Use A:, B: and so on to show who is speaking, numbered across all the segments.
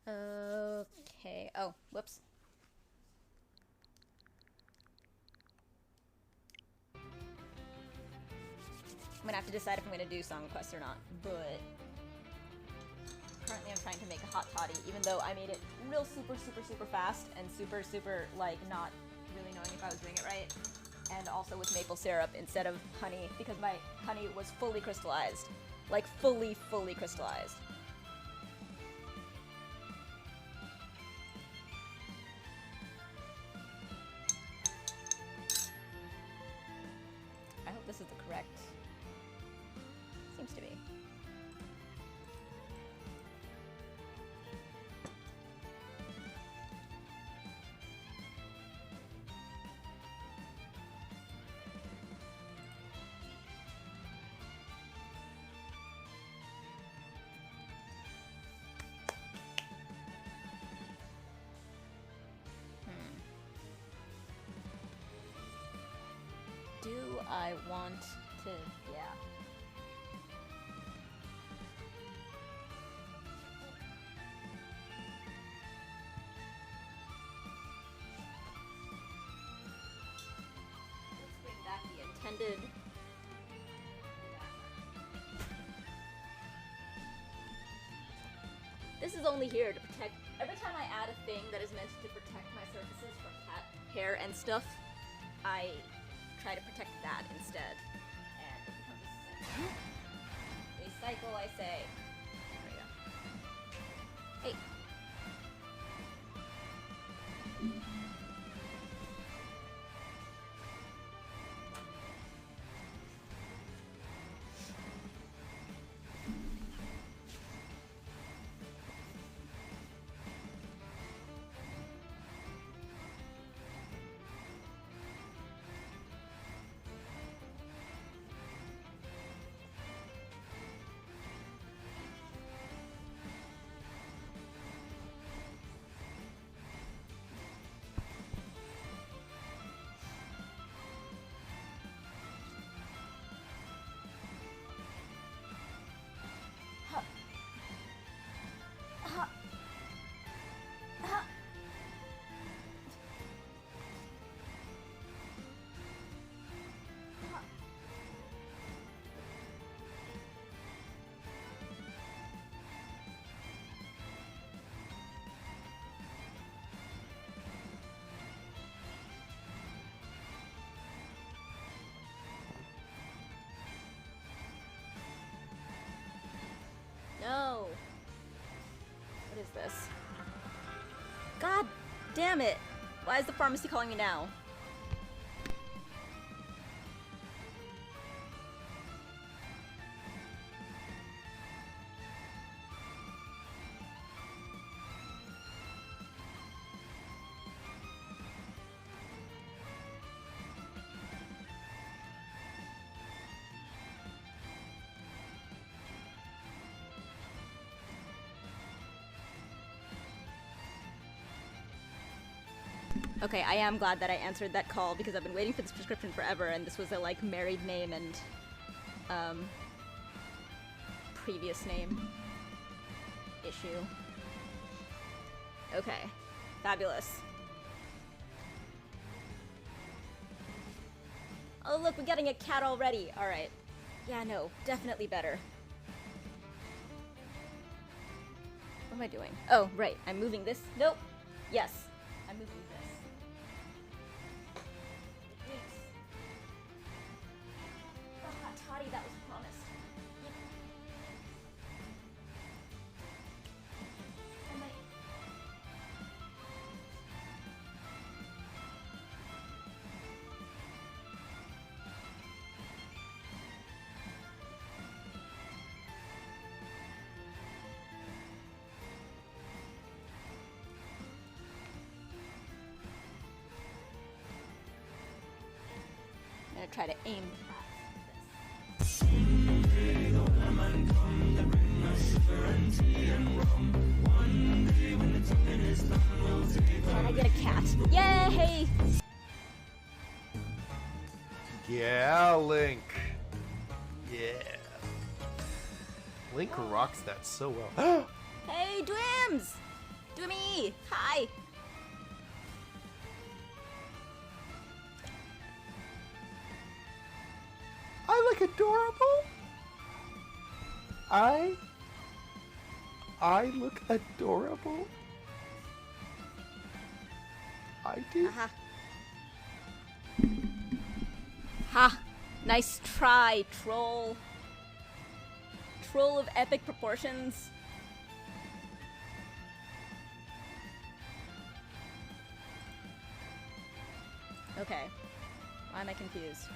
A: Okay. Oh, whoops. I'm gonna have to decide if I'm gonna do song requests or not, but currently I'm trying to make a hot toddy, even though I made it real super fast and super, like, not really knowing if I was doing it right. And also with maple syrup instead of honey, because my honey was fully crystallized. Like, fully crystallized. I hope this is the correct... Seems to be. Do I want to... yeah. Let's bring back the intended... This is only here to protect... Every time I add a thing that is meant to protect my surfaces from cat hair and stuff, I try to protect that instead. And it becomes a cycle. A cycle, I say. There we go. Hey. No. What is this? God damn it! Why is the pharmacy calling me now? Okay, I am glad that I answered that call because I've been waiting for this prescription forever, and this was a, like, married name and, previous name issue. Okay. Fabulous. Oh, look, we're getting a cat already. Alright. Yeah, no, definitely better. What am I doing? Oh, right, I'm moving this. Nope. Yes, I'm moving this. That was promised. Yep. I'm gonna try to aim Can I get a cat? Yay!
B: Yeah, Link. Yeah. Link rocks that so well.
A: Hey, Dwims! Do me! Hi!
B: I look adorable. I look adorable. I do.
A: Aha. Ha! Nice try, troll. Troll of epic proportions. Okay. Why am I confused?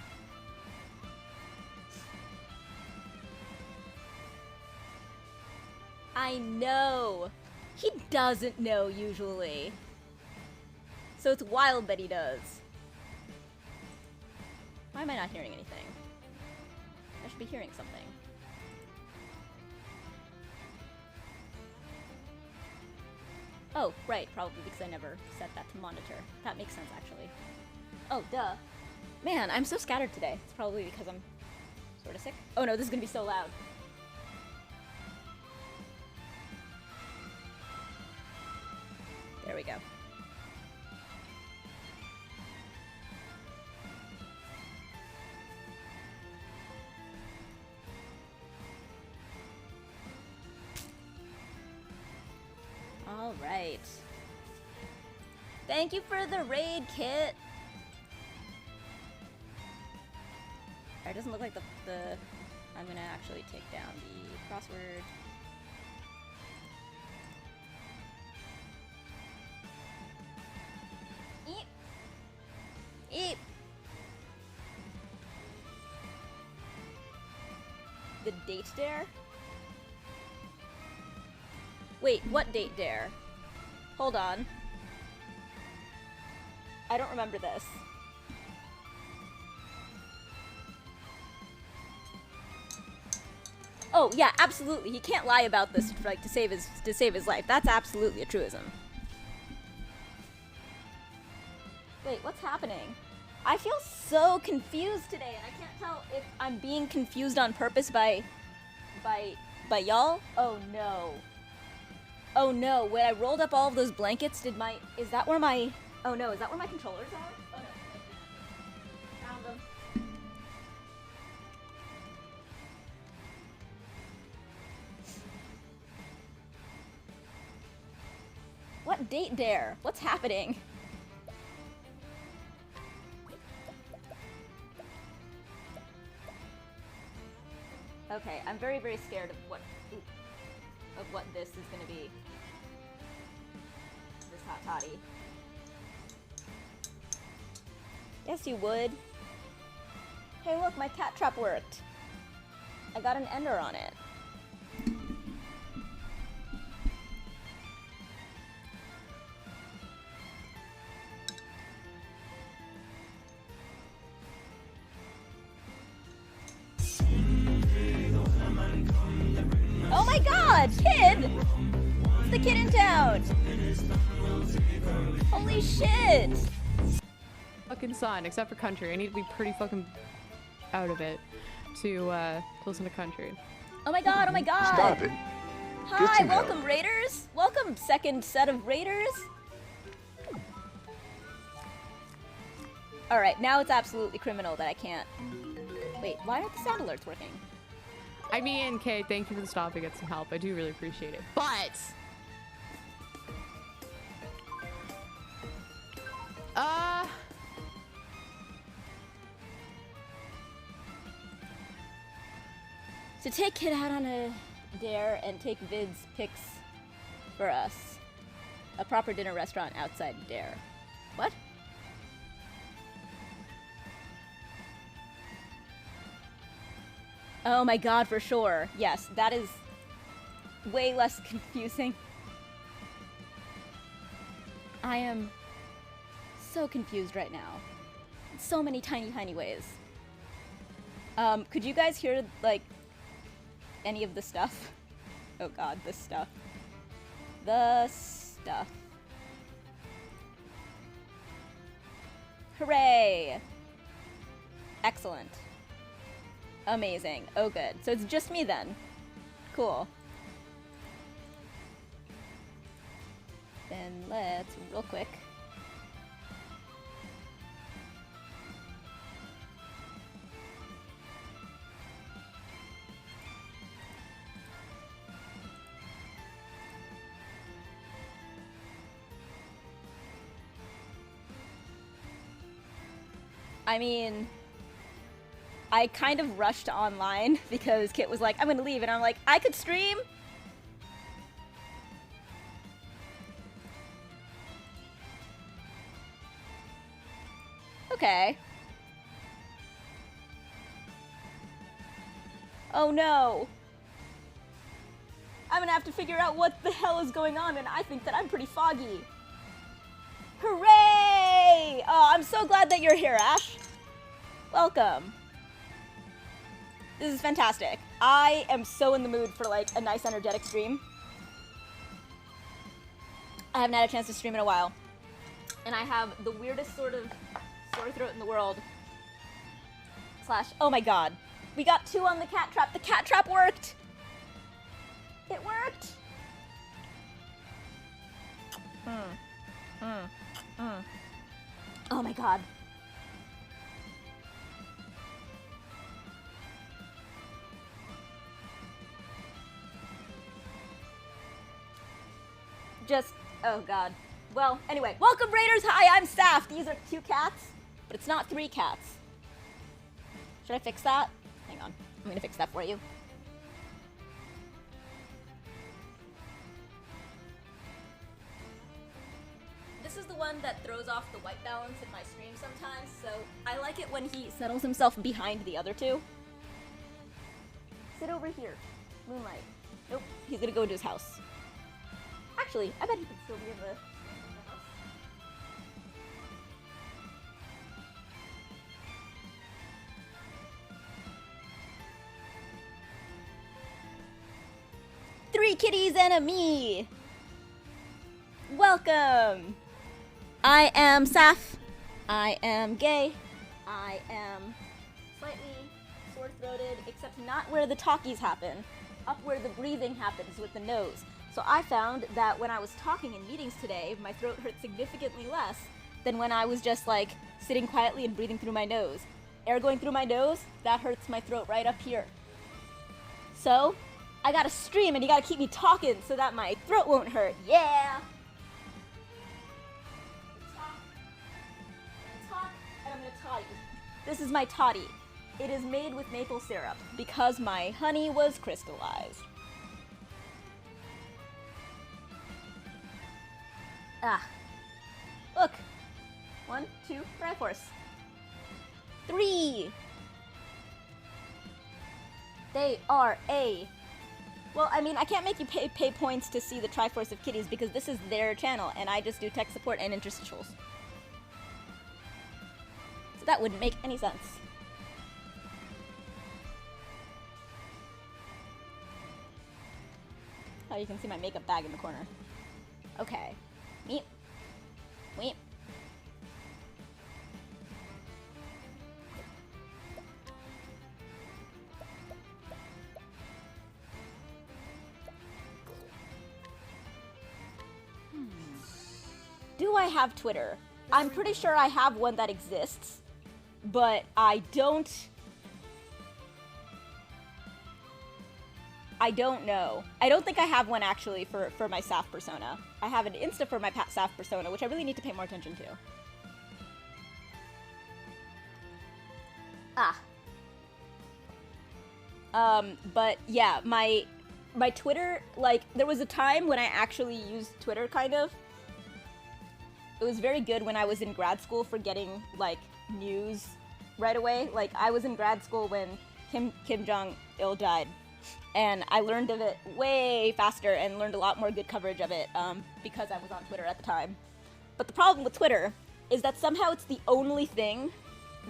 A: I know! He doesn't know, usually. So it's wild that he does. Why am I not hearing anything? I should be hearing something. Oh, right, probably because I never set that to monitor. That makes sense, actually. Oh, duh. Man, I'm so scattered today. It's probably because I'm sort of sick. Oh no, this is gonna be so loud. There we go. All right. Thank you for the raid, Kit. It doesn't look like the I'm gonna actually take down the crossword. Eep. Eep. The date dare? Wait, what date dare? Hold on. I don't remember this. Oh yeah, absolutely. He can't lie about this like to save his life. That's absolutely a truism. Wait, what's happening? I feel so confused today, and I can't tell if I'm being confused on purpose by y'all. Oh no. Oh no, when I rolled up all of those blankets, is that where my controllers are? Oh no. Found them. What date dare? What's happening? Okay, I'm very, very scared of what this is gonna be. This hot toddy. Yes, you would. Hey, look, my cat trap worked. I got an ender on it. Oh my god, kid! It's the kid in town! Holy shit!
C: Fucking son, except for country. I need to be pretty fucking out of it to listen to country.
A: Oh my god, oh my god!
B: Stop it.
A: Hi, welcome Raiders! Welcome second set of Raiders! Alright, now it's absolutely criminal that I can't... Wait, why aren't the sound alerts working?
C: I mean, Kay, thank you for the stop to get some help. I do really appreciate it. But...
A: So take Kid out on a dare and take Vid's picks for us. A proper dinner restaurant outside dare. What? Oh my god, for sure. Yes, that is way less confusing. I am so confused right now. In so many tiny, tiny ways. Could you guys hear, like, any of the stuff? Oh god, this stuff. The stuff. Hooray! Excellent. Amazing. Oh good. So it's just me then. Cool. then let's real quick. I mean, I kind of rushed online because Kit was like, I'm gonna leave, and I'm like, I could stream? Okay. Oh no. I'm gonna have to figure out what the hell is going on, and I think that I'm pretty foggy. Hooray! Oh, I'm so glad that you're here, Ash. Welcome. This is fantastic. I am so in the mood for like a nice energetic stream. I haven't had a chance to stream in a while. And I have the weirdest sort of sore throat in the world. / oh my god. We got 2 on the cat trap. The cat trap worked! It worked! Oh my god. Oh god. Well, anyway, welcome Raiders! Hi, I'm Saf! These are 2 cats, but it's not 3 cats. Should I fix that? Hang on. I'm gonna fix that for you. This is the one that throws off the white balance in my stream sometimes, so I like it when he settles himself behind the other 2. Sit over here. Moonlight. Nope, he's gonna go into his house. Actually, I bet he could still be in the house. 3 kitties and a me! Welcome! I am Saf. I am gay. I am slightly sore-throated, except not where the talkies happen. Up where the breathing happens with the nose. So I found that when I was talking in meetings today, my throat hurt significantly less than when I was just like sitting quietly and breathing through my nose. Air going through my nose, that hurts my throat right up here. So, I gotta stream and you gotta keep me talking so that my throat won't hurt. Yeah! Talk, and I'm gonna toddy. This is my toddy. It is made with maple syrup because my honey was crystallized. Ah. Look. 1, 2, Triforce. 3! They are a... Well, I mean, I can't make you pay points to see the Triforce of Kitties because this is their channel, and I just do tech support and interstitials. So that wouldn't make any sense. Oh, you can see my makeup bag in the corner. Okay. Meep. Weep. Do I have Twitter? I'm pretty sure I have one that exists, but I don't know. I don't think I have one actually for my Saf persona. I have an Insta for my Saf persona, which I really need to pay more attention to. But yeah, my Twitter, like, there was a time when I actually used Twitter, kind of. It was very good when I was in grad school for getting, like, news right away. Like, I was in grad school when Kim Jong-il died, and I learned of it way faster and learned a lot more good coverage of it because I was on Twitter at the time. But the problem with Twitter is that somehow it's the only thing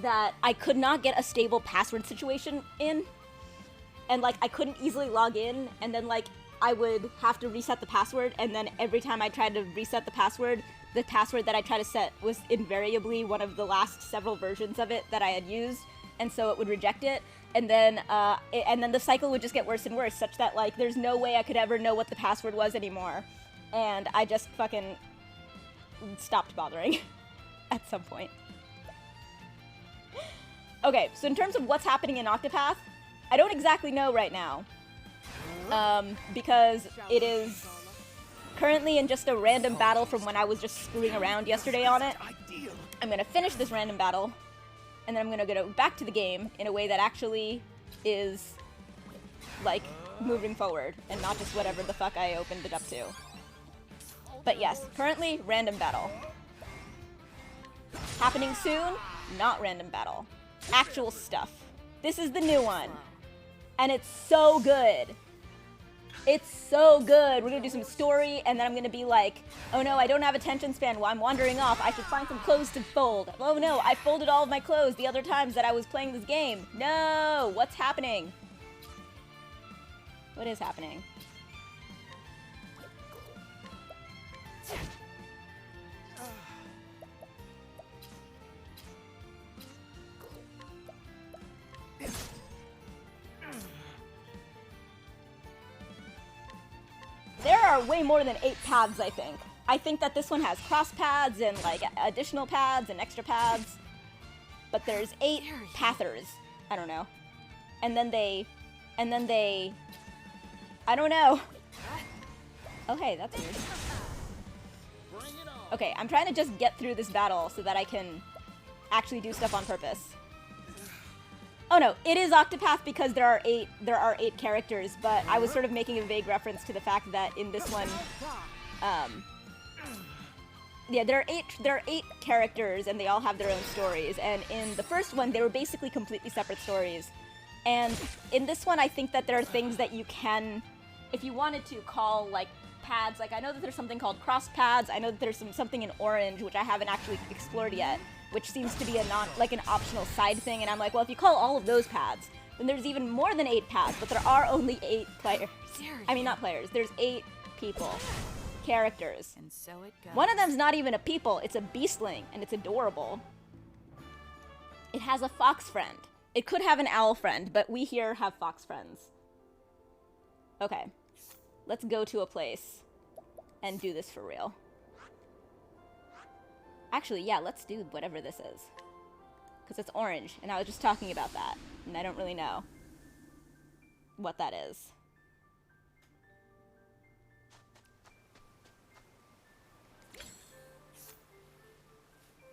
A: that I could not get a stable password situation in. And, like, I couldn't easily log in, and then, like, I would have to reset the password, and then every time I tried to reset the password that I tried to set was invariably one of the last several versions of it that I had used, and so it would reject it, and then the cycle would just get worse and worse, such that, like, there's no way I could ever know what the password was anymore. And I just fucking stopped bothering at some point. Okay, so in terms of what's happening in Octopath, I don't exactly know right now. Because it is currently in just a random battle from when I was just screwing around yesterday on it. I'm gonna finish this random battle, and then I'm gonna go back to the game in a way that actually is, like, moving forward, and not just whatever the fuck I opened it up to. But yes, currently, random battle. Happening soon, not random battle. Actual stuff. This is the new one. And it's so good. It's so good. We're gonna do some story, and then I'm gonna be like, oh no, I don't have attention span while I'm wandering off. I should find some clothes to fold. Oh no, I folded all of my clothes the other times that I was playing this game. No, what's happening? What is happening? There are way more than 8 paths, I think. I think that this one has cross paths and, like, additional paths and extra paths. But there's 8 pathers. I don't know. And then they... I don't know. Oh, hey, that's weird. Okay, I'm trying to just get through this battle so that I can actually do stuff on purpose. Oh no, it is Octopath because there are 8 characters, but I was sort of making a vague reference to the fact that in this one, yeah, there are 8 characters and they all have their own stories, and in the first one, they were basically completely separate stories. And in this one, I think that there are things that you can, if you wanted to call, like, paths, like, I know that there's something called cross paths, I know that there's something in orange, which I haven't actually explored yet, which seems to be an optional side thing, and I'm like, well, if you call all of those paths, then there's even more than 8 paths, but there are only 8 players. I mean, not players, there's 8 people. Characters.
D: And so it goes.
A: One of them's not even a people, it's a beastling, and it's adorable. It has a fox friend. It could have an owl friend, but we here have fox friends. Okay. Let's go to a place and do this for real. Actually, yeah, let's do whatever this is. Because it's orange, and I was just talking about that, and I don't really know what that is.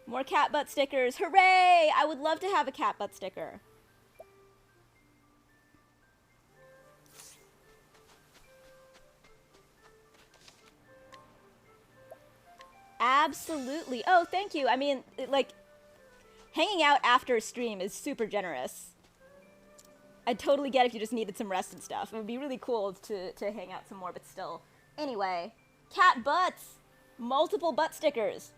A: More cat butt stickers. Hooray! I would love to have a cat butt sticker. Absolutely. Oh, thank you. I mean, like, hanging out after a stream is super generous. I'd totally get if you just needed some rest and stuff. It would be really cool to hang out some more, but still. Anyway, cat butts. Multiple butt stickers.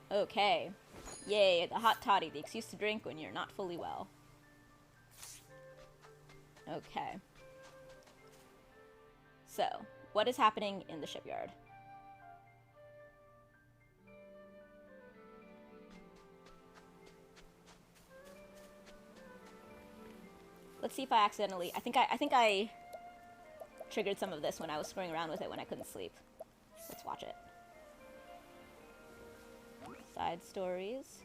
A: Okay. Yay, the hot toddy, the excuse to drink when you're not fully well. Okay. So, what is happening in the shipyard? Let's see if I accidentally... I think I triggered some of this when I was screwing around with it when I couldn't sleep. Let's watch it. Side stories.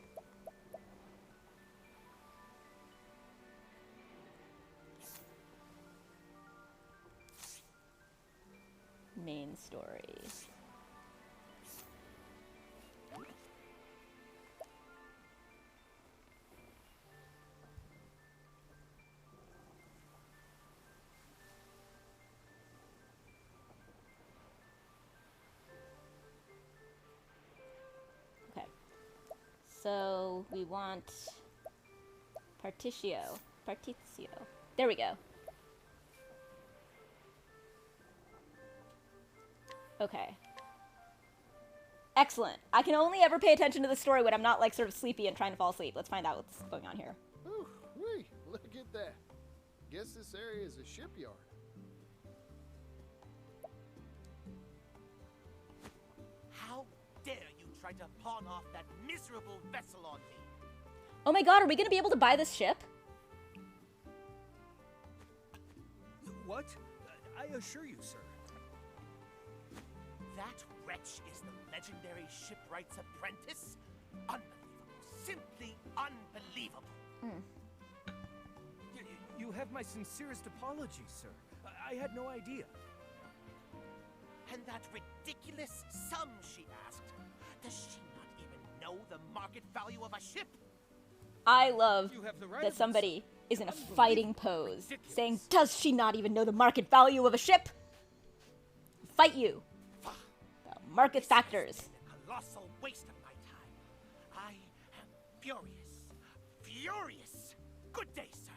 A: Main story. Okay. So we want Particio. There we go. Okay. Excellent. I can only ever pay attention to the story when I'm not, like, sort of sleepy and trying to fall asleep. Let's find out what's going on here.
E: Ooh, wee, look at that. Guess this area is a shipyard.
F: How dare you try to pawn off that miserable vessel on me?
A: Oh my god, are we gonna be able to buy this ship?
F: What?
D: assure you, sir.
F: That wretch is the legendary shipwright's apprentice? Unbelievable. Simply unbelievable.
D: You have my sincerest apologies, sir. I had no idea.
F: And that ridiculous sum she asked. Does she not even know the market value of a ship?
A: I love
D: You have the right
A: that
D: of
A: somebody is in a
D: Unbelievable.
A: fighting pose,
F: Ridiculous.
A: saying, "Does she not even know the market value of a ship?" Fight you. The market factors.
F: This has been a colossal waste of my time. I am furious. Furious. Good day, sir.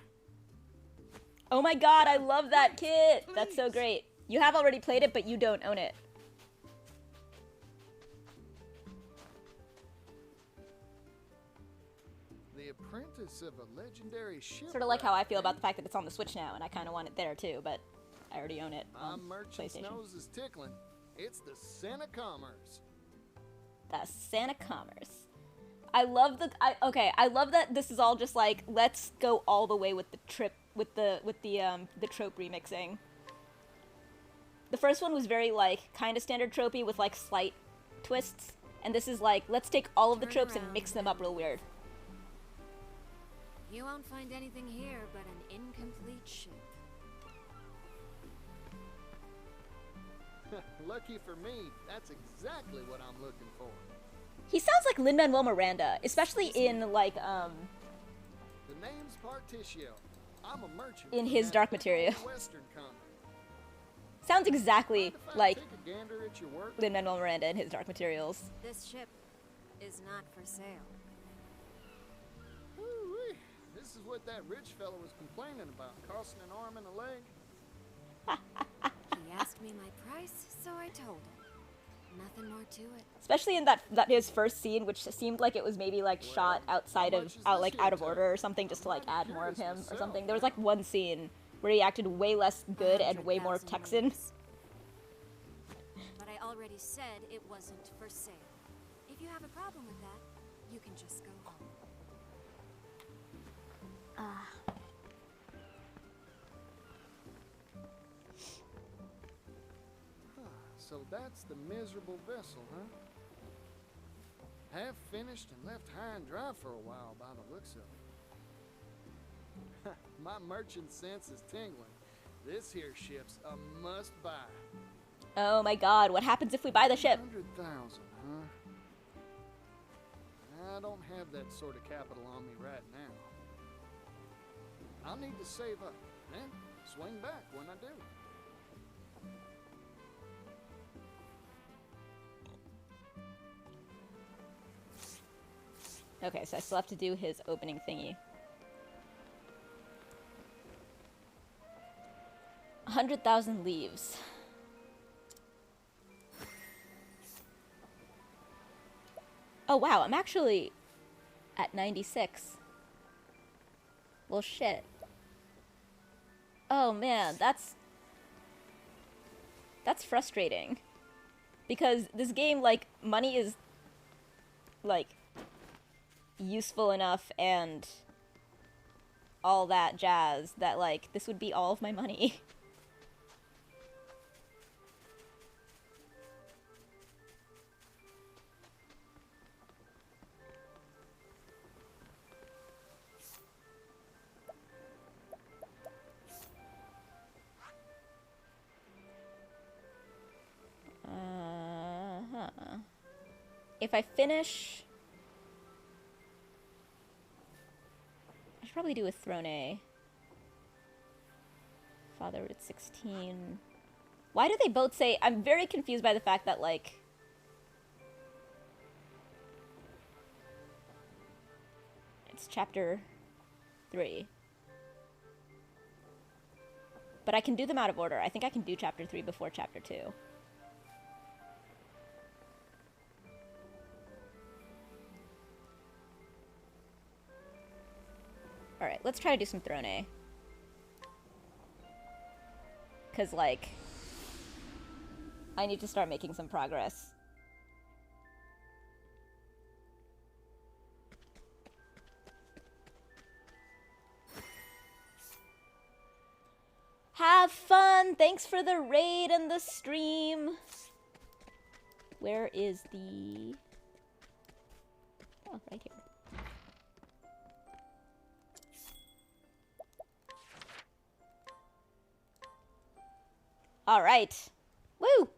A: Oh my god, I love that kit. That's so
F: please.
A: great. You have already played it, but you don't own it.
E: The apprentice of a legendary ship.
A: Sort of like how I feel about the fact that it's on the Switch now, and I kind of want it there too, but I already own it
E: My
A: on
E: merchant's
A: PlayStation.
E: nose is tickling. It's the Sin of Commerce.
A: The Santa Commerce. I love I love that this is all just like, let's go all the way with the the trope remixing. The first one was very like kind of standard tropey with like slight twists, and this is like, let's take all of the
G: Turn
A: tropes and
G: around,
A: mix them up real weird.
G: You won't find anything here but an incomplete ship.
E: Lucky for me, that's exactly what I'm looking for.
A: He sounds like Lin-Manuel Miranda, especially in like
E: The name's Particio. I'm a merchant.
A: In
E: from
A: his
E: that
A: Dark Material.
E: Western continent.
A: sounds exactly
E: Mind if I
A: like
E: take a gander at your work?
A: Lin-Manuel Miranda in his Dark Materials.
G: This ship is not for sale.
E: Ooh-wee. This is what that rich fellow was complaining about, costing an arm and a leg.
G: He asked me my price, so I told him. Nothing more to it.
A: Especially in that his first scene, which seemed like it was maybe like shot outside
E: how
A: of
E: much is
A: out
E: this
A: like
E: here
A: out of
E: to?
A: order or something, just to like
E: I'm
A: add more of
E: curious
A: him or
E: myself.
A: something. There was like one scene where he acted way less good and way more
G: 100,000
A: Texan.
G: leaves. But I already said it wasn't for sale. If you have a problem with that, you can just go home.
E: So that's the miserable vessel, huh? Half finished and left high and dry for a while by the looks of it. My merchant sense is tingling. This here ship's a must-buy.
A: Oh my god, what happens if we buy the ship?
E: 100,000, huh? I don't have that sort of capital on me right now. I'll need to save up, then swing back when I do.
A: Okay, so I still have to do his opening thingy. 100,000 leaves. Oh wow, I'm actually at 96. Well shit. Oh man, that's frustrating. Because this game, like, money is like useful enough and all that jazz that like this would be all of my money. If I finish, I should probably do a Throne A. Father at 16. Why do they both say? I'm very confused by the fact that like it's chapter 3. But I can do them out of order. I think I can do chapter 3 before chapter 2. Alright, let's try to do some Throne A. Because, like, I need to start making some progress. Have fun Aaron, thanks for the raid and the stream. Where is the... Oh, right here. All right. Woo!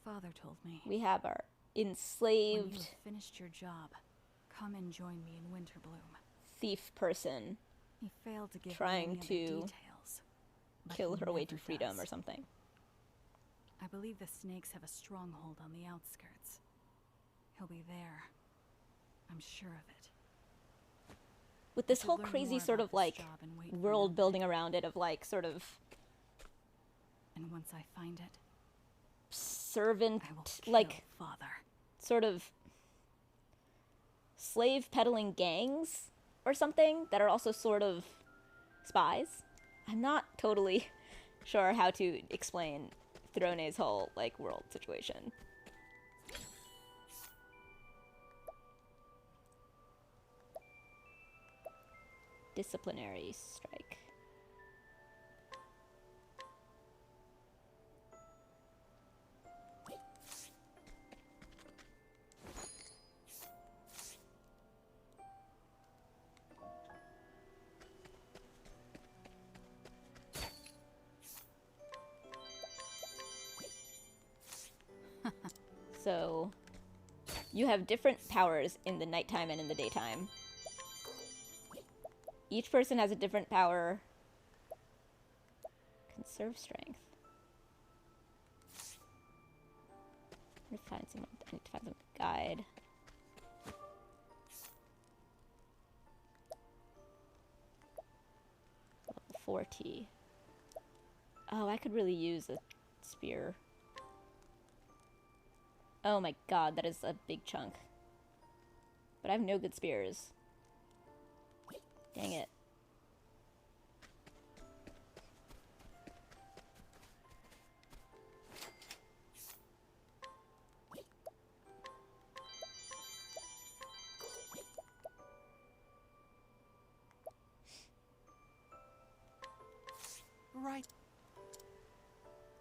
H: Father told me.
A: We have our
H: When you
A: enslaved
H: have finished your job, come and join me in Winterbloom.
A: thief person
H: He failed to give
A: Trying
H: me any other
A: to
H: details, but
A: kill
H: he
A: her way to
H: never
A: freedom
H: does.
A: or something.
H: I believe the snakes have a stronghold on the outskirts. He'll be there. I'm sure of it.
A: With
H: I
A: this
H: should
A: whole
H: learn
A: crazy
H: more
A: sort
H: about
A: of
H: this
A: like
H: job and wait for
A: world
H: an
A: building
H: opening.
A: around it of like sort of
H: And once I find it,
A: servant,
H: I will kill
A: like
H: Father.
A: sort of slave peddling gangs or something that are also sort of spies. I'm not totally sure how to explain Throne's whole like world situation. Disciplinary strike. So, you have different powers in the nighttime and in the daytime. Each person has a different power. Conserve strength. I need to find someone. I need to find some guide. Level 40. Oh, I could really use a spear. Oh my god, that is a big chunk. But I have no good spears. Dang it.
F: Right.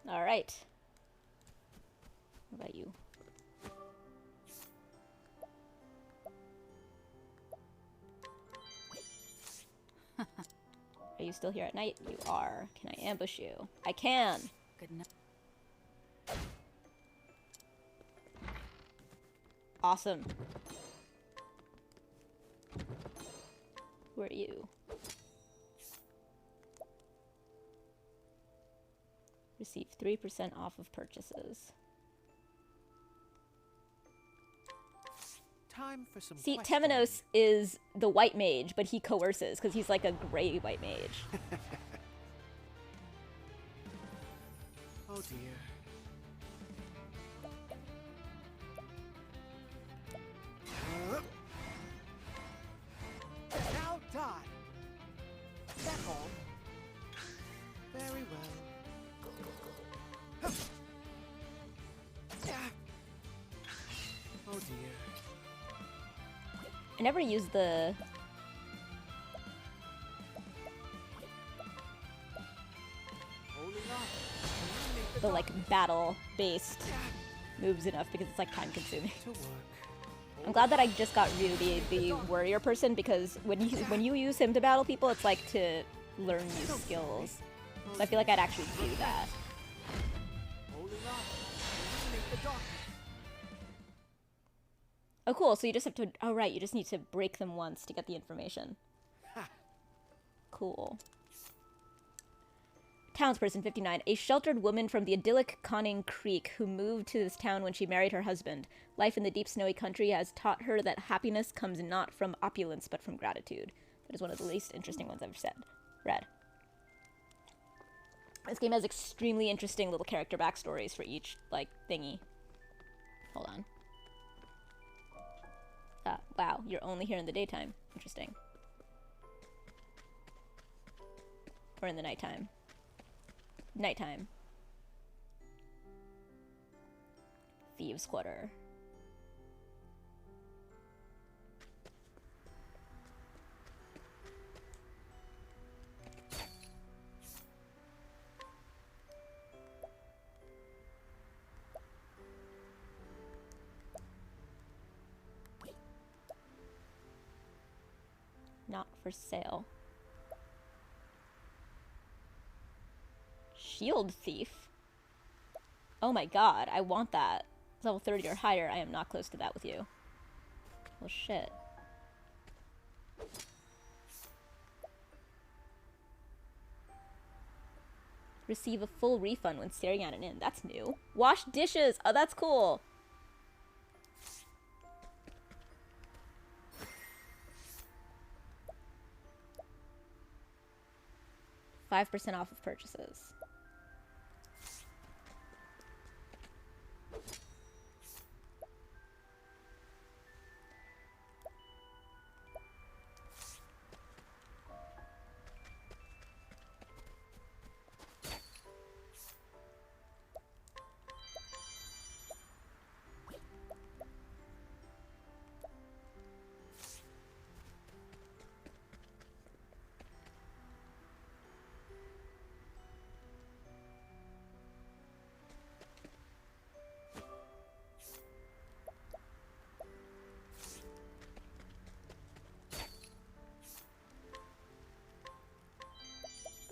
A: Alright. What about you? Are you still here at night? You are. Can I ambush you? I can!
H: Good enough.
A: Awesome. Who are you? Receive 3% off of purchases.
F: Time for some
A: See,
F: questioning.
A: Temenos is the white mage, but he coerces because he's like a gray white mage.
F: Oh dear. Now die. That all. Very well. Oh dear.
A: I never used the
F: Holding on.
A: like battle-based moves enough because it's like time-consuming.
F: To work.
A: I'm glad that I just got rid of the warrior person because when you use him to battle people, it's like to learn new skills. So I feel like I'd actually do that.
F: Holding on. Eliminate the darkness.
A: Oh, cool. So you just have to. Oh, right. You just need to break them once to get the information.
F: Ha.
A: Cool. Townsperson 59. A sheltered woman from the idyllic Conning Creek who moved to this town when she married her husband. Life in the deep snowy country has taught her that happiness comes not from opulence but from gratitude. That is one of the least interesting ones I've read. This game has extremely interesting little character backstories for each, like, thingy. Hold on. Wow, you're only here in the daytime. Interesting. Or in the nighttime. Nighttime. Thieves' Quarter. Not for sale. Shield Thief. Oh my god, I want that. Level 30 or higher, I am not close to that with you. Well, shit. Receive a full refund when staring at an inn. That's new. Wash dishes! Oh, that's cool! $5% off of purchases.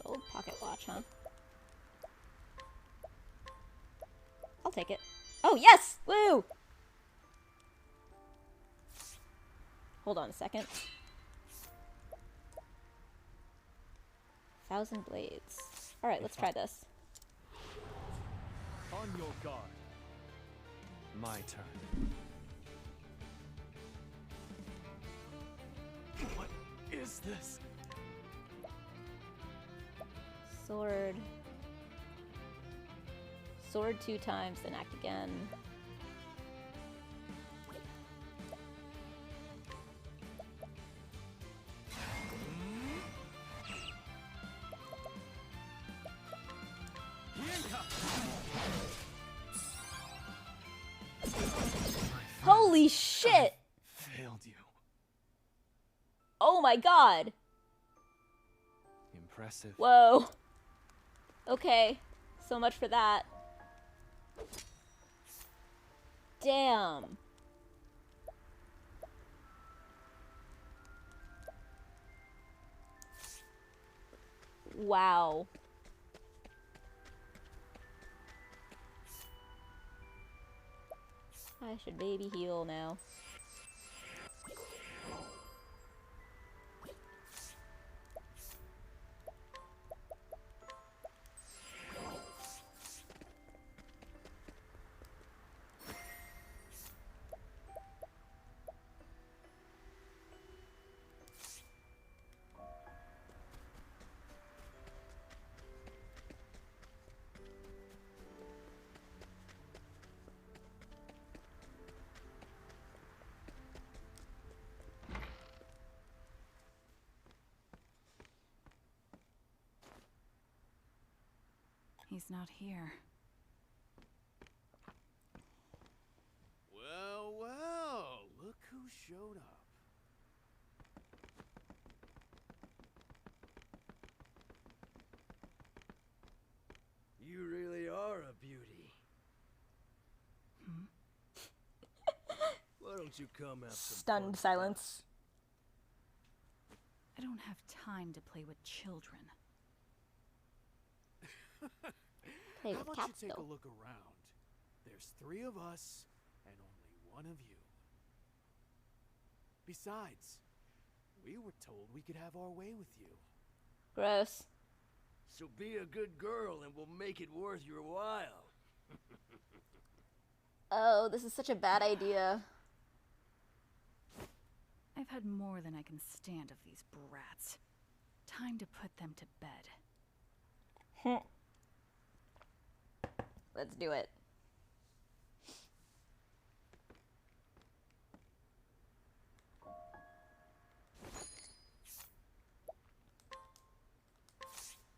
A: Gold pocket watch, huh? I'll take it. Oh, yes! Woo! Hold on a second. 1,000 blades. Alright, let's try this.
D: On your guard. My turn. What is this?
A: Sword. Sword 2 times, then act again. Holy shit!
D: Failed you.
A: Oh my god!
D: Impressive.
A: Whoa. Okay, so much for that. Damn. Wow. I should maybe heal now.
H: He's not here.
E: Well, well, look who showed up. You really are a beauty. Why don't you come have some
A: Stunned
E: fun
A: silence.
H: I don't have time to play with children.
A: Play
E: How
A: with
E: about
A: cats,
E: you take
A: though.
E: a look around? There's 3 of us and only 1 of you. Besides, we were told we could have our way with you.
A: Gross.
E: So be a good girl and we'll make it worth your while.
A: Oh, this is such a bad idea.
H: I've had more than I can stand of these brats. Time to put them to bed.
A: Let's do it.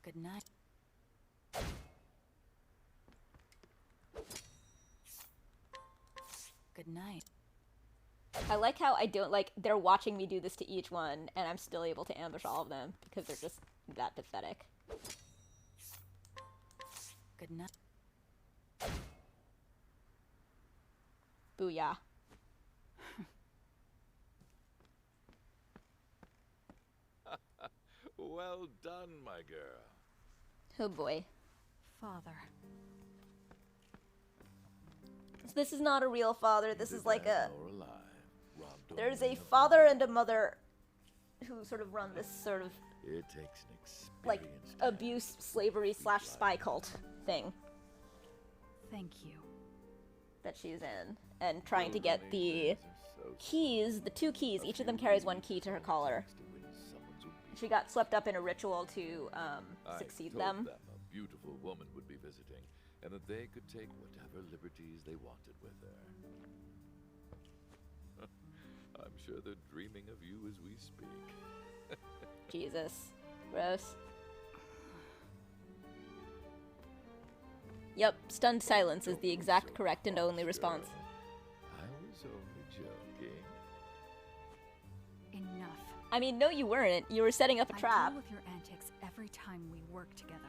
H: Good night. Good night.
A: I like how I don't, like, they're watching me do this to each one, and I'm still able to ambush all of them, because they're just that pathetic.
H: Good night.
A: Booyah.
I: Well done, my girl.
A: Oh boy.
H: Father.
A: So this is not a real father. This is like a...
I: Or alive, robbed
A: There's
I: only
A: a
I: of
A: father and a mother who sort of run this sort of
I: It takes an experienced
A: like
I: man
A: abuse, slavery / spy cult thing
H: Thank you.
A: that she's in, and trying to get the
I: Things are so
A: keys, the 2 keys. Each of them carries 1 key to her collar.
I: to win someone's obedience.
A: She got swept up in a ritual to succeed
I: I told
A: them.
I: a beautiful woman would be visiting, and that they could take whatever liberties they wanted with her. I'm sure they're dreaming of you as we speak.
A: Jesus. Gross. Yep, stunned silence is the exact correct and only response.
I: I was only joking.
H: Enough.
A: I mean, no you weren't. You were setting up a
H: I
A: trap.
H: deal with your antics every time we work together.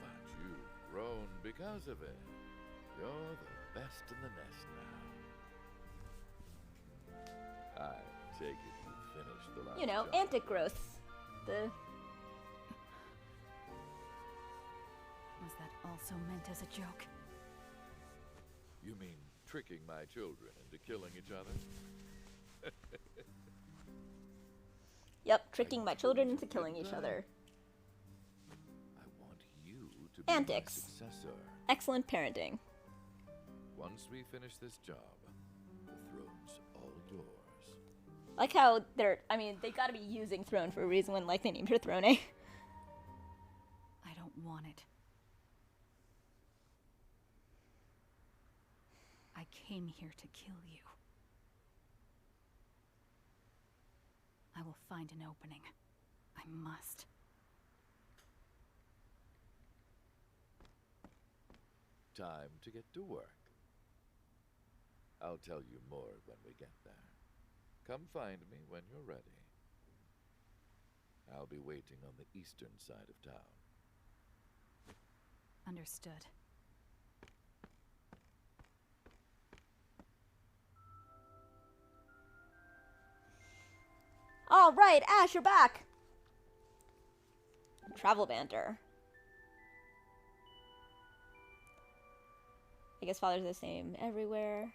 I: But you've grown because of it. You're the best in the nest now. I take it you finished the last
A: You know,
I: job.
A: antic growth. The
H: Was that also meant as a joke?
I: You mean tricking my children into killing each other?
A: Yep, tricking my children into killing each other.
I: I want you to be
A: Antics.
I: my successor.
A: Excellent parenting.
I: Once we finish this job, the throne's all yours.
A: Like how I mean, they gotta be using Throne for a reason when, like, they named her Throne, eh?
H: I don't want it. I came here to kill you. I will find an opening. I must.
I: Time to get to work. I'll tell you more when we get there. Come find me when you're ready. I'll be waiting on the eastern side of town.
H: Understood.
A: All right, Ash, you're back. Travel banter. I guess father's the same everywhere.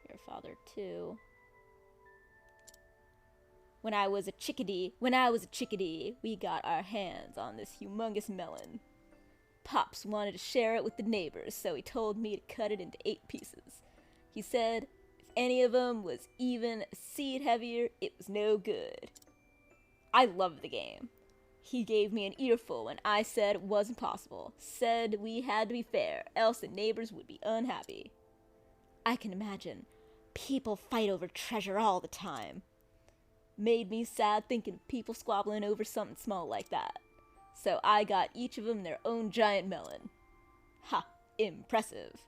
A: Your father too. When I was a chickadee, we got our hands on this humongous melon. Pops wanted to share it with the neighbors, so he told me to cut it into 8 pieces. He said if any of them was even a seed heavier, it was no good. I love the game. He gave me an earful when I said it wasn't possible. Said we had to be fair, else the neighbors would be unhappy. I can imagine. People fight over treasure all the time. Made me sad thinking of people squabbling over something small like that. So I got each of them their own giant melon. Ha! Impressive.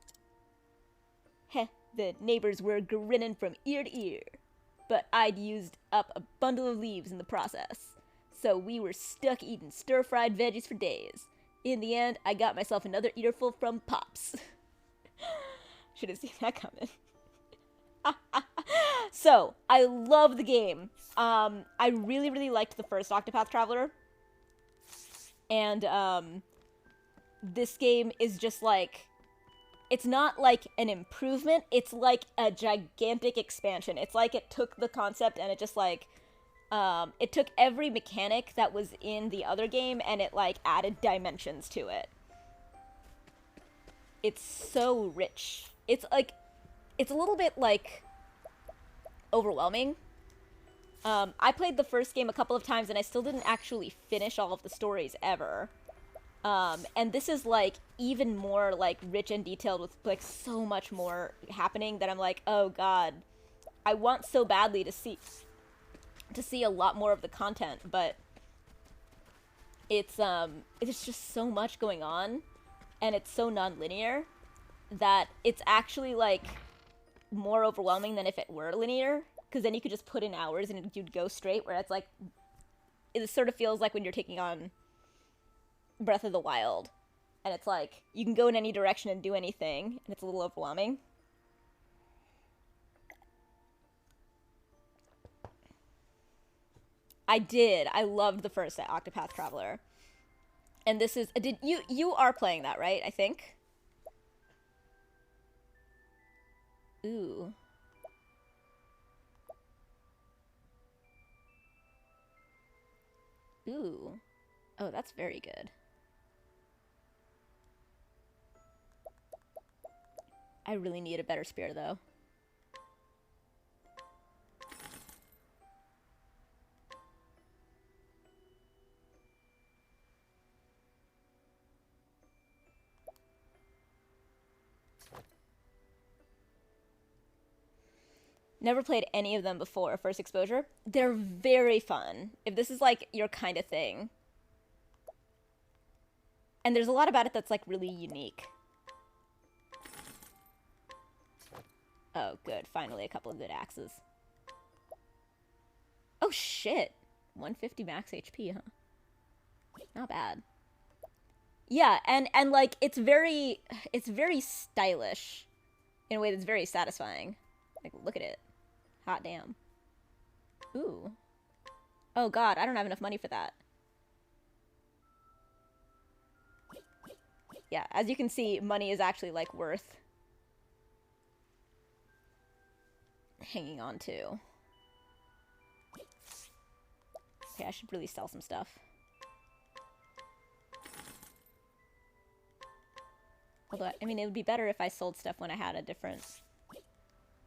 A: Heh, the neighbors were grinning from ear to ear. But I'd used up a bundle of leaves in the process. So we were stuck eating stir-fried veggies for days. In the end, I got myself another eaterful from Pops. Should have seen that coming. So, I love the game. I really, really liked the first Octopath Traveler. And, this game is just like... It's not like an improvement, it's like a gigantic expansion. It's like it took the concept and it just like... it took every mechanic that was in the other game and it, like, added dimensions to it. It's so rich. It's, like, it's a little bit, like, overwhelming. I played the first game a couple of times and I still didn't actually finish all of the stories ever. And this is, like, even more, like, rich and detailed with, like, so much more happening that I'm like, oh god. I want so badly to see a lot more of the content, but it's just so much going on, and it's so non-linear that it's actually, like, more overwhelming than if it were linear, because then you could just put in hours and you'd go straight, where it's like, it sort of feels like when you're taking on Breath of the Wild, and it's like, you can go in any direction and do anything, and it's a little overwhelming. I did. I loved the first Octopath Traveler. And this is... You are playing that, right? I think? Ooh. Ooh. Oh, that's very good. I really need a better spear, though. Never played any of them before, first exposure. They're very fun. If this is like your kind of thing. And there's a lot about it that's like really unique. Oh, good. Finally a couple of good axes. Oh, shit. 150 max HP, huh? Not bad. Yeah, and like, it's very stylish in a way that's very satisfying. Like, look at it. Hot damn. Ooh. Oh, God, I don't have enough money for that. Yeah, as you can see, money is actually, like, worth hanging on to. Okay, I should really sell some stuff. Although, I mean, it would be better if I sold stuff when I had a different...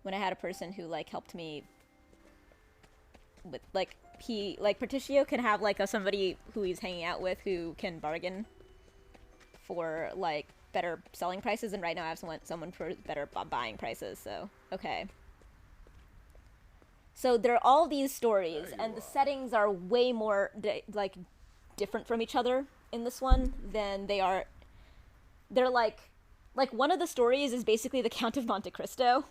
A: When I had a person who, like, helped me with, like, Patricio can have, like, somebody who he's hanging out with who can bargain for, like, better selling prices, and right now I have someone for better buying prices, so, okay. So there are all these stories, and the settings are way more, like, different from each other in this one than they are... They're, like, one of the stories is basically the Count of Monte Cristo,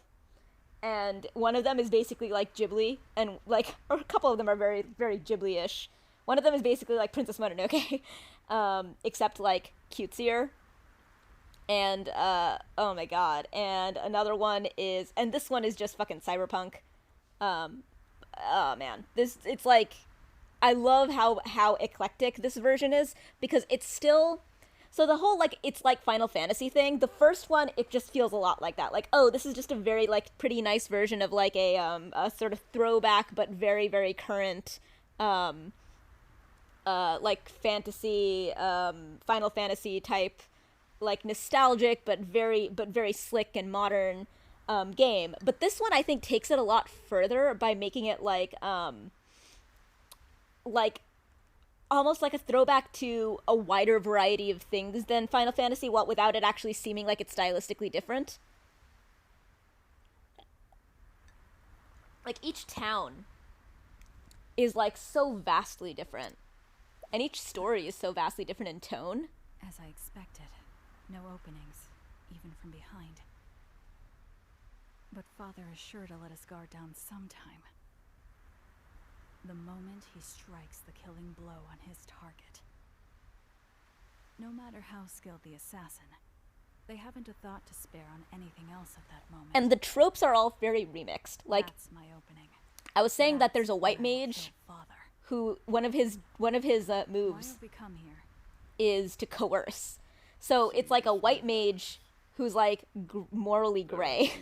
A: and one of them is basically, like, Ghibli, and, like, or a couple of them are very, very Ghibli-ish. One of them is basically, like, Princess Mononoke, except, like, cutesier. And, oh my god. And another one is, and this one is just fucking cyberpunk. Oh man. It's, like, I love how eclectic this version is, because it's still... So the whole, like, it's like Final Fantasy thing, the first one, it just feels a lot like that. Like, oh, this is just a very, like, pretty nice version of, like, a sort of throwback, but very, very current, like, fantasy, Final Fantasy type, like, nostalgic, but very slick and modern, game. But this one, I think, takes it a lot further by making it, like, almost like a throwback to a wider variety of things than Final Fantasy, without it actually seeming like it's stylistically different. Like, each town is, like, so vastly different. And each story is so vastly different in tone.
H: As I expected. No openings, even from behind. But Father is sure to let us guard down sometime. The moment he strikes the killing blow on his target. No matter how skilled the assassin, they haven't a thought to spare on anything else at that moment.
A: And the tropes are all very remixed. Like,
H: that's my opening.
A: I was saying that there's a white mage who one of his moves is to coerce. So it's like a white mage who's like morally gray.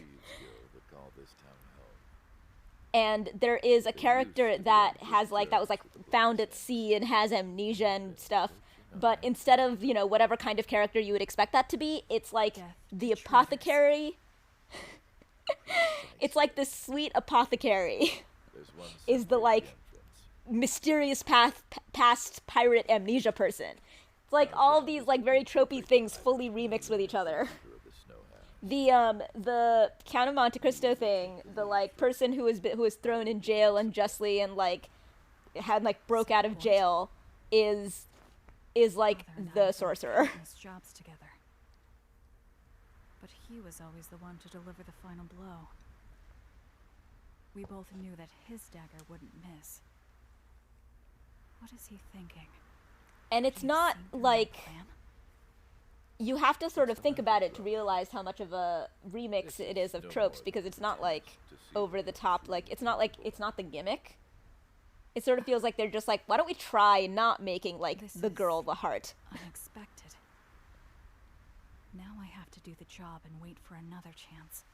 A: And there is a character that has, like, that was, like, found at sea and has amnesia and stuff. But instead of, you know, whatever kind of character you would expect that to be, it's, like, the apothecary. It's, like, this sweet apothecary is the, like, mysterious past pirate amnesia person. It's, like, all of these, like, very tropey things fully remixed with each other. The Count of Monte Cristo thing, the, like, person who was thrown in jail unjustly and, like, had, like, broke out of jail is like the sorcerer.
H: Jobs together. But he was always the one to deliver the final blow. We both knew that his dagger wouldn't miss. What is he thinking?
A: And it's not like... You have to sort of think about it to realize how much of a remix it is of tropes, because it's not, like, over the top, like, it's not the gimmick. It sort of feels like they're just like, why don't we try not making, like,
H: This
A: the
H: is
A: girl the heart?
H: Unexpected. Now I have to do the job and wait for another chance.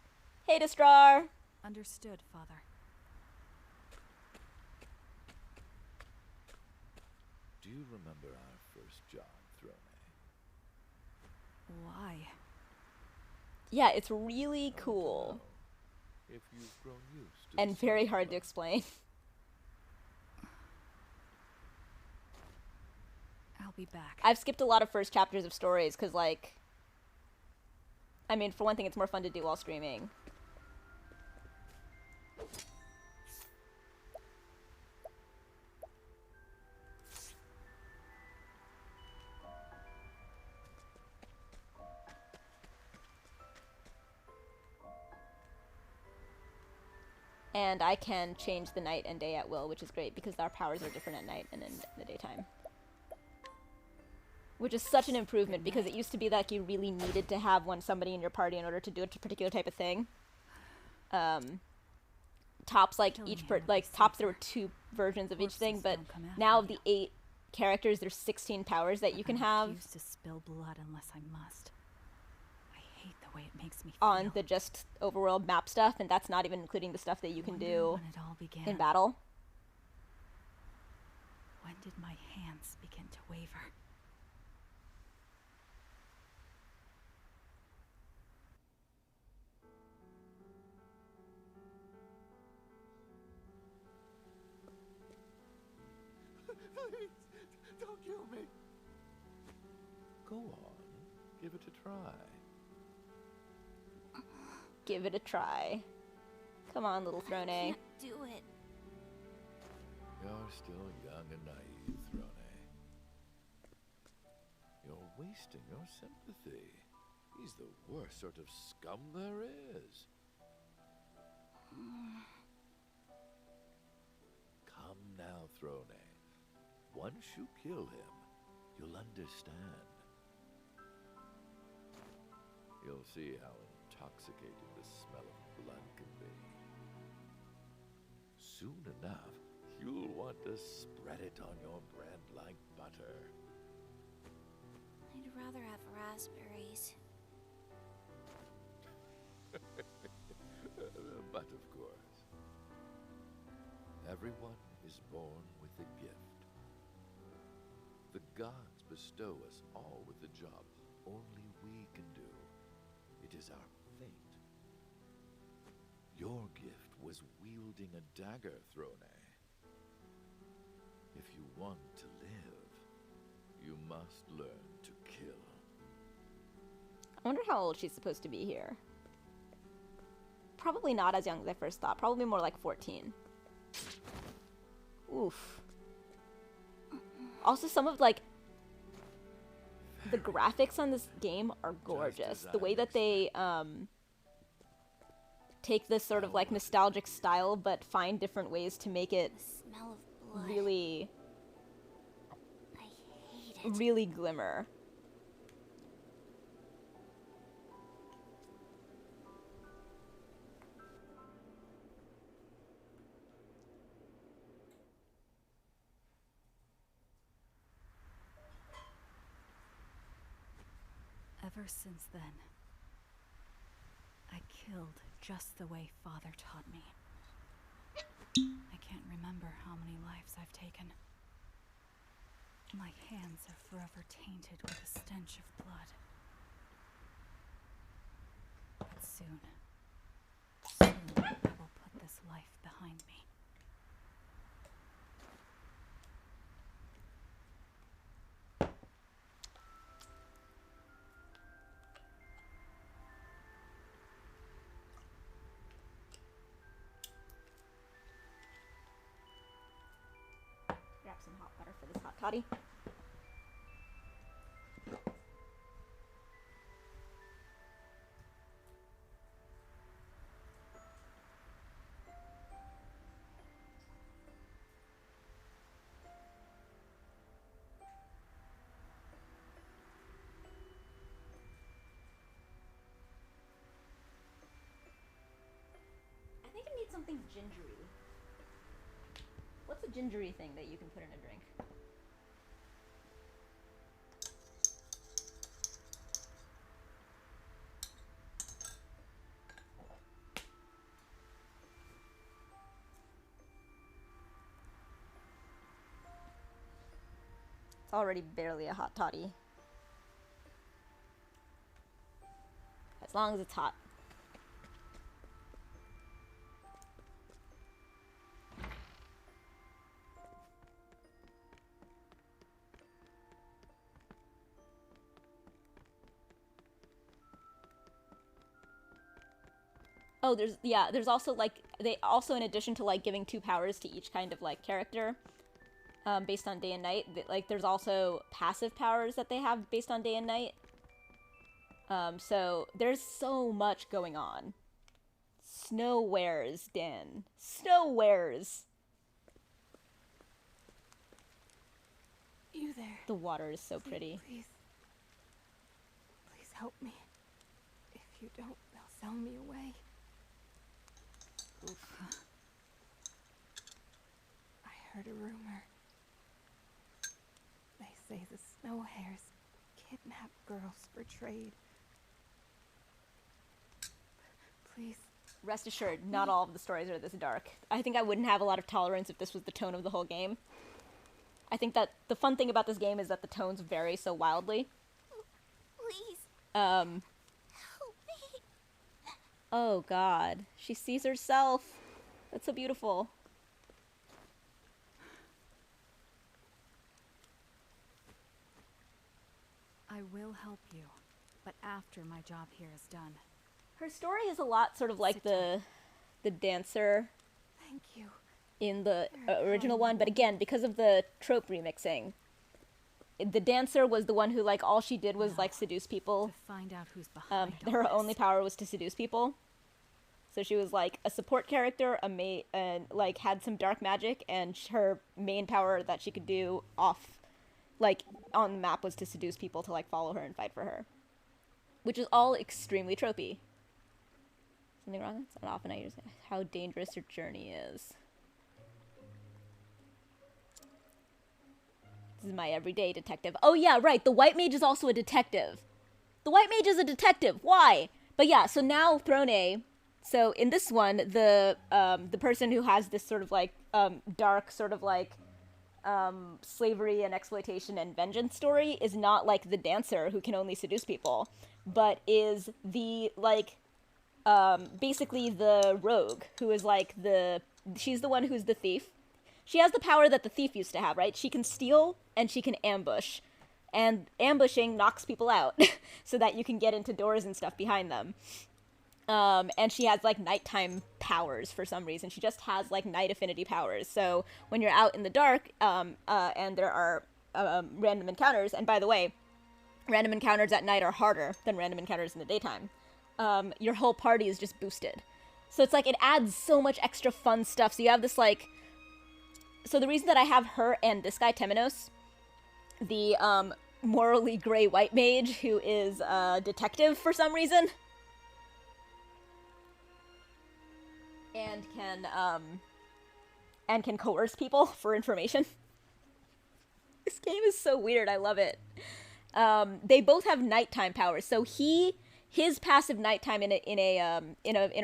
A: Hey, Destrar!
H: Understood, Father.
I: Do you remember our first job, Throne?
H: Why?
A: Yeah, it's really cool.
I: If you've grown used to
A: And
I: the
A: very
I: sound
A: hard to
I: of
A: explain.
H: I'll be back.
A: I've skipped a lot of first chapters of stories, because, like... I mean, for one thing, it's more fun to do while streaming. And I can change the night and day at will, which is great, because our powers are different at night and in the daytime. Which is such an improvement, because it used to be like you really needed to have somebody in your party in order to do a particular type of thing. Tops, like, tops there were 2 versions of each thing, but now of the 8 characters, there's 16 powers that you can have.
H: I refuse to spill blood unless I must. I hate the way it makes me feel.
A: On the just overworld map stuff, and that's not even including the stuff that you can do
H: when it all began.
A: in battle.
H: When did my hands begin to waver?
E: Please, don't kill me.
I: Go on, give it a try.
A: Give it a try. Come on, little Throne.
G: Can't do it.
I: You're still young and naive, Throne. You're wasting your sympathy. He's the worst sort of scum there is. Come now, Throne. Once you kill him, you'll understand. You'll see how intoxicating the smell of blood can be. Soon enough, you'll want to spread it on your bread like butter.
G: I'd rather have raspberries.
I: But of course, everyone is born with a gift. The gods bestow us all with a job only we can do. It is our fate. Your gift was wielding a dagger, Throne. If you want to live, you must learn to kill.
A: I wonder how old she's supposed to be here. Probably not as young as I first thought. Probably more like 14. Oof. Also, some of, like, the graphics on this game are gorgeous. The way that they, take this sort of, like, nostalgic style, but find different ways to make it
G: The smell of blood.
A: really,
G: I hate it.
A: really glimmer.
H: Ever since then, I killed just the way Father taught me. I can't remember how many lives I've taken. My hands are forever tainted with the stench of blood. But soon I will put this life behind me.
A: Grab some hot butter for this hot toddy. I think I need something gingery. What's What's a gingery thing that you can put in a drink? It's already barely a hot toddy. As long as it's hot. Oh, there's also, like, they also, in addition to, like, giving 2 powers to each kind of, like, character, based on day and night, like, there's also passive powers that they have based on day and night. So there's so much going on. Snowwares, Den. Snowwares!
H: You there.
A: The water is so pretty.
H: Please. Please help me. If you don't, they'll sell me away. Oof. I heard a rumor. They say the snow hares kidnap girls for trade. Please.
A: Rest assured, not all of the stories are this dark. I think I wouldn't have a lot of tolerance if this was the tone of the whole game. I think that the fun thing about this game is that the tones vary so wildly.
G: Please.
A: Help
G: me.
A: Oh god. She sees herself. That's so beautiful.
H: I will help you, but after my job here is done.
A: Her story is a lot sort of like the dancer
H: Thank you.
A: in the original one, but again, because of the trope remixing, the dancer was the one who, like, all she did was, like, seduce people.
H: To find out who's behind all
A: Her
H: this.
A: only power was to seduce people. So she was, like, a support character, and, like, had some dark magic, and her main power that she could do off, like, on the map was to seduce people to, like, follow her and fight for her. Which is all extremely tropey. Something wrong? It's not often I use how dangerous your journey is. This is my everyday detective. Oh yeah, right, the white mage is also a detective. The white mage is a detective. Why? But yeah, so now Throne. So in this one, the person who has this sort of like dark sort of like slavery and exploitation and vengeance story is not like the dancer who can only seduce people, but is the like basically the rogue who is like she's the one who's the thief. She has the power that the thief used to have, right? She can steal and she can ambush. And ambushing knocks people out so that you can get into doors and stuff behind them. And she has, like, nighttime powers for some reason. She just has, like, night affinity powers. So when you're out in the dark, and there are random encounters, and by the way, random encounters at night are harder than random encounters in the daytime, your whole party is just boosted. So it's like, it adds so much extra fun stuff. So you have this, like... So the reason that I have her and this guy, Temenos, the morally gray white mage who is a detective for some reason, and can coerce people for information. This game is so weird. I love it. They both have nighttime powers. So his passive nighttime in a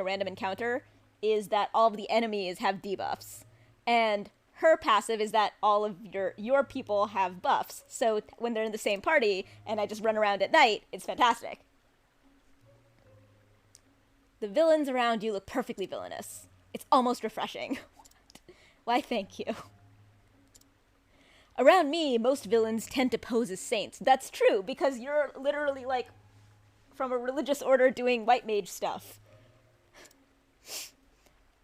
A: random encounter is that all of the enemies have debuffs, and her passive is that all of your people have buffs. So when they're in the same party and I just run around at night, it's fantastic. The villains around you look perfectly villainous. It's almost refreshing. Why, thank you. Around me, most villains tend to pose as saints. That's true, because you're literally, like, from a religious order doing white mage stuff.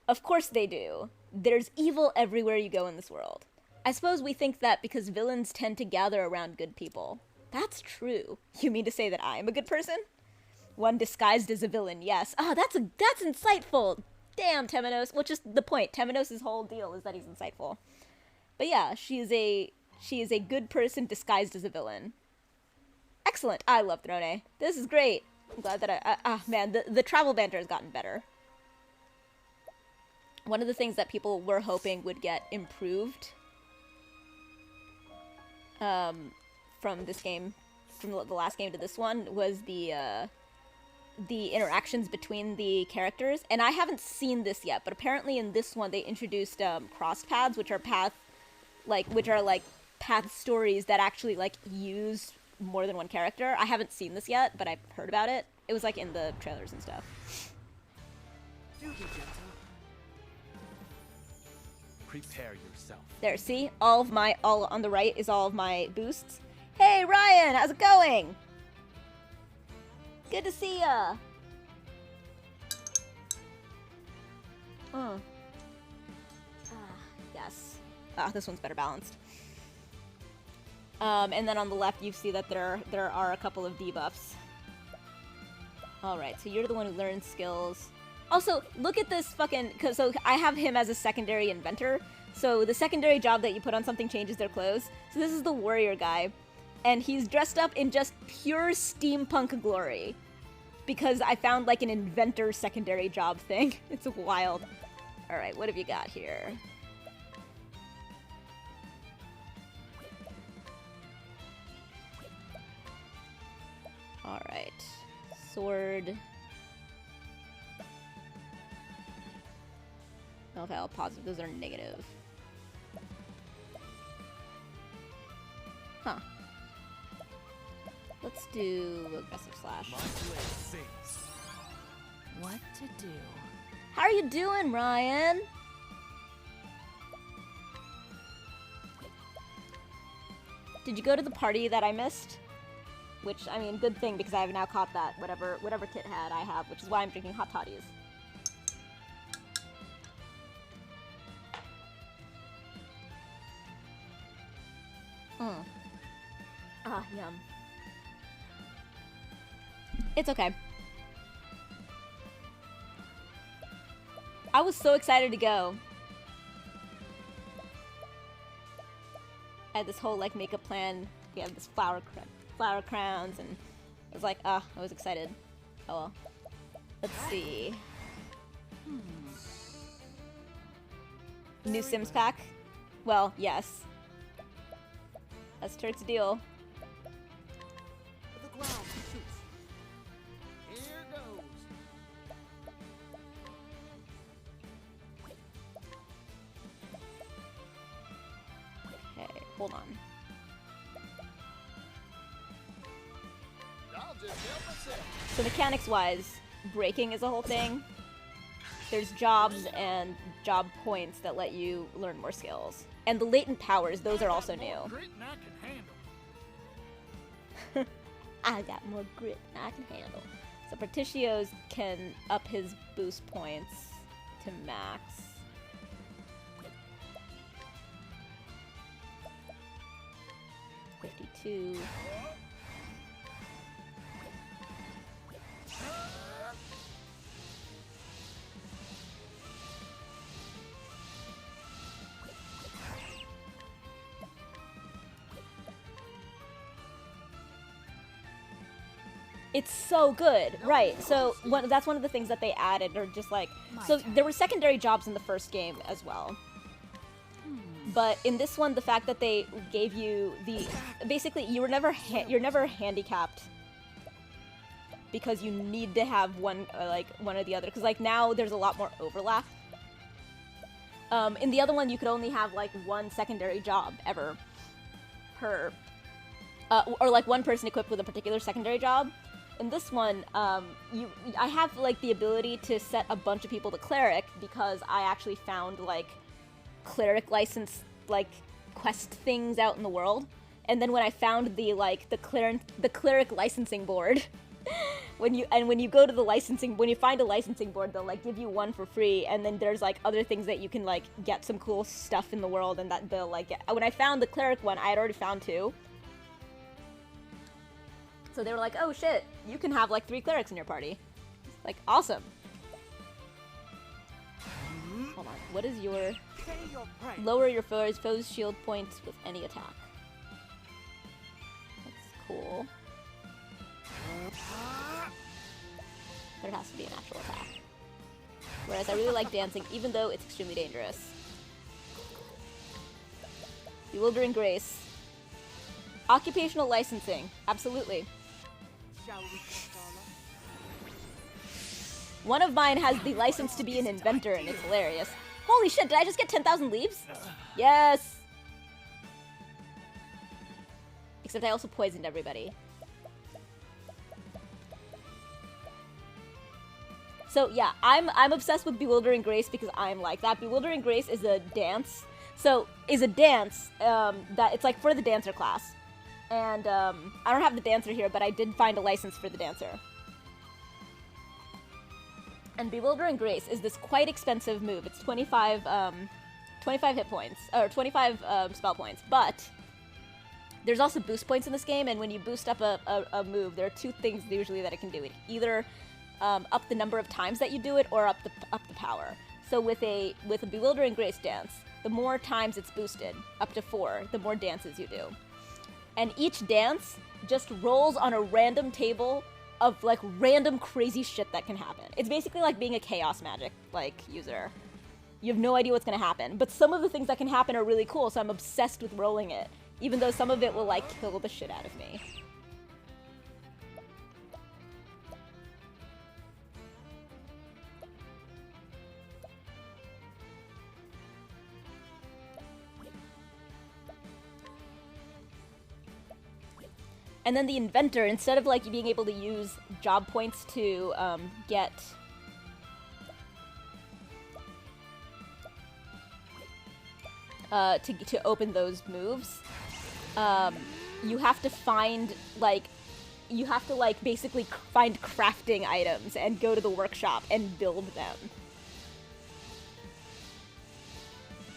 A: Of course they do. There's evil everywhere you go in this world. I suppose we think that because villains tend to gather around good people. That's true. You mean to say that I am a good person? One disguised as a villain, yes. Ah, that's insightful. Damn, Temenos. Well, just the point. Temenos' whole deal is that he's insightful. But yeah, she is a good person disguised as a villain. Excellent. I love Throne. This is great. I'm glad that man, the travel banter has gotten better. one of the things that people were hoping would get improved from this game, from the last game to this one, was the interactions between the characters. And I haven't seen this yet, but apparently in this one they introduced cross paths, which are path stories that actually like use more than one character. I haven't seen this yet, but I've heard about it. It was like in the trailers and stuff.
D: Do be gentle. Prepare yourself.
A: There, see? All on the right is all of my boosts. Hey Ryan, how's it going? Good to see ya. Yes. This one's better balanced. And then on the left, you see that there are a couple of debuffs. All right, so you're the one who learns skills. Also, look at this fucking... So I have him as a secondary inventor. So the secondary job that you put on something changes their clothes. So this is the warrior guy. And he's dressed up in just pure steampunk glory. Because I found like an inventor secondary job thing. It's wild. All right, what have you got here? All right, sword. Okay, I'll pause it. Those are negative. Huh. Let's do aggressive slash.
D: My blade sings.
H: What to do?
A: How are you doing, Ryan? Did you go to the party that I missed? Which, I mean, good thing, because I have now caught that, whatever Kit had, I have, which is why I'm drinking Hot Toddies. Yum. It's okay. I was so excited to go. I had this whole, like, makeup plan. We have this flower crowns, and it was like, I was excited. Oh well. Let's see. New Sims pack? Well, yes. That's Turt's deal.
E: The ground shoots. Here goes.
A: Okay, hold on.
E: I'll just help myself.
A: So mechanics-wise, breaking is a whole thing. There's jobs and job points that let you learn more skills. And the latent powers, those are also new.
D: Grit and I can handle.
A: I got more grit than I can handle. So Partitio's can up his boost points to max. $52. It's so good, right? So that's one of the things that they added, or just like, so there were secondary jobs in the first game as well. But in this one, the fact that they gave you basically you're never handicapped because you need to have one or the other. Because like now there's a lot more overlap. In the other one, you could only have like one secondary job ever per, or like one person equipped with a particular secondary job. In this one, I have like the ability to set a bunch of people to cleric because I actually found like cleric license like quest things out in the world. And then when I found the cleric licensing board, when you go to the licensing, when you find a licensing board, they'll like give you one for free, and then there's like other things that you can like get some cool stuff in the world, and that they'll like get. When I found the cleric one, I had already found 2. So they were like, oh shit, you can have like 3 clerics in your party. Like, awesome. Hold on, what is your... Lower your foe's shield points with any attack. That's cool. But it has to be a natural attack. Whereas I really like dancing, even though it's extremely dangerous. Bewildering Grace. Occupational licensing. Absolutely.
F: Shall we, Castala?
A: One of mine has the license to be an inventor, and it's hilarious. Holy shit, did I just get 10,000 leaves? Yes! Except I also poisoned everybody. So yeah, I'm obsessed with Bewildering Grace because I'm like that. Bewildering Grace is a dance. So, is a dance that it's like for the dancer class. And I don't have the dancer here, but I did find a license for the dancer. And Bewildering Grace is this quite expensive move. It's 25 hit points, or 25 spell points, but there's also boost points in this game, and when you boost up a move, there are two things usually that it can do. It either up the number of times that you do it, or up the power. So with a Bewildering Grace dance, the more times it's boosted, up to 4, the more dances you do. And each dance just rolls on a random table of like random crazy shit that can happen. It's basically like being a chaos magic like user. You have no idea what's gonna happen, but some of the things that can happen are really cool, so I'm obsessed with rolling it, even though some of it will like kill the shit out of me. And then the inventor, instead of like being able to use job points to get to open those moves, you have to find like basically find crafting items and go to the workshop and build them.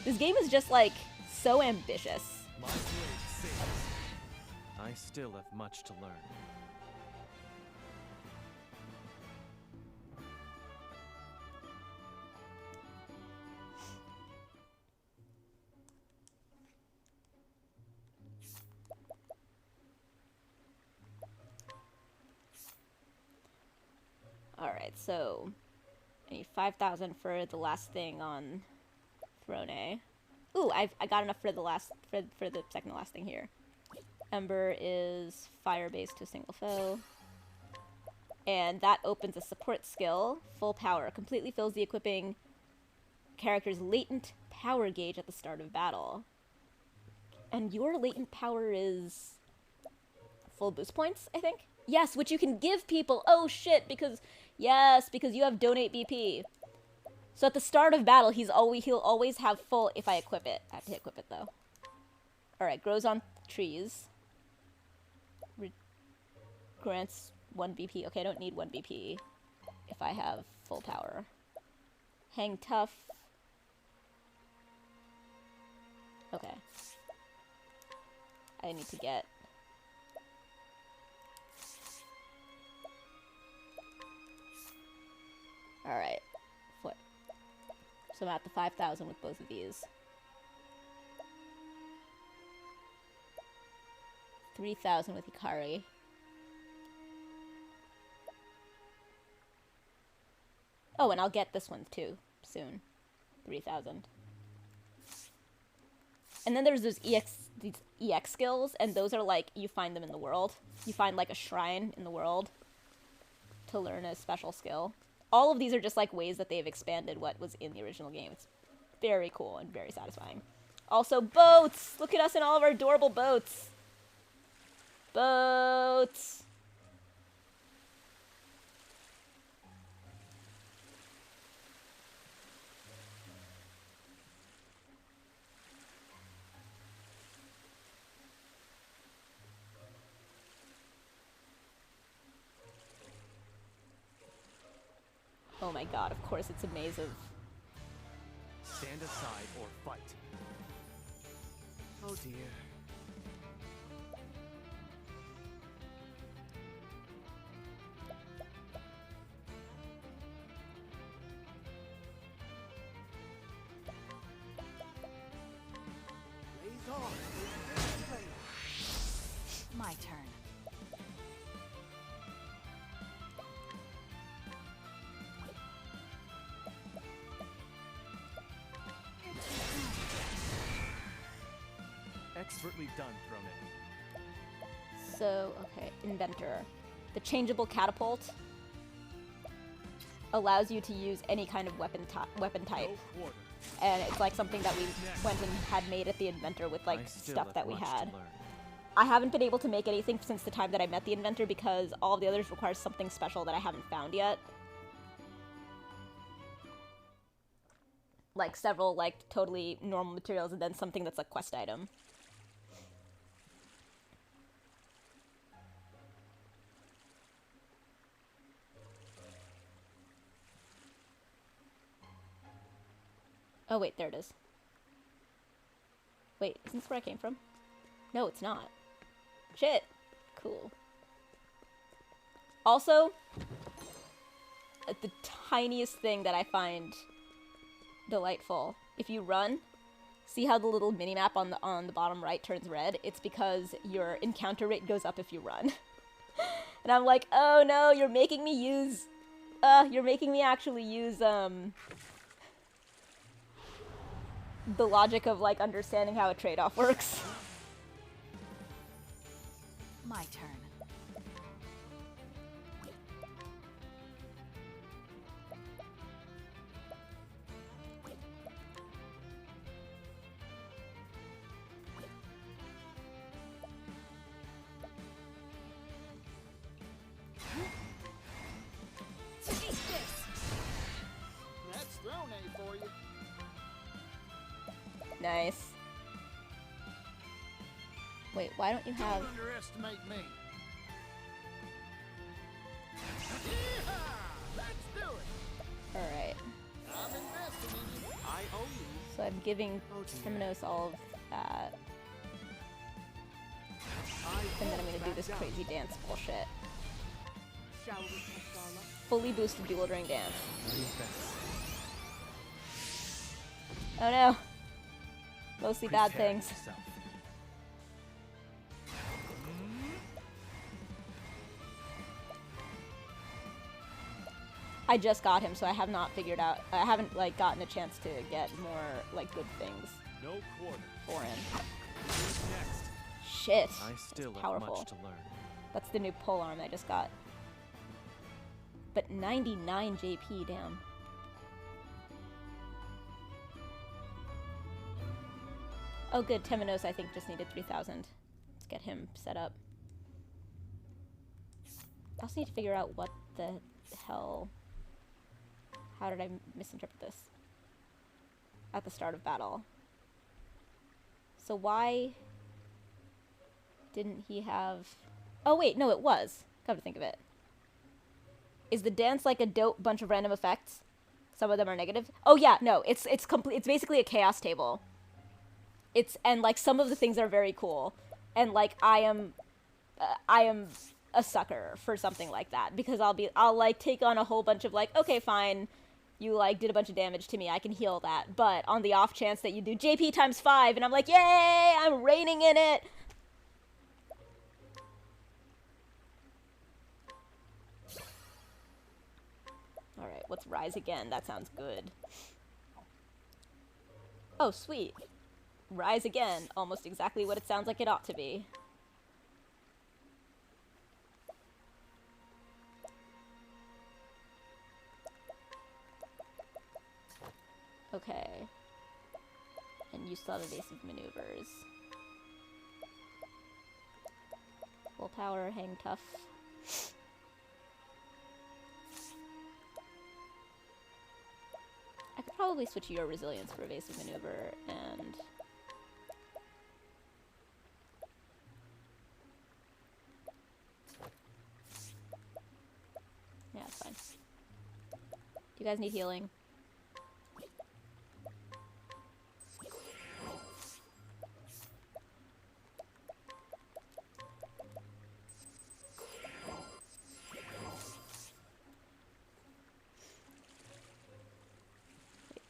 A: This game is just like so ambitious.
D: My blade sings. I still have much to learn.
A: Alright, so I need 5,000 for the last thing on Throne. Ooh, I got enough for the last for the second to last thing here. Ember is fire-based to a single foe. And that opens a support skill. Full power. Completely fills the equipping character's latent power gauge at the start of battle. And your latent power is full boost points, I think? Yes, which you can give people. Oh shit, because yes, because you have donate BP. So at the start of battle, he'll always have full if I equip it. I have to equip it though. Alright, grows on trees. Grants 1 BP. Okay, I don't need 1 BP if I have full power. Hang tough. Okay. I need to get... Alright. Foot. So I'm at the 5,000 with both of these. 3,000 with Hikari. Oh, and I'll get this one too, soon. 3,000. And then there's these EX skills, and those are like, you find them in the world. You find like a shrine in the world to learn a special skill. All of these are just like ways that they've expanded what was in the original game. It's very cool and very satisfying. Also, boats! Look at us in all of our adorable boats! Boats! Oh my god, of course it's a maze of...
D: Stand aside or fight. Oh dear.
F: Blaze on.
H: My turn.
D: Expertly done, thrown in.
A: So, okay, inventor. The changeable catapult allows you to use any kind of weapon type.
D: No quarter.
A: And it's like something that we went and had made at the inventor with like
D: I still
A: stuff
D: have
A: that we
D: much to
A: had.
D: learn.
A: I haven't been able to make anything since the time that I met the inventor because all of the others require something special that I haven't found yet. Like several like totally normal materials and then something that's a quest item. Oh wait, there it is. Wait, isn't this where I came from? No, it's not. Shit. Cool. Also, the tiniest thing that I find delightful. If you run, see how the little minimap on the bottom right turns red? It's because your encounter rate goes up if you run. And I'm like, oh no, you're making me actually use, the logic of, like, understanding how a trade-off works.
H: My turn.
E: That's thrown A for you.
A: Nice. Wait, why don't you have...
E: Don't underestimate me. Yeehaw! Let's do it.
A: Alright.
E: I'm investing in you.
F: I owe you.
A: So I'm giving
D: Oh, dear.
A: Temenos all of that. And then I'm gonna do this crazy dance bullshit.
G: Shall we, Kashala?
A: Fully boosted dual during dance.
D: Reflex.
A: Oh no! Mostly bad
D: Prepare
A: things.
D: yourself.
A: I just got him, so I have not figured out... I haven't, like, gotten a chance to get more, like, good things
D: No quarter.
A: for him.
D: Who's next?
A: Shit!
D: I still
A: That's
D: have
A: powerful.
D: much to learn.
A: That's the new pole arm I just got. But 99 JP, damn. Oh good, Temenos I think just needed 3,000. Let's get him set up. I also need to figure out what the hell... How did I misinterpret this? At the start of battle. So why didn't he have... Oh wait, no it was. Come to think of it. Is the dance like a dope bunch of random effects? Some of them are negative. Oh yeah, no, it's basically a chaos table. And like some of the things are very cool. And like I am a sucker for something like that because I'll like take on a whole bunch of like, okay, fine, you like did a bunch of damage to me, I can heal that. But on the off chance that you do JP times 5 and I'm like, yay, I'm reigning in it. Alright, what's Rise Again? That sounds good. Oh, sweet. Rise Again. Almost exactly what it sounds like it ought to be. Okay. And you still have evasive maneuvers. Full power, hang tough. I could probably switch your resilience for evasive maneuver and... Yeah, it's fine. Do you guys need healing?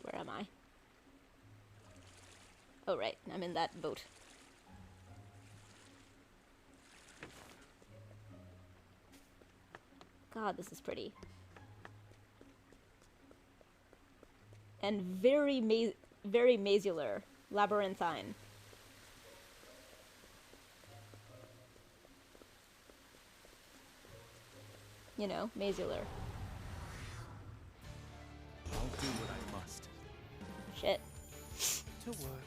A: Where am I? Oh, right. I'm in that boat. God, this is pretty. And very mazular. Labyrinthine. you know, Mazular.
D: I'll do what I must.
A: Shit.
D: To work.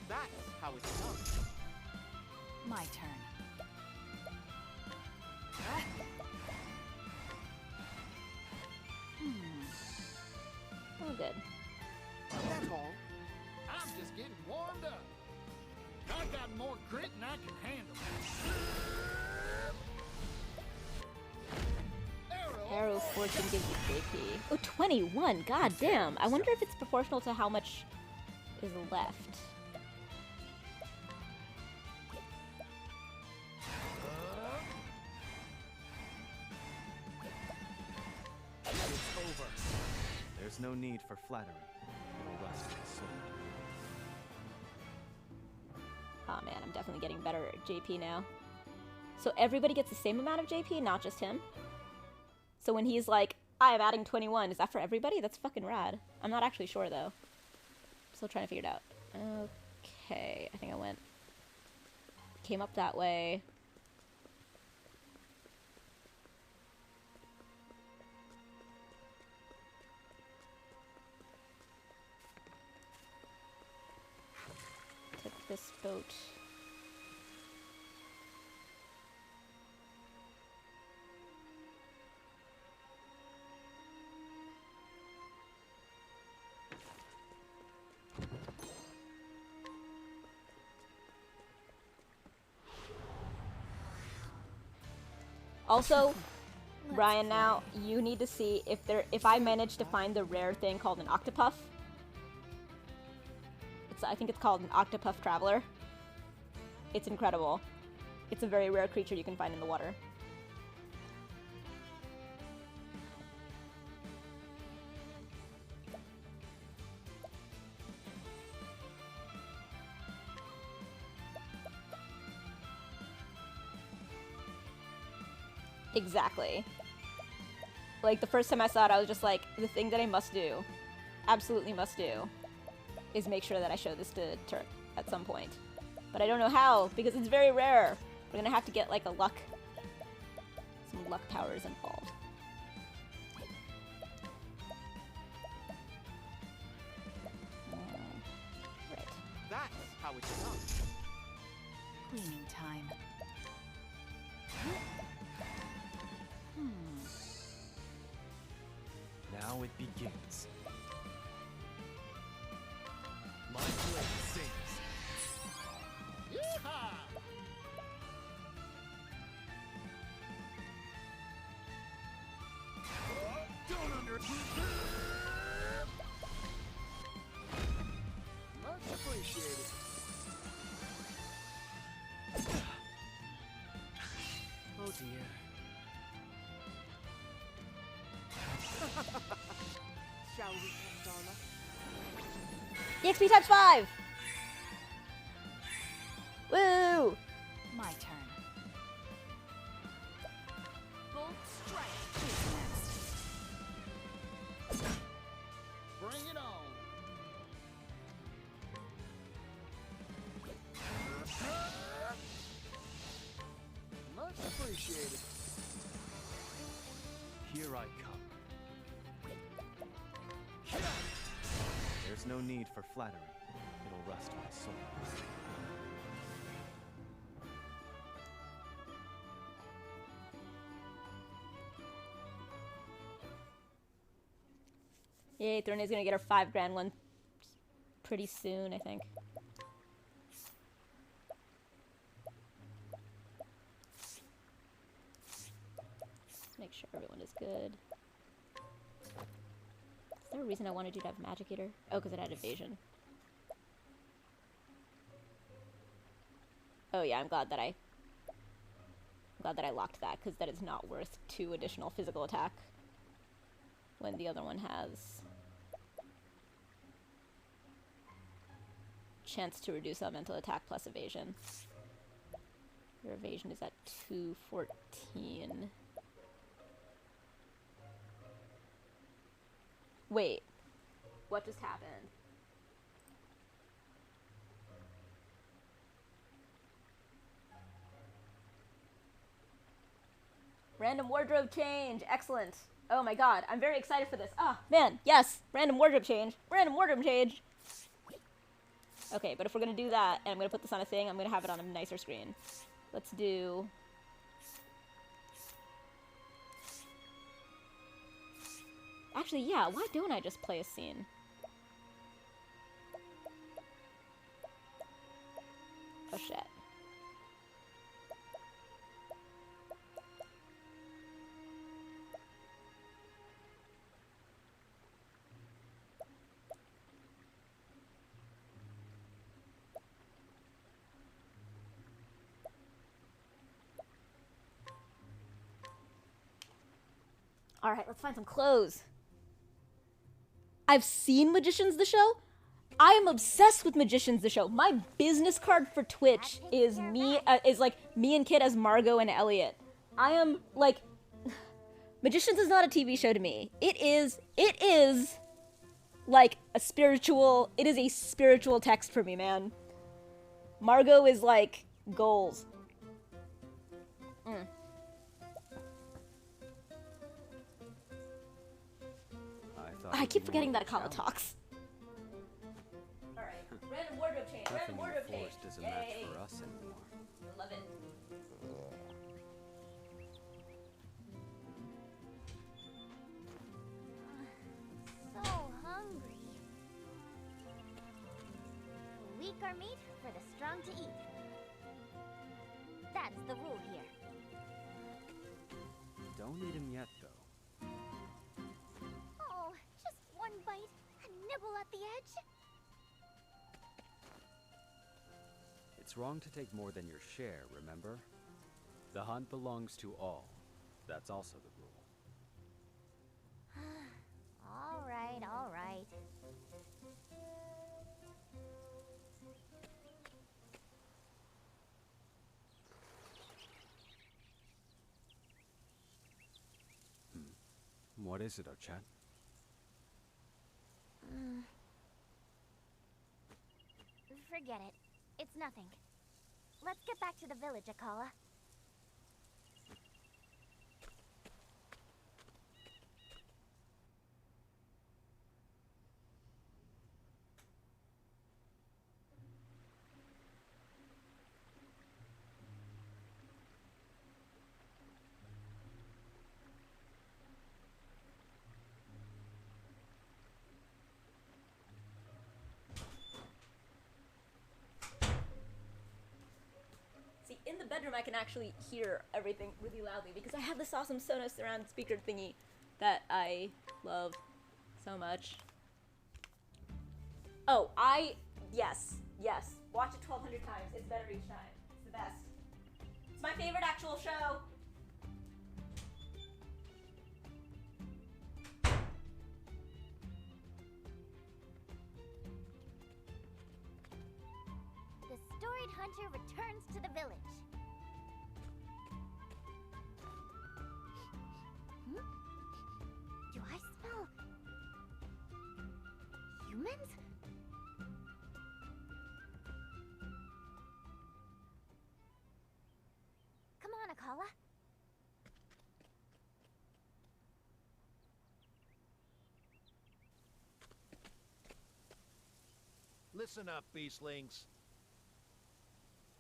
F: That's how it's done.
H: My turn.
A: Oh, good.
F: That's all.
E: I'm just getting warmed up. I got more grit than I can handle.
A: Arrow Fortune gives you JP. Oh, 21! God damn! I wonder if it's proportional to how much is left.
D: It's over. There's no need for flattery. It'll rust my soul.
A: Oh man, I'm definitely getting better at JP now. So everybody gets the same amount of JP, not just him? So when he's like, I'm adding 21, is that for everybody? That's fucking rad. I'm not actually sure though. Still trying to figure it out. Okay, I think I came up that way. Took this boat. Also, Brian, now you need to see if I manage to find the rare thing called an octopuff. I think it's called an octopuff traveler. It's incredible. It's a very rare creature you can find in the water. Exactly. Like, the first time I saw it, I was just like, the thing that I must do, absolutely must do, is make sure that I show this to Turk at some point. But I don't know how, because it's very rare. We're gonna have to get, like, some luck powers involved. Right.
F: That's how it's done.
H: Cleaning time.
D: Now it begins. My blade sings.
E: Yeehaw! Don't much appreciated.
D: Oh dear.
F: Shall we, Darla?
A: EXP times 5! Woo!
H: My turn.
G: Bolt strike.
H: Who's next?
E: Bring it on. Much appreciated.
D: Here I come. There's no need for flattery. It'll rust my soul.
A: Yay, Thorny's gonna get her 5 grand one pretty soon, I think. Make sure everyone is good. Is there a reason I wanted you to have Magic Eater? Oh, because it had evasion. Oh yeah, I'm glad that I locked that, because that is not worth 2 additional physical attack when the other one has chance to reduce elemental attack plus evasion. Your evasion is at 214. Wait. What just happened? Random wardrobe change. Excellent. Oh my god. I'm very excited for this. Ah, man. Yes. Random wardrobe change. Random wardrobe change. Okay, but if we're going to do that, and I'm going to put this on a thing, I'm going to have it on a nicer screen. Let's do... Actually, yeah, why don't I just play a scene? Oh, shit. Alright, let's find some clothes. I've seen Magicians the Show. I am obsessed with Magicians the Show. My business card for Twitch is me and Kid as Margot and Elliot. I am like Magicians is not a TV show to me. It is like a spiritual text for me, man. Margot is like goals. I keep forgetting that Akala talks. Alright, random wardrobe change, random wardrobe change.
D: Doesn't match for us anymore.
A: I love it.
J: So hungry. Weak are meat for the strong to eat. That's the rule here.
D: Don't eat him yet, though.
J: Oh, just one bite, a nibble at the edge.
D: It's wrong to take more than your share, remember? The hunt belongs to all. That's also the rule.
J: All right, all right.
D: What is it, Ochet?
J: Forget it. It's nothing. Let's get back to the village, Akala.
A: See, in the bedroom I can actually hear everything really loudly because I have this awesome Sonos surround speaker thingy that I love so much. Oh, yes. Watch it 1,200 times. It's better each time. It's the best. It's my favorite actual show.
J: The storied hunter returns to the village. Do I smell humans? Come on, Akala.
E: Listen up, beastlings.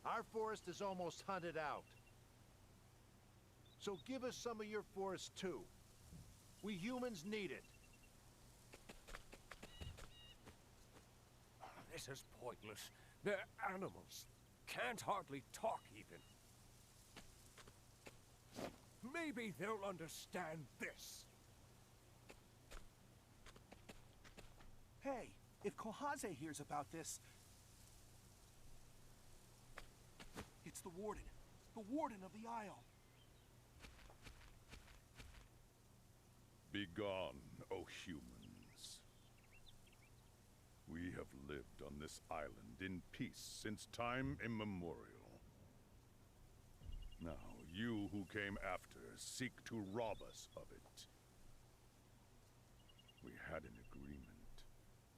E: Our forest is almost hunted out. So give us some of your forest too. We humans need it.
K: This is pointless. They're animals. Can't hardly talk even. Maybe they'll understand this.
F: Hey, if Kohaze hears about this... It's the warden of the Isle.
L: Begone, O humans. We have lived on this island in peace since time immemorial. You who came after seek to rob us of it. We had an agreement.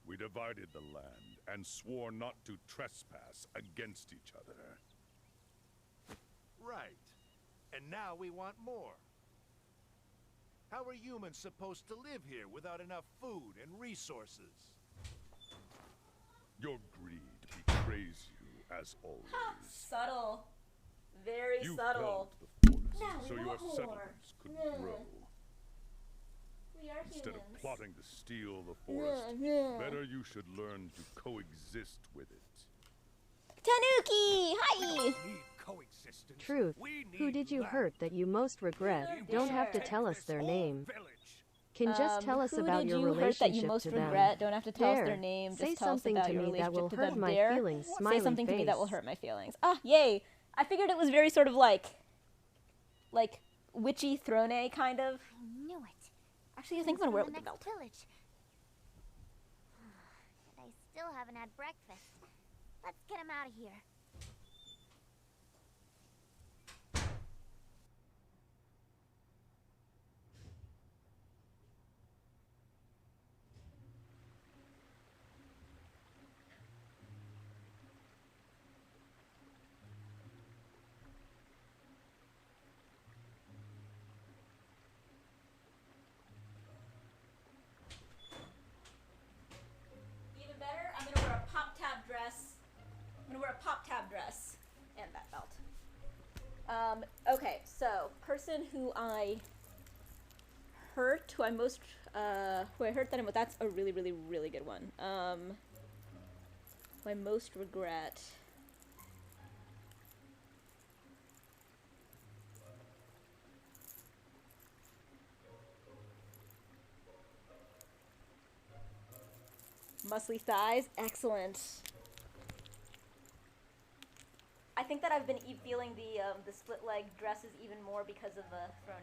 L: We divided the land and swore not to trespass against each other.
M: Right. And now we want more. How are humans supposed to live here without enough food and resources?
L: Your greed betrays you, as always.
A: Subtle. Very
L: You
A: subtle.
L: felled the
A: Now
L: forest
A: we
L: so your
A: want more.
L: settlements could
A: No.
L: grow.
A: We are
L: Instead
A: humans.
L: of plotting to steal the forest,
A: no.
L: better you should learn to coexist with it.
A: Tanuki! Hi!
K: Need coexistence.
N: Truth.
K: We
N: Who
K: need
N: did you
K: land.
N: hurt that you most regret?
A: There.
N: Don't have to tell us their
K: Whole
N: name.
K: village.
N: Can just tell us
A: who
N: about
A: did
N: your
A: you hurt
N: relationship
A: that you most
N: to them.
A: regret? Don't have to tell us their
N: Dare.
A: name. Just
N: Say
A: tell us
N: something
A: about
N: to
A: your
N: me that
A: relationship
N: will
A: to
N: hurt
A: them.
N: my
A: Dare.
N: feelings.
A: Say
N: Smiley
A: something to me that will
N: face.
A: hurt my feelings. Ah, yay! I figured it was very sort of like witchy throne kind of.
J: I knew it.
A: Actually, I think I'm gonna wear it with the
J: next
A: belt.
J: village. And I still haven't had breakfast. Let's get him out of here.
A: Even better, I'm gonna wear a pop tab dress. I'm gonna wear a pop tab dress and that belt. Okay, so person who I hurt, who I most, who I hurt that I'm with, that's a really, really, really good one. Who I most regret. Muscly thighs, excellent. I think that I've been feeling the split leg dresses even more because of the Throne,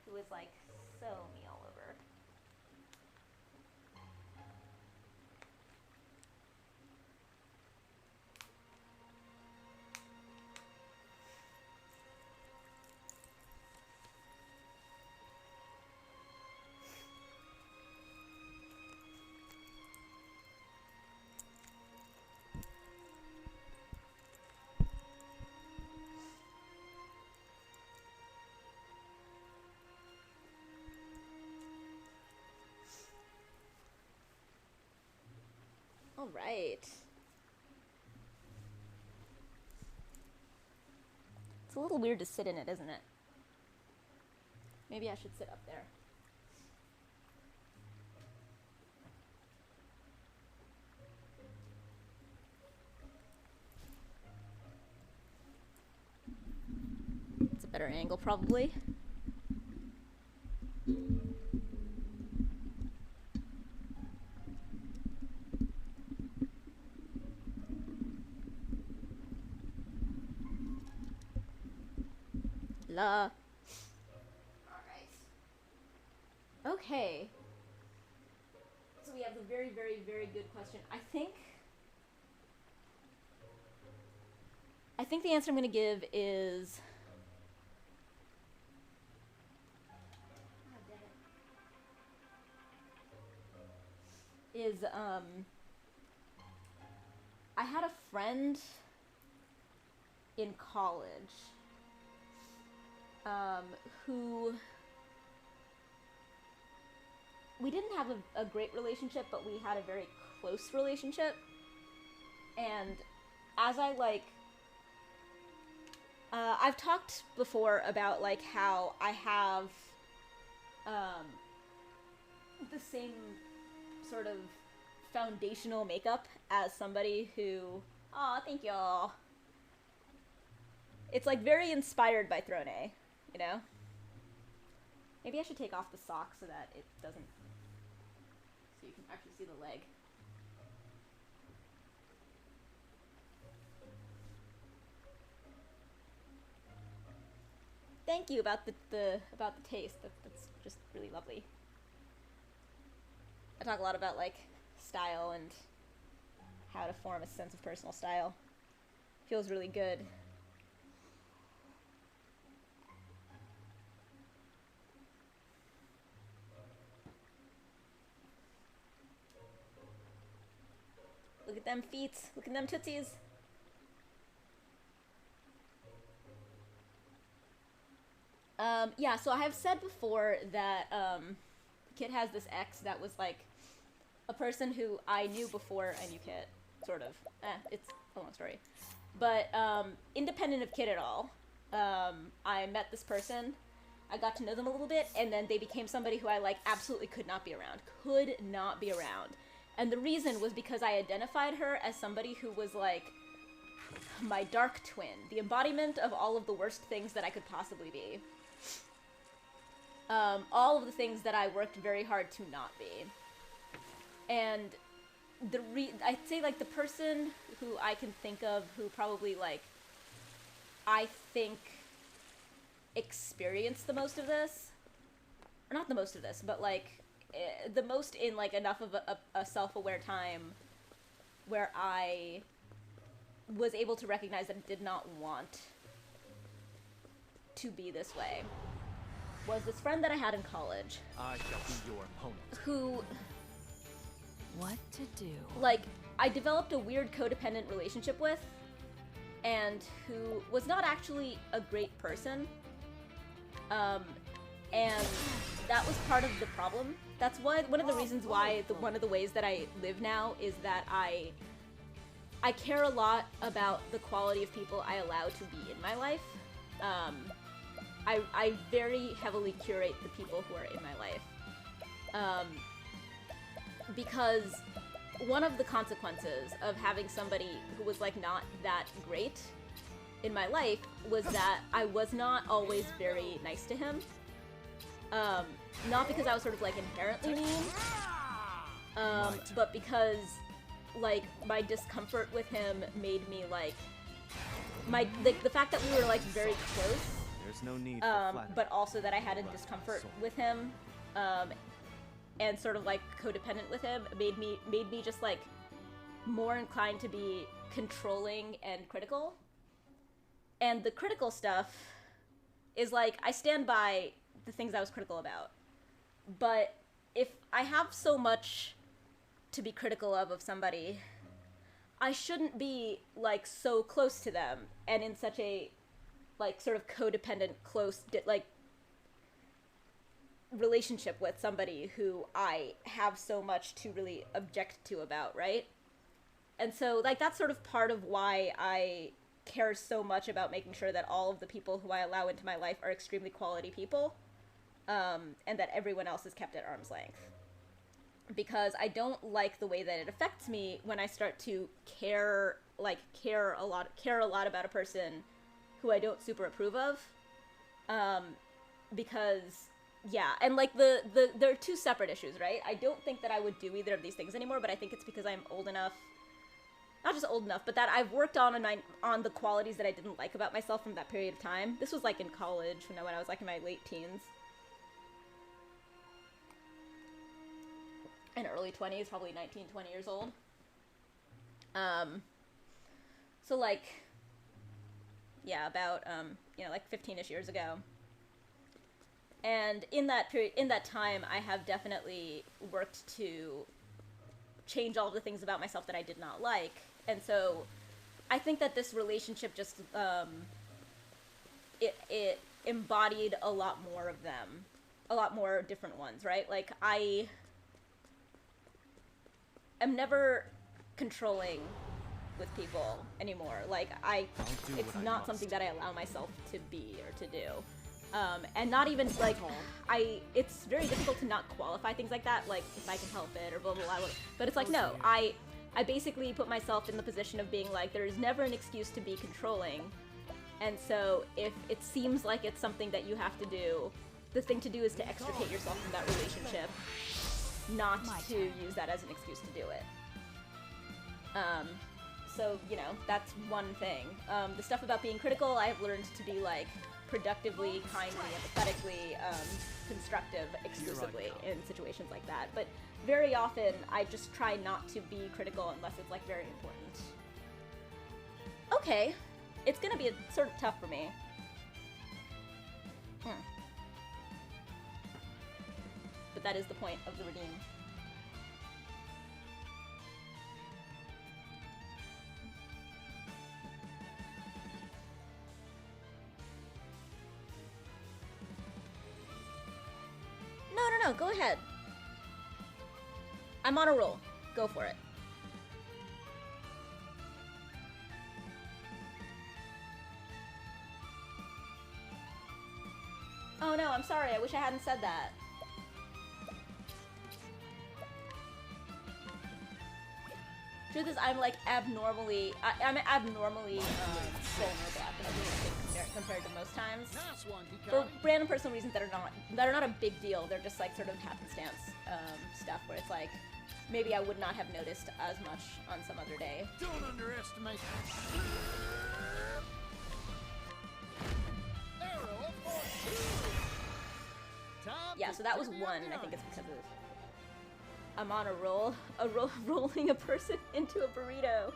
A: who is like so me all over. All right. It's a little weird to sit in it, isn't it? Maybe I should sit up there. It's a better angle, probably. La. Alright. Okay. So we have the very, very, very good question. I think the answer I'm going to give is... I had a friend in college who we didn't have a great relationship, but we had a very close relationship. And as I I've talked before about like how I have the same sort of foundational makeup as somebody who, aw, thank y'all. It's like very inspired by Throne, you know? Maybe I should take off the sock so that it doesn't, so you can actually see the leg. Thank you about the taste. That's just really lovely. I talk a lot about like style and how to form a sense of personal style. Feels really good. them feet. Look at them tootsies. Yeah, so I have said before that Kit has this ex that was like a person who I knew before I knew Kit, sort of. It's a long story. But independent of Kit at all, I met this person, I got to know them a little bit, and then they became somebody who I like absolutely could not be around. Could not be around. And the reason was because I identified her as somebody who was like my dark twin, the embodiment of all of the worst things that I could possibly be. All of the things that I worked very hard to not be. And I'd say like the person who I can think of who probably like I think experienced the most of this, or not the most of this, but like the most in like enough of a self-aware time where I was able to recognize that I did not want to be this way, was this friend that I had in college.
F: I shall be your opponent.
A: Who...
H: What to do?
A: Like, I developed a weird codependent relationship with, and who was not actually a great person. And that was part of the problem. That's why, one of the reasons why, one of the ways that I live now is that I care a lot about the quality of people I allow to be in my life. I very heavily curate the people who are in my life. Because one of the consequences of having somebody who was like not that great in my life was that I was not always very nice to him. Not because I was sort of like inherently mean, but because like my discomfort with him made me like the fact that we were like very close.
F: There's no need for flattery.
A: But also that I had a discomfort with him, and sort of like codependent with him made me just like more inclined to be controlling and critical. And the critical stuff is like I stand by the things I was critical about. But if I have so much to be critical of somebody, I shouldn't be like so close to them and in such a like sort of codependent close like relationship with somebody who I have so much to really object to about, right? And so like that's sort of part of why I care so much about making sure that all of the people who I allow into my life are extremely quality people, and that everyone else is kept at arm's length. Because I don't like the way that it affects me when I start to care a lot about a person who I don't super approve of. Because yeah, and like there are two separate issues, right? I don't think that I would do either of these things anymore, but I think it's because I'm old enough, not just old enough, but that I've worked on the qualities that I didn't like about myself from that period of time. This was like in college, when I was like in my late teens. And early 20s, probably 19, 20 years old. So like, yeah, about, like 15-ish years ago. And in that period, in that time, I have definitely worked to change all the things about myself that I did not like. And so I think that this relationship just, it embodied a lot more of them, a lot more different ones, right? Like I am never controlling with people anymore. Like it's not something that I allow myself to be or to do. And not even like it's very difficult to not qualify things like that, like if I can help it or blah blah blah. But it's like no, I basically put myself in the position of being like there is never an excuse to be controlling, and so if it seems like it's something that you have to do, the thing to do is to extricate yourself from that relationship, not to use that as an excuse to do it. So that's one thing. The stuff about being critical, I have learned to be like productively, kindly, empathetically, constructive exclusively in situations like that. But very often, I just try not to be critical unless it's like very important. Okay, it's gonna be sort of tough for me. But that is the point of the redeem. no, go ahead. I'm on a roll. Go for it. Oh no, I'm sorry. I wish I hadn't said that. Truth is, I'm like abnormally, I'm abnormally vulnerable at this compared to most times. For random personal reasons that are not a big deal. They're just like sort of happenstance stuff where it's like maybe I would not have noticed as much on some other day.
E: Don't underestimate. Arrow of fortune.
A: Yeah, so that was one. I think it's because of I'm on a roll, rolling a person into a burrito.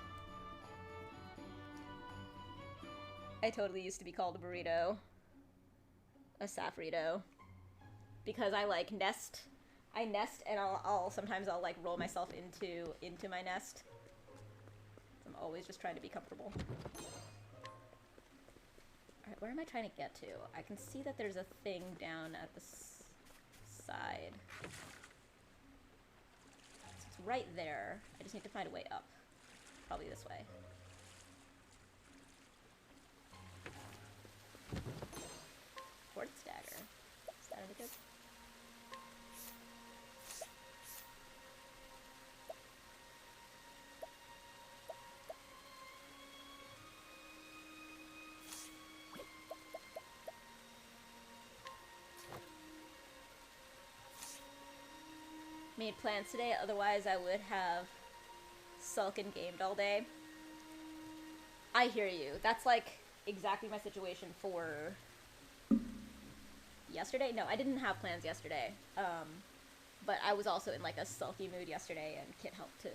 A: I totally used to be called a burrito, a safrito, because I like nest. I nest, and sometimes I'll like roll myself into my nest. I'm always just trying to be comfortable. All right, where am I trying to get to? I can see that there's a thing down at the side. It's right there. I just need to find a way up. Probably this way. Quartz dagger. Is that any good? Made plans today, otherwise I would have sulk and gamed all day. I hear you. That's like exactly my situation for yesterday. No, I didn't have plans yesterday. But I was also in like a sulky mood yesterday, and Kit helped to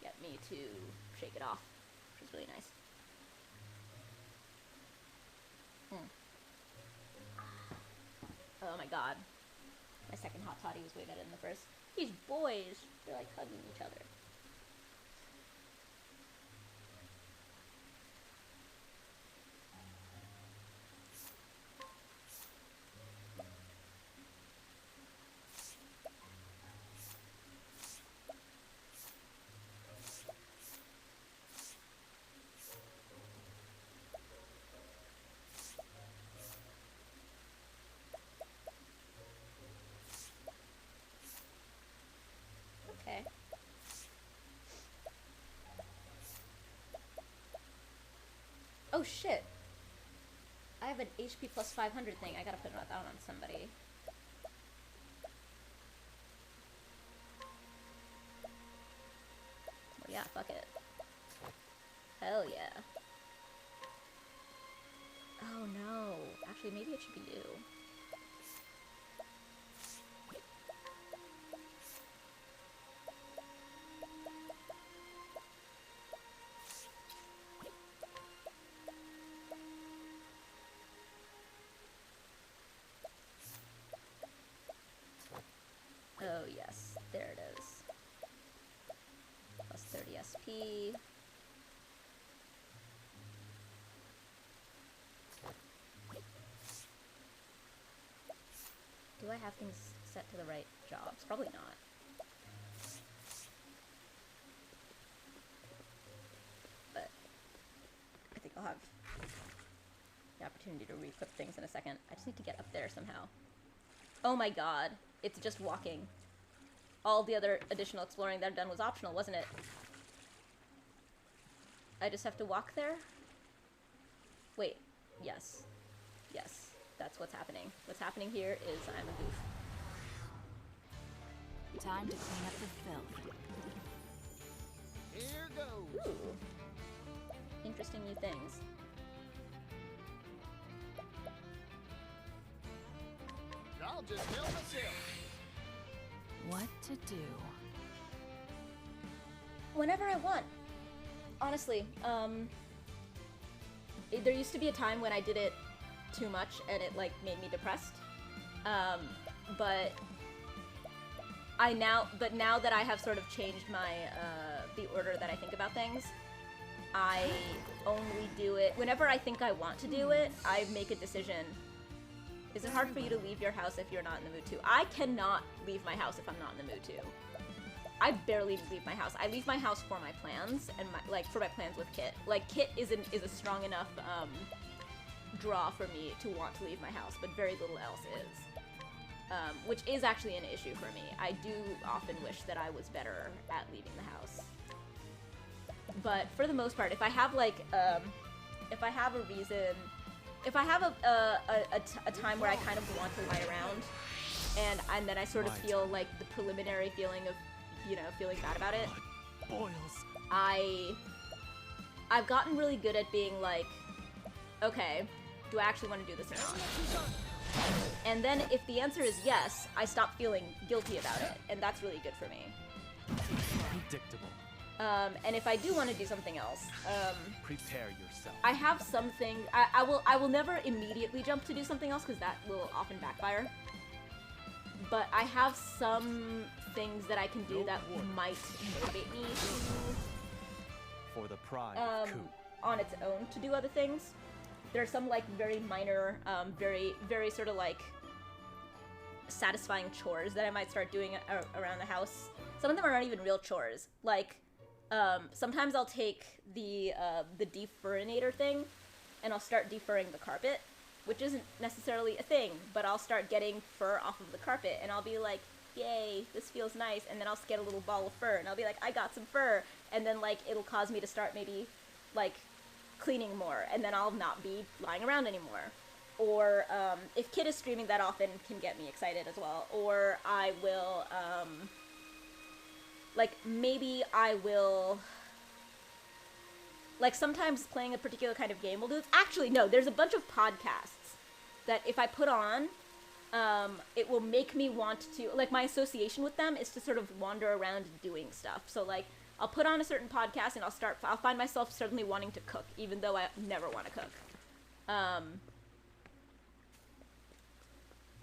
A: get me to shake it off, which was really nice. Oh my god. My second hot toddy was way better than the first. These boys, they're like hugging each other. Okay. Oh shit! I have an HP plus 500 thing. I gotta put that on somebody. Well, yeah, fuck it. Hell yeah. Oh no. Actually, maybe it should be you. Oh yes, there it is. Plus 30 SP. Do I have things set to the right jobs? Probably not. But I think I'll have the opportunity to re-equip things in a second. I just need to get up there somehow. Oh my god. It's just walking. All the other additional exploring that I've done was optional, wasn't it? I just have to walk there? Wait. Yes. Yes. That's what's happening. What's happening here is I'm a goof.
H: Time to clean up the filth.
E: Here goes.
A: Ooh. Interesting new things.
E: I'll just help myself.
H: What to do?
A: Whenever I want. Honestly, there used to be a time when I did it too much and it like made me depressed. But now that I have sort of changed my the order that I think about things, I only do it whenever I think I want to do it. I make a decision Is it hard for you to leave your house if you're not in the mood to? I cannot leave my house if I'm not in the mood to. I barely leave my house. I leave my house for my plans and for my plans with Kit. Like, Kit is a strong enough draw for me to want to leave my house, but very little else is. Which is actually an issue for me. I do often wish that I was better at leaving the house. But for the most part, if I have if I have a reason, if I have a time where I kind of want to lie around, and then I sort of feel like the preliminary feeling of, you know, feeling bad about it, I've gotten really good at being like, okay, do I actually want to do this or not? And then if the answer is yes, I stop feeling guilty about it, and that's really good for me.
D: Predictable.
A: And if I do want to do something else,
D: prepare yourself.
A: I have something. I will never immediately jump to do something else because that will often backfire. But I have some things that I can do that might motivate me
D: For the pride
A: to,
D: of Coup.
A: on its own, to do other things. There are some like very minor, very sort of like satisfying chores that I might start doing around the house. Some of them are not even real chores. Like, sometimes I'll take the defurinator thing, and I'll start defurring the carpet, which isn't necessarily a thing, but I'll start getting fur off of the carpet, and I'll be like, yay, this feels nice, and then I'll get a little ball of fur, and I'll be like, I got some fur, and then like it'll cause me to start maybe like cleaning more, and then I'll not be lying around anymore. Or if Kid is streaming, that often can get me excited as well. Or I will like maybe I will, like sometimes playing a particular kind of game will do this. Actually, no, there's a bunch of podcasts that if I put on, it will make me want to, like my association with them is to sort of wander around doing stuff. So like, I'll put on a certain podcast and I'll find myself suddenly wanting to cook, even though I never want to cook.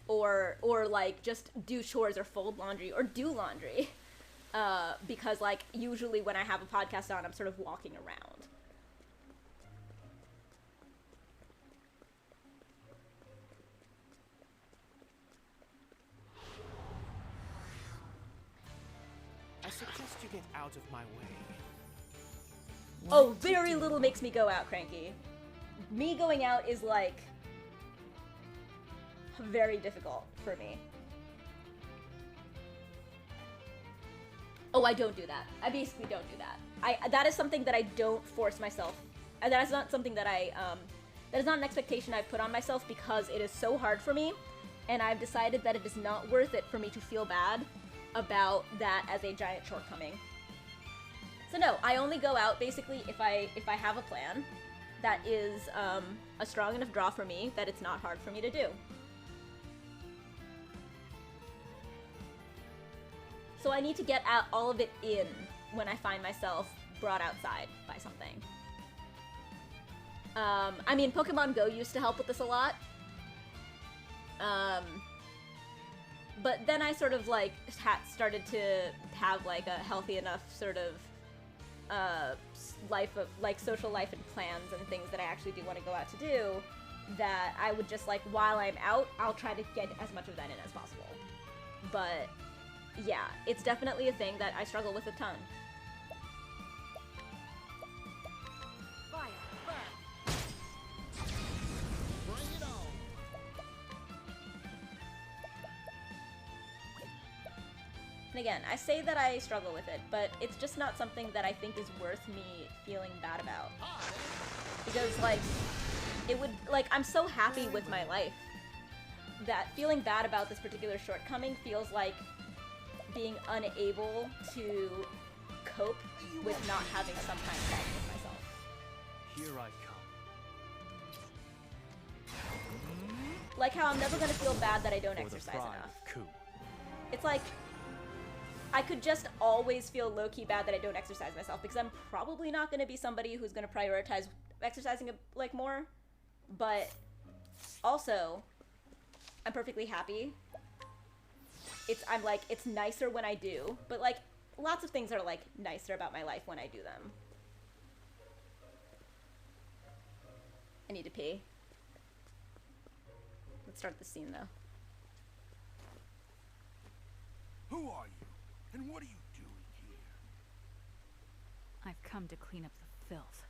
A: Or like just do chores or fold laundry or do laundry. Because like usually when I have a podcast on, I'm sort of walking around.
F: I suggest you get out of my way.
A: Oh, very little makes me go out, Cranky. Me going out is like very difficult for me. Oh, I don't do that. I basically don't do that. That is something that I don't force myself. And that is not something that that is not an expectation I've put on myself because it is so hard for me. And I've decided that it is not worth it for me to feel bad about that as a giant shortcoming. So no, I only go out basically if I have a plan that is a strong enough draw for me that it's not hard for me to do. So I need to get all of it in when I find myself brought outside by something. I mean, Pokemon Go used to help with this a lot. But then I sort of like started to have like a healthy enough sort of life of like social life and plans and things that I actually do want to go out to do, that I would just like while I'm out, I'll try to get as much of that in as possible. But yeah, it's definitely a thing that I struggle with a ton. And again, I say that I struggle with it, but it's just not something that I think is worth me feeling bad about. Because, like, it would, like, I'm so happy with my life that feeling bad about this particular shortcoming feels like being unable to cope with not having some kind of problem with myself.
D: Here I come.
A: Like how I'm never gonna feel bad that I don't exercise enough. It's like, I could just always feel low-key bad that I don't exercise myself because I'm probably not going to be somebody who's going to prioritize exercising like more, but also I'm perfectly happy. I'm like, it's nicer when I do, but like lots of things are like nicer about my life when I do them. I need to pee. Let's start the scene though.
K: Who are you? And what are you doing here?
H: I've come to clean up the filth.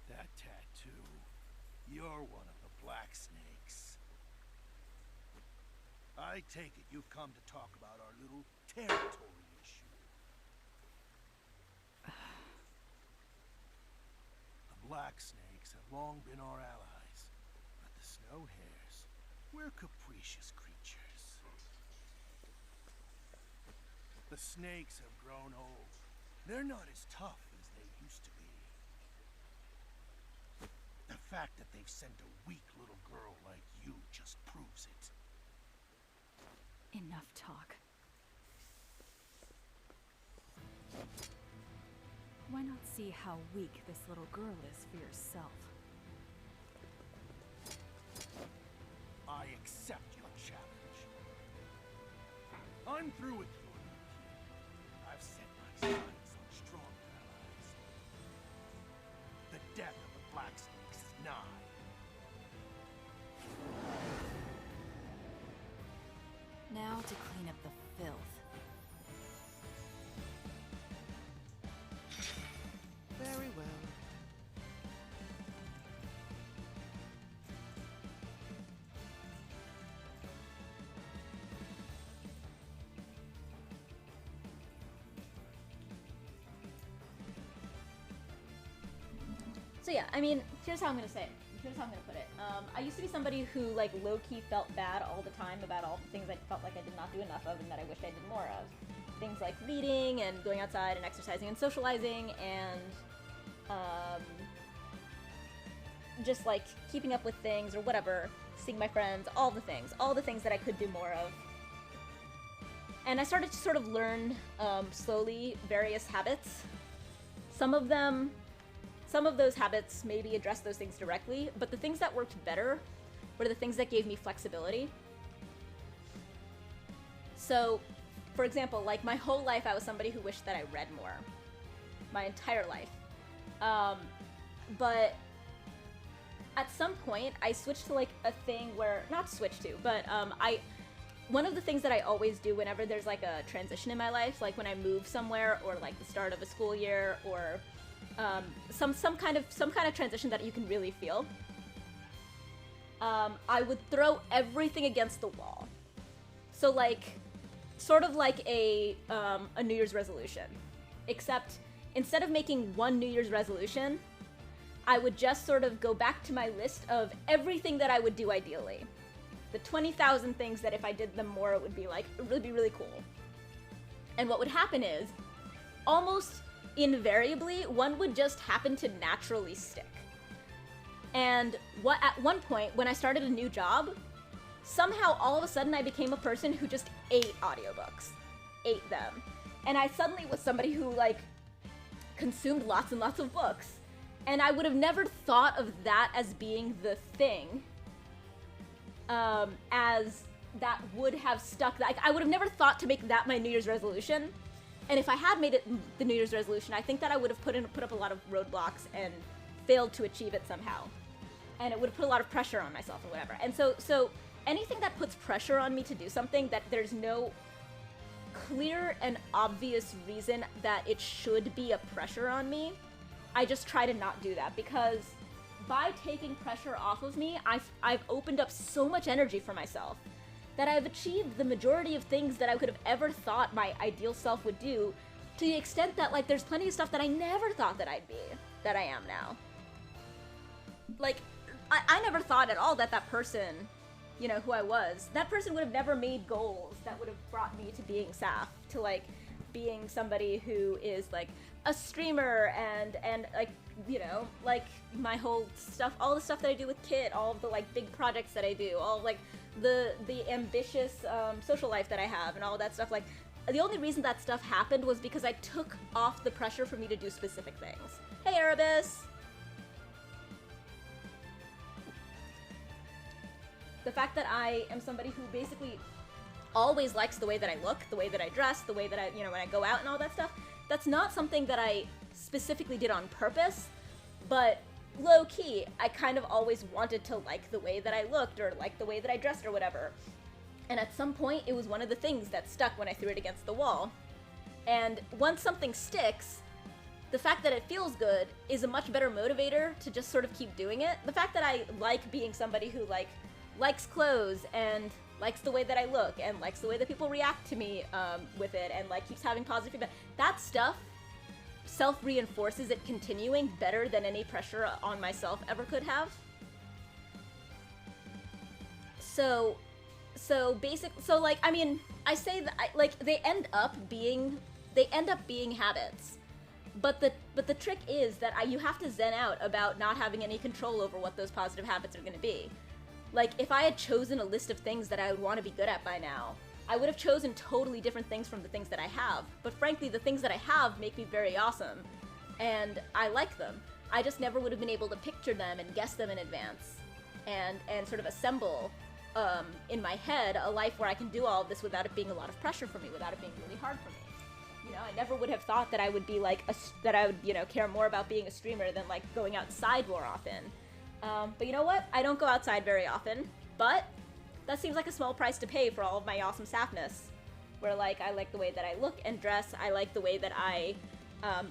K: That tattoo. You're one of the Black Snakes. I take it you've come to talk about our little territory issue. The Black Snakes have long been our allies, but the Snow Hares, we're capricious creatures. The snakes have grown old. They're not as tough as they used to be. The fact that they've sent a weak little girl like you just proves it.
H: Enough talk. Why not see how weak this little girl is for yourself?
K: I accept your challenge. I'm through with your kid. I've set my sights on stronger allies. The death of the Black Snakes is nigh.
H: Now to clean up the filth.
F: Very well.
A: So yeah, I mean, here's how I'm gonna say it. Here's how I'm gonna put it. I used to be somebody who like low-key felt bad all the time about all the things I felt like I did not do enough of and that I wished I did more of. Things like reading and going outside and exercising and socializing and just like keeping up with things or whatever, seeing my friends, all the things that I could do more of. And I started to sort of learn slowly various habits. Some of those habits maybe address those things directly, but the things that worked better were the things that gave me flexibility. So, for example, like my whole life I was somebody who wished that I read more. My entire life. But at some point I switched to like a thing where, not switch to, but one of the things that I always do whenever there's like a transition in my life, like when I move somewhere or like the start of a school year or some kind of transition that you can really feel, I would throw everything against the wall. So like, sort of like a New Year's resolution, except instead of making one New Year's resolution, I would just sort of go back to my list of everything that I would do ideally. The 20,000 things that if I did them more, it would be like, it would be really cool. And what would happen is, almost invariably, one would just happen to naturally stick. And at one point, when I started a new job, somehow all of a sudden I became a person who just ate audiobooks. Ate them. And I suddenly was somebody who like consumed lots and lots of books. And I would have never thought of that as being the thing, as that would have stuck. Like, I would have never thought to make that my New Year's resolution. And if I had made it the New Year's resolution, I think that I would have put up a lot of roadblocks and failed to achieve it somehow. And it would have put a lot of pressure on myself or whatever. And so anything that puts pressure on me to do something that there's no clear and obvious reason that it should be a pressure on me, I just try to not do that, because by taking pressure off of me, I've opened up so much energy for myself that I've achieved the majority of things that I could have ever thought my ideal self would do, to the extent that like there's plenty of stuff that I never thought that I'd be, that I am now. Like, I never thought at all that that person, you know, who I was, that person would have never made goals that would have brought me to being Saf, to like being somebody who is like a streamer and like, you know, like my whole stuff, all the stuff that I do with Kit, all of the like big projects that I do, all of, like the ambitious social life that I have and all that stuff. Like, the only reason that stuff happened was because I took off the pressure for me to do specific things. Hey, Erebus! The fact that I am somebody who basically always likes the way that I look, the way that I dress, the way that I, you know, when I go out and all that stuff, that's not something that I specifically did on purpose, but low key, I kind of always wanted to like the way that I looked or like the way that I dressed or whatever. And at some point, it was one of the things that stuck when I threw it against the wall. And once something sticks, the fact that it feels good is a much better motivator to just sort of keep doing it. The fact that I like being somebody who likes clothes and likes the way that I look and likes the way that people react to me with it and like keeps having positive feedback, that stuff self-reinforces it continuing better than any pressure on myself ever could have. So like, I mean, I say that like they end up being habits. But the trick is that you have to zen out about not having any control over what those positive habits are going to be. Like, if I had chosen a list of things that I would want to be good at by now, I would have chosen totally different things from the things that I have. But frankly, the things that I have make me very awesome, and I like them. I just never would have been able to picture them and guess them in advance, and sort of assemble in my head a life where I can do all of this without it being a lot of pressure for me, without it being really hard for me. You know, I never would have thought that I would be like that I would, you know, care more about being a streamer than like going outside more often. But you know what? I don't go outside very often, but that seems like a small price to pay for all of my awesome sapness. Where like I like the way that I look and dress. I like the way that I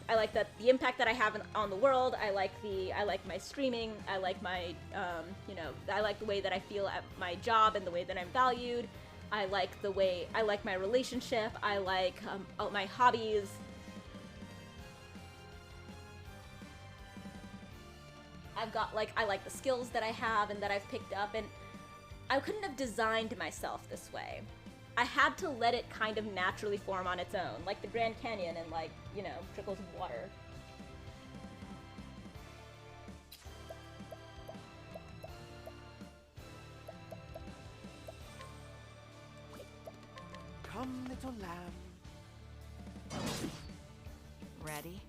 A: like that the impact that I have on the world. I like my streaming. I like my you know, I like the way that I feel at my job and the way that I'm valued. I like my relationship. I like my hobbies. I like the skills that I have and that I've picked up, and I couldn't have designed myself this way. I had to let it kind of naturally form on its own, like the Grand Canyon and like, you know, trickles of water.
F: Come, little lamb.
H: Ready?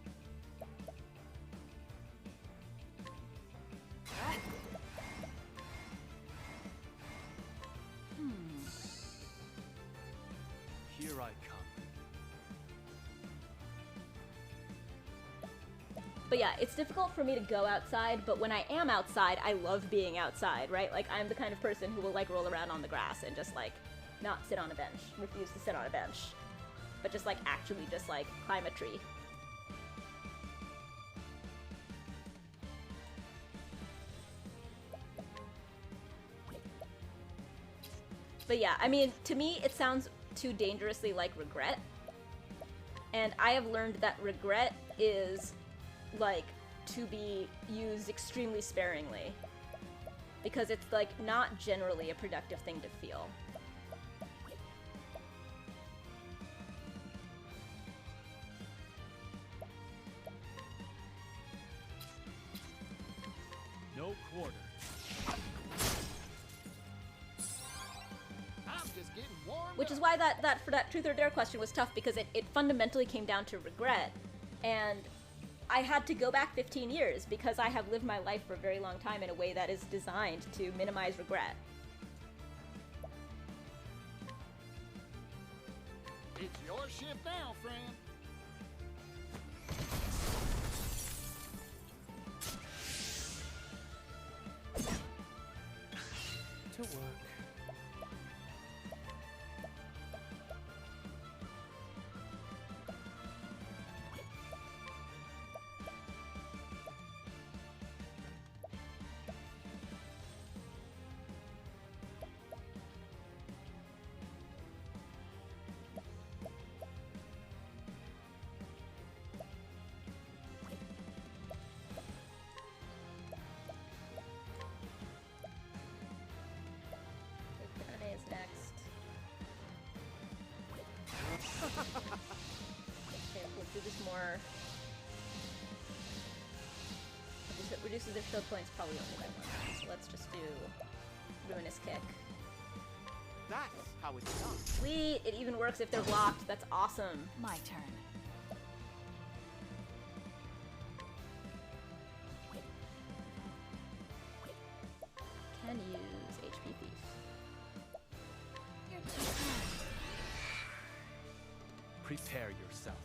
K: Here I come.
A: But yeah, it's difficult for me to go outside, but when I am outside, I love being outside, right? Like, I'm the kind of person who will like roll around on the grass and just like not sit on a bench, refuse to sit on a bench, but just like actually just like climb a tree. But yeah, I mean, to me, it sounds too dangerously like regret. And I have learned that regret is, like, to be used extremely sparingly. Because it's, like, not generally a productive thing to feel.
K: No quarter.
A: Which is why that for that truth or dare question was tough, because it fundamentally came down to regret. And I had to go back 15 years because I have lived my life for a very long time in a way that is designed to minimize regret.
E: It's your ship now, friend.
F: To work.
A: Is next. Okay, we'll do this more. It reduces their field points probably only by 1. So let's just do Ruinous Kick.
F: That's how it's done.
A: Sweet! It even works if they're blocked. That's awesome.
H: My turn.
A: Can use HP Thief.
K: Prepare yourself.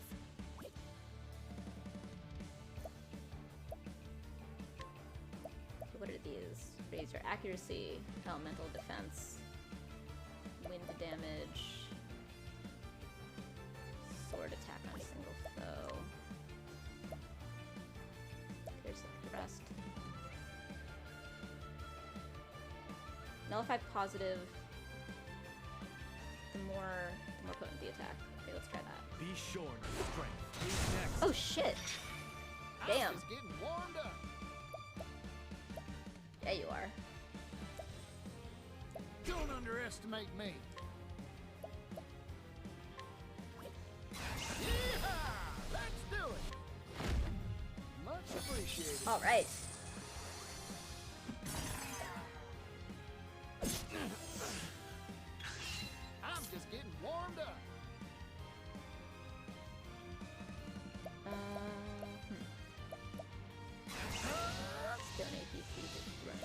A: these. Raise your accuracy, elemental defense, wind damage, sword attack on a single foe. Here's the rest. Nullify positive. The more potent the attack. Okay, let's try that.
K: Be sure no strength. Who's next?
A: Oh shit! Damn.
E: Just getting warmed up.
A: There you are.
E: Don't underestimate me. Yeehaw! Let's do it. Much appreciated.
A: All right.
E: I'm just getting warmed up.
A: Donate DC to Brune.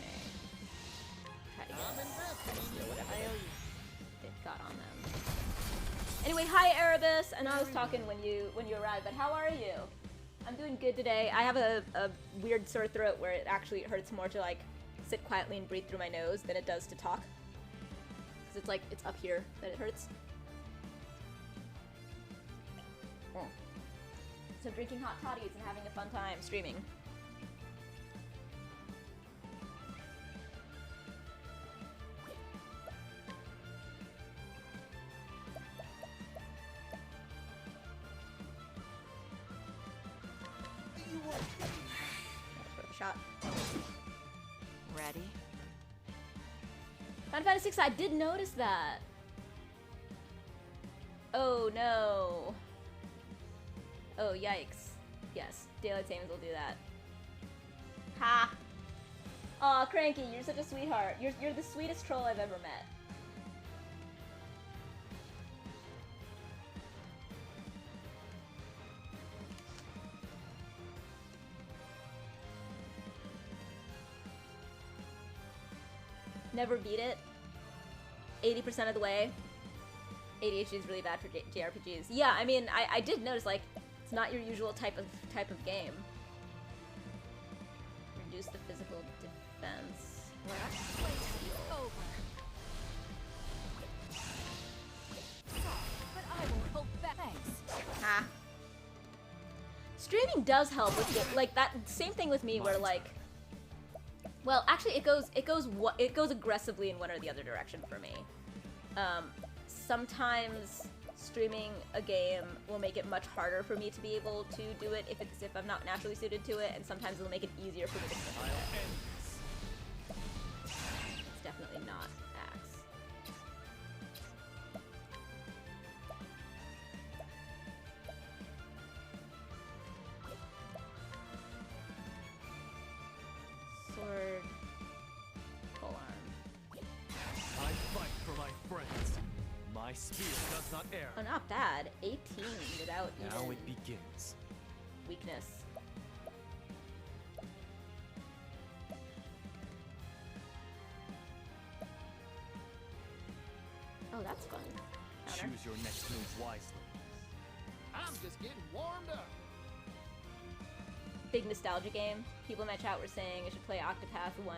A: Try to get
E: I'm investing in you.
A: whatever they've got on them. Anyway, hi Erebus. I know I was talking when you arrived, but how are you? I'm doing good today. I have a weird sore throat where it actually hurts more to like sit quietly and breathe through my nose than it does to talk. Because it's like it's up here that it hurts. Oh. So drinking hot toddies and having a fun time streaming. Shot.
H: Ready?
A: Final Fantasy VI, I did notice that. Oh no. Oh yikes. Yes, Daylight Savings will do that. Ha! Aw, Cranky, you're such a sweetheart. You're the sweetest troll I've ever met. Never beat it. 80% of the way. ADHD is really bad for JRPGs. Yeah, I mean, I did notice, like, it's not your usual type of game. Reduce the physical defense.
G: Over. But I won't hold back. Thanks.
A: Ha. Streaming does help with it. Like that same thing with me where like, well, actually it goes aggressively in one or the other direction for me. Sometimes streaming a game will make it much harder for me to be able to do it if I'm not naturally suited to it, and sometimes it'll make it easier for me to stick with it. It's definitely not Axe. Sword. Polearm.
K: I fight for my friends. My spear does not err.
A: Oh, not bad. 18 without
K: Now
A: even
K: it begins.
A: weakness. Oh, that's fun. Counter.
K: Choose your next move wisely.
E: I'm just getting warmed up.
A: Big nostalgia game. People in my chat were saying I should play Octopath 1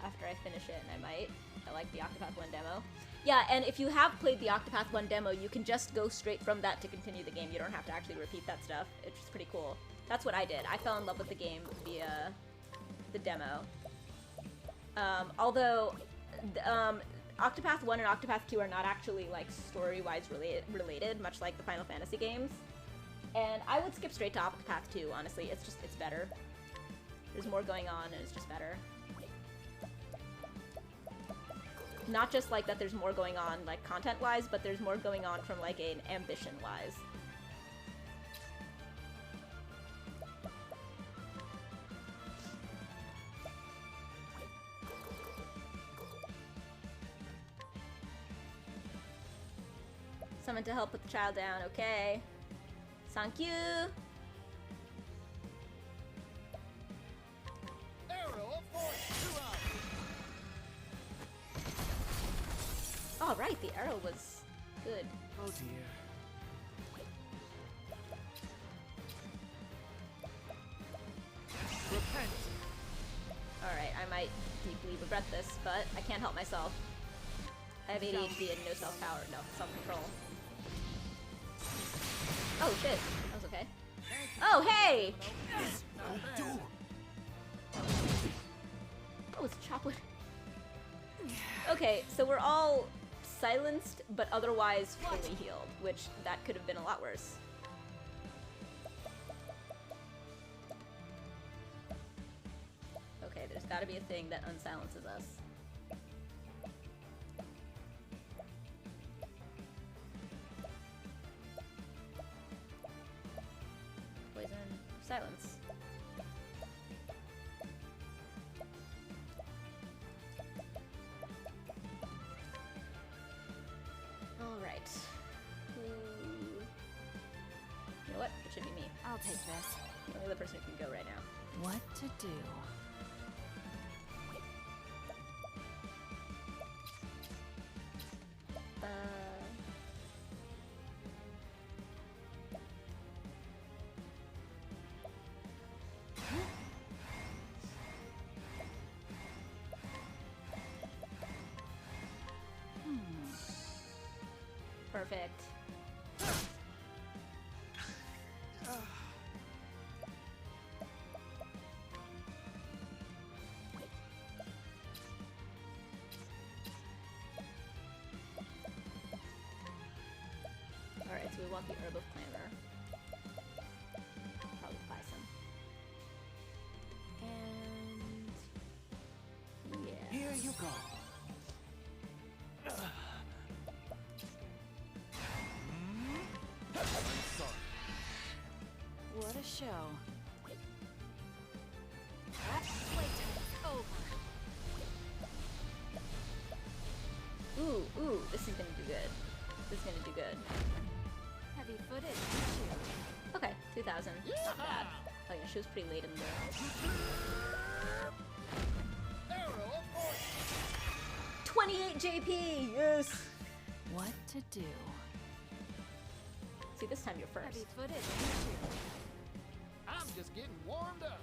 A: after I finish it, and I might. I like the Octopath 1 demo. Yeah, and if you have played the Octopath 1 demo, you can just go straight from that to continue the game. You don't have to actually repeat that stuff. It's just pretty cool. That's what I did. I fell in love with the game via the demo. Although, Octopath 1 and Octopath 2 are not actually, like, story-wise related, much like the Final Fantasy games. And I would skip straight to Octopath 2, honestly. It's better. There's more going on, and it's just better. Not just, like, that there's more going on, like, content-wise, but there's more going on from, like, an ambition-wise. Someone to help put the child down, okay. Thank you.
E: Arrow of force, 2 out.
A: All right, the arrow was good.
K: Oh dear.
A: All right, I might deeply regret this, but I can't help myself. I have ADHD and no self-power, no, self-control. Oh shit, that was okay. Oh, hey! Oh, it's chocolate. Okay, so we're all silenced, but otherwise fully healed, which that could have been a lot worse. Okay, there's gotta be a thing that unsilences us. Poison, silence. Alright. You know what? It should be me.
H: I'll take this.
A: The only other person who can go right now.
H: What to do?
A: Perfect. Alright, so we want the Herb of Clamor. Probably buy some. And... yeah.
K: Here you go.
H: What a show. That playtime's over.
A: Ooh, this is gonna do good. This is gonna do good.
H: Heavy footage,
A: Okay, 2,000. Not bad. Oh yeah, she was pretty late in the... 28 JP! Yes!
H: What to do?
A: See, this time you're first.
H: Heavy footage,
E: I'm just getting warmed up.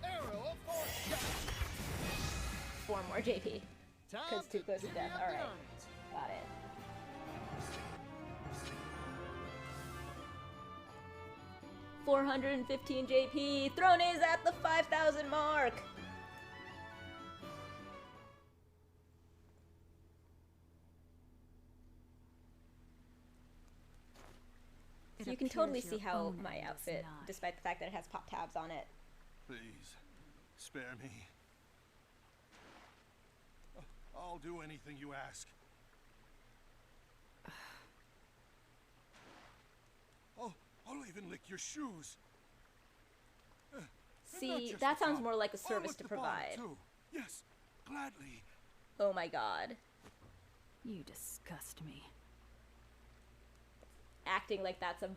E: Arrow of fortune.
A: 4 more JP. Because too close to death. Alright. Got it. $415 JP. Throne is at the 5,000 mark. So you can totally see how my outfit, despite the fact that it has pop tabs on it.
M: Please, spare me. I'll do anything you ask. I'll even lick your shoes.
A: See, that sounds more like a service to provide.
M: Yes, gladly.
A: Oh my god.
H: You disgust me.
A: Acting like that's a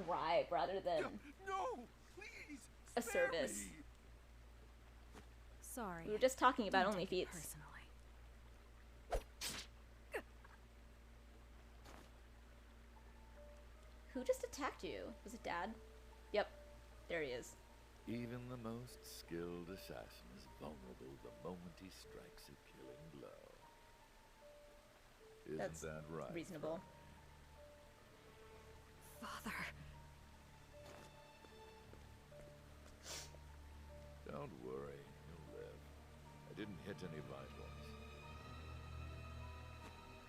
A: bribe rather than
M: no, please,
A: a service.
M: Me.
H: Sorry.
A: We were just talking about only feats.
H: Personally.
A: Who just attacked you? Was it Dad? Yep. There he is.
I: Even the most skilled assassin is vulnerable the moment he strikes a killing blow. Isn't
A: That's
I: that right?
A: reasonable.
H: Father.
I: Don't worry, you'll live. I didn't hit any vitals.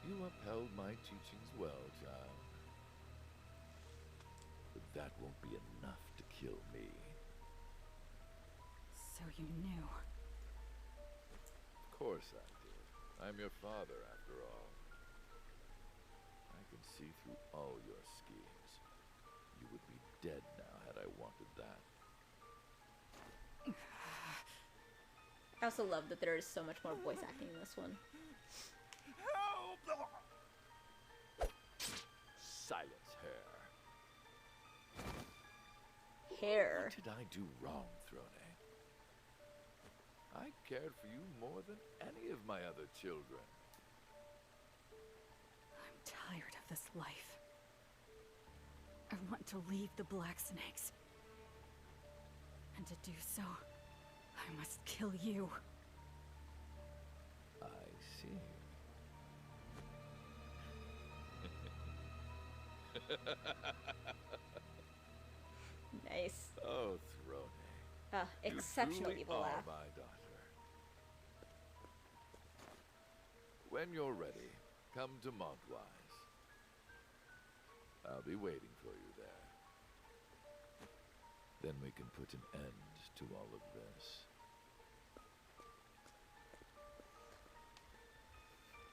I: You upheld my teachings well, child. But that won't be enough to kill me.
H: So you knew.
I: Of course I did. I'm your father, after all. I can see through all your schemes. You would be dead now had I wanted that.
A: I also love that there is so much more voice acting in this one.
M: Help!
I: Silence, Hair.
A: Hair?
I: What did I do wrong, Throne? I cared for you more than any of my other children.
H: I'm tired of this life. I want to leave the Black Snakes. And to do so, I must kill you.
I: I see.
A: Nice.
I: Oh, Throne.
A: Exceptional
I: You truly
A: evil
I: are
A: laugh.
I: my daughter. When you're ready, come to Montwise. I'll be waiting for you there. Then we can put an end to all of this.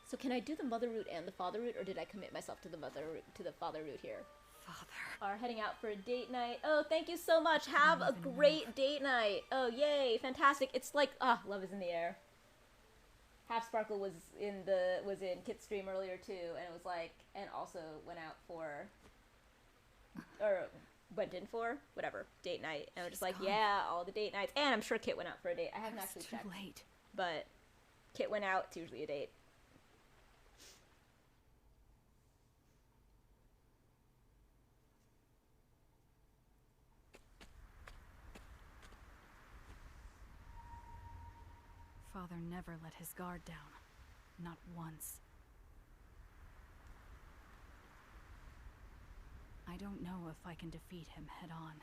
A: So can I do the mother route and the father route, or did I commit myself to the father route here?
H: Father.
A: Are heading out for a date night. Oh, thank you so much. Have a great date night. Oh, yay, fantastic. It's like, love is in the air. Half Sparkle was in Kit's stream earlier too, and it was like, and also went out for, or went in for, whatever, date night. And I was just like, yeah, all the date nights. And I'm sure Kit went out for a date. I haven't actually checked.
H: Too late.
A: But Kit went out. It's usually a date.
H: Father never let his guard down. Not once. I don't know if I can defeat him head on.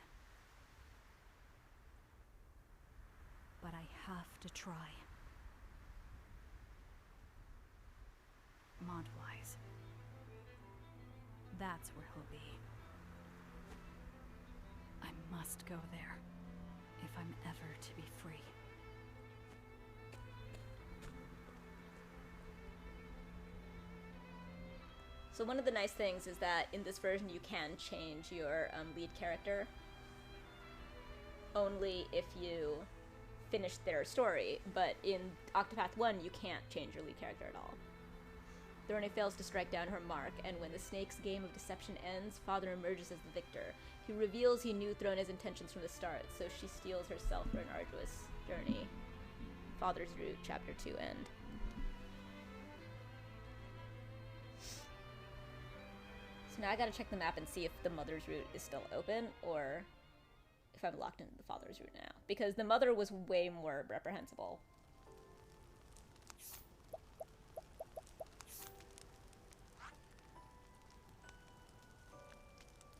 H: But I have to try. Montwise. That's where he'll be. I must go there, if I'm ever to be free.
A: So one of the nice things is that in this version you can change your lead character only if you finish their story, but in Octopath 1 you can't change your lead character at all. Thorne fails to strike down her mark, and when the snake's game of deception ends, Father emerges as the victor. He reveals he knew Throne's intentions from the start, so she steels herself for an arduous journey. Father's Root, Chapter 2 end. So now I gotta check the map and see if the Mother's route is still open, or if I'm locked into the Father's route now. Because the Mother was way more reprehensible.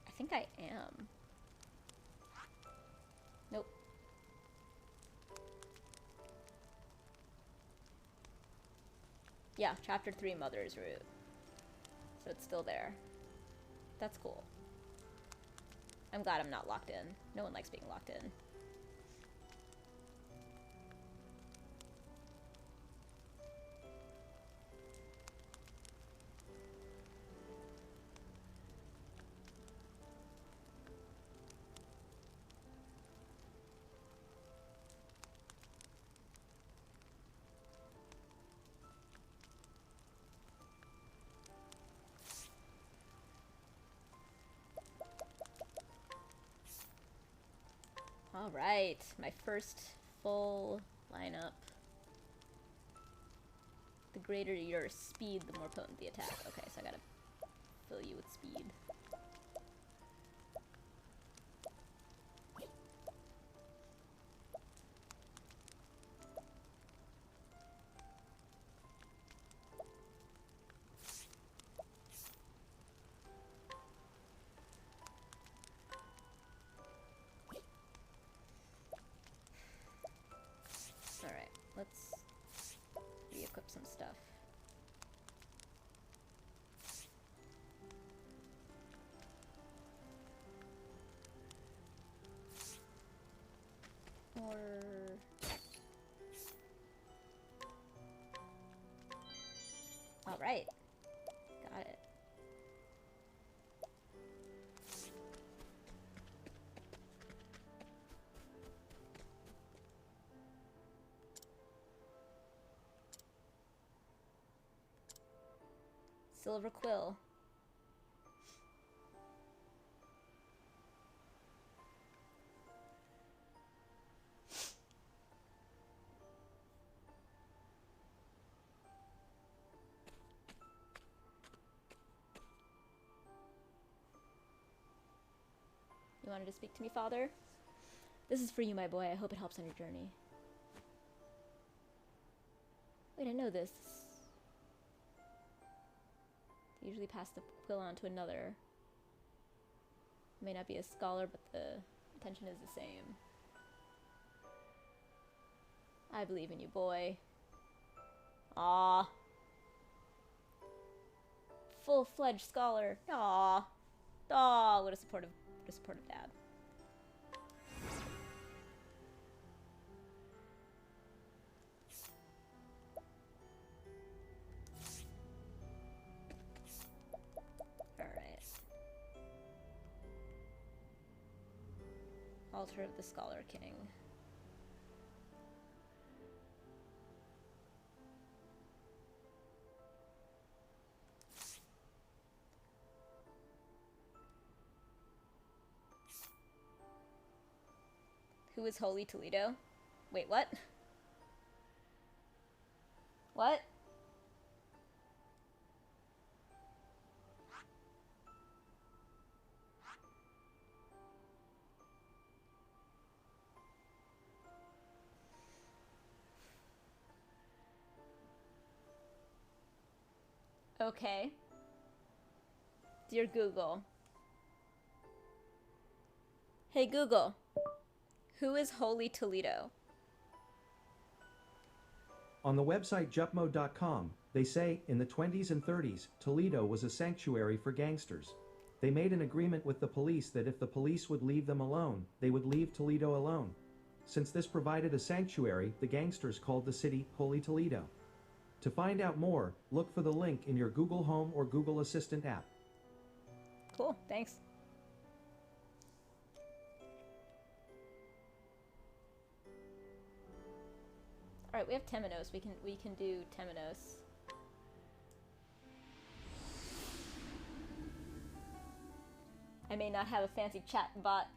A: I think I am. Nope. Yeah, Chapter 3 Mother's route. So it's still there. That's cool. I'm glad I'm not locked in. No one likes being locked in. Alright, my first full lineup. The greater your speed, the more potent the attack. Okay, so I gotta fill you with speed. Alright, let's re-equip some stuff. Alright. Got it. Silver Quill. You wanted to speak to me, Father? This is for you, my boy. I hope it helps on your journey. Wait, I know this. They usually pass the quill on to another. May not be a scholar, but the intention is the same. I believe in you, boy. Ah. Full-fledged scholar. Aw. Aw, what a supportive dad. Alright. Altar of the Scholar King. Who is Holy Toledo? Wait, what? What? Okay. Dear Google. Hey Google. Who is Holy Toledo?
O: On the website jupmo.com, they say, in the 20s and 30s, Toledo was a sanctuary for gangsters. They made an agreement with the police that if the police would leave them alone, they would leave Toledo alone. Since this provided a sanctuary, the gangsters called the city Holy Toledo. To find out more, look for the link in your Google Home or Google Assistant app.
A: Cool, thanks. Alright, we have Temenos. We can do Temenos. I may not have a fancy chat bot,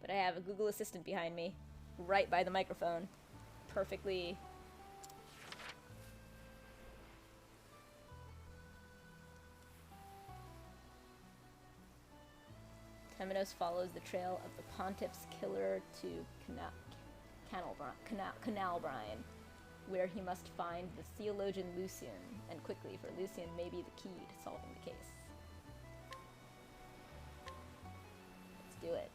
A: but I have a Google Assistant behind me, right by the microphone. Perfectly. Temenos follows the trail of the Pontiff's killer to Canalbrine, where he must find the theologian Lucian, and quickly, for Lucian may be the key to solving the case. Let's do it.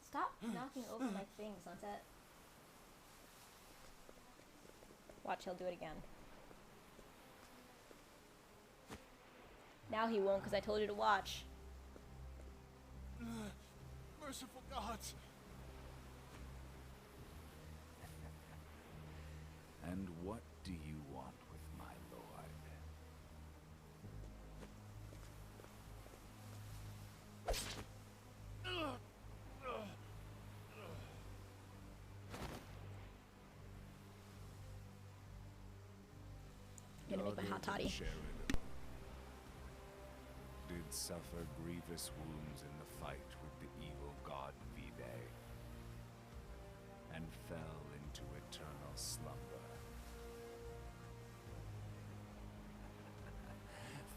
A: Stop knocking over my things, Sunset. Watch, he'll do it again. Now he won't, because I told you to watch.
K: Merciful gods.
P: And what do you want with my lord?
A: I'm gonna make my hot toddy.
P: Did suffer grievous wounds in the fight with the evil god Vide, and fell into eternal slumber.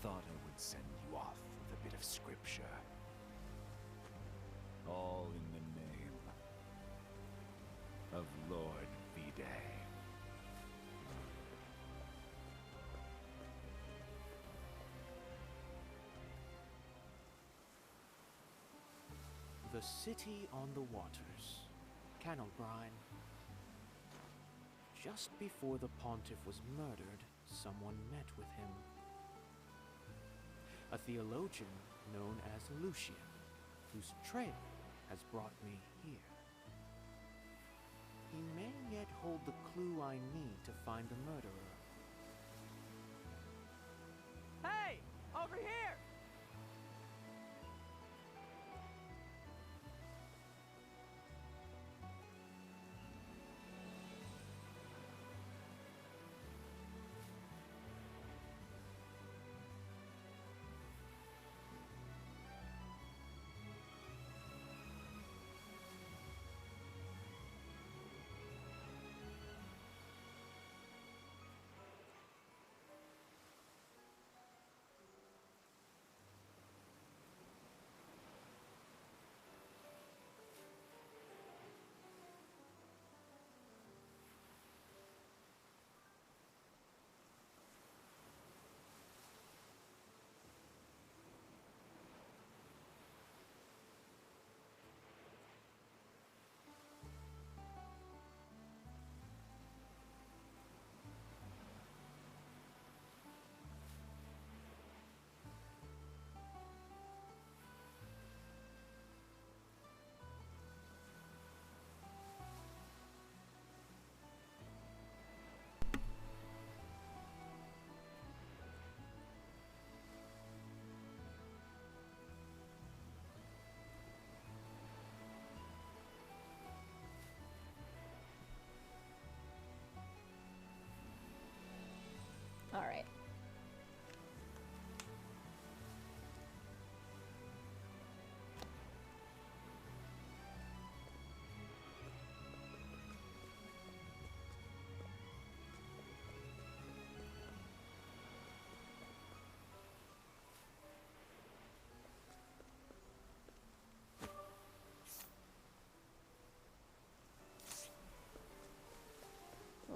P: Thought I would send you off with a bit of scripture. All in the name of Lord Vide.
F: The city on the waters, Canalbrine. Just before the Pontiff was murdered, someone met with him. A theologian known as Lucian, whose trail has brought me here. He may yet hold the clue I need to find the murderer. Hey! Over here!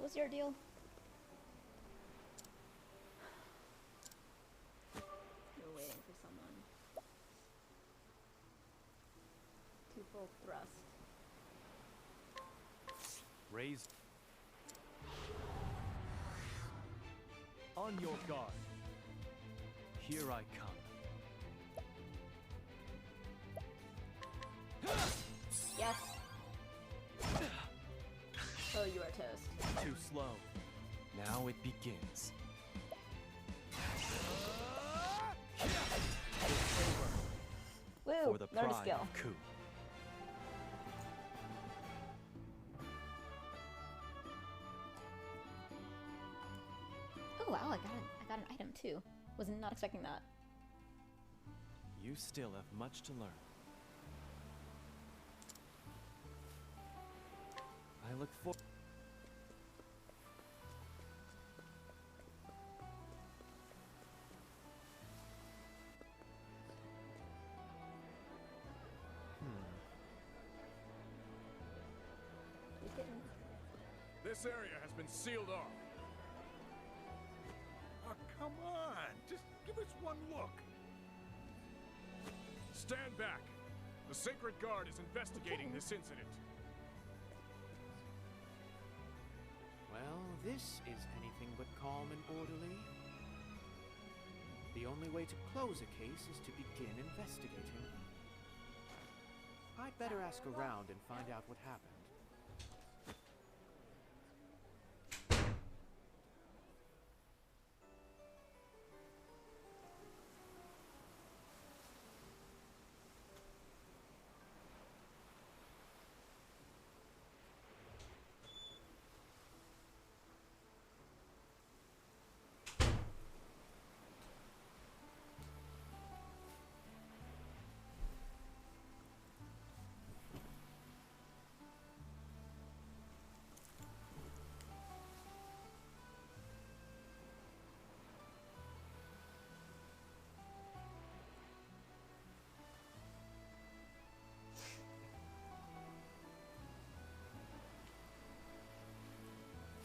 A: was your deal? You're waiting for someone to full thrust.
Q: Raise. On your guard. Here I come.
A: Yes. Oh, you are toast.
Q: Too slow. Now it begins.
A: Woo!
Q: For the
A: Learn a
Q: pride
A: skill.
Q: of coup.
A: Oh wow! I got an item too. Was not expecting that.
Q: You still have much to learn. I look for.
K: This area has been sealed off. Oh, come on. Just give us one look. Stand back. The Sacred Guard is investigating this incident.
R: Well, this is anything but calm and orderly. The only way to close a case is to begin investigating. I'd better ask around and find out what happened.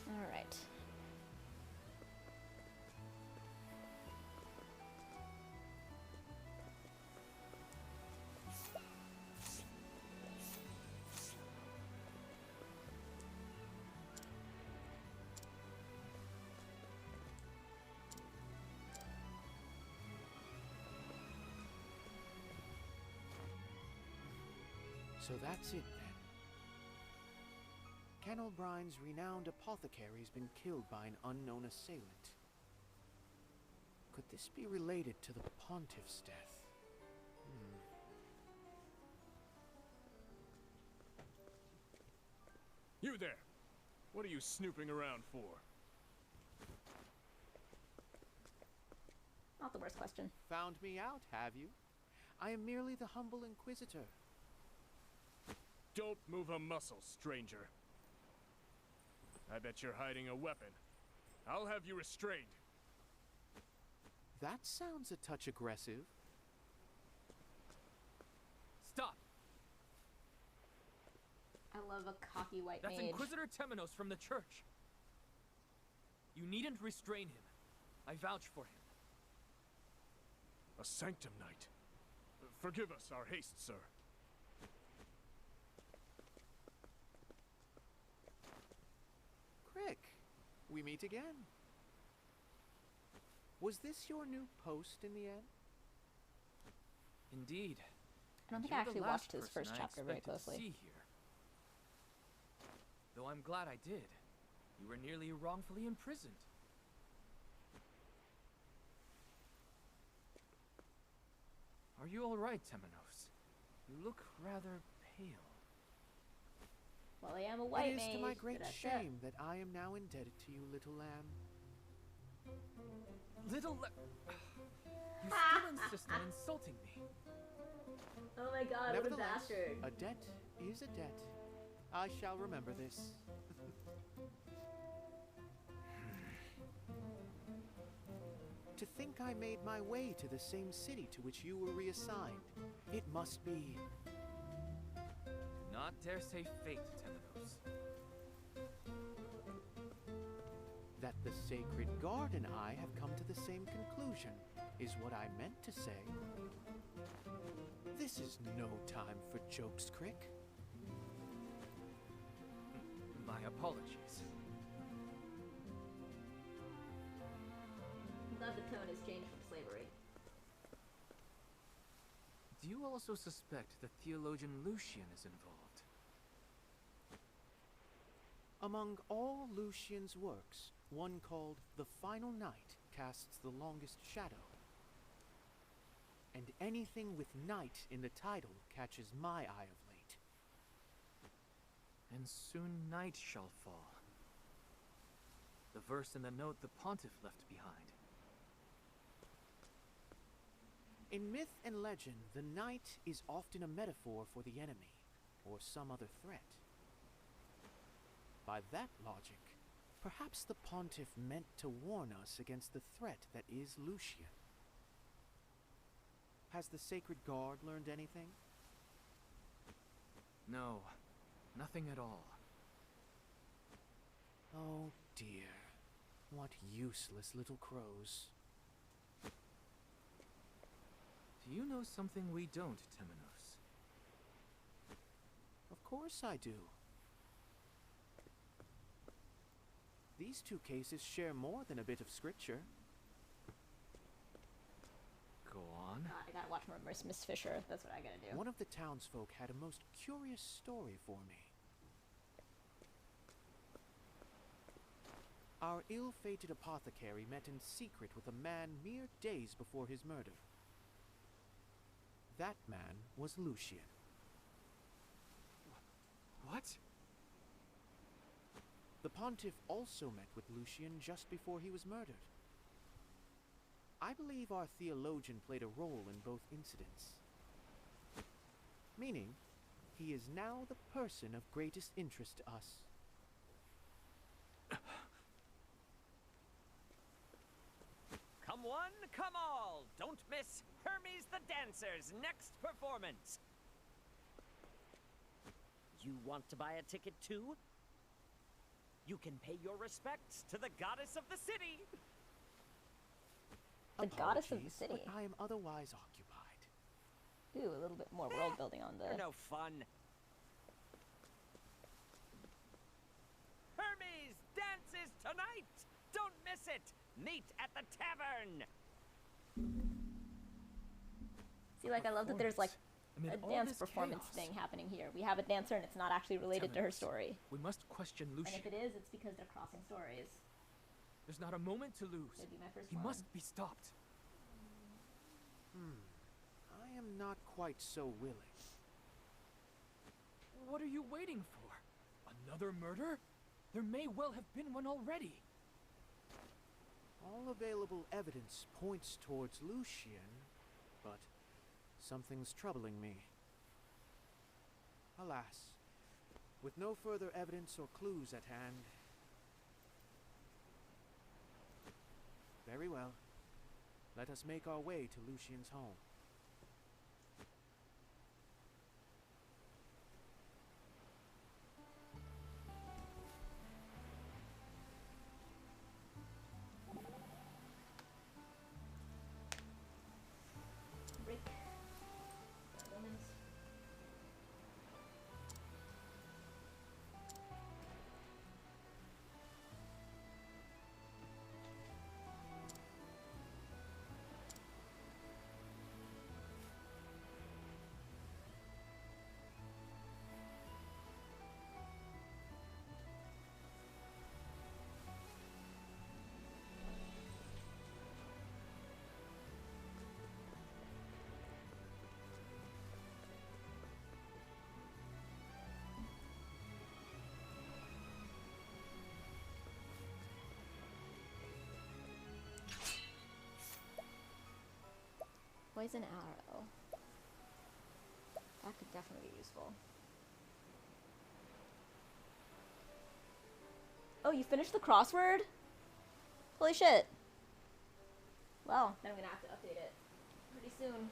A: All right.
R: So that's it then. Ken O'Brien's renowned apothecary's been killed by an unknown assailant. Could this be related to the Pontiff's death?
K: You there! What are you snooping around for?
A: Not the worst question.
R: Found me out, have you? I am merely the humble inquisitor.
K: Don't move a muscle, stranger. I bet you're hiding a weapon. I'll have you restrained.
R: That sounds a touch aggressive.
Q: Stop!
A: I love a cocky white
Q: That's
A: mage.
Q: Inquisitor Temenos from the church. You needn't restrain him. I vouch for him.
K: A Sanctum Knight. Forgive us our haste, sir.
R: Crick, we meet again. Was this your new post in the end?
Q: Indeed.
A: I don't think I actually watched his first chapter very closely.
Q: Here. Though I'm glad I did. You were nearly wrongfully imprisoned. Are you all right, Temenos? You look rather pale.
A: Well, I am a white
R: It
A: mage.
R: is to my great
A: but that's
R: shame that I am now indebted to you, little lamb.
Q: Little You still insist on insulting me.
A: Oh my god, what a
R: Nevertheless,
A: bastard.
R: a debt is a debt. I shall remember this. To think I made my way to the same city to which you were reassigned. It must be...
Q: Do not dare say fate, Temenos.
R: That the Sacred Guard and I have come to the same conclusion, is what I meant to say. This is no time for jokes, Crick.
Q: My apologies.
A: I'm glad the tone has changed from slavery.
Q: Do you also suspect that theologian Lucian is involved?
R: Among all Lucian's works, one called The Final Night casts the longest shadow. And anything with night in the title catches my eye of late.
Q: And soon night shall fall. The verse in the note the pontiff left behind.
R: In myth and legend, the night is often a metaphor for the enemy, or some other threat. By that logic, perhaps the pontiff meant to warn us against the threat that is Lucian. Has the Sacred Guard learned anything?
Q: No, nothing at all.
R: Oh dear, what useless little crows.
Q: Do you know something we don't, Temenos?
R: Of course I do. These two cases share more than a bit of scripture.
Q: Go on.
A: I gotta watch more Miss Fisher. That's what I gotta do.
R: One of the townsfolk had a most curious story for me. Our ill-fated apothecary met in secret with a man mere days before his murder. That man was Lucian.
Q: What?
R: The pontiff also met with Lucian just before he was murdered. I believe our theologian played a role in both incidents. Meaning, he is now the person of greatest interest to us.
F: Come one, come all! Don't miss Hermes the Dancer's next performance! You want to buy a ticket too? You can pay your respects to the goddess of the city!
A: The goddess of the city?
R: But I am otherwise occupied.
A: Ooh, a little bit more world building on the...
F: You're no fun. Hermes dances tonight! Don't miss it! Meet at the tavern!
A: See, like, I love that there's, like,
Q: Amid
A: a
Q: all
A: dance
Q: this
A: performance
Q: chaos.
A: thing happening here. We have a dancer and it's not actually related to her
Q: Temenos,
A: story.
Q: We must question
A: And
Q: Lucian.
A: if it is, it's because they're crossing stories.
Q: There's not a moment to lose.
A: It'd be my first
Q: He
A: one.
Q: must be stopped.
R: I am not quite so willing.
Q: What are you waiting for? Another murder? There may well have been one already.
R: All available evidence points towards Lucian, but something's troubling me. Alas, with no further evidence or clues at hand. Very well. Let us make our way to Lucian's home.
A: Rick. Woman's. Poison arrow. That could definitely be useful. Oh, you finished the crossword? Holy shit. Well, then I'm gonna have to update it pretty soon.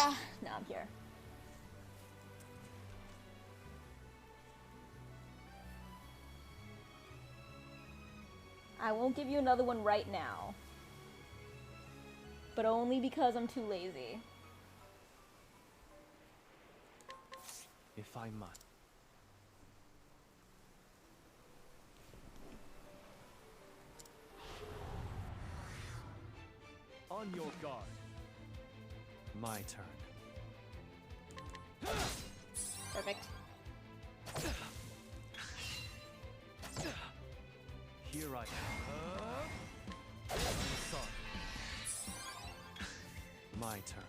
A: Ah, now I'm here. I won't give you another one right now. But only because I'm too lazy.
R: If I must.
Q: On your guard.
R: My turn.
A: Perfect.
R: Here I am. My turn.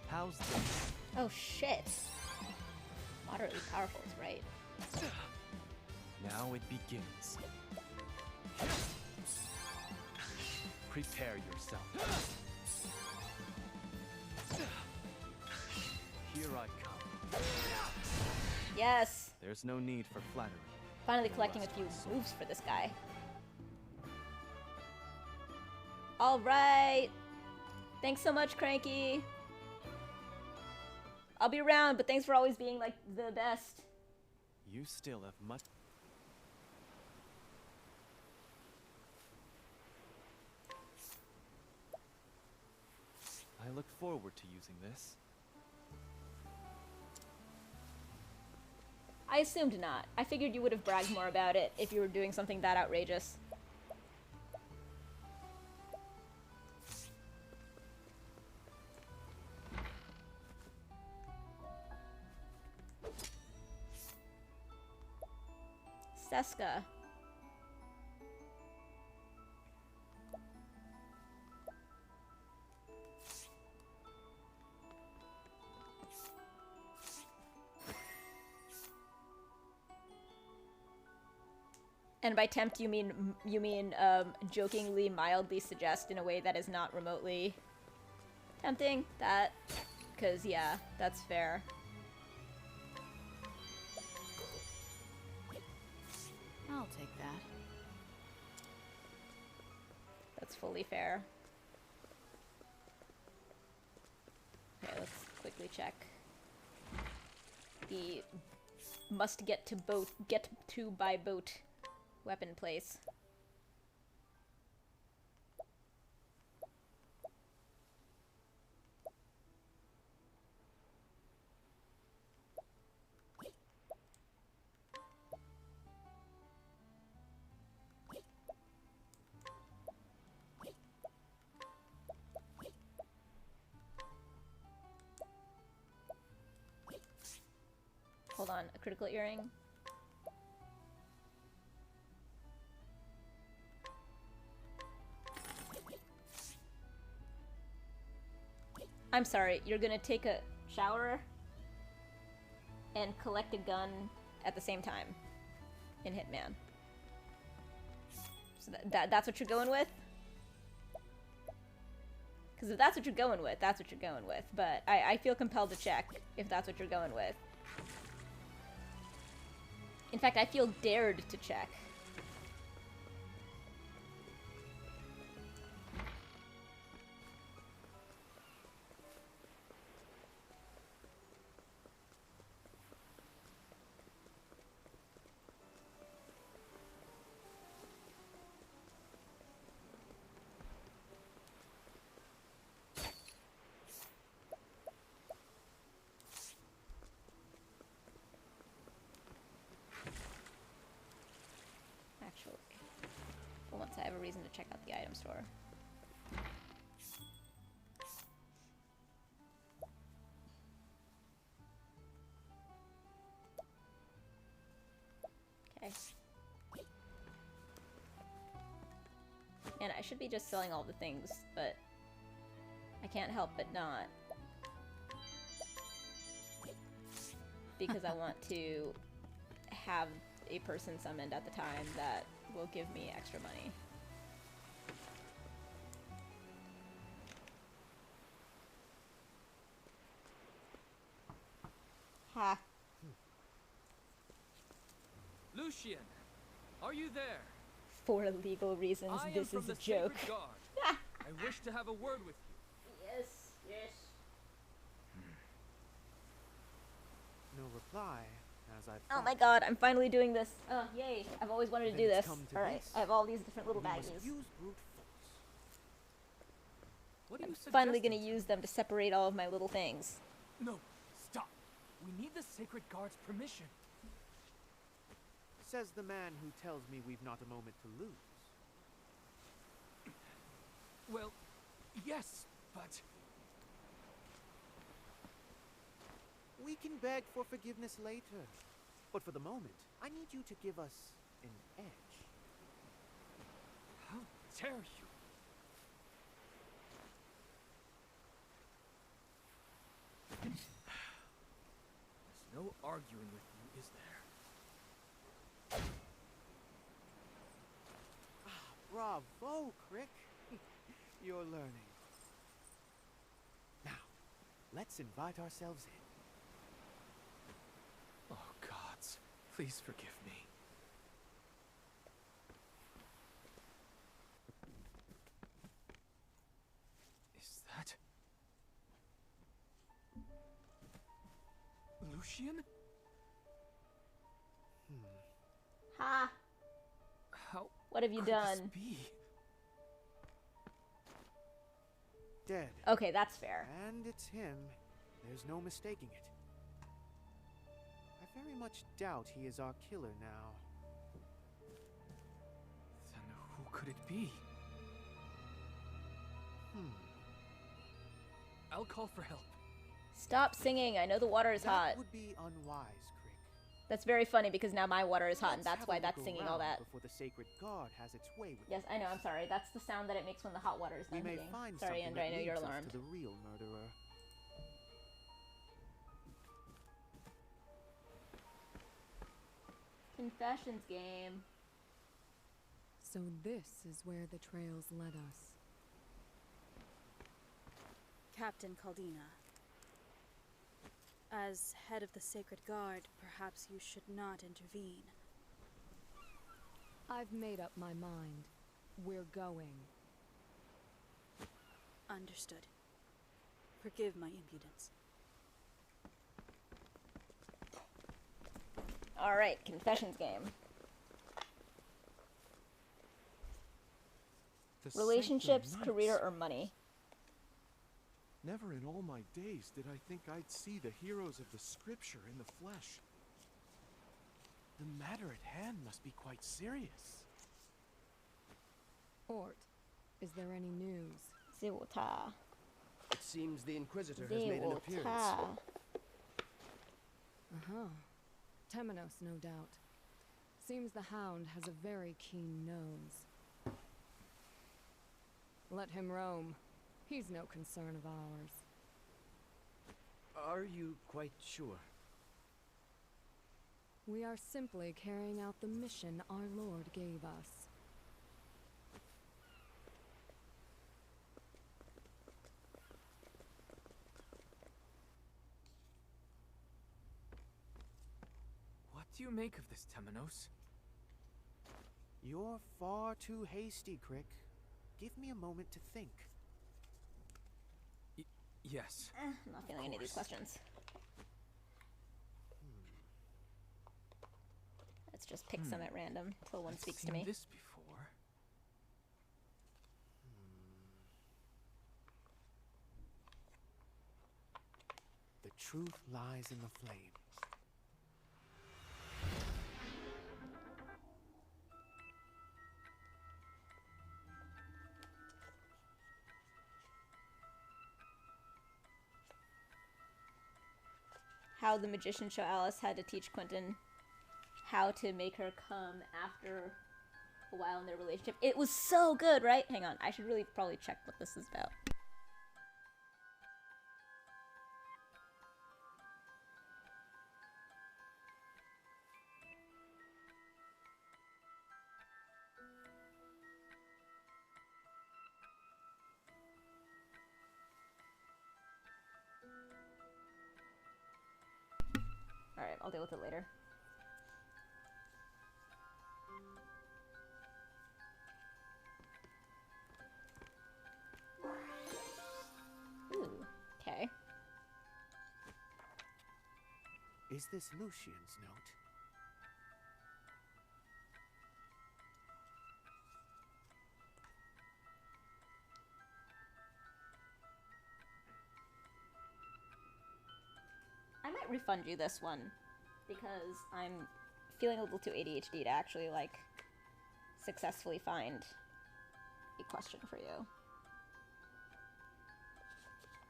R: How's this?
A: Oh shit. Moderately powerful is right.
R: Now it begins. Prepare yourself. Here I come.
A: Yes!
R: There's no need for flattery.
A: Finally collecting a few moves for this guy. Alright! Thanks so much, Cranky! I'll be around, but thanks for always being, like, the best.
R: You still have much. I look forward to using this.
A: I assumed not. I figured you would have bragged more about it if you were doing something that outrageous. Seska. And by tempt, you mean jokingly, mildly suggest in a way that is not remotely tempting? That, cause yeah, that's fair.
H: I'll take that.
A: That's fully fair. Okay, let's quickly check. The must get to by boat weapon place. Hold on, a critical earring. I'm sorry, you're gonna take a shower and collect a gun at the same time in Hitman. So that's what you're going with? Because if that's what you're going with, that's what you're going with. But I feel compelled to check if that's what you're going with. In fact, I feel dared to check. Actually, for once I have a reason to check out the item store. Okay. And I should be just selling all the things, but I can't help but not. Because I want to have a person summoned at the time that will give me extra money. Ha.
Q: Lucian, are you there?
A: For legal reasons,
Q: I am
A: this
Q: from
A: is a
Q: the Sacred
A: joke.
Q: Guard. I I wish to have a word with you.
A: Yes, yes.
R: No reply, as I
A: Oh
R: thought.
A: my god, I'm finally doing this. Oh, yay. I've always wanted to
R: Then
A: do
R: it's
A: this.
R: come to
A: Alright,
R: this.
A: I have all these different little
R: We must
A: baggies.
R: use brute force.
Q: What are you
A: I'm finally
Q: suggesting?
A: gonna use them to separate all of my little things.
Q: No, stop. We need the Sacred Guard's permission.
R: Says the man who tells me we've not a moment to lose.
Q: Well, yes, but...
R: We can beg for forgiveness later. But for the moment, I need you to give us an edge.
Q: How dare you? There's no arguing with you, is there?
R: Bravo, Crick. You're learning. Now, let's invite ourselves in.
Q: Oh, gods. Please forgive me. Is that... Lucian?
A: Ha!
Q: How
A: What have you
Q: could this
A: done?
Q: be?
R: Dead.
A: Okay, that's fair.
R: And it's him. There's no mistaking it. I very much doubt he is our killer now.
Q: Then who could it be? I'll call for help.
A: Stop singing. I know the water is hot.
R: That would be unwise, Crick.
A: That's very funny because now my water is hot and
R: Let's
A: that's
R: have
A: why
R: a
A: that's
R: look
A: singing all
R: around
A: that.
R: Before the Sacred Guard has its way with
A: Yes, I know, I'm sorry. That's the sound that it makes when the hot water is
R: We
A: done
R: may
A: heating.
R: find
A: Sorry,
R: something
A: Andrea, I
R: that
A: know you're
R: leads us
A: alarmed.
R: to the real murderer.
A: Confessions game.
S: So this is where the trails led us.
T: Captain Caldina. As head of the Sacred Guard, perhaps you should not intervene.
S: I've made up my mind. We're going.
T: Understood. Forgive my impudence.
A: Alright, confessions game.
B: The
A: Relationships,
B: Sanctum
A: career,
B: Knights.
A: or money?
B: Never in all my days did I think I'd see the heroes of the scripture in the flesh. The matter at hand must be quite serious.
S: Ort, is there any news?
A: Zewota.
U: It seems the Inquisitor has made an appearance.
S: Uh-huh. Temenos, no doubt. Seems the Hound has a very keen nose. Let him roam. He's no concern of ours.
U: Are you quite sure?
S: We are simply carrying out the mission our Lord gave us.
Q: What do you make of this, Temenos?
R: You're far too hasty, Crick. Give me a moment to think.
Q: Yes.
A: I'm not feeling any of these questions. Let's just pick some at random until one speaks to me.
Q: This before.
R: The truth lies in the flame.
A: How the magician show Alice had to teach Quentin how to make her come after a while in their relationship. It was so good, right? Hang on, I should really probably check what this is about. Alright, I'll deal with it later.
R: Is this Lucian's note?
A: I might refund you this one because I'm feeling a little too ADHD to actually like successfully find a question for you.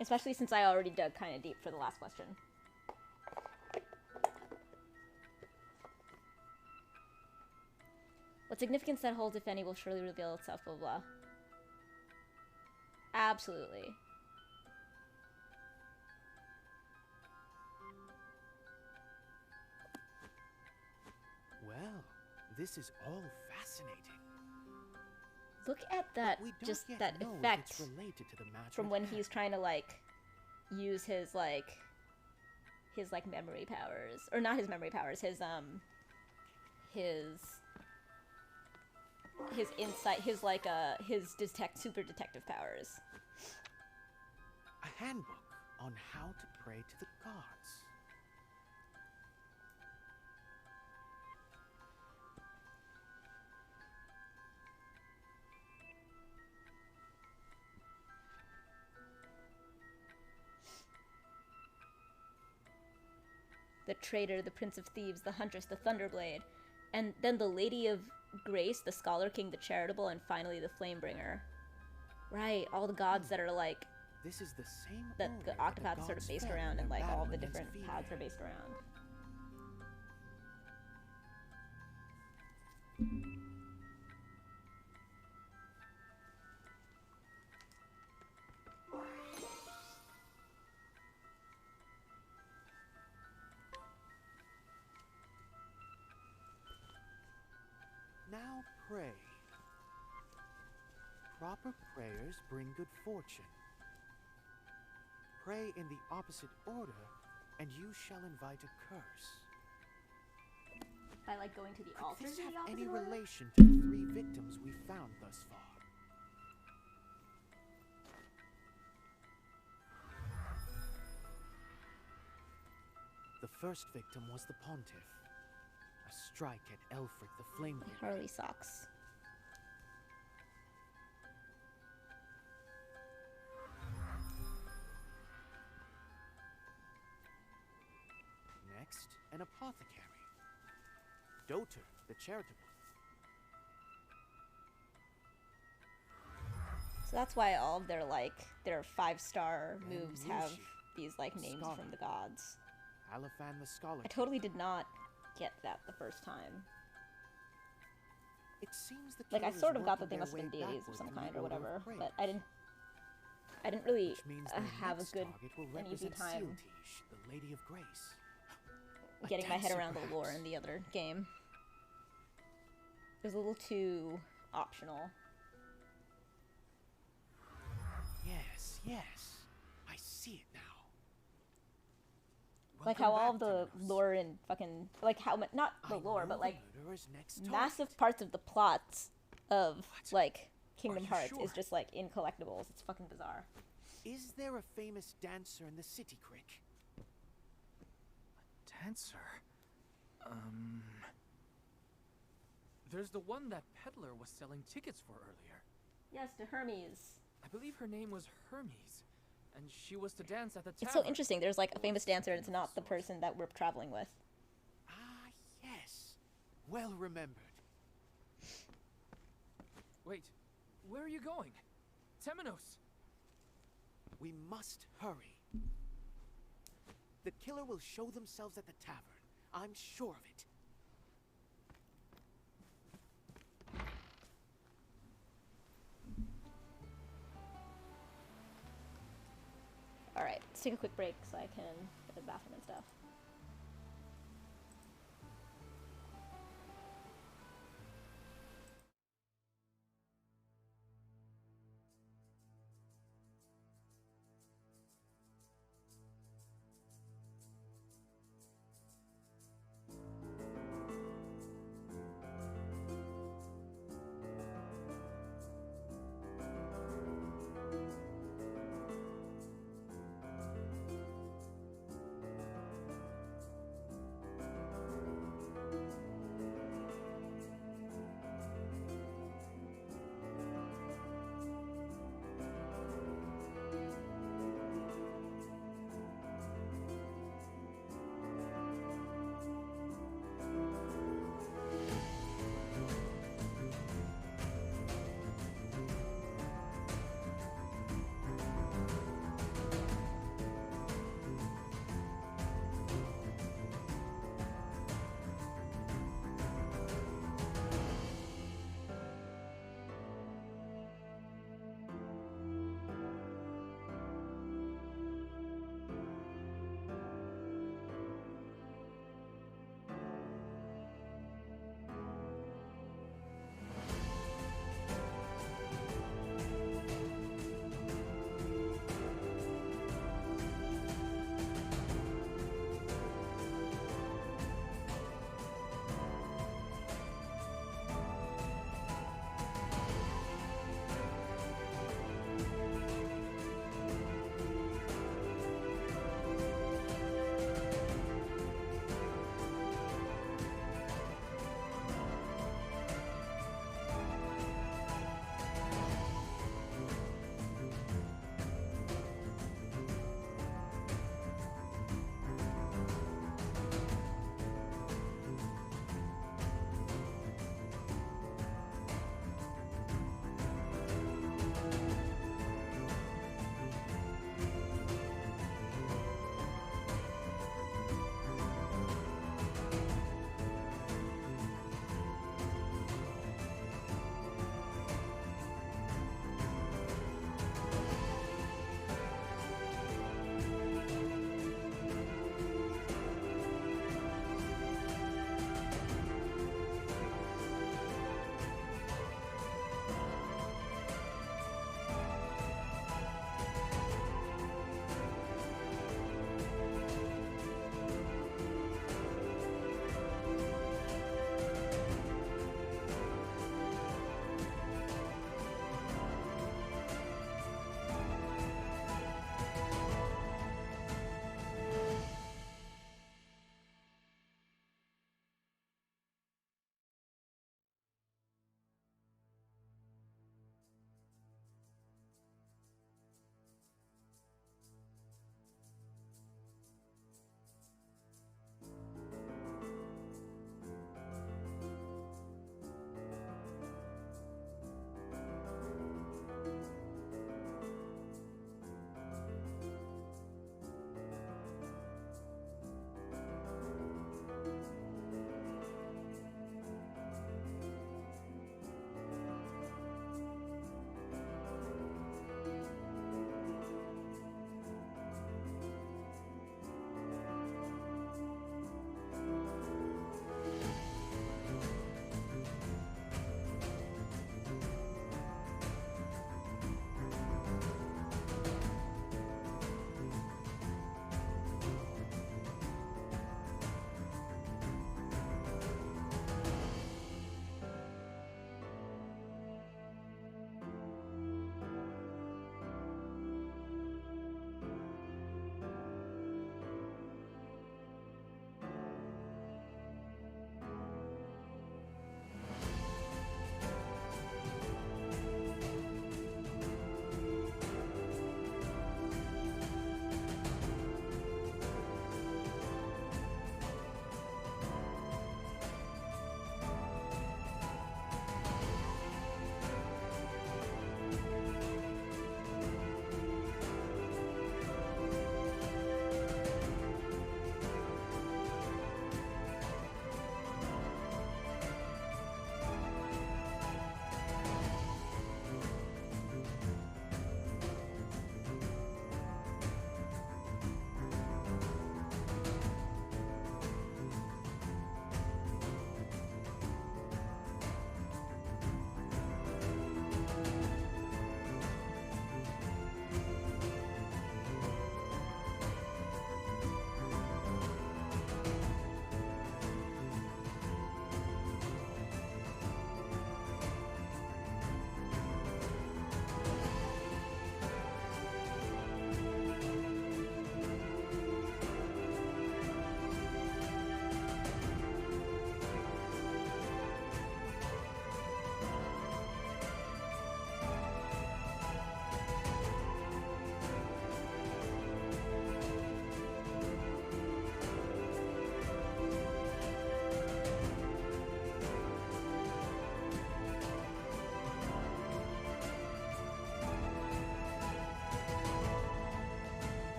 A: Especially since I already dug kind of deep for the last question. What significance that holds, if any, will surely reveal itself, blah blah. Absolutely.
R: Well, this is all fascinating.
A: Look at that, just that effect from when he's trying to like use his memory powers, or not his memory powers, his insight, his super detective powers.
R: A handbook on how to pray to the gods.
A: The traitor, the prince of thieves, the huntress, the thunderblade, and then the lady of grace, the scholar king, the charitable, and finally the flamebringer. Right, all the gods that are like
R: this is the same
A: that the Octopath is sort of based around, and like all the different paths are based around.
R: Now pray. Proper prayers bring good fortune. Pray in the opposite order, and you shall invite a curse.
A: By like going to the altar.
R: Could this
A: in the
R: have any
A: order?
R: relation to the 3 victims we found thus far? The first victim was the Pontiff. A strike at Elfric the Flamebringer.
A: Harley socks.
R: Next, an apothecary. Doter, the charitable.
A: So that's why all of their 5-star moves have these like names
R: Scholar.
A: from the gods.
R: Alifan the Scholar.
A: I totally did not get that the first time.
R: It seems the
A: Like I
R: killers
A: sort of got
R: working
A: that they
R: their
A: must have been
R: way
A: deities of
R: backward
A: some
R: through
A: kind
R: the
A: or
R: order of
A: whatever,
R: praise.
A: but I didn't really
R: Which means the
A: have a
R: next
A: good
R: target will
A: and easy
R: represent
A: time
R: Sealtiche, the Lady of Grace. A
A: getting my head
R: dancer,
A: around the lore
R: perhaps.
A: in the other game. It was a little too optional.
R: Yes, yes. I see it now.
A: Like how all of the lore in fucking like how not the lore, but like massive parts of the plots of like Kingdom Hearts is just like in collectibles. It's fucking bizarre.
R: Is there a famous dancer in the city, Crick?
Q: Dancer? There's the one that peddler was selling tickets for earlier.
A: Yes, to Hermes.
Q: I believe her name was Hermes, and she was to dance at the tavern.
A: It's so interesting. There's like a famous dancer, and it's not the person that we're traveling with.
R: Ah, yes. Well remembered.
Q: Wait, where are you going? Temenos!
R: We must hurry. The killer will show themselves at the tavern. I'm sure of it.
A: Alright, let's take a quick break so I can go to the bathroom and stuff.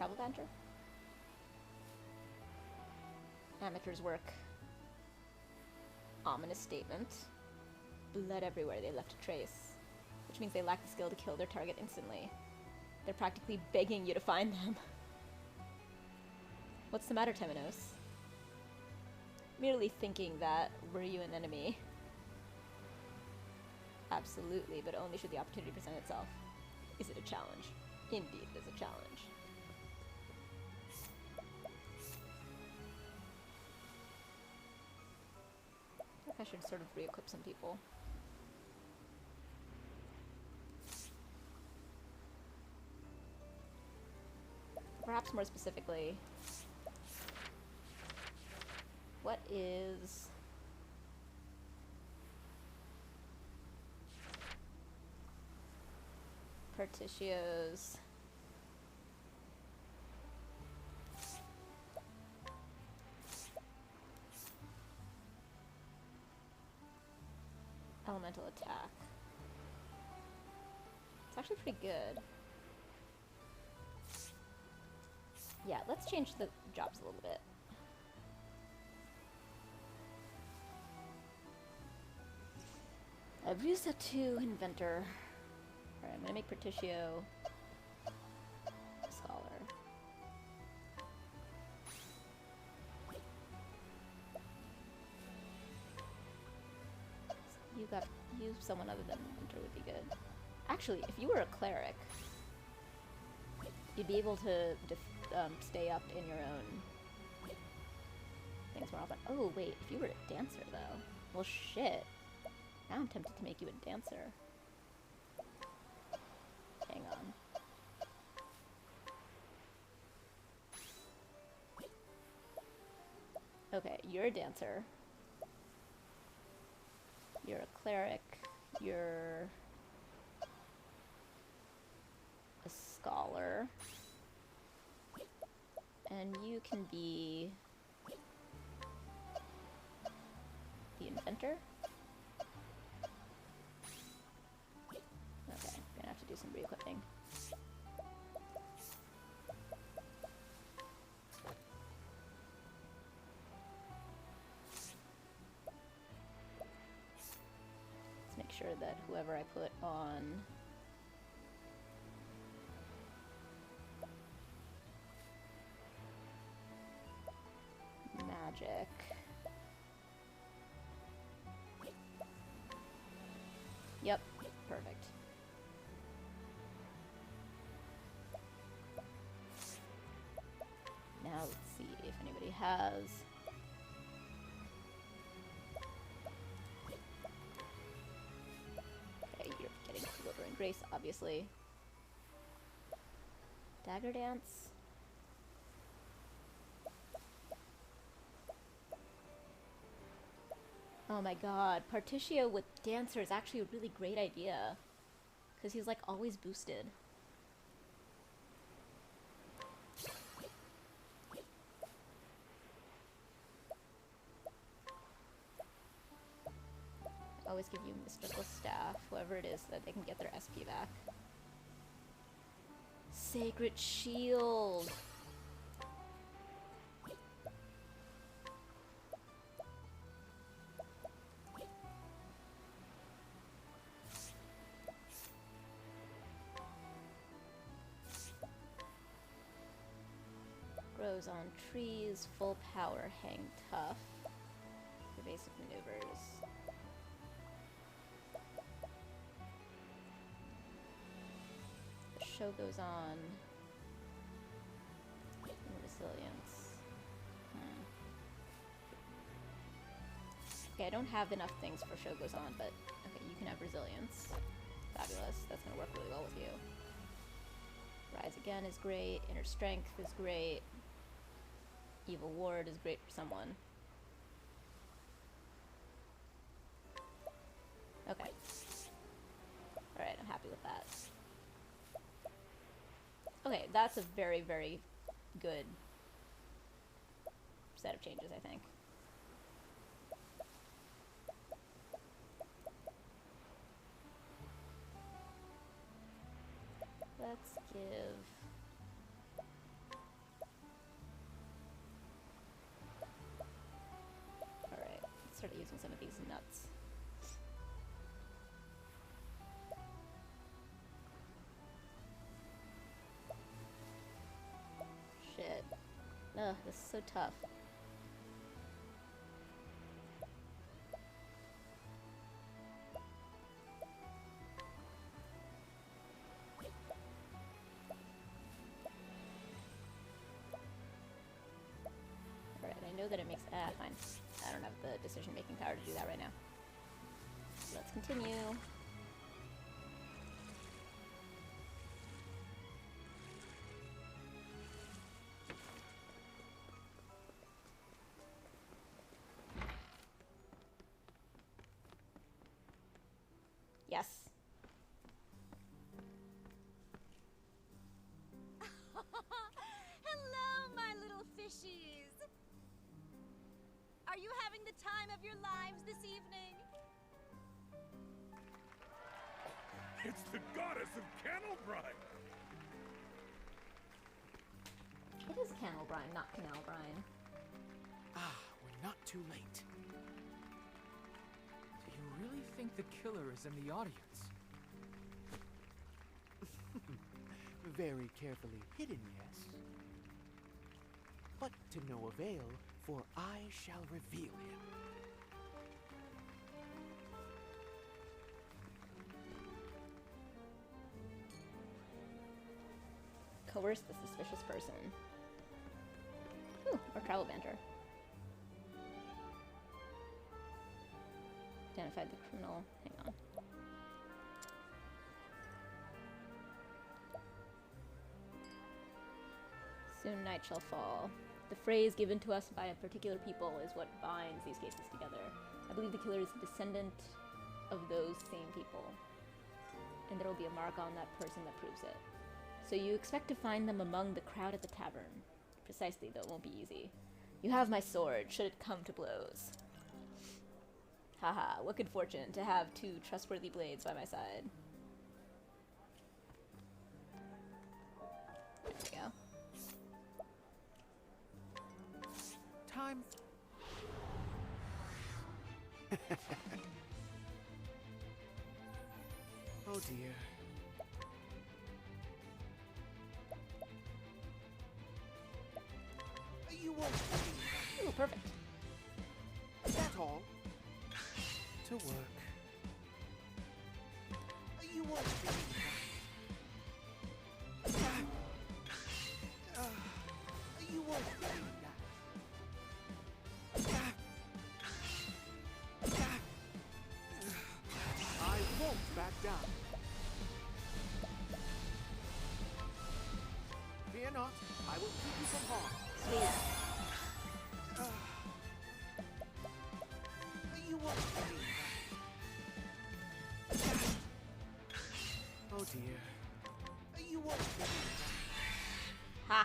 A: travel banter. Amateurs work. Ominous statement. Blood everywhere, they left a trace. Which means they lack the skill to kill their target instantly. They're practically begging you to find them. What's the matter, Temenos? Merely thinking that. Were you an enemy? Absolutely, but only should the opportunity present itself. Is it a challenge? Indeed, it is a challenge. I think I should sort of re-equip some people. Perhaps more specifically, what is Partitio's elemental attack? It's actually pretty good. Yeah, let's change the jobs a little bit. I've used that to Inventor. Alright, I'm gonna make Partitio a Scholar. You someone other than Inventor would be good. Actually, if you were a Cleric, you'd be able to stay up in your own things more often. Oh, wait, if you were a Dancer, though. Well, shit. Now I'm tempted to make you a Dancer. Hang on. Okay, you're a Dancer. You're a Cleric. You're a Scholar. And you can be the Inventor. Okay, I'm gonna have to do some re-equipping. Let's make sure that whoever I put on magic. Yep, perfect. Now let's see if anybody has okay, you're getting Silver and Grace, obviously. Dagger Dance. Oh my god, Partitio with Dancer is actually a really great idea. Because he's like always boosted. Always give you Mystical Staff, whoever it is, so that they can get their SP back. Sacred Shield! Grows on trees, full power, hang tough. Evasive maneuvers. The show goes on. Resilience. Okay, I don't have enough things for show goes on, but okay, you can have resilience. Fabulous. That's gonna work really well with you. Rise Again is great. Inner Strength is great. Evil Ward is great for someone. Okay. Alright, I'm happy with that. Okay, that's a very, very good set of changes, I think. Let's give using some of these nuts. Shit. Ugh, this is so tough. Alright, I know that it makes... fine. I don't have the decision-making power to do that right now. So let's continue. Yes.
G: Hello, my little fishies! Are you having the time of your lives this evening?
L: It's the goddess of Canal Brine!
A: It is Canal Brine, not Canal Brine.
R: Ah, we're not too late.
Q: Do you really think the killer is in the audience?
R: Very carefully hidden, yes. But to no avail, for I shall reveal him.
A: Coerce the suspicious person. Ooh, or travel banter. Identified the criminal. Hang on. Soon night shall fall. The phrase given to us by a particular people is what binds these cases together. I believe the killer is a descendant of those same people. And there will be a mark on that person that proves it. So you expect to find them among the crowd at the tavern. Precisely, though it won't be easy. You have my sword, should it come to blows. Haha, what good fortune to have two trustworthy blades by my side. There we go.
R: Time. Oh dear. You won't believe
A: Ooh, perfect.
R: that all. To work. You won't believe that. You won't believe that. I won't back down. Fear not, I will keep you from harm.
A: Sweet.
R: You won't believe that. Oh dear. You won't believe that.
A: Ha!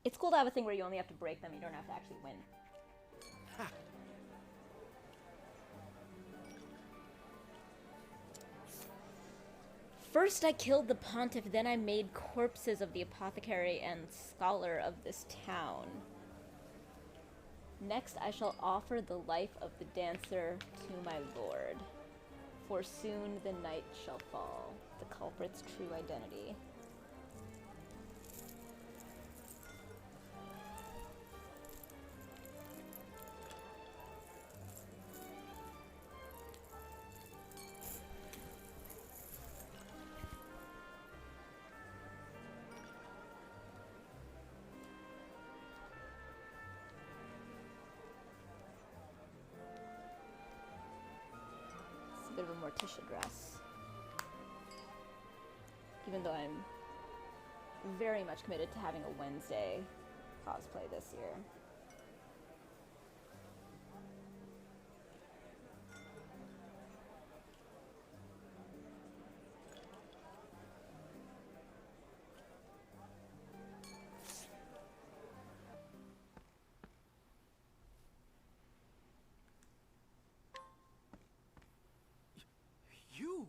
A: It's cool to have a thing where you only have to break them, you don't have to actually win.
R: Ha.
A: First I killed the pontiff, then I made corpses of the apothecary and scholar of this town. Next I shall offer the life of the dancer to my lord. For soon the night shall fall, the culprit's true identity. Bit of a Morticia dress. Even though I'm very much committed to having a Wednesday cosplay this year.
Q: You!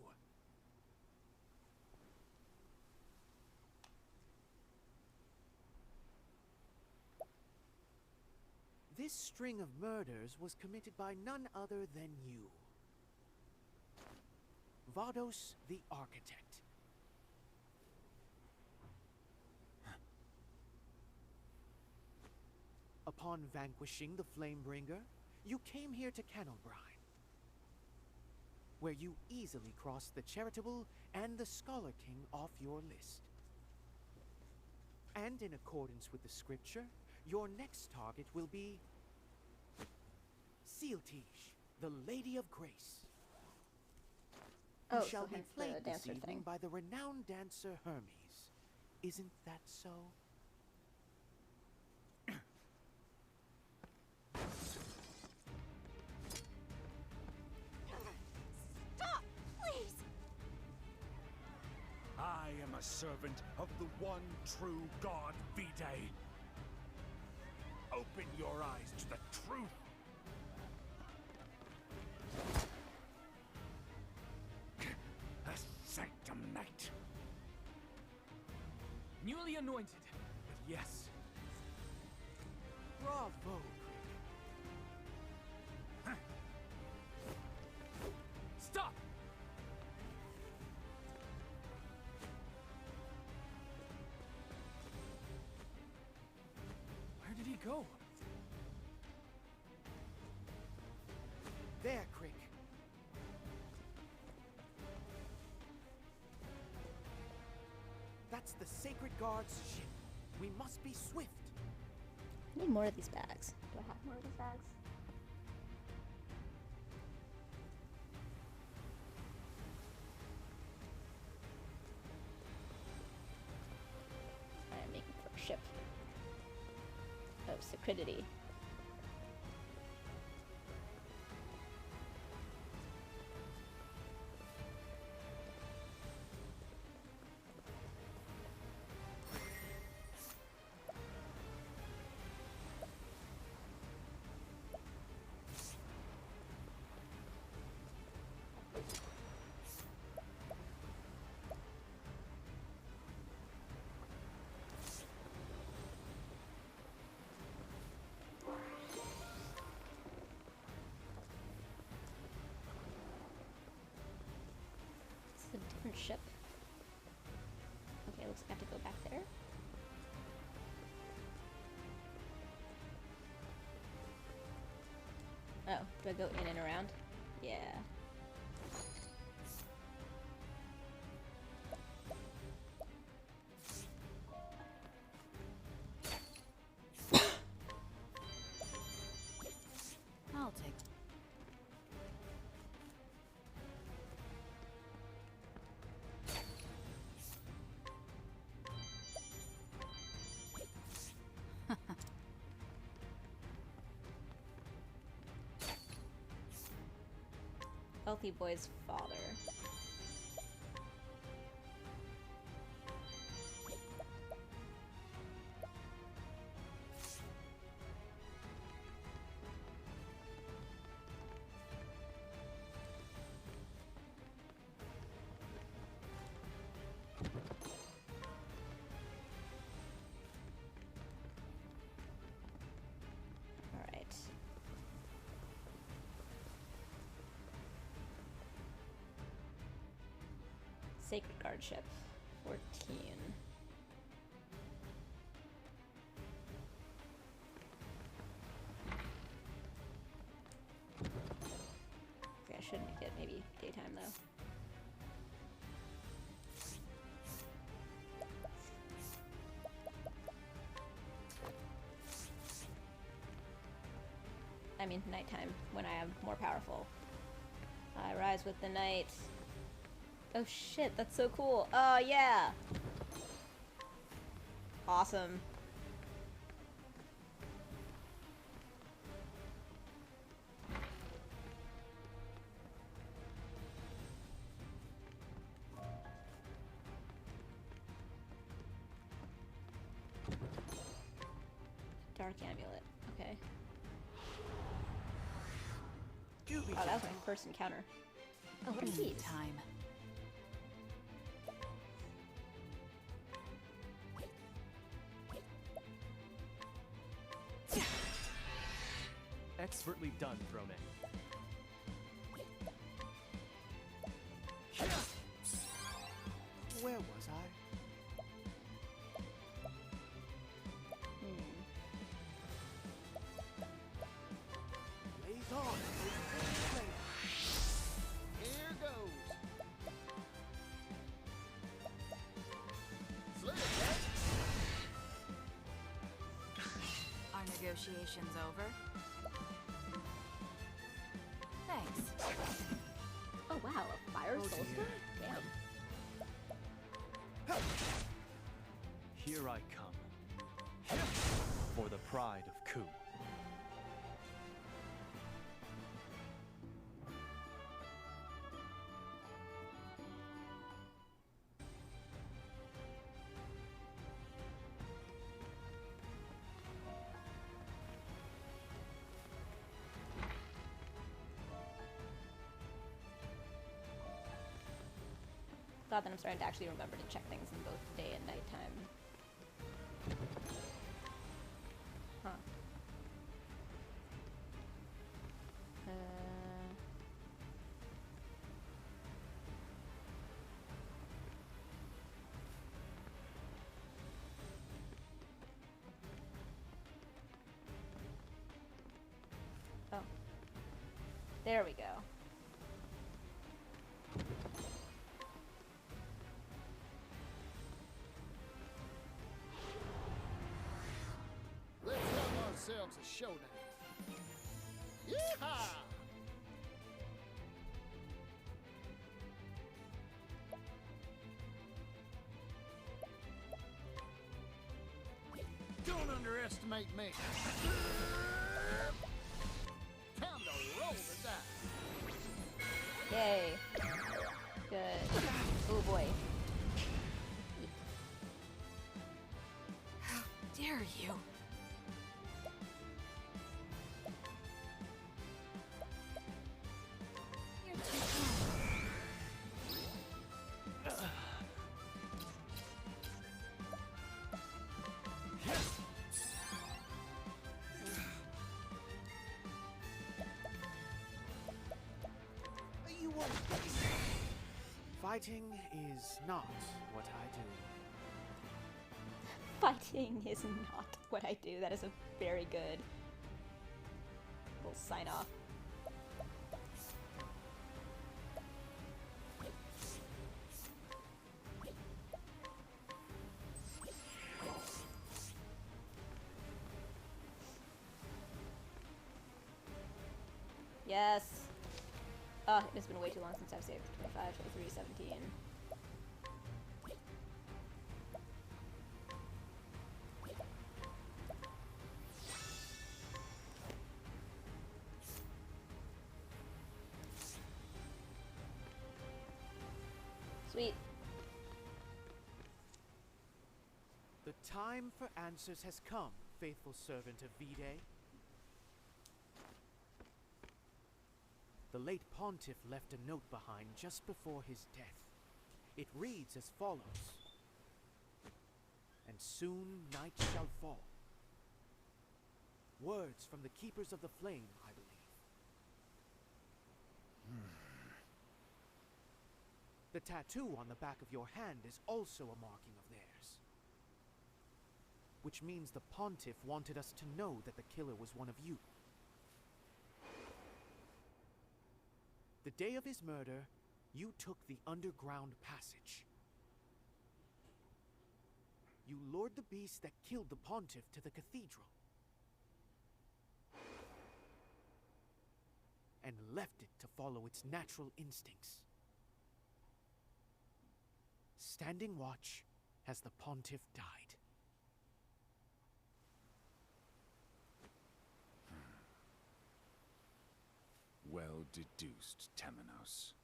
R: This string of murders was committed by none other than you. Vados the Architect. Upon vanquishing the Flamebringer, you came here to Kennelbrine, where you easily crossed the Charitable and the Scholar King off your list. And in accordance with the scripture, your next target will be Sealtiche, the Lady of Grace. Who
A: Oh,
R: shall
A: so
R: be
A: hence the
R: played this
A: dancer
R: evening
A: thing.
R: by the renowned dancer Hermes. Isn't that so?
J: Stop, please!
K: I am a servant of the one true God, Vitae. Open your eyes to the truth. A sanctum knight.
Q: Newly anointed, but yes.
R: Bravo,
Q: Stop! Where did he go?
R: There, Crick. That's the Sacred Guard's ship. We must be swift.
A: I need more of these bags. Do I have more of these bags? I am making for a ship of Sacridity. A different ship. Okay, looks like I have to go back there. Oh, do I go in and around? Yeah.
H: I'll take.
A: Healthy boy's father. All right. Sacred Guardship, 14. Okay, I should make it maybe daytime though. I mean nighttime, when I am more powerful. I rise with the night. Oh shit, that's so cool. Oh yeah! Awesome. Dark amulet, okay. Oh, that was my first encounter. Oh, what are these?
H: Time.
K: Expertly done, Throne.
R: Where was I? Blaze on!
E: Here goes. Slip,
H: Are negotiations over? Thanks.
A: Oh wow, a fire
K: Oh,
A: soul
K: dear.
A: stone? Damn.
K: Here I come. For the pride of Ku.
A: Glad that I'm starting to actually remember to check things in both day and nighttime. Huh. Oh. There we go.
E: Let's have ourselves a showdown. Yeehaw! Don't underestimate me. Time to roll the dice.
A: Yay. Good. Oh boy.
H: How dare you? You're too kind.
R: You won't. Fighting is not what I do.
A: Fighting is not what I do. That is a very good little sign off. Yes. Oh, it's been way too long since I've saved 25, 23, 17. Sweet.
R: The time for answers has come, faithful servant of V-Day. The late pontiff left a note behind just before his death. It reads as follows. And soon night shall fall. Words from the keepers of the flame, I believe. The tattoo on the back of your hand is also a marking of theirs. Which means the pontiff wanted us to know that the killer was one of you. The day of his murder, you took the underground passage. You lured the beast that killed the pontiff to the cathedral. And left it to follow its natural instincts. Standing watch as the pontiff died.
P: Well deduced, Temenos.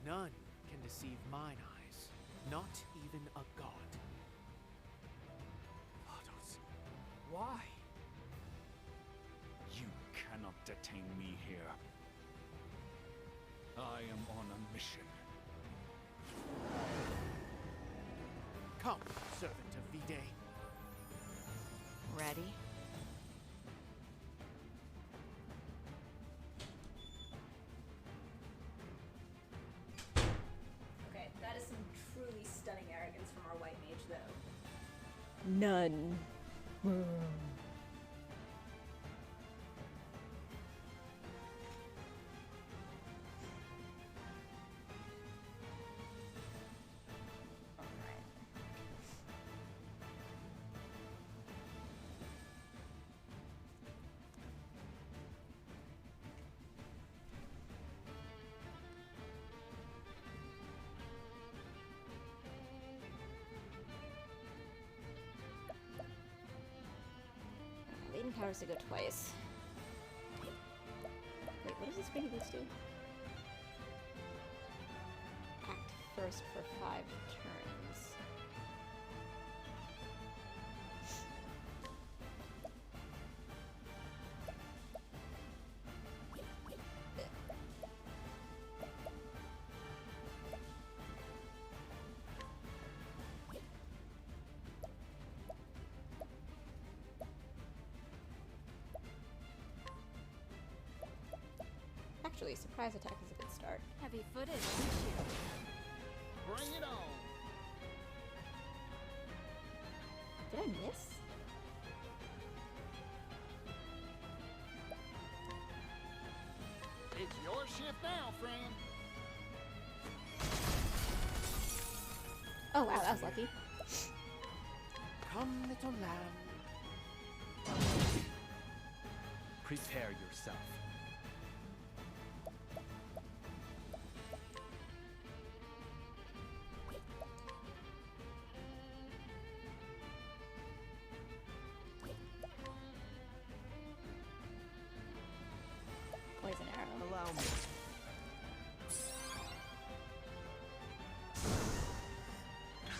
R: None can deceive mine eyes, not even a god.
P: Why? You cannot detain me here. I am on a mission.
R: Come, servant of Vide.
H: Ready?
A: Okay, that is some truly stunning arrogance from our white mage, though.
H: None.
A: Latent powers to go twice. Wait, what does this Springy Boots do? Act first for 5 turns. Actually, surprise attack is a good start.
G: Heavy-footed, aren't you?
E: Bring it on.
A: Did I miss?
E: It's your shift now, friend.
A: Oh wow, that was lucky.
R: Come, little lamb.
B: Prepare yourself.
A: Poison arrow.
B: Allow me.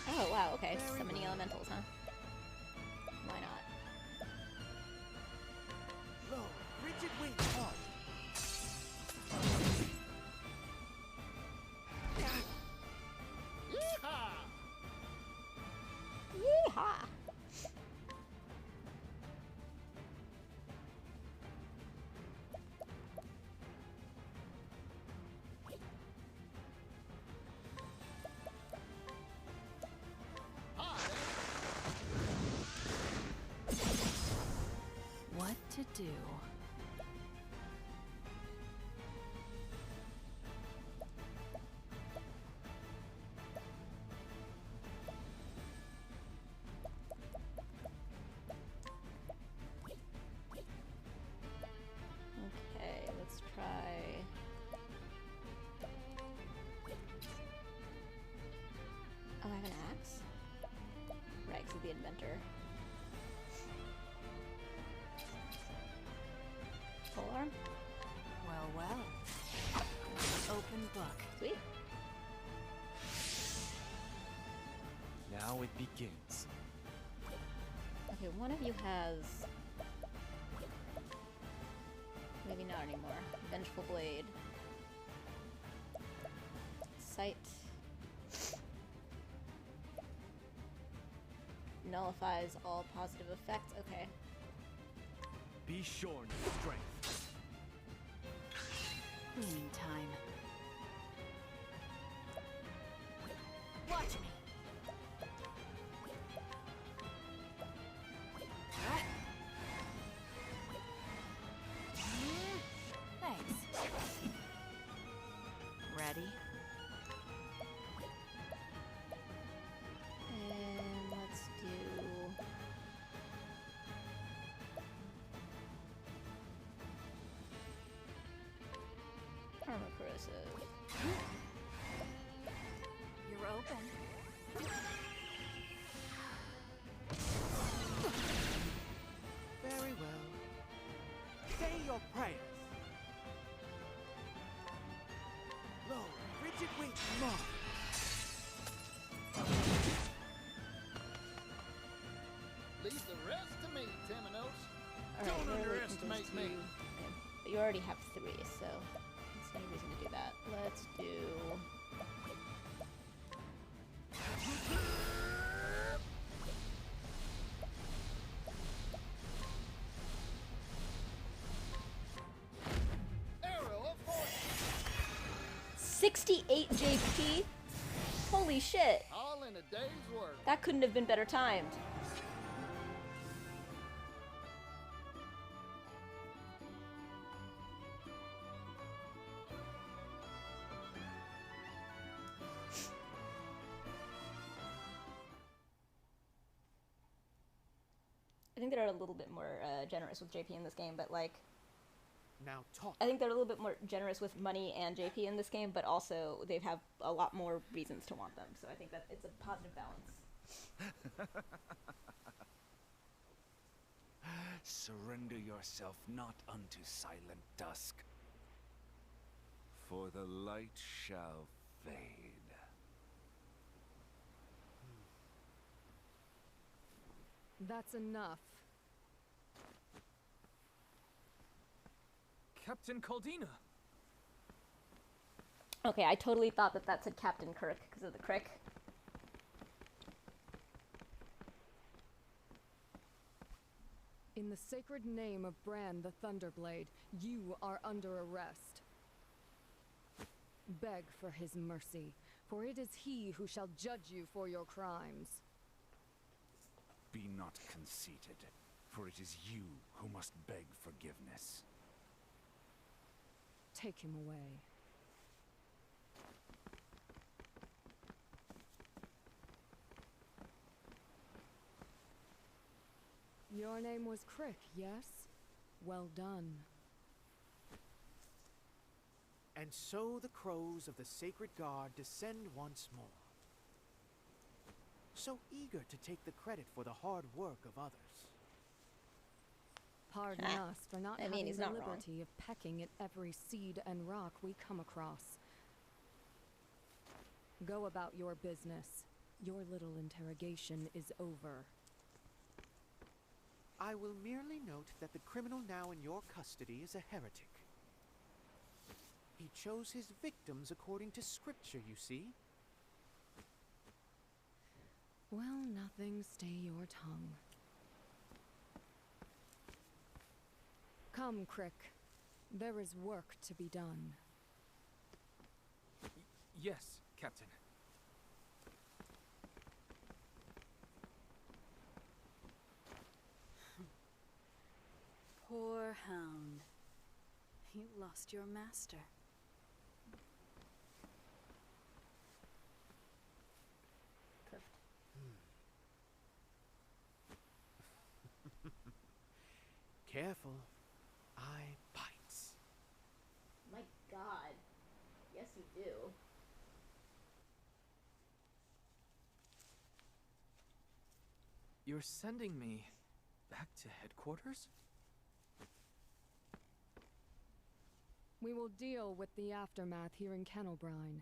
A: Oh wow, okay. Summoning elementals, huh? Why not?
R: Lo, rigid wing hard.
E: Yeehaw!
A: Yeehaw!
H: What to do?
A: Okay, let's try. Oh, I have an axe? Rags of the Inventor. Polearm?
H: Well, well. Open book.
A: Sweet.
B: Now it begins.
A: Okay, one of you has... Maybe not anymore. Vengeful Blade. Sight. Nullifies all positive effects. Okay.
B: Be shorn of strength.
H: Cleaning time.
G: Watch me.
H: Thanks. Ready?
A: And let's do... Armor corrosive.
G: You're open.
R: Very well. Say your prayers. Lo, rigid wing mark.
E: Leave the rest to me, Temenos.
A: Alright,
E: Don't
A: where are we
E: underestimate
A: supposed
E: me.
A: to- okay, but you already have 3, so that's no reason to do that. Let's do... 68 JP? Holy shit.
E: All in a day's work.
A: That couldn't have been better timed. I think they're a little bit more generous with JP in this game, but like...
R: Now talk.
A: I think they're a little bit more generous with money and JP in this game, but also they have a lot more reasons to want them, so I think that it's a positive balance.
P: Surrender yourself not unto silent dusk, for the light shall fade.
S: That's enough.
Q: Captain Caldina!
A: Okay, I totally thought that that said Captain Kirk because of the crick.
S: In the sacred name of Bran the Thunderblade, you are under arrest. Beg for his mercy, for it is he who shall judge you for your crimes.
P: Be not conceited, for it is you who must beg forgiveness.
S: Take him away. Your name was Crick, yes? Well done.
R: And so the crows of the Sacred Guard descend once more. So eager to take the credit for the hard work of others.
S: Pardon us for not
A: I mean,
S: having
A: he's
S: the
A: not wrong.
S: liberty of pecking at every seed and rock we come across. Go about your business. Your little interrogation is over.
R: I will merely note that the criminal now in your custody is a heretic. He chose his victims according to scripture, you see.
S: Well, nothing, stay your tongue. Come, Crick. There is work to be done.
Q: Yes, Captain.
T: Poor hound. You lost your master.
R: Careful. Eye bites.
A: My god. Yes, you do.
Q: You're sending me back to headquarters?
S: We will deal with the aftermath here in Kennelbrine.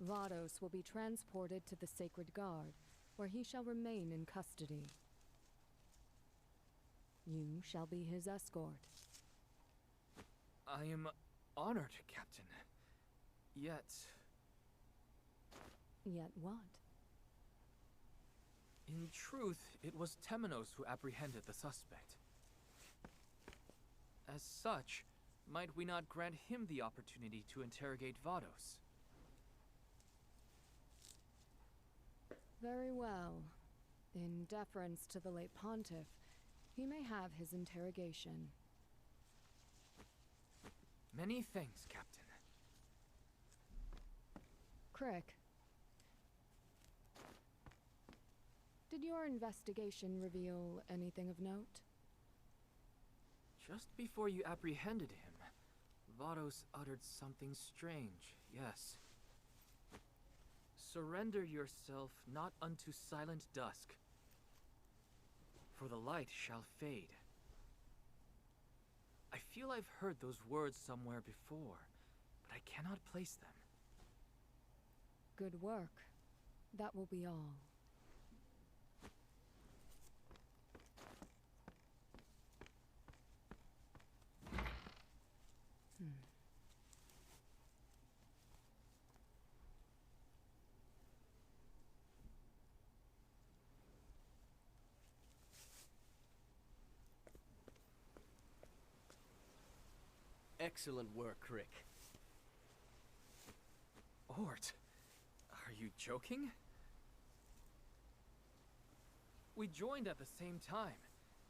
S: Vados will be transported to the Sacred Guard, where he shall remain in custody. You shall be his escort.
Q: I am honored, Captain. Yet...
S: Yet what?
Q: In truth, it was Temenos who apprehended the suspect. As such, might we not grant him the opportunity to interrogate Vados?
S: Very well. In deference to the late Pontiff, he may have his interrogation.
Q: Many thanks, Captain.
S: Crick. Did your investigation reveal anything of note?
Q: Just before you apprehended him, Vados uttered something strange, yes. Surrender yourself not unto silent dusk, for the light shall fade. I feel I've heard those words somewhere before, but I cannot place them.
S: Good work. That will be all.
U: Excellent work, Crick.
Q: Ort, are you joking? We joined at the same time,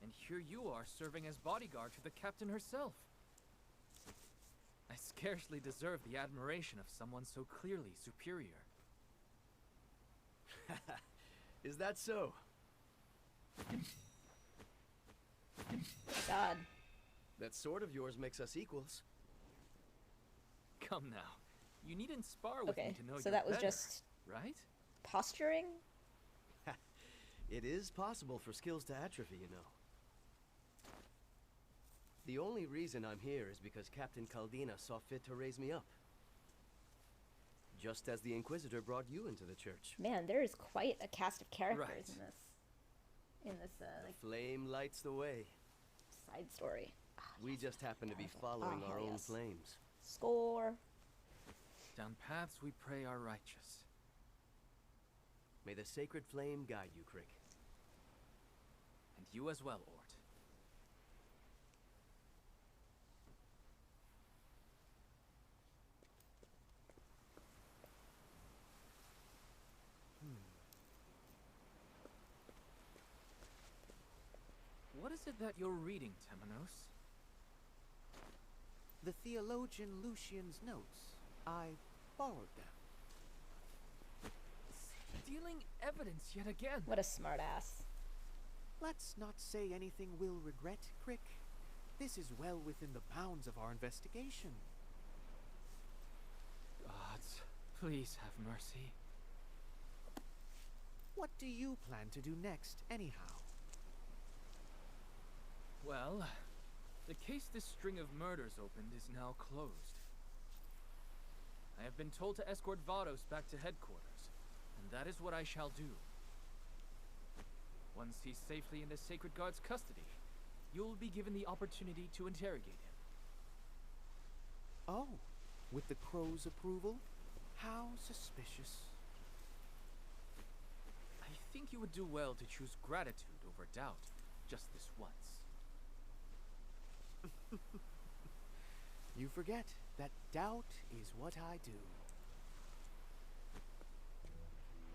Q: and here you are serving as bodyguard to the captain herself. I scarcely deserve the admiration of someone so clearly superior.
U: Is that so?
A: God.
U: That sword of yours makes us equals.
Q: Come now. You needn't spar with me to know
A: so
Q: you're
A: that was
Q: better,
A: just
Q: right?
A: posturing?
U: It is possible for skills to atrophy, you know. The only reason I'm here is because Captain Caldina saw fit to raise me up. Just as the Inquisitor brought you into the church.
A: Man, there is quite a cast of characters
U: Right.
A: in this
U: The flame lights the way.
A: side story.
U: We just happen to be following
A: Ah,
U: our own
A: yes.
U: flames.
A: Score.
Q: Down paths we pray are righteous.
U: May the sacred flame guide you, Crick.
Q: And you as well, Ort. What is it that you're reading, Temenos?
R: The theologian Lucian's notes. I borrowed them.
Q: Stealing evidence yet again.
A: What a smartass.
R: Let's not say anything we'll regret, Crick. This is well within the bounds of our investigation.
Q: Gods, please have mercy.
R: What do you plan to do next, anyhow?
Q: Well, the case this string of murders opened is now closed. I have been told to escort Vados back to headquarters, and that is what I shall do. Once he's safely in the Sacred Guard's custody, you'll be given the opportunity to interrogate him.
R: Oh, with the crow's approval? How suspicious.
Q: I think you would do well to choose gratitude over doubt, just this once.
R: You forget that doubt is what I do.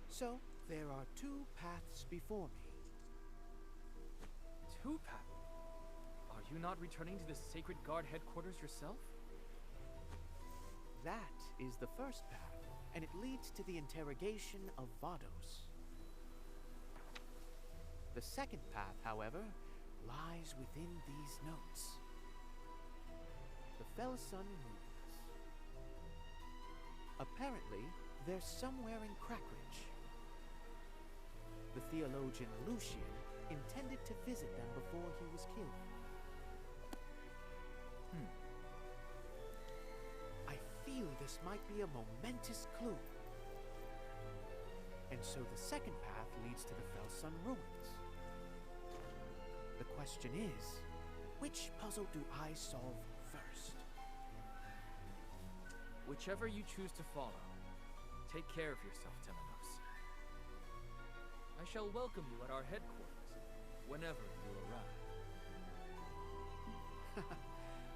R: So, there are two paths before me.
Q: Two paths? Are you not returning to the Sacred Guard headquarters yourself?
R: That is the first path, and it leads to the interrogation of Vados. The second path, however, lies within these notes. The Felsun ruins. Apparently, they're somewhere in Crackridge. The theologian Lucian intended to visit them before he was killed. I feel this might be a momentous clue. And so the second path leads to the Felsun ruins. The question is, which puzzle do I solve first?
Q: Whichever you choose to follow, take care of yourself, Temenos. I shall welcome you at our headquarters whenever you arrive.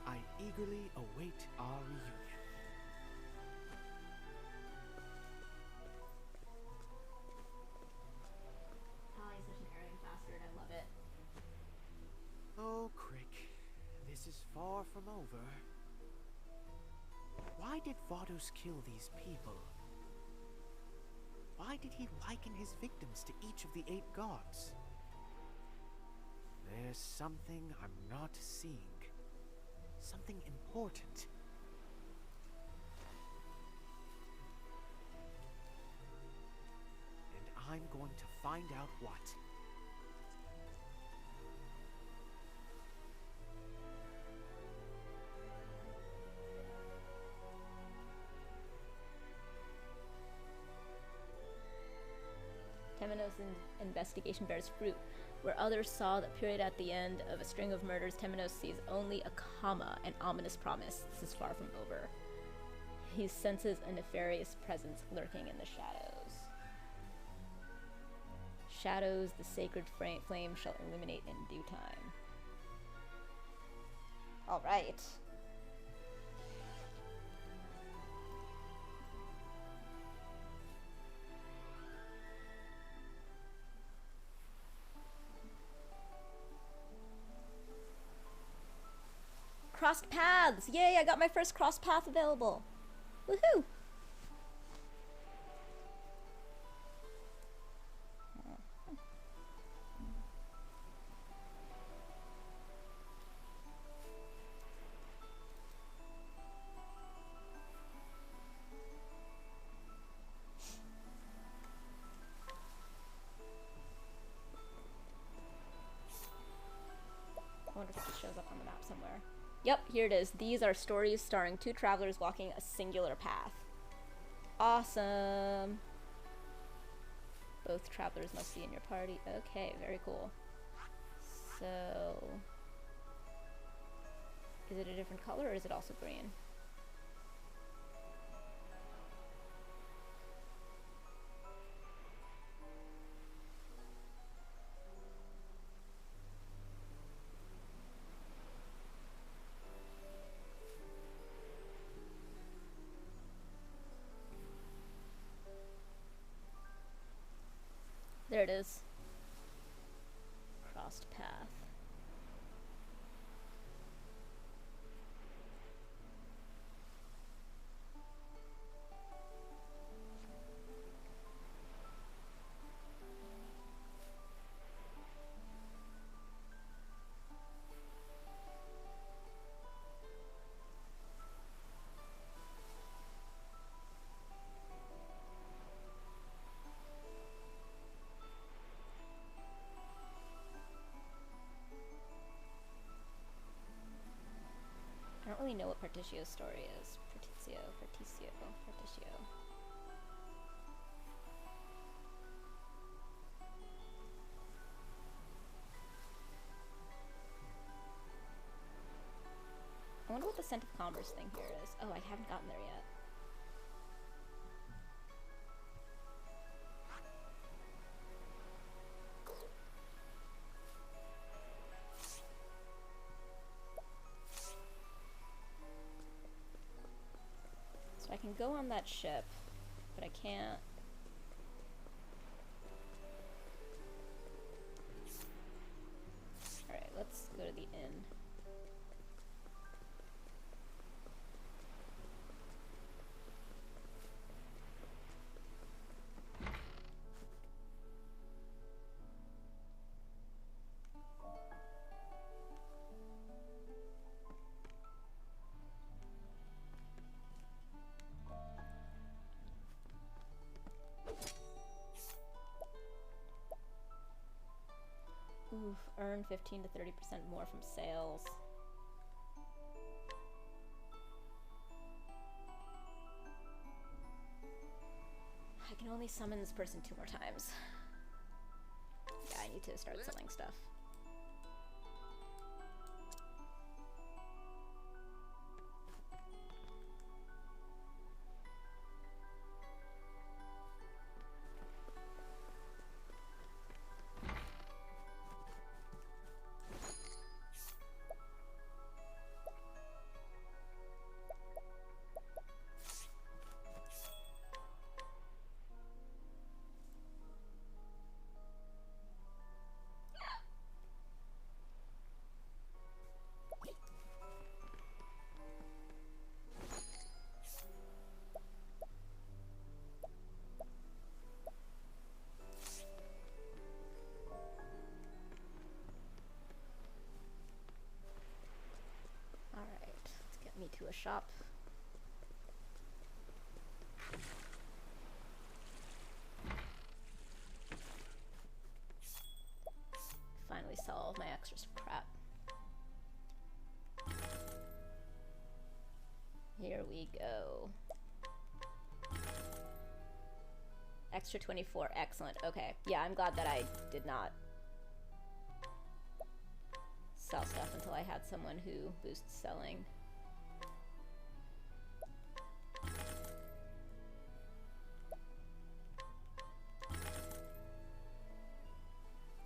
R: I eagerly await our reunion.
A: Tali's such an arrogant bastard. I love it.
R: Oh, Crick, this is far from over. Why did Vados kill these people? Why did he liken his victims to each of the 8 gods? There's something I'm not seeing. Something important. And I'm going to find out what.
A: Temenos' investigation bears fruit. Where others saw the period at the end of a string of murders, Temenos sees only a comma, an ominous promise. This is far from over. He senses a nefarious presence lurking in the shadows. Shadows the sacred flame shall illuminate in due time. All right. crossed paths! Yay, I got my first crossed path available. Woohoo! I wonder if it shows up on the map somewhere. Yep, here it is. These are stories starring 2 travelers walking a singular path. Awesome. Both travelers must be in your party. Okay, very cool. So, is it a different color or is it also green? There it is. Crossed path. I don't really know what Particcio's story is. Particio. I wonder what the Scent of Commerce thing here is. Oh, I haven't gotten there yet. So I can go on that ship, but I can't. Alright, let's go to the inn. Oof, earn 15 to 30% more from sales. I can only summon this person 2 more times. Yeah, I need to start selling stuff. Me to a shop. Finally sell all of my extra crap. Here we go. Extra 24, excellent. Okay, yeah, I'm glad that I did not sell stuff until I had someone who boosts selling.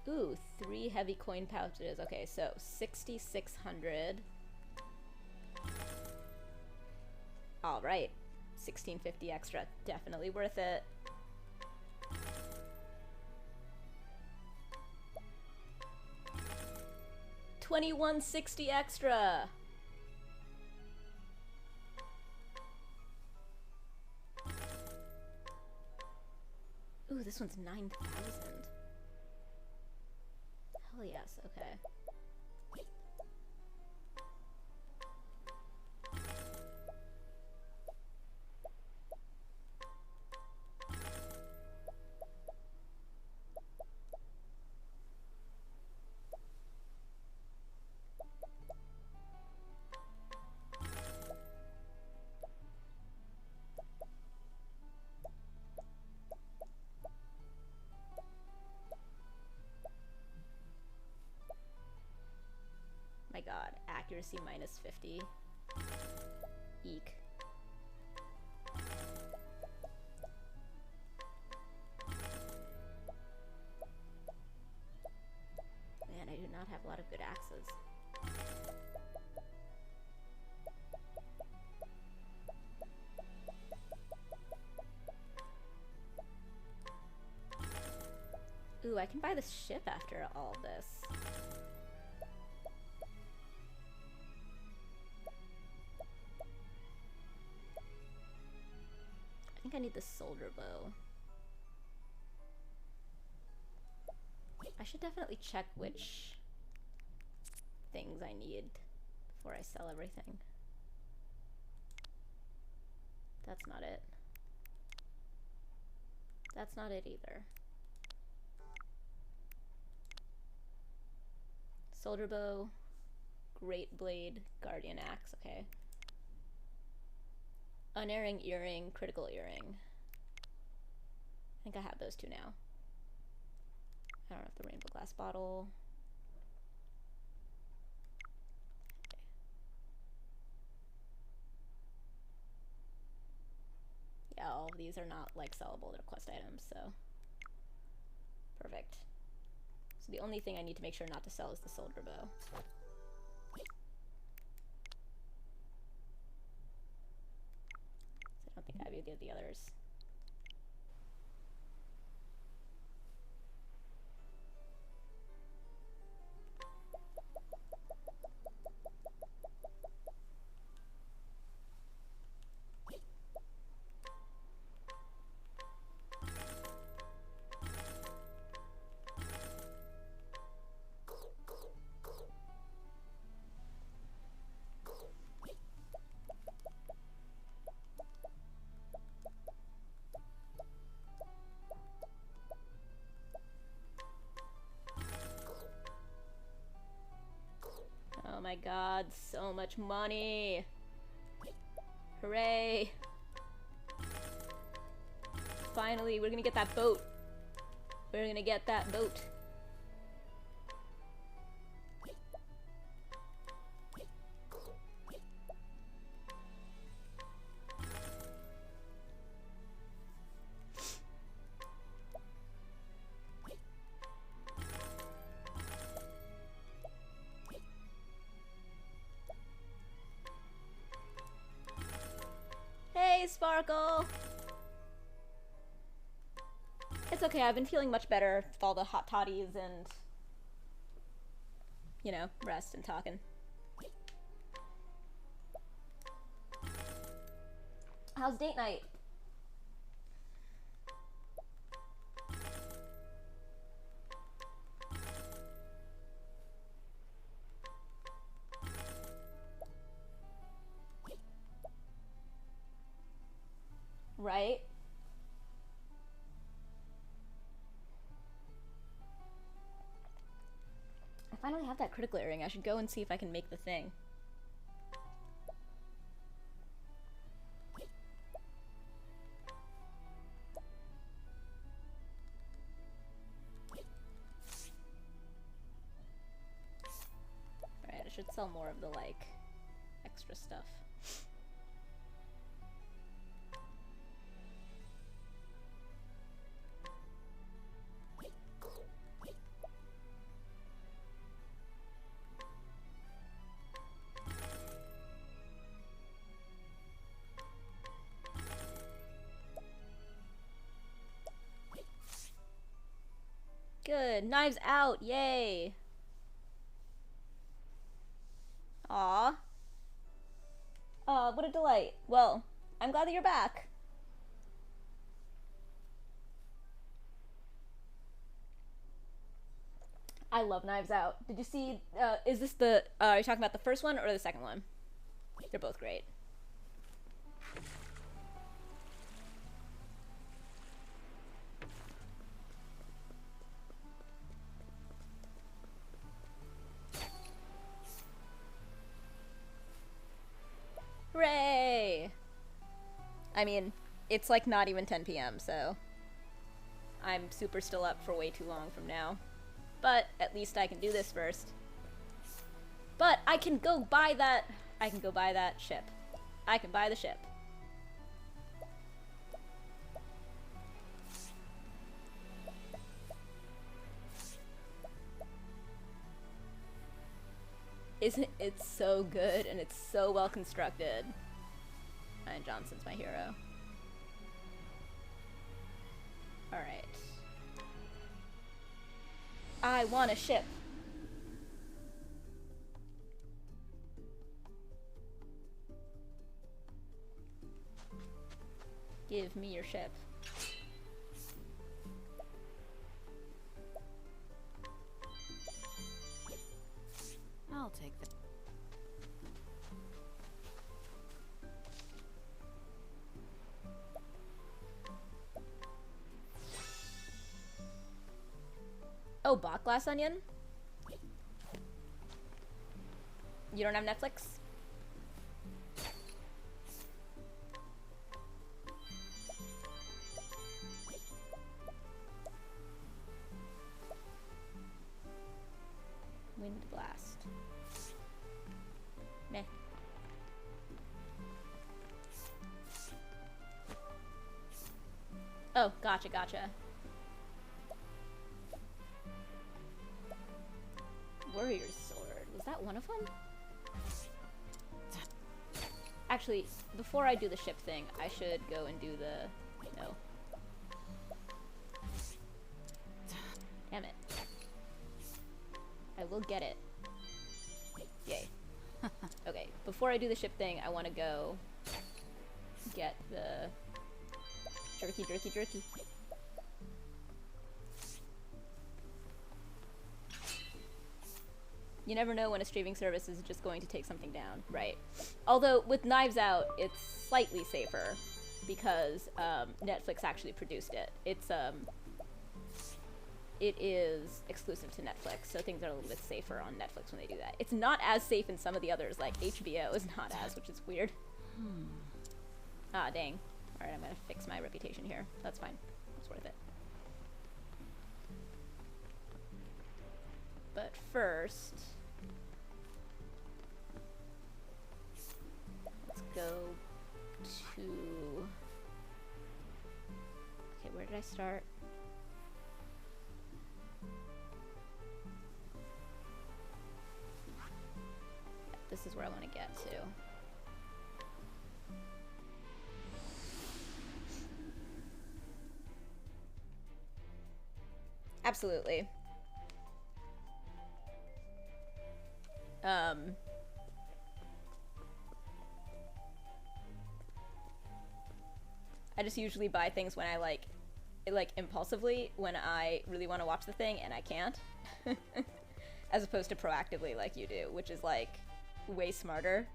A: Ooh, 3 heavy coin pouches. Okay, so 6,600. All right, 1650 extra. Definitely worth it. $21.60 extra. Ooh, this one's 9,000. Hell yes, okay. My god, accuracy minus 50. Eek. Man, I do not have a lot of good axes. Ooh, I can buy this ship after all this. I think I need the soldier bow. I should definitely check which things I need before I sell everything. That's not it. That's not it either. Soldier bow, great blade, guardian axe, okay. Unerring earring, critical earring. I think I have those two now. I don't know if the rainbow glass bottle. Yeah, all of these are not like sellable, they're quest items, so. Perfect. So the only thing I need to make sure not to sell is the soldier bow. I don't think I have any of the others. Oh my god, so much money! Hooray! Finally, we're gonna get that boat! We're gonna get that boat! Hey, Sparkle! It's okay, I've been feeling much better with all the hot toddies and, you know, rest and talking. How's date night? Right? I finally have that critical earring. I should go and see if I can make the thing. Alright, I should sell more of the, like, extra stuff. Good. Knives out. Yay. Aw. What a delight. Well, I'm glad that you're back. I love Knives Out. Did you see, is this the, are you talking about the first one or the second one? They're both great. Hooray! I mean, it's like not even 10 p.m., so I'm super still up for way too long from now. But at least I can do this first. But I can go buy that, ship. I can buy the ship. Isn't it so good, and it's so well constructed. Ryan Johnson's my hero. Alright. I want a ship. Give me your ship.
H: I'll take the...
A: Oh, bot glass onion? You don't have Netflix? Wind blast. Meh. Oh, gotcha, gotcha. Warrior's sword. Was that one of them? Actually, before I do the ship thing, I should go and do the... No. Damn it. I will get it. Yay. Okay, before I do the ship thing, I want to go get the jerky. You never know when a streaming service is just going to take something down, right? Although, with Knives Out, it's slightly safer because Netflix actually produced it. It is exclusive to Netflix, so things are a little bit safer on Netflix when they do that. It's not as safe in some of the others, like HBO is not as, which is weird. Ah, dang. Alright, I'm gonna fix my reputation here. That's fine. It's worth it. But first... let's go to... Okay, where did I start? This is where I want to get to. Absolutely. I just usually buy things when I like impulsively when I really want to watch the thing and I can't. As opposed to proactively like you do, which is like way smarter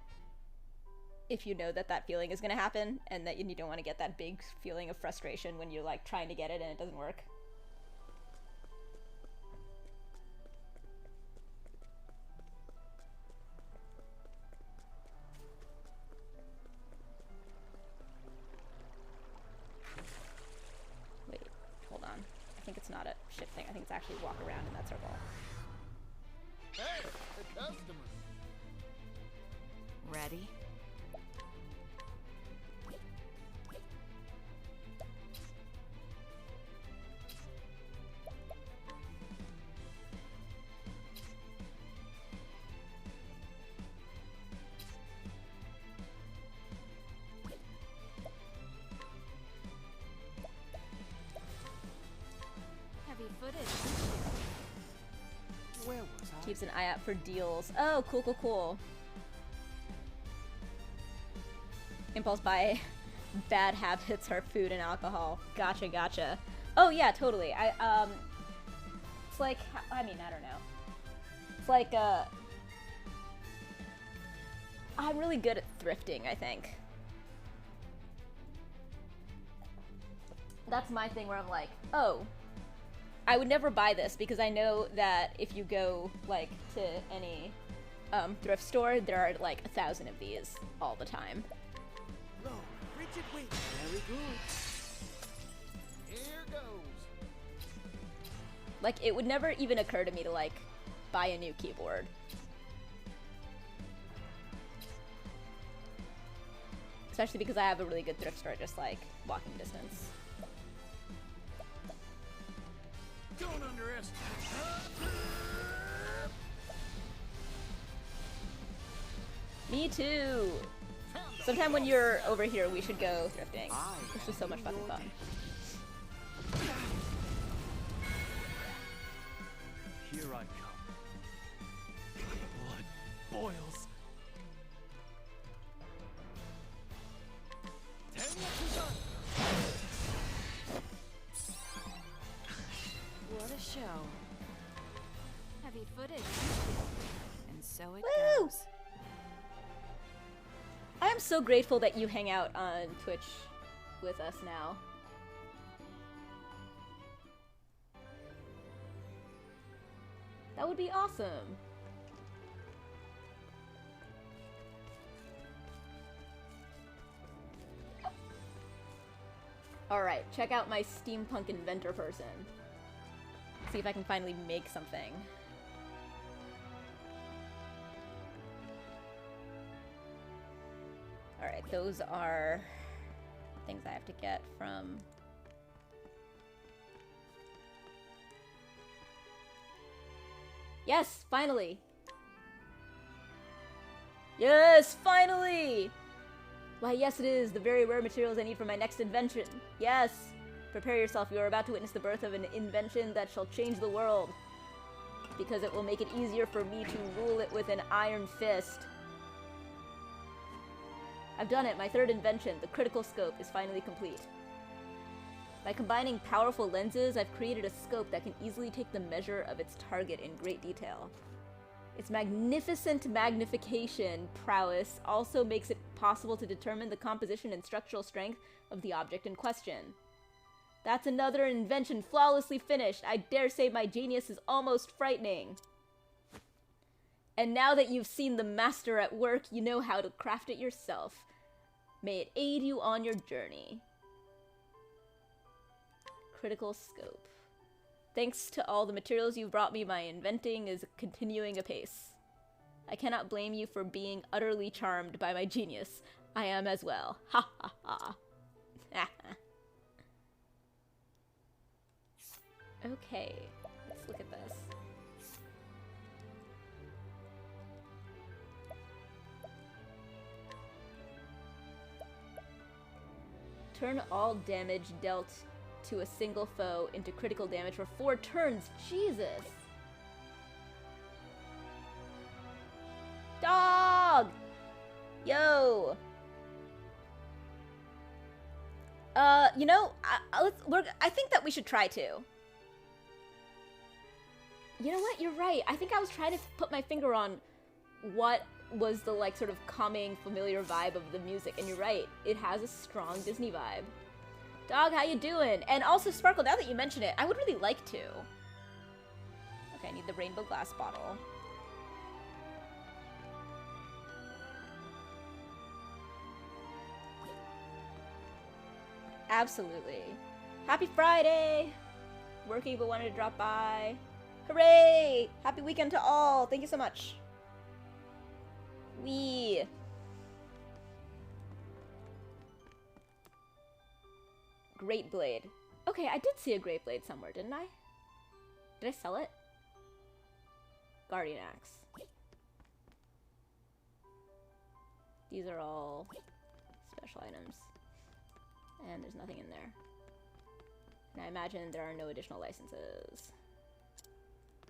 A: if you know that that feeling is going to happen and that you don't want to get that big feeling of frustration when you're like trying to get it and it doesn't work. Wait, hold on. I think it's not a ship thing. I think it's actually walk around in that circle.
E: Hey, a customer.
H: Ready?
G: Heavy footage.
R: Where was I?
A: Keeps an eye out for deals. Oh, cool. Impulse buy. Bad habits are food and alcohol. Gotcha. Oh yeah, totally. It's like, I mean, I don't know. It's like, I'm really good at thrifting, I think. That's my thing where I'm like, oh, I would never buy this because I know that if you go, like, to any thrift store, there are, like, 1,000 of these all the time.
R: Lo, Bridget wins. Very good.
E: Here goes.
A: Like, it would never even occur to me to, like, buy a new keyboard. Especially because I have a really good thrift store just, like, walking distance.
E: Don't underestimate.
A: Me too! Sometime when you're over here, we should go thrifting. This is so much fucking fun.
B: Here I come. Blood boils.
S: What a show. Heavy footage. And so it
A: Woo!
S: goes.
A: I am so grateful that you hang out on Twitch with us now. That would be awesome. Alright, check out my steampunk inventor person. See if I can finally make something. Alright, those are things I have to get from... Yes, finally! Yes, finally! Why, yes it is, the very rare materials I need for my next invention. Yes! Prepare yourself, you are about to witness the birth of an invention that shall change the world. Because it will make it easier for me to rule it with an iron fist. I've done it, my third invention, the critical scope, is finally complete. By combining powerful lenses, I've created a scope that can easily take the measure of its target in great detail. Its magnificent magnification prowess also makes it possible to determine the composition and structural strength of the object in question. That's another invention flawlessly finished. I dare say my genius is almost frightening. And now that you've seen the master at work, you know how to craft it yourself. May it aid you on your journey. Critical scope. Thanks to all the materials you've brought me, my inventing is continuing apace. I cannot blame you for being utterly charmed by my genius. I am as well. Ha ha ha. Okay, let's look at this. Turn all damage dealt to a single foe into critical damage for 4 turns. Jesus! Dog! Yo! You know, I think that we should try to. You know what? You're right. I think I was trying to put my finger on what was the, like, sort of calming, familiar vibe of the music. And you're right. It has a strong Disney vibe. Dog, how you doing? And also, Sparkle, now that you mention it, I would really like to. Okay, I need the rainbow glass bottle. Absolutely. Happy Friday! Working but wanted to drop by. Hooray! Happy weekend to all! Thank you so much. Wee. Great blade. Okay, I did see a great blade somewhere, didn't I? Did I sell it? Guardian axe. These are all special items. And there's nothing in there. And I imagine there are no additional licenses.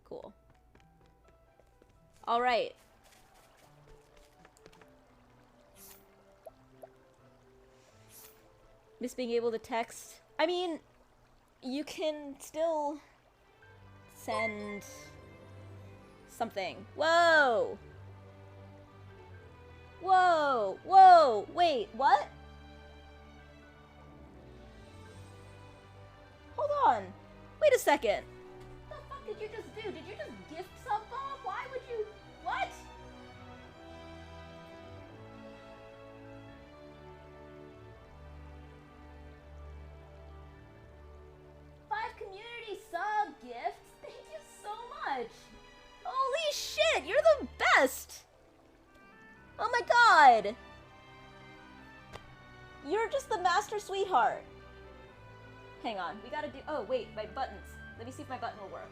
A: Cool. Alright. Miss being able to text. I mean, you can still send something. Whoa! Whoa! Whoa! Wait, what? Hold on. Wait a second. What the fuck did you just do? Did you just gift sub Bob? Why would you? What? Five community sub gifts? Thank you so much. Holy shit, you're the best. Oh my god. You're just the master sweetheart. Hang on, we gotta do. Oh, wait, my buttons. Let me see if my button will work.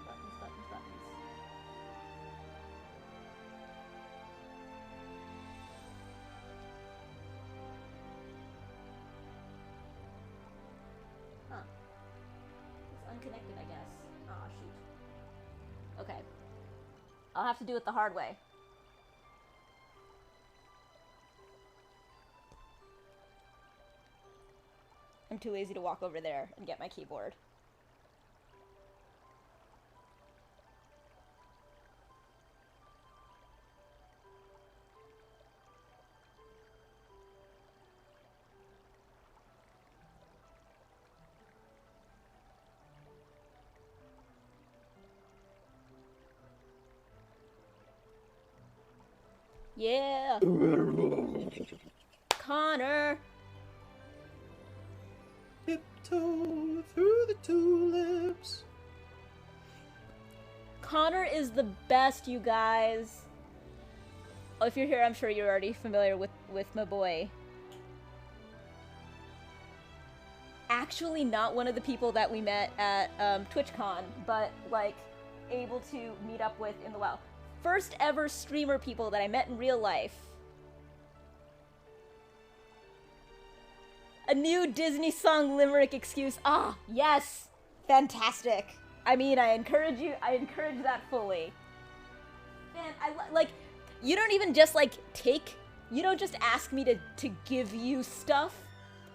A: Buttons, buttons, buttons. Huh. It's unconnected, I guess. Aw, shoot. Okay. I'll have to do it the hard way. I'm too lazy to walk over there and get my keyboard. Yeah! Connor!
B: Tiptoe through the tulips.
A: Connor is the best, you guys. Oh, if you're here, I'm sure you're already familiar with my boy. Actually not one of the people that we met at TwitchCon, but, like, able to meet up with in the WoW. First ever streamer people that I met in real life. A new Disney song limerick excuse. Ah, yes! Fantastic. I mean, I encourage that fully. Man, like, you don't even just, like, you don't just ask me to give you stuff.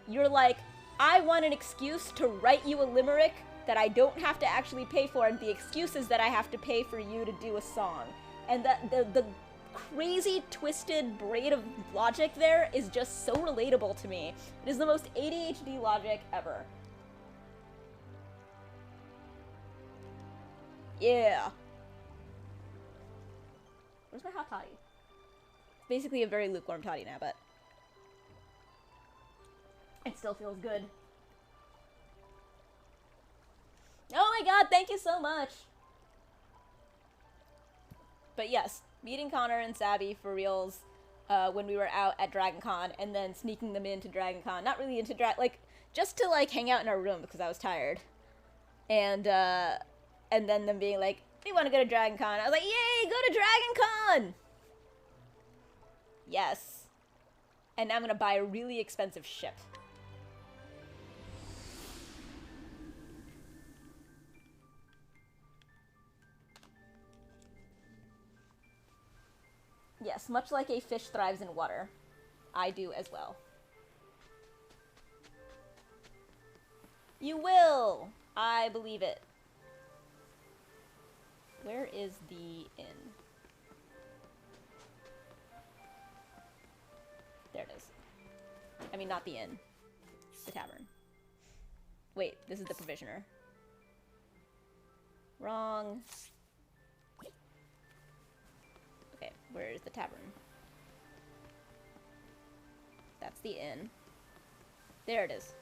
A: You're like, I want an excuse to write you a limerick that I don't have to actually pay for, and the excuse is that I have to pay for you to do a song. And that the crazy twisted braid of logic there is just so relatable to me. It is the most ADHD logic ever. Yeah. Where's my hot toddy? It's basically a very lukewarm toddy now, but it still feels good. Oh my god, thank you so much! But yes, meeting Connor and Sabby for reals when we were out at DragonCon, and then sneaking them into DragonCon. Not really into like, just to, like, hang out in our room because I was tired. And then them being like, we want to go to DragonCon. I was like, yay, go to DragonCon! Yes. And now I'm going to buy a really expensive ship. Yes, much like a fish thrives in water, I do as well. You will! I believe it. Where is the inn? There it is. I mean, not the inn. The tavern. Wait, this is the provisioner. Wrong. Okay, where is the tavern? That's the inn. There it is.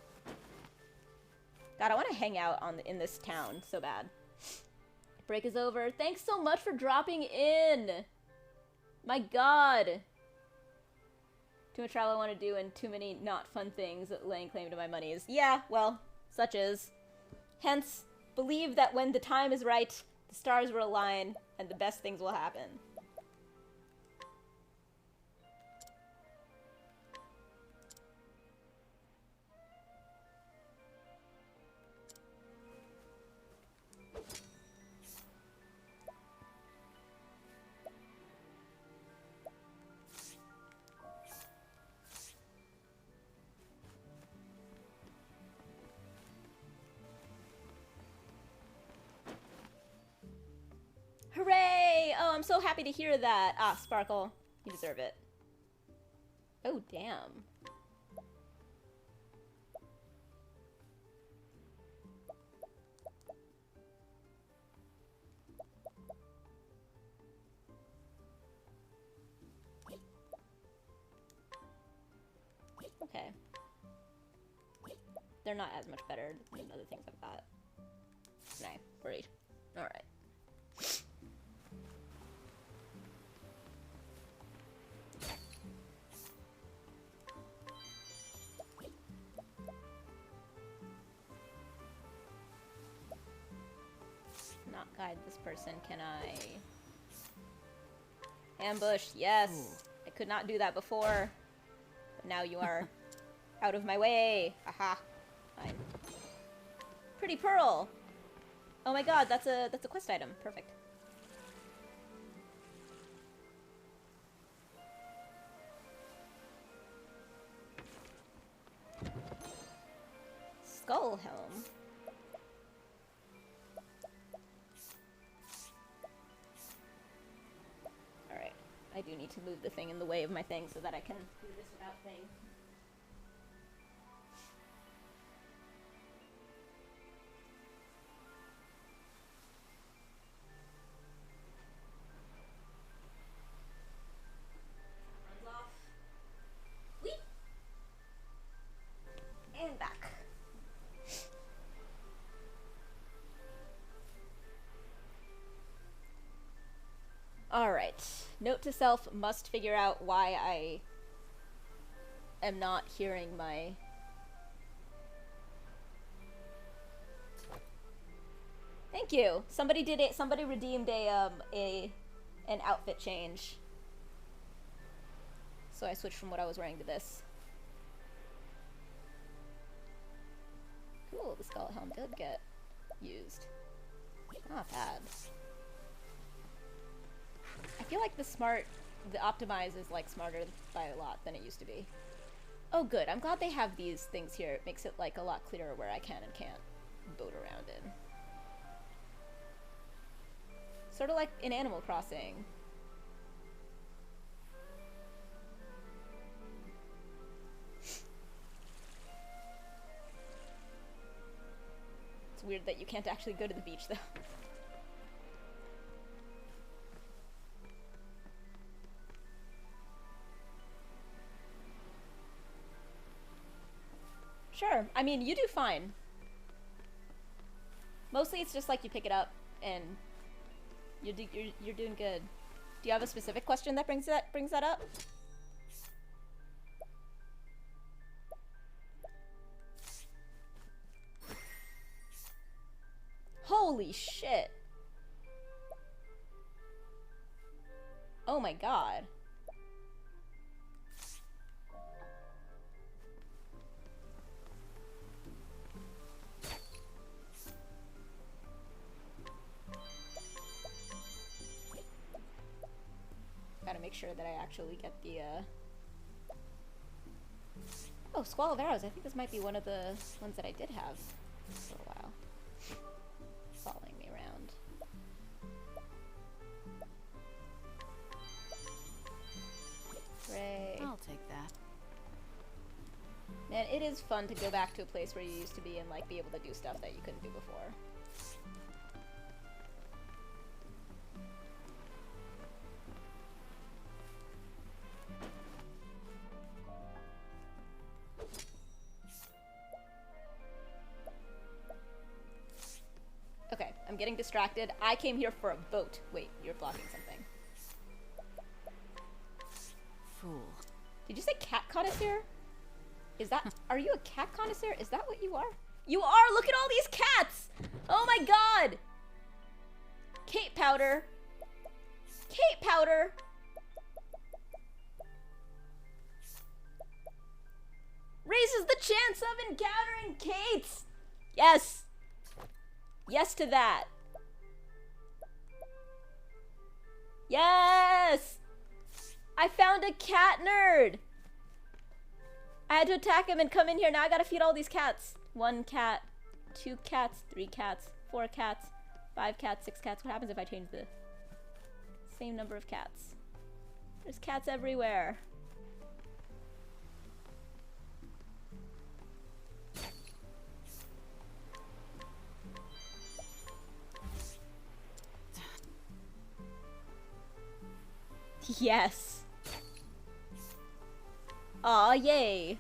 A: God, I want to hang out in this town so bad. Break is over. Thanks so much for dropping in. My God. Too much travel I want to do and too many not fun things laying claim to my monies. Yeah, well, such is. Hence, believe that when the time is right, the stars will align and the best things will happen. so happy to hear that. Ah, Sparkle. You deserve it. Oh, damn. Okay. They're not as much better than other things I've got. Nah, worried. Alright. Not guide this person, can I? Ambush, yes! I could not do that before. But now you are out of my way. Aha. Fine. Pretty pearl! Oh my god, that's a quest item. Perfect. Skull helm. Alright. I do need to move the thing in the way of my thing so that I can do this without thing. Runs off. Whee! And back. Alright. Note to self, must figure out why I am not hearing my... Thank you! Somebody did it. Somebody redeemed an outfit change. So I switched from what I was wearing to this. Cool, the skull helm did get used. Not bad. I feel like the optimize is like smarter by a lot than it used to be. Oh good, I'm glad they have these things here. It makes it like a lot clearer where I can and can't boat around in. Sort of like in Animal Crossing. It's weird that you can't actually go to the beach though. Sure. I mean, you do fine. Mostly it's just like you pick it up and you're doing good. Do you have a specific question that brings that up? Holy shit. Oh my god. Gotta make sure that I actually get the, Oh, Squall of Arrows. I think this might be one of the ones that I did have for a while. Following me around. Hooray.
H: I'll take that.
A: Man, it is fun to go back to a place where you used to be and, like, be able to do stuff that you couldn't do before. Okay, I'm getting distracted. I came here for a boat. Wait, you're blocking something.
H: Fool.
A: Did you say cat connoisseur? Is that... Are you a cat connoisseur? Is that what you are? You are! Look at all these cats! Oh my god! Kate powder. Kate powder! Raises the chance of encountering Kates! Yes! Yes to that. Yes! I found a cat nerd! I had to attack him and come in here. Now I gotta feed all these cats. 1 cat, 2 cats, 3 cats, 4 cats, 5 cats, 6 cats. What happens if I change the Same number of cats. There's cats everywhere. Yes. Aw, yay.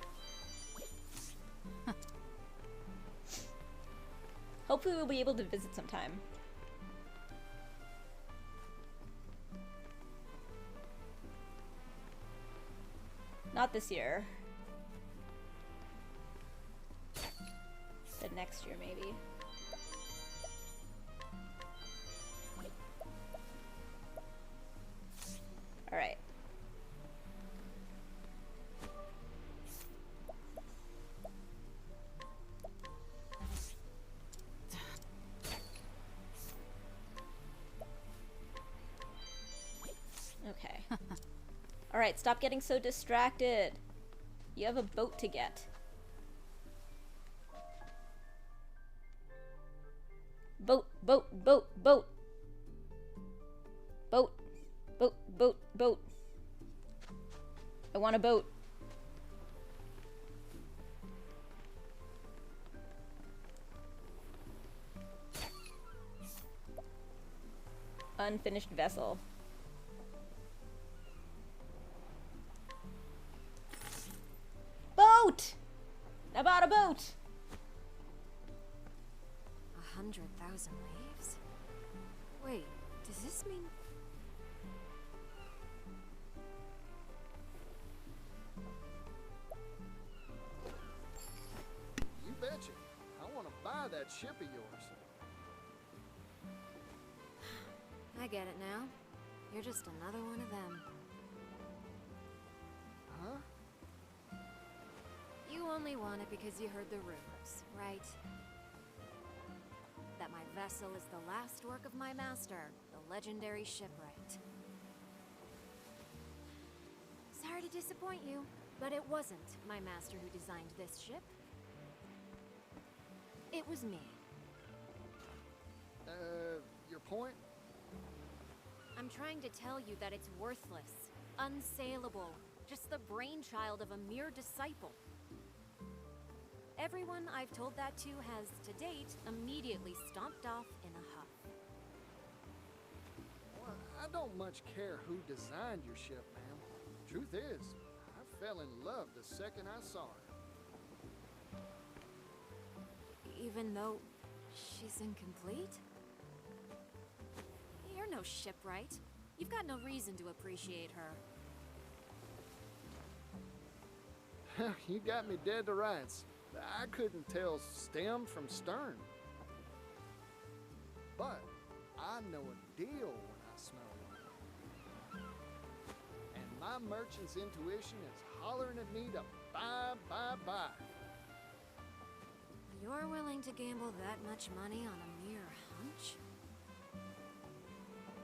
A: Hopefully we'll be able to visit sometime. Not this year. But next year, maybe. Alright. Okay. Alright, stop getting so distracted. You have a boat to get. Boat, boat, boat, boat. Boat, boat, boat, boat. I want a boat. Unfinished vessel. Boat! I bought a boat!
G: 100,000 leaves? Wait, does this mean...
E: You betcha. I want to buy that ship of yours.
G: I get it now. You're just another one of them.
E: Huh?
G: You only want it because you heard the rumors, right? That my vessel is the last work of my master, the legendary shipwright. Sorry to disappoint you, but it wasn't my master who designed this ship. It was me.
E: Your point?
G: I'm trying to tell you that it's worthless, unsaleable, just the brainchild of a mere disciple. Everyone I've told that to has, to date, immediately stomped off in a huff.
E: Well, I don't much care who designed your ship, ma'am. Truth is, I fell in love the second I saw her.
G: Even though she's incomplete? You're no shipwright. You've got no reason to appreciate her.
E: You got me dead to rights. I couldn't tell stem from stern. But I know a deal when I smell one. And my merchant's intuition is hollering at me to buy, buy, buy.
G: You're willing to gamble that much money on a mere hunch?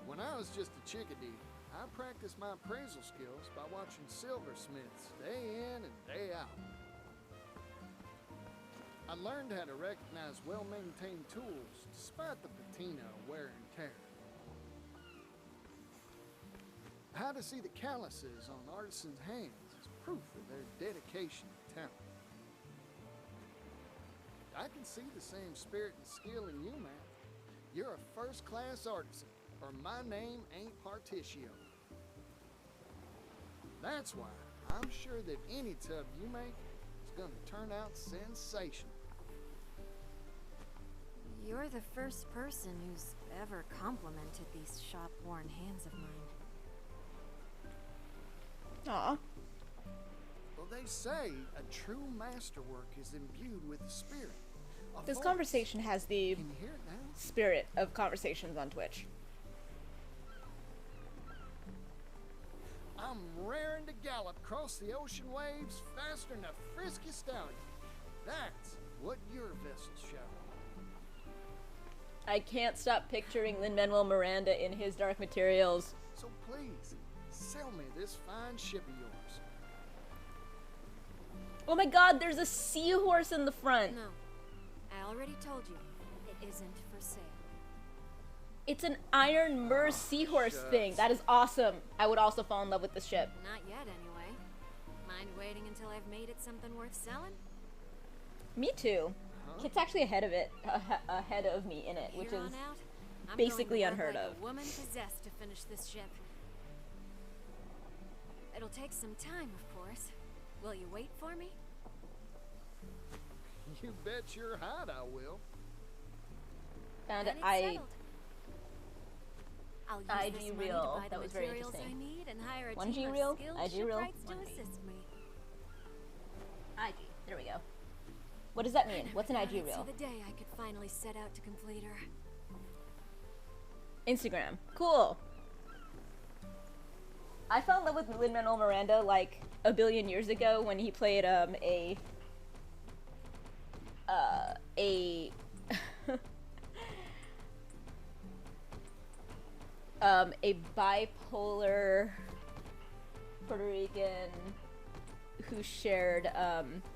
E: When I was just a chickadee, I practiced my appraisal skills by watching silversmiths day in and day out. I learned how to recognize well-maintained tools despite the patina of wear and tear. How to see the calluses on artisans' hands is proof of their dedication and talent. I can see the same spirit and skill in you, man. You're a first-class artisan, or my name ain't Particio. That's why I'm sure that any tub you make is gonna turn out sensational.
G: You're the first person who's ever complimented these shop-worn hands of mine.
A: Aw.
E: Well, they say a true masterwork is imbued with the spirit.
A: This conversation has the
E: Can you hear it now?
A: spirit of conversations on Twitch.
E: I'm raring to gallop across the ocean waves faster than a frisky stallion. That's what your vessels show.
A: I can't stop picturing Lin-Manuel Miranda in his Dark Materials.
E: So please, sell me this fine ship of yours.
A: Oh my god, there's a seahorse in the front.
G: No, I already told you, it isn't for sale.
A: It's an Iron Mer seahorse thing. That is awesome. I would also fall in love with this ship.
G: Not yet, anyway. Mind waiting until I've made it something worth selling?
A: Me too. Kit's actually ahead of it, ahead of me in it, which
G: Here
A: is
G: on out, I'm
A: basically
G: going to work
A: unheard
G: like
A: of.
G: A woman possessed to finish this ship. It'll take some time, of course. Will you wait for me?
E: You bet your hide I will.
A: Found
G: Then
A: it.
G: it's settled. I'll use
A: IG
G: this money
A: reel.
G: to buy the
A: That was very
G: materials
A: interesting.
G: I need and hire a
A: 1G
G: team of
A: reel,
G: skilled
A: IG reel,
G: shipwrights to
A: 1G.
G: assist me.
A: IG. There we go. What does that mean? What's an IG
G: I'd
A: reel?
G: see the day I could finally set out to complete her.
A: Instagram. Cool. I fell in love with Lin-Manuel Miranda like a billion years ago when he played a bipolar Puerto Rican who shared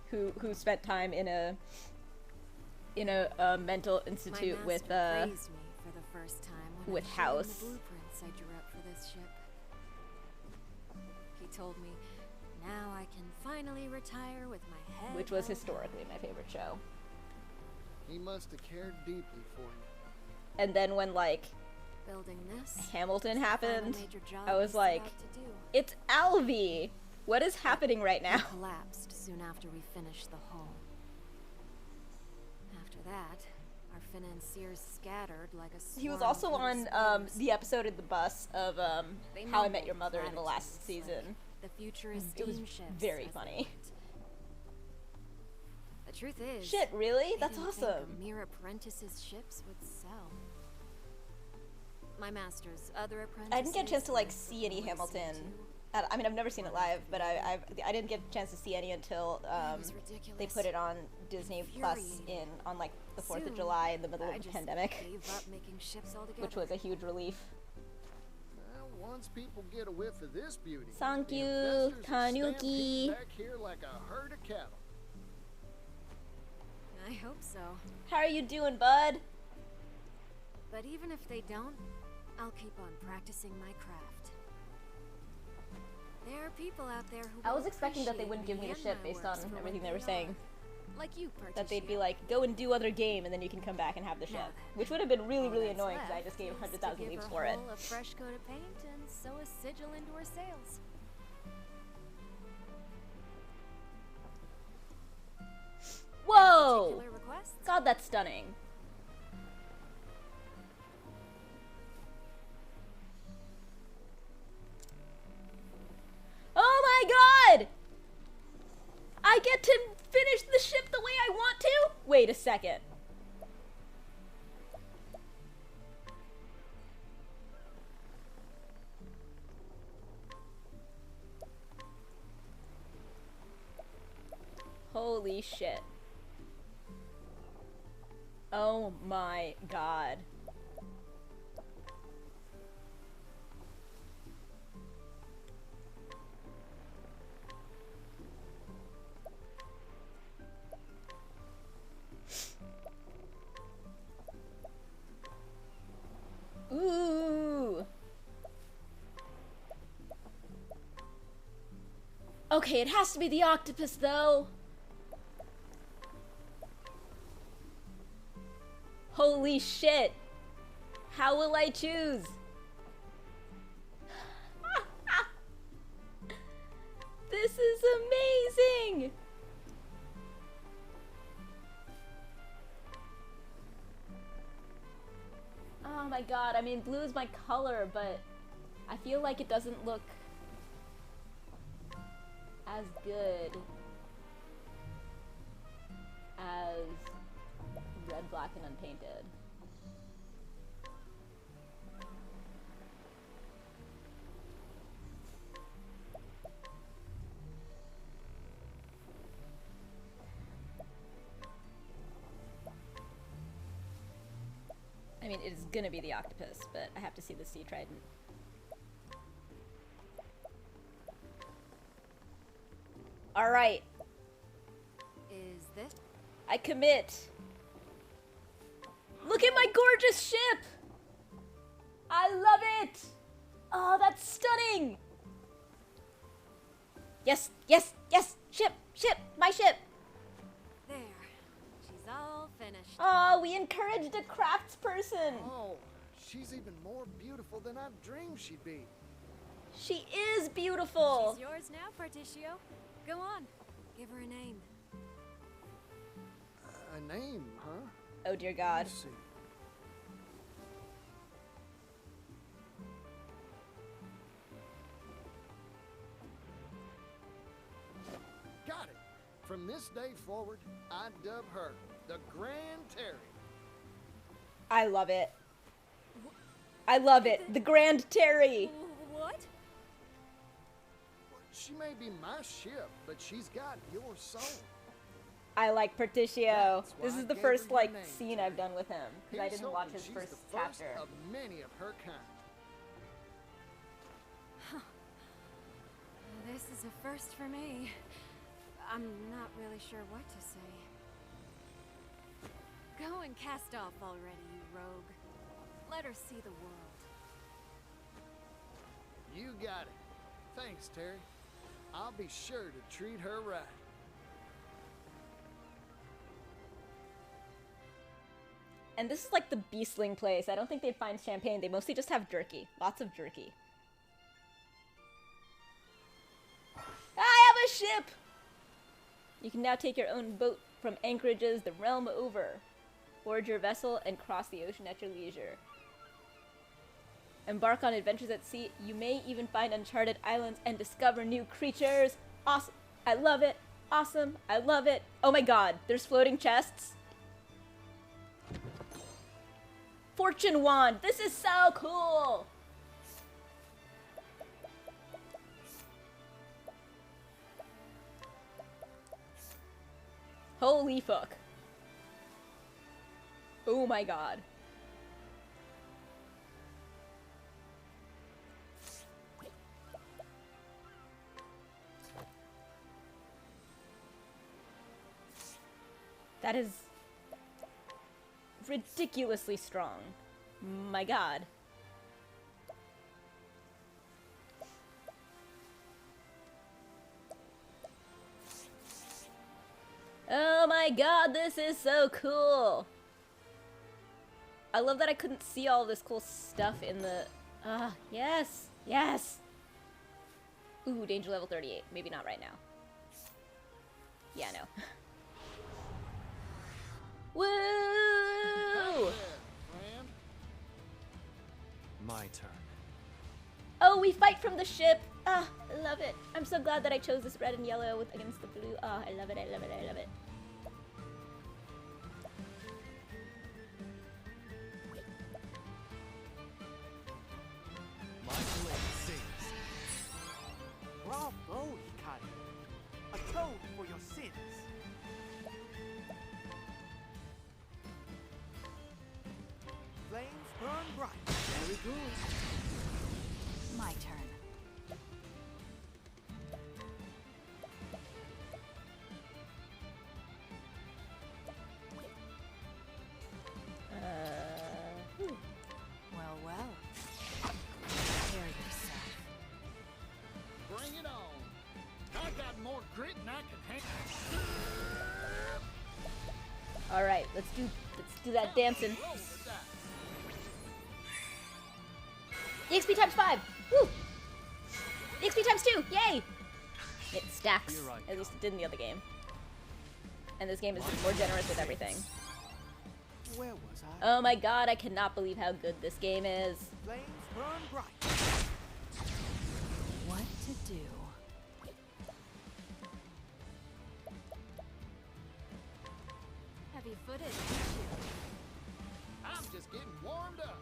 A: who spent time in a mental institute
G: My
A: with
G: master praised me for the first time when
A: with
G: I showed him
A: House.
G: the blueprints I drew up for this ship. He told me, now I can finally retire with my head
A: Which was
G: held
A: historically my favorite show.
E: He must have cared deeply for you.
A: And then when like
G: building this
A: Hamilton
G: is the final
A: happened,
G: major job
A: I
G: he
A: was
G: set
A: like,
G: out to do.
A: it's Alvy! What is happening right now?
G: He collapsed soon after we finished the hull. After that, our financiers scattered like a
A: He was
G: swarm
A: also
G: of little
A: on
G: spiders.
A: the episode of the bus of
G: They
A: How I Met
G: mumbled
A: Your Mother in the last
G: platitudes
A: season.
G: like the future is
A: It was
G: steamships,
A: very
G: as they
A: funny.
G: put it. The truth is,
A: Shit, really?
G: they
A: That's
G: didn't think
A: awesome.
G: a mere apprentice's ships would sell. My master's other apprentices.
A: I didn't get a chance to like
G: were
A: see any
G: racing
A: Hamilton.
G: too.
A: I mean, I've never seen it live, but I didn't get a chance to see any until
G: was
A: they
G: ridiculous.
A: put it on Disney Plus
G: Infuriating.
A: on like the 4th of
G: Soon,
A: July in the middle
G: I
A: of the
G: just
A: pandemic,
G: gave up making ships altogether.
A: which was a huge relief.
E: Well, once people get a whiff of this beauty,
A: Thank
E: the
A: you,
E: investors will
A: Tanuki.
E: stampede back here like a herd of cattle.
G: I hope so.
A: How are you doing, bud?
G: But even if they don't, I'll keep on practicing my craft. There are people out there who
A: I
G: will
A: was expecting that they wouldn't give me the
G: appreciate
A: ship
G: my
A: based on
G: works for
A: everything
G: what
A: they were
G: they
A: saying.
G: are. Like you,
A: That they'd be
G: Partitia.
A: like, go and do other game, and then you can come back and have the ship. Which would have been really, really annoying because I just gave 100,000 leaves for it.
G: A fresh coat of paint and sew a sigil into her sails.
A: Whoa!
G: Particular requests?
A: God, that's stunning. Oh my god! I get to finish the ship the way I want to? Wait a second. Holy shit. Oh my god. Ooh. Okay, it has to be the octopus though. Holy shit. How will I choose? This is amazing. Oh my god, I mean blue is my color, but I feel like it doesn't look as good as red, black, and unpainted. I mean, it is gonna be the octopus, but I have to see the sea trident. Alright.
G: Is this?
A: I commit. Look at my gorgeous ship! I love it! Oh, that's stunning! Yes, yes, yes! Ship, ship, my ship!
G: There. She's all finished.
A: Oh, we encouraged a craftsperson!
E: Oh, she's even more beautiful than I dreamed she'd be.
A: She is beautiful!
G: She's yours now, Particio. Go on. Give her a name.
E: A name, huh?
A: Oh dear God.
E: Let's see. Got it. From this day forward, I dub her the Grand Terry.
A: I love it. I love it. The Grand Terry.
G: What?
E: She may be my ship, but she's got your soul.
A: I like Particio.
E: That's why
A: This is
E: I
A: the
E: gave
A: first
E: her your
A: like
E: name,
A: scene I've done with him because I
E: Here's
A: didn't watch
E: hoping
A: his
E: she's
A: first
E: the
A: chapter.
E: First of many of her kind.
G: This is a first for me. I'm not really sure what to say. Go and cast off already, you rogue. Let her see the world.
E: You got it. Thanks, Terry. I'll be sure to treat her right.
A: And this is like the beastling place. I don't think they'd find champagne. They mostly just have jerky. Lots of jerky. I have a ship! You can now take your own boat from anchorages the realm over. Board your vessel and cross the ocean at your leisure. Embark on adventures at sea. You may even find uncharted islands and discover new creatures. Awesome. I love it. Awesome. I love it. Oh my god. There's floating chests. Fortune wand. This is so cool. Holy fuck. Oh my god. That is ridiculously strong. My god. Oh my god, this is so cool! I love that I couldn't see all this cool stuff in the... yes! Yes! Ooh, danger level 38. Maybe not right now. Yeah, no. Woo!
B: My turn.
A: Oh, we fight from the ship! Ah, I love it. I'm so glad that I chose this red and yellow against the blue. Oh, I love it, I love it, I love it.
K: My blade sings. Bravo, Hikari. Atone for your sins. Flames burn bright. Very good.
H: My turn. Well, well. Prepare yourself.
E: Bring it on. I got more grit than I can handle.
A: Alright, let's do that dancing. EXP times 5! Woo! EXP times 2! Yay! It stacks. At least it did in the other game. And this game is just more generous with everything.
K: Where was I?
A: Oh my god, I cannot believe how good this game is.
K: Flames burn bright.
H: What to do?
G: Heavy-footed.
E: I'm just getting warmed up.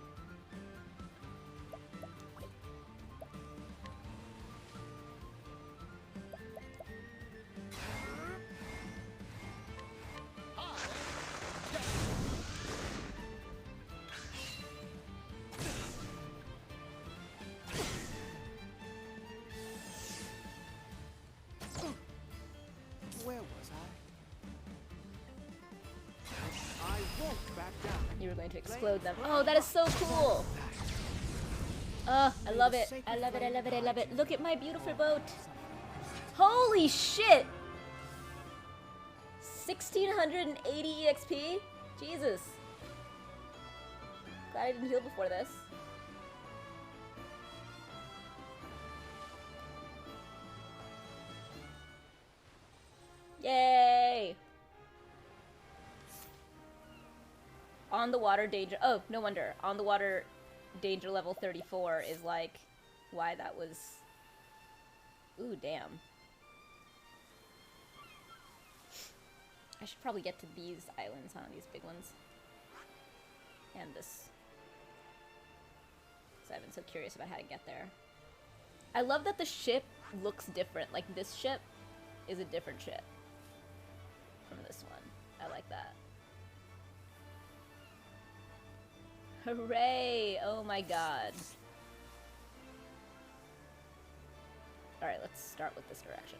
K: Where was I? I won't back down.
A: You were going to explode them. Oh, that is so cool! Oh, I love it. I love it, I love it, I love it. Look at my beautiful boat. Holy shit! 1680 EXP? Jesus. Glad I didn't heal before this. Yay! On the water danger. Oh, no wonder. On the water danger level 34 is like why that was. Ooh, damn. I should probably get to these islands, huh? These big ones. And this. So I've been so curious about how to get there. I love that the ship looks different. Like, this ship is a different ship from this one. I like that. Hooray! Oh my god. Alright, let's start with this direction.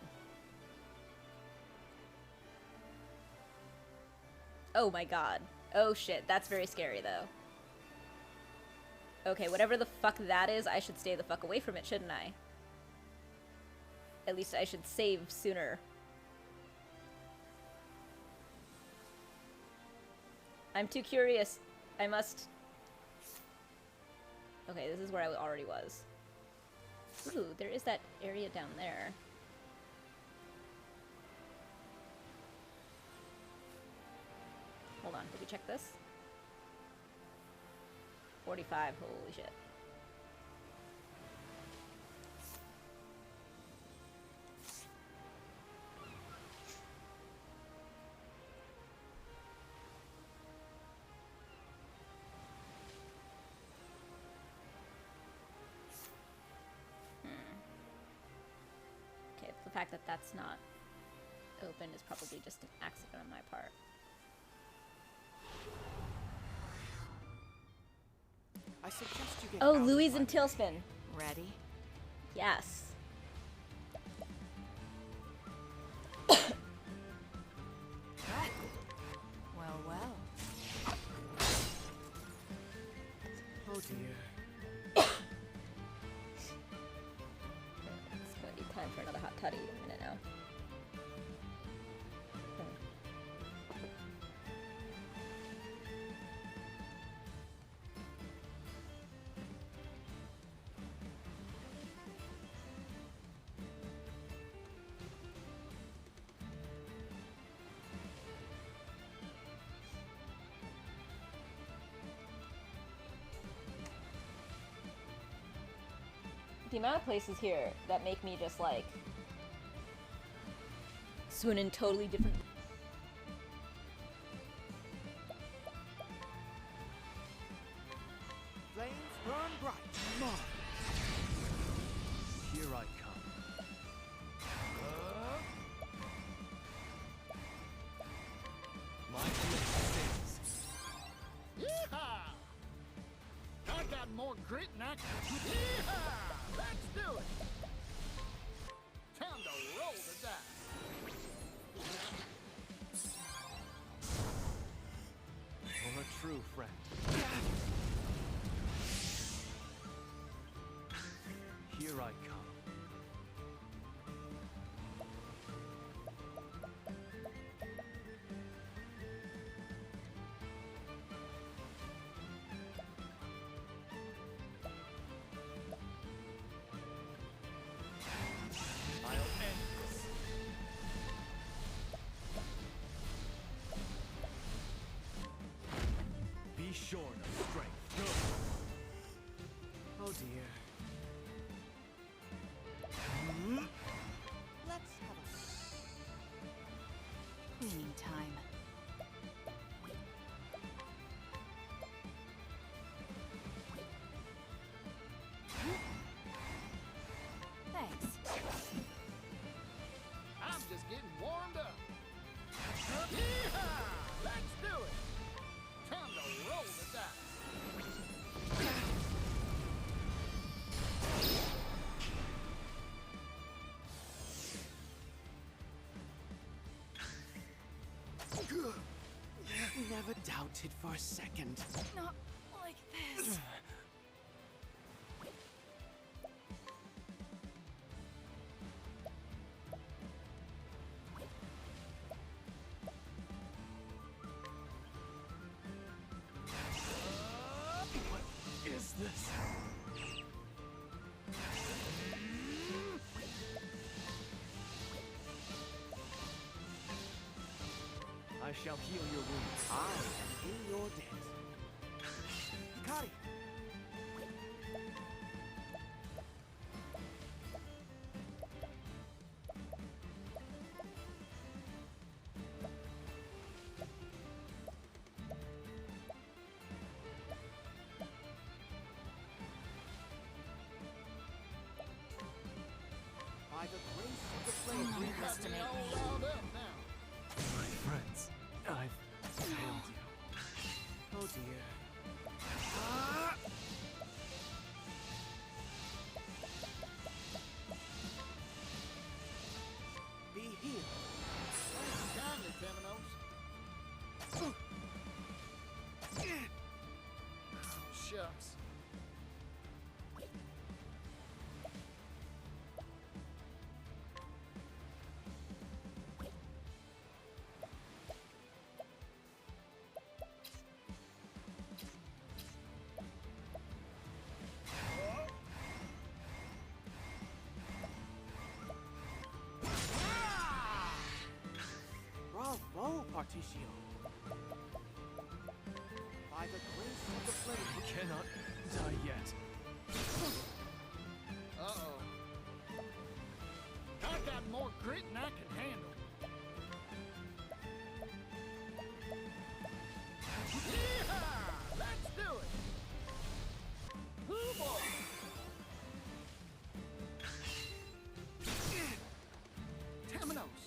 A: Oh my god. Oh shit, that's very scary though. Okay, whatever the fuck that is, I should stay the fuck away from it, shouldn't I? At least I should save sooner. I'm too curious. I must... Okay, this is where I already was. Ooh, there is that area down there. Hold on, did we check this? 45, holy shit. Okay, the fact that that's not open is probably just an accident on my part.
R: I suggest you get
A: Oh,
R: out of
A: Louise
R: my
A: and
R: way.
A: Tailspin.
H: Ready?
A: Yes.
H: Well, well.
R: Oh dear.
A: It's gonna be time for another hot toddy in a minute now. The amount of places here that make me just like swoon in totally different.
R: Flames burn bright. Mark. Here I come. My blade sings.
E: Yeehaw! I got more grit than I can. Yeehaw! Let's do it! Time to roll the dice.
R: For a true friend. Here I come. I'll end this. Be short of strength. Oh dear.
E: Let's have a...
H: Cleaning time. Thanks.
E: I'm just getting warmed up. Yeehaw! Let's do it! Time to roll the dice.
R: Never doubted for a second.
H: Not like this.
B: this?
R: I shall heal your wounds. I am in your debt. Hikari! By the grace of the flame,
A: Don't underestimate me.
B: My friends, I've failed you.
R: Oh dear. Be healed.
E: Thank you kindly, Temenos. Shucks.
R: Bravo, Particio. By the grace of the flame.
B: I cannot die yet.
E: Uh-oh. I got more grit than I can handle. Yeehaw! Let's do it! Hoo boy! Temenos!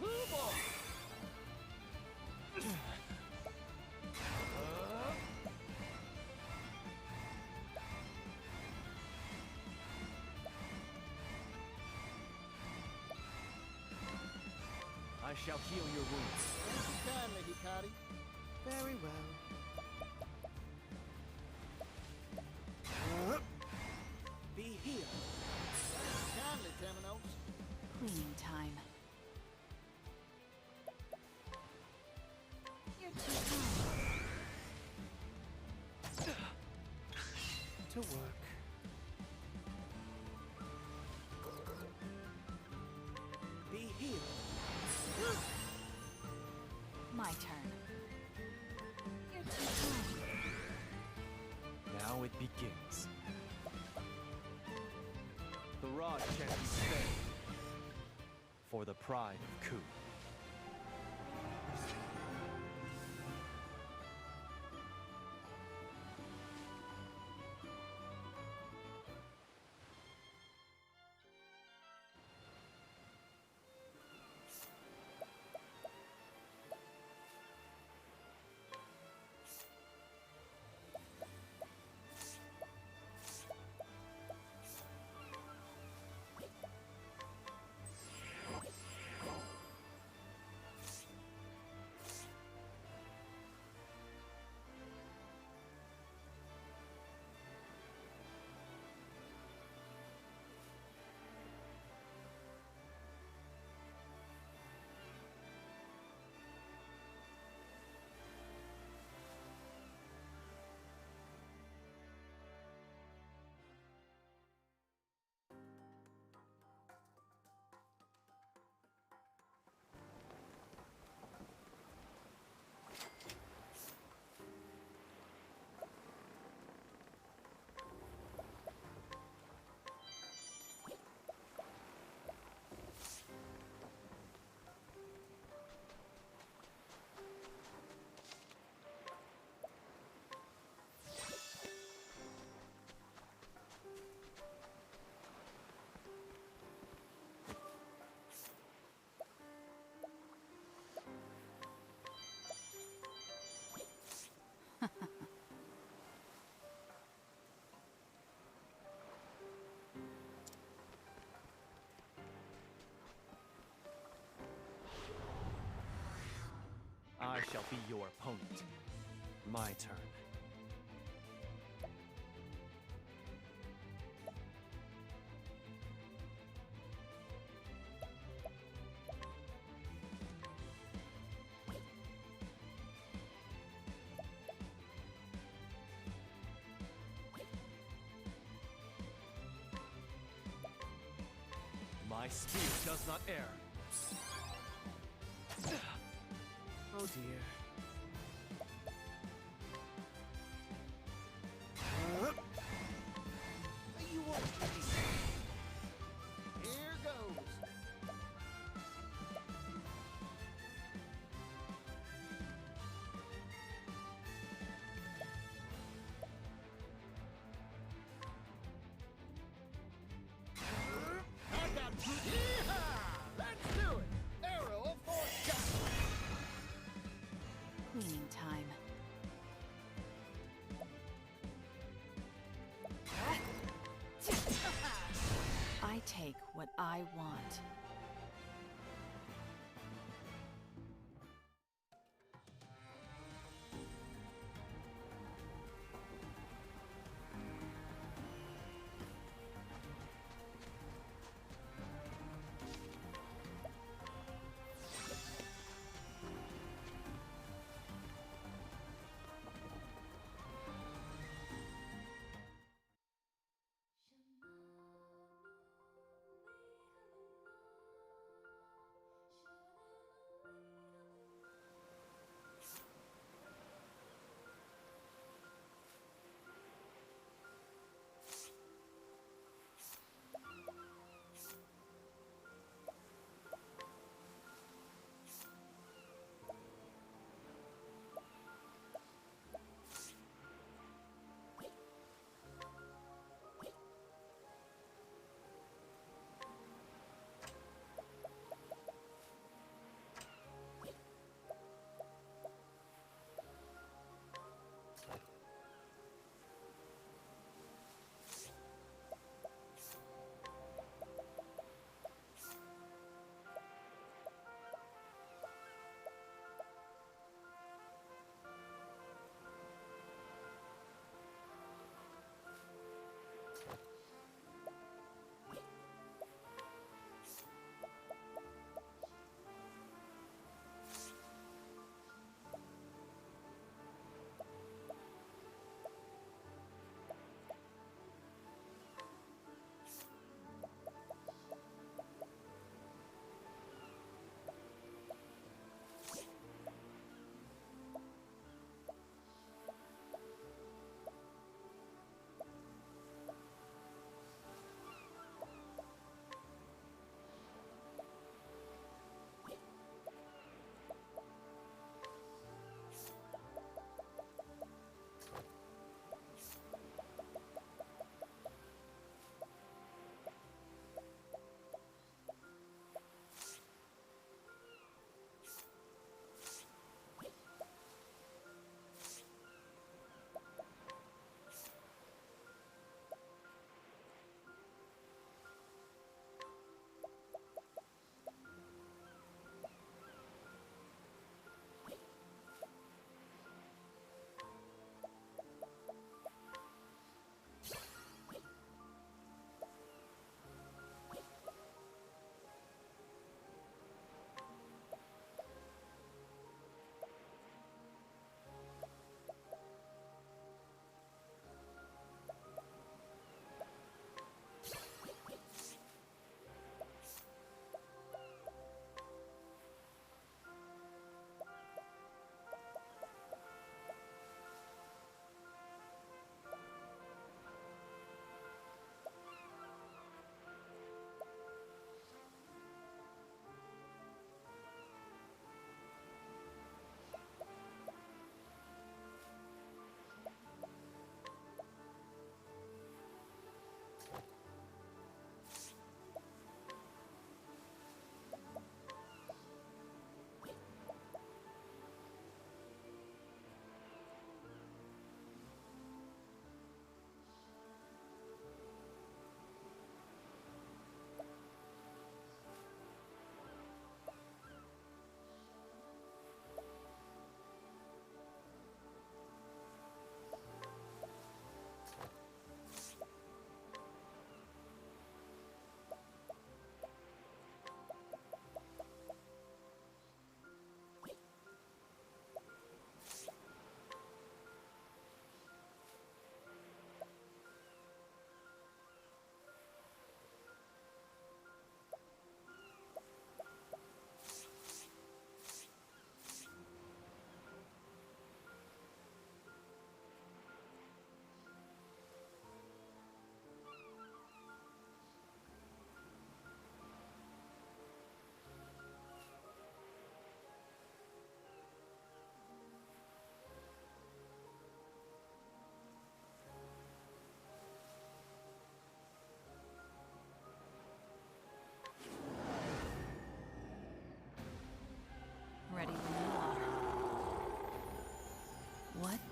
E: Hoo boy!
R: I shall heal your wounds.
E: Thank you kindly, Hikari.
R: Very well. Be healed.
E: Thank you kindly, Temenos.
H: Cleaning time. You're too kind.
R: To work. Be healed.
H: My turn. You're too kind.
B: Now it begins. The rod can't be spared. For the pride of Ku. I shall be your opponent. My turn.
K: My spear does not err.
R: Oh dear.
E: You won't believe it. Here goes. I got two. Yeehaw! Let's do it. Arrow of fortune.
H: Cleaning time. I take what I want.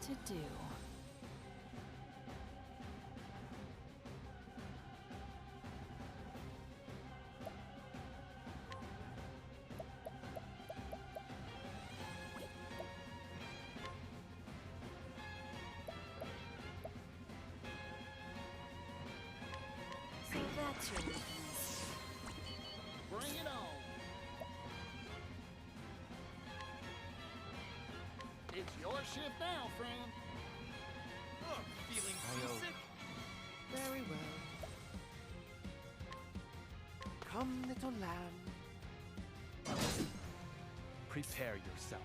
H: to do. So that's your weakness.
E: Bring it on. It's your shift now, friend. Oh, feeling seasick?
R: Very well. Come, little lamb.
B: Prepare yourself.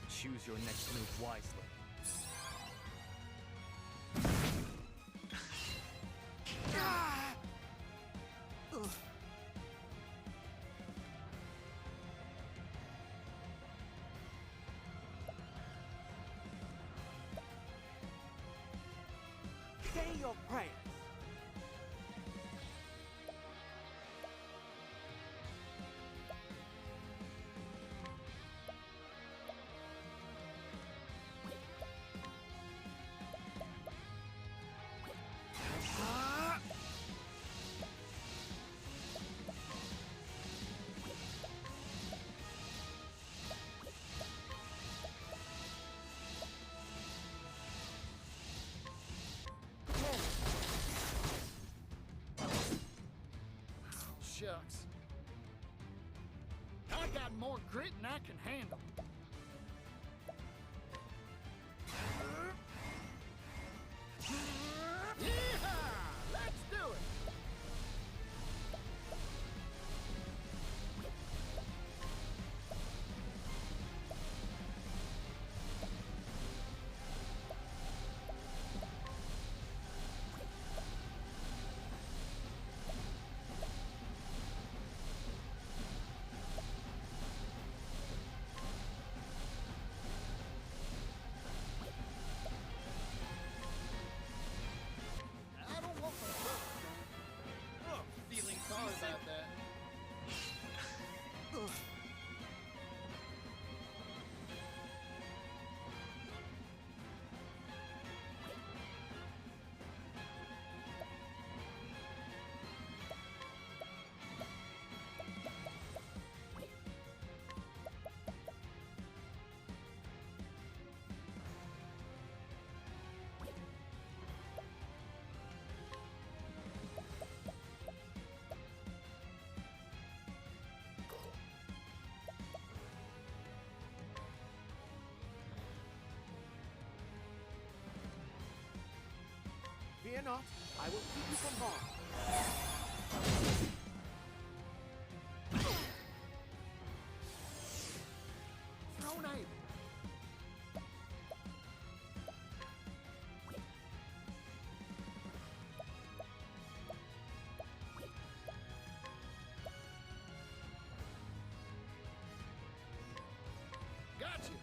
K: Choose your next move wisely.
R: Say your prayers.
E: Shucks. I got more grit than I can handle. Yeehaw! Let's do it! I don't want my brother strong. Oh, feeling sorry about that.
R: Fear not, I will keep you from harm.
E: Thrown out. Gotcha.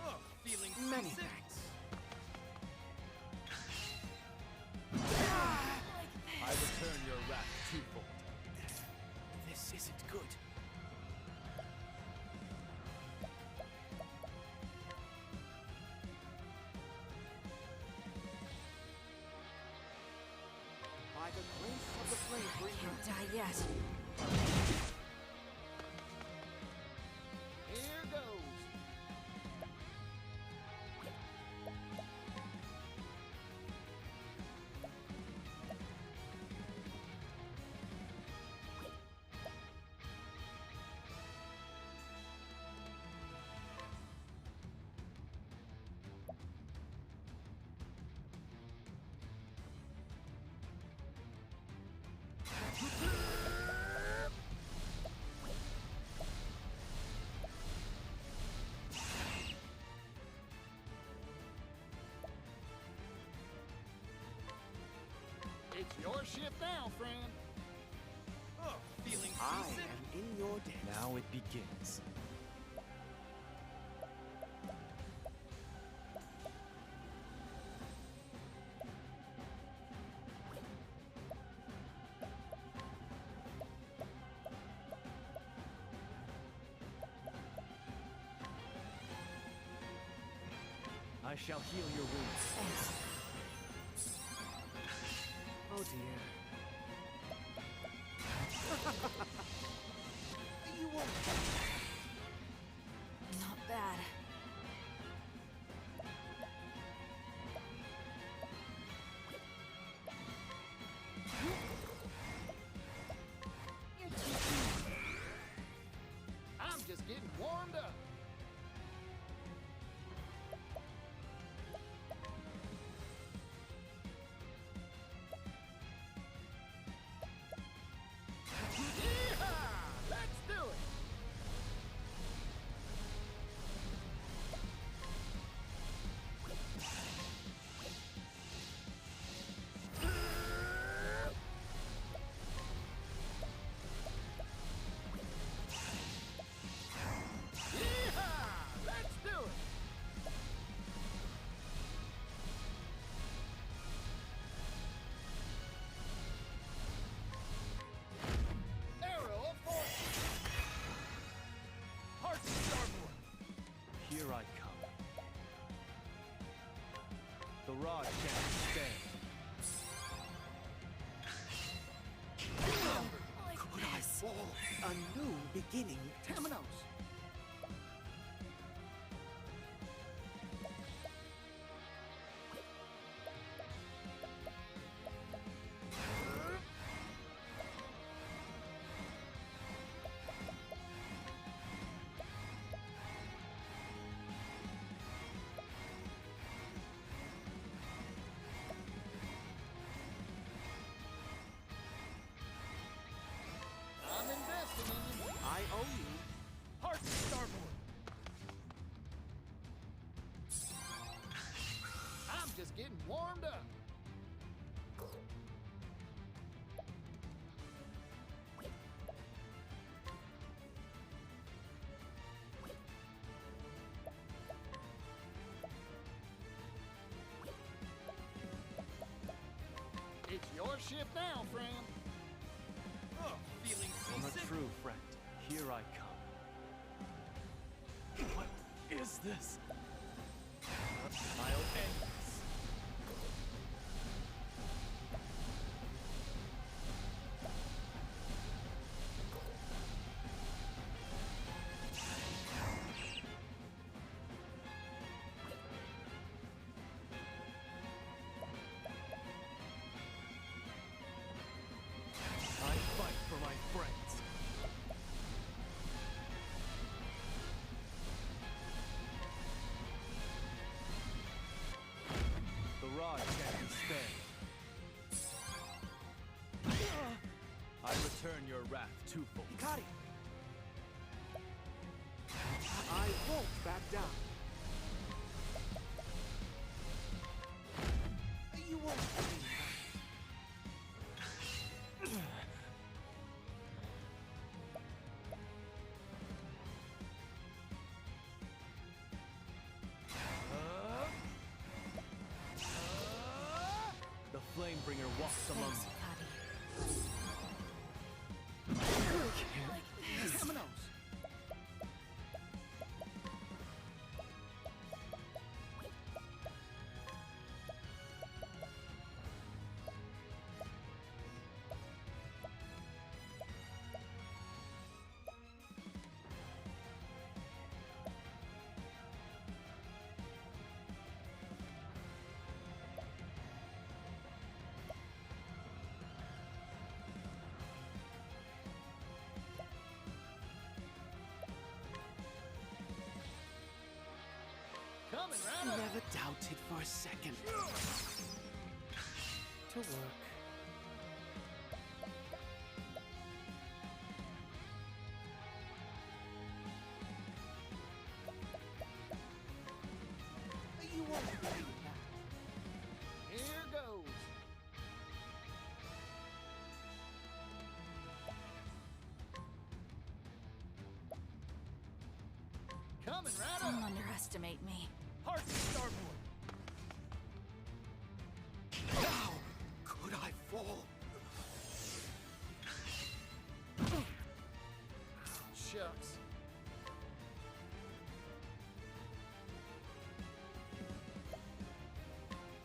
E: Oh, feeling
R: Many
E: sick.
R: thanks.
K: I return your wrath twofold.
R: This isn't good. By the grace of the flame bringer.
H: Can't die yet.
E: Here goes. ship now, friend.
K: Oh, feeling
R: I
K: seasick?
R: am in your debt.
B: Now it begins.
R: I shall heal your wounds. Oh dear.
T: You won't.
H: Not bad.
E: I'm just getting warmed up. Yeehaw! Let's do it. Yeehaw! Let's do it. Arrow of fortune. Heart starboard.
B: Here I come. The rod can't stay.
R: Could I fall? A new beginning.
E: Temenos. I'm investing in you.
R: I owe you.
E: Heart starboard. I'm just getting warmed up. It's your ship now, friend.
K: Oh, feeling
B: From a
K: seasick?
B: true friend, here I come. What is this? I'll end this. I fight for my friends. The rod can't stay. I return your wrath twofold.
R: Hikari. I won't back down. You won't.
B: The Flamebringer walks among
H: Thanks,
B: them.
H: Hikari.
E: Temenos. Coming right up.
R: Never doubted for a second. To work. You won't believe that.
E: Here goes. Coming right
H: Don't
E: up.
H: underestimate me.
E: Hard to starboard.
K: How could I fall?
E: Shucks.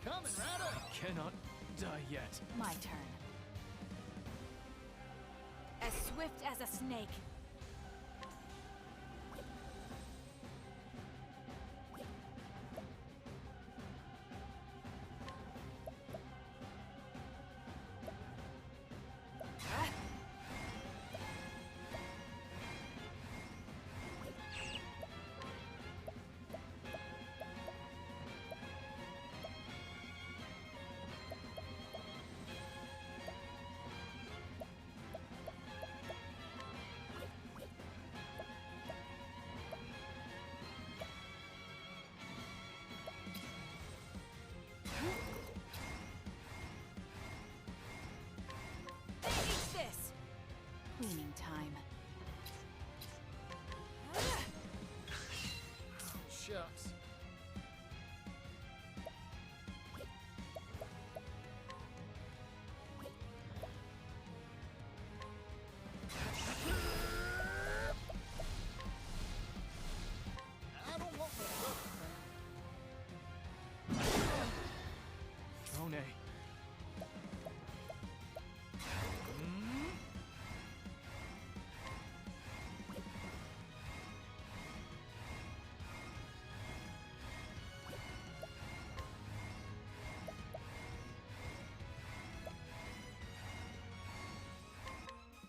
E: Coming right up.
B: Cannot die yet.
H: My turn. As swift as a snake. Cleaning time.
E: Shucks. I don't want my
B: Drone.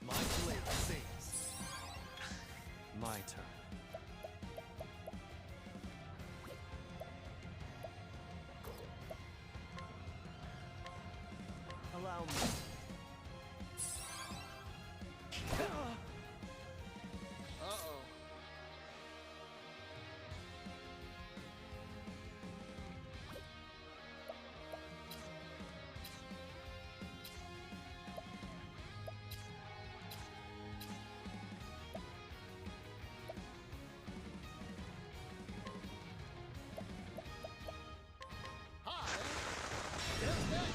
B: My blade sings. My turn. Allow me.
E: Uh-oh. Hi. Just that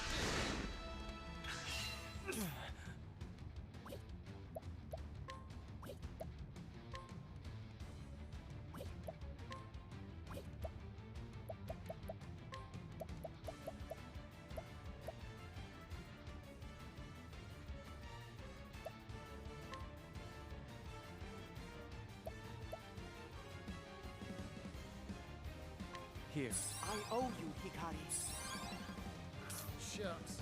B: Here.
R: I owe you, Hikari.
E: shucks.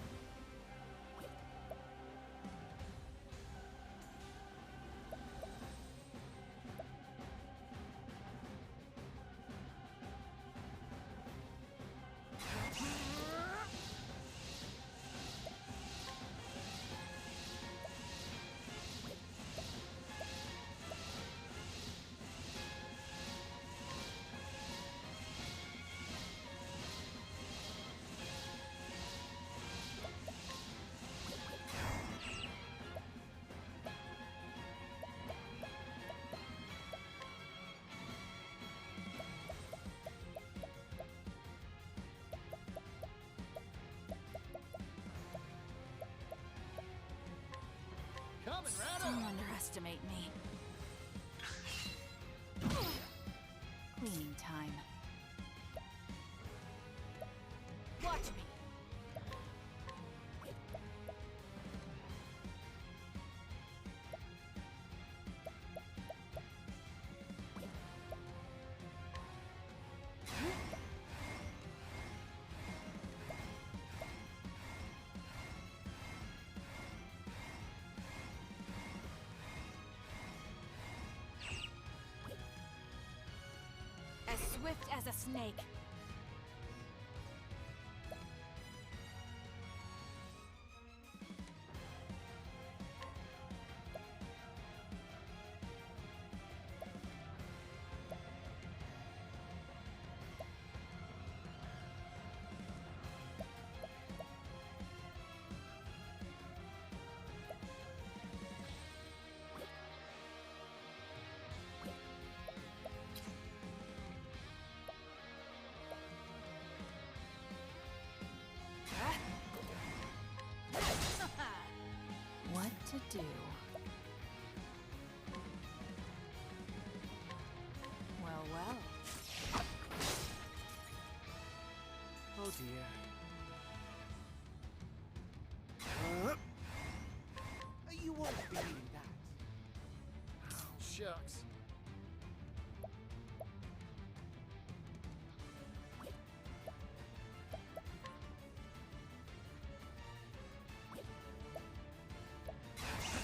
E: Coming right
H: Don't
E: up.
H: underestimate me. Cleaning time. Watch me. As swift as a snake. to do. Well, well.
R: Oh dear. You won't be needing that.
E: Shucks.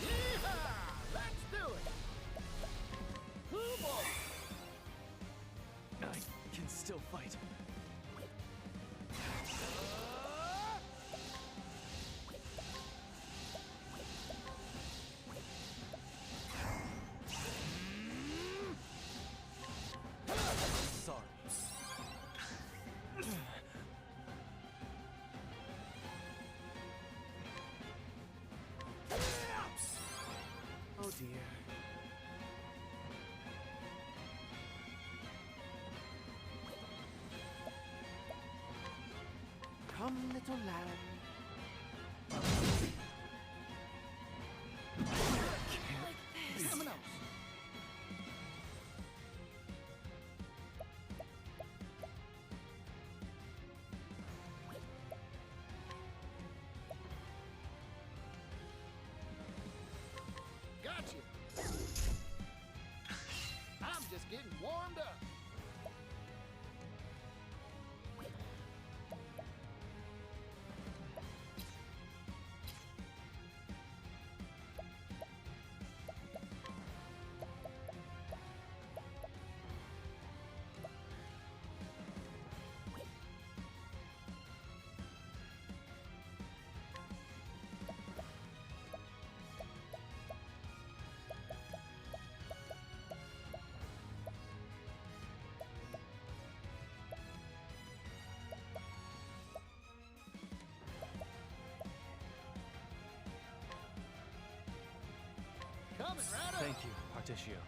E: Yeehaw! Let's do it! Blue ball!
B: I can still fight. Sorry.
R: Oh dear. Come, little lamb.
E: Criminals! Gotcha! I'm just getting warmed up. Coming right up.
B: Thank you, Particio.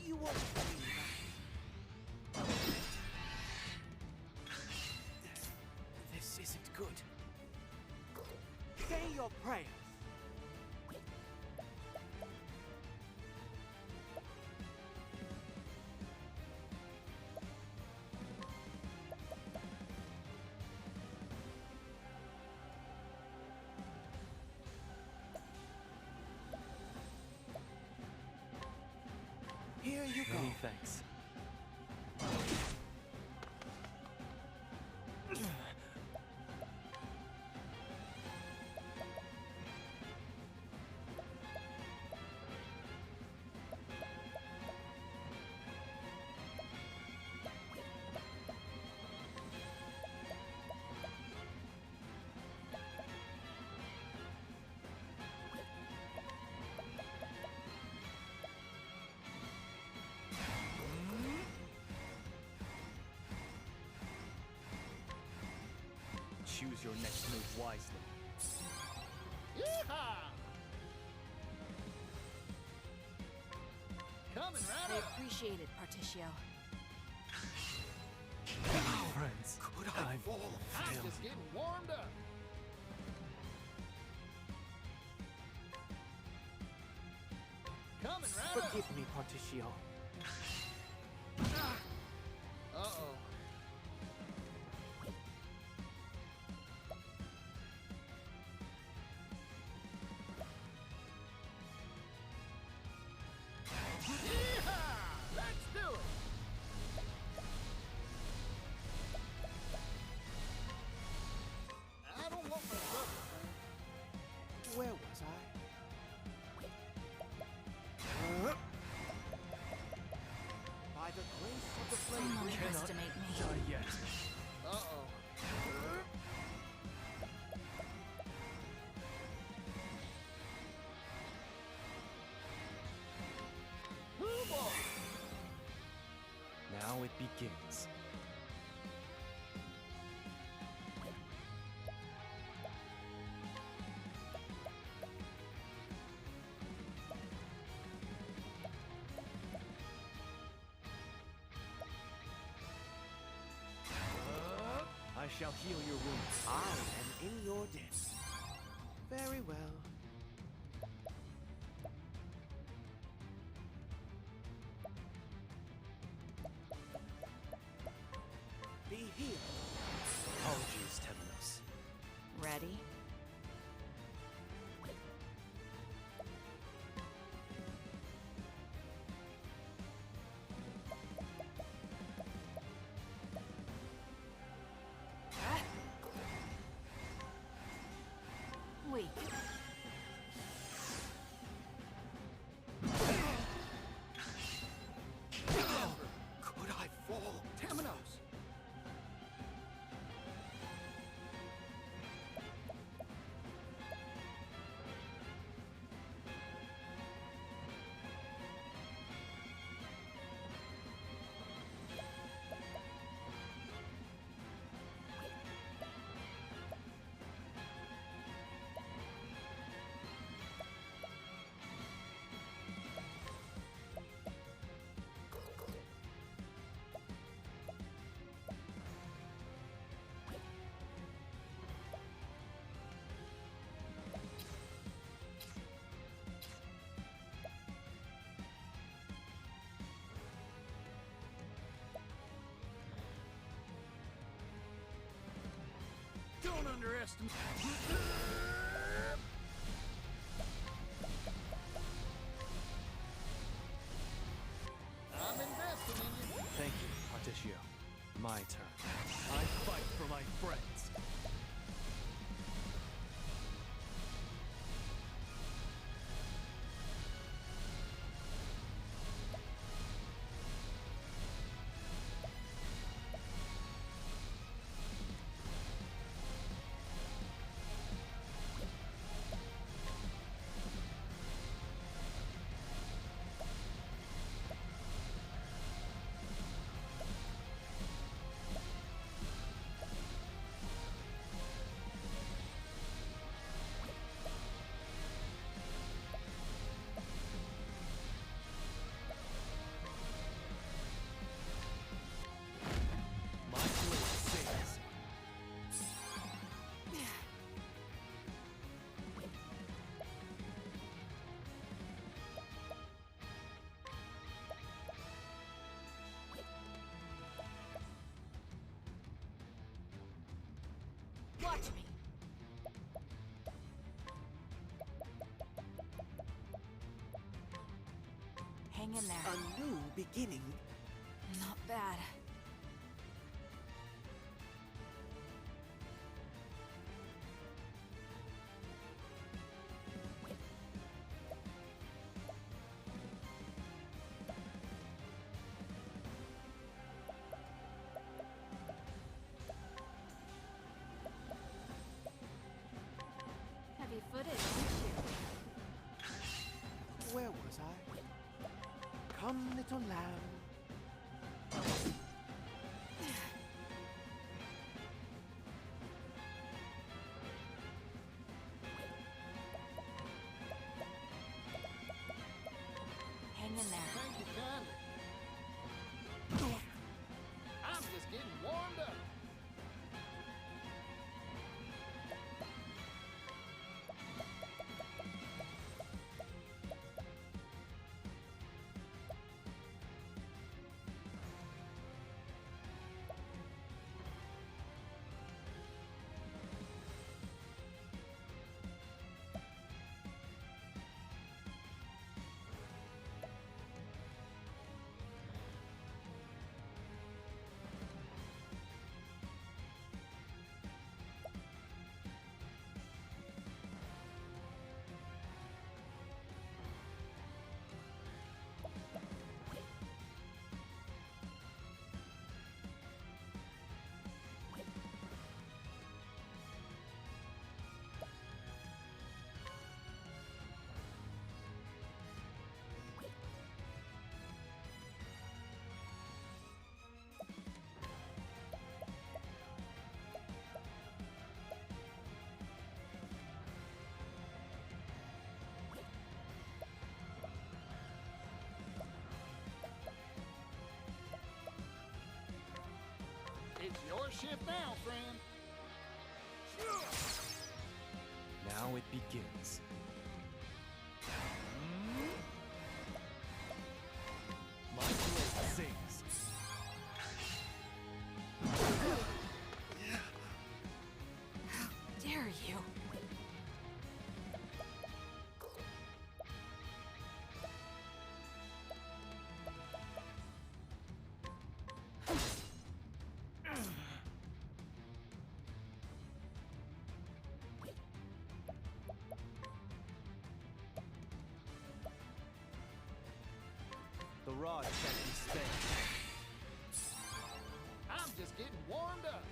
R: You won't be needing that. This isn't good. Say your prayers. Here you go.
B: Many thanks. Choose your next move wisely.
E: Yeehaw! Coming right
H: I
E: up.
H: appreciate it, Particio.
B: Friends,
R: I've
E: I'm
B: failed.
E: just getting warmed up. Coming right up.
R: Forgive me, Particio.
E: Uh-oh. Yeehaw! Let's do it! I don't want my trouble, friend.
R: Where was I?
E: Uh-oh.
B: Now it begins. I shall heal your wounds.
R: I am in your debt. Very well. Be healed.
B: Apologies, Temenos.
H: Ready? Weak.
R: Could I fall?
E: Temenos! Don't underestimate. I'm investing in you.
B: Thank you, Particio. My turn. I fight for my friends. My blade sings.
H: Watch me. Hang in there.
R: A new beginning.
H: Not bad. Heavy-footed, aren't you?
R: Where was I? Come, little lamb.
H: Hang in there.
E: Thank you kindly. I'm just getting warmed up. Your shift now, friend.
B: Now it begins. My blade sings.
H: How dare you?
B: The rod can't be spent.
E: I'm just getting warmed up.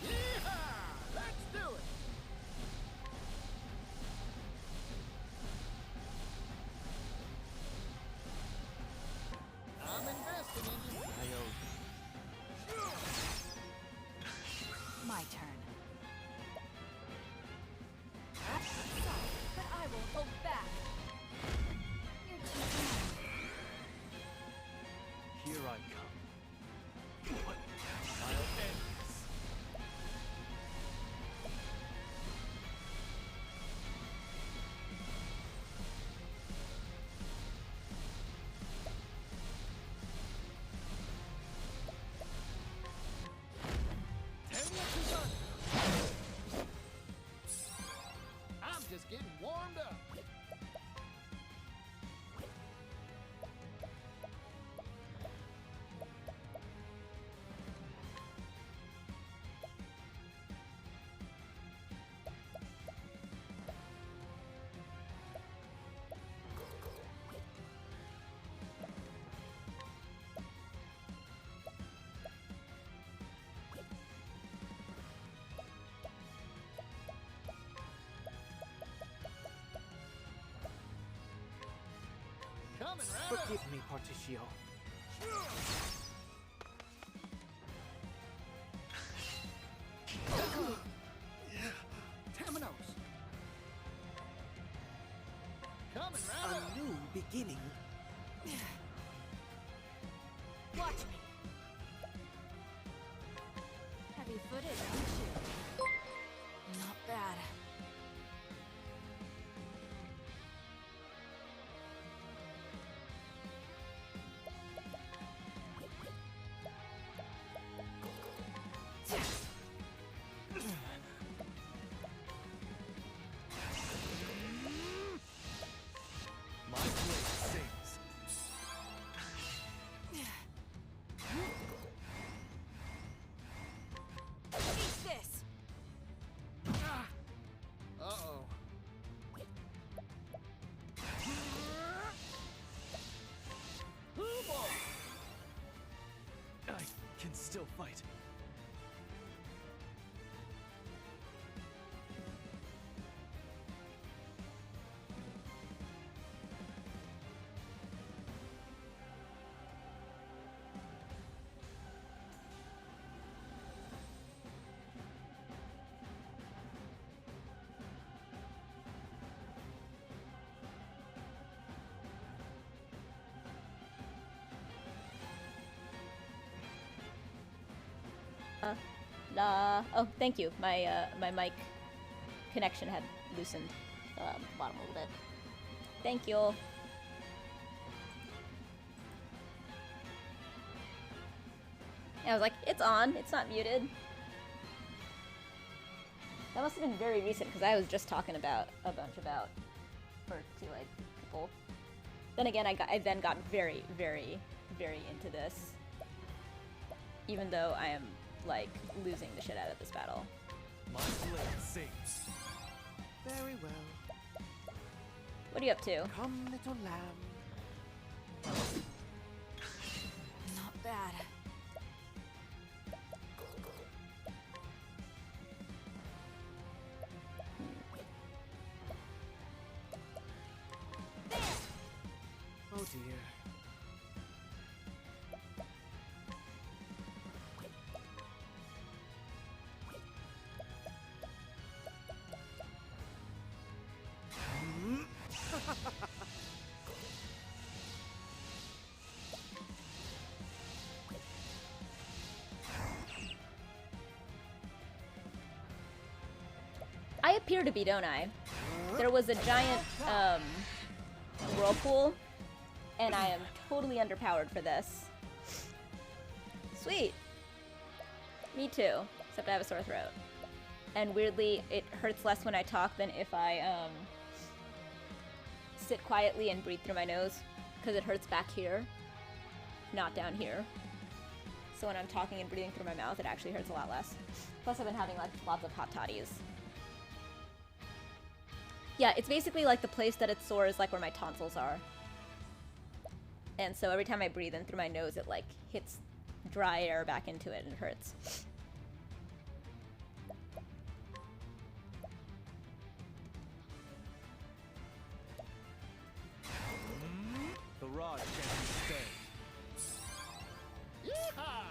E: Yeehaw! Let's do it. I'm investing in you.
H: My turn. Sorry, but I won't hold back. You're too young.
B: Here I come. What? I'll end this.
E: I'm just getting warmed up. Coming right up.
R: Forgive me, Particio.
E: Temenos. Coming right up.
R: A new beginning.
H: Watch me. Heavy footed, aren't you? Not bad.
B: My blade sings.
H: Eat this!
E: Uh-oh.
B: I can still fight.
A: Oh, thank you. My mic connection had loosened bottom a little bit. Thank you. I was like, it's on. It's not muted. That must have been very recent because I was just talking about a bunch about to like people. Then again, I then got very, very, very into this. Even though I am like losing the shit out of this battle.
B: My blade sings.
R: Very well.
A: What are you up to?
R: Come, little lamb.
H: Not bad.
R: Oh dear.
A: I appear to be, don't I? There was a giant, whirlpool, and I am totally underpowered for this. Sweet. Me too, except I have a sore throat. And weirdly, it hurts less when I talk than if I, sit quietly and breathe through my nose, because it hurts back here, not down here. So when I'm talking and breathing through my mouth, it actually hurts a lot less. Plus, I've been having, like, lots of hot toddies. Yeah, it's basically like the place that it sores, like where my tonsils are. And so every time I breathe in through my nose, it, like, hits dry air back into it and it hurts.
K: The rod can't stay.
E: Yeehaw!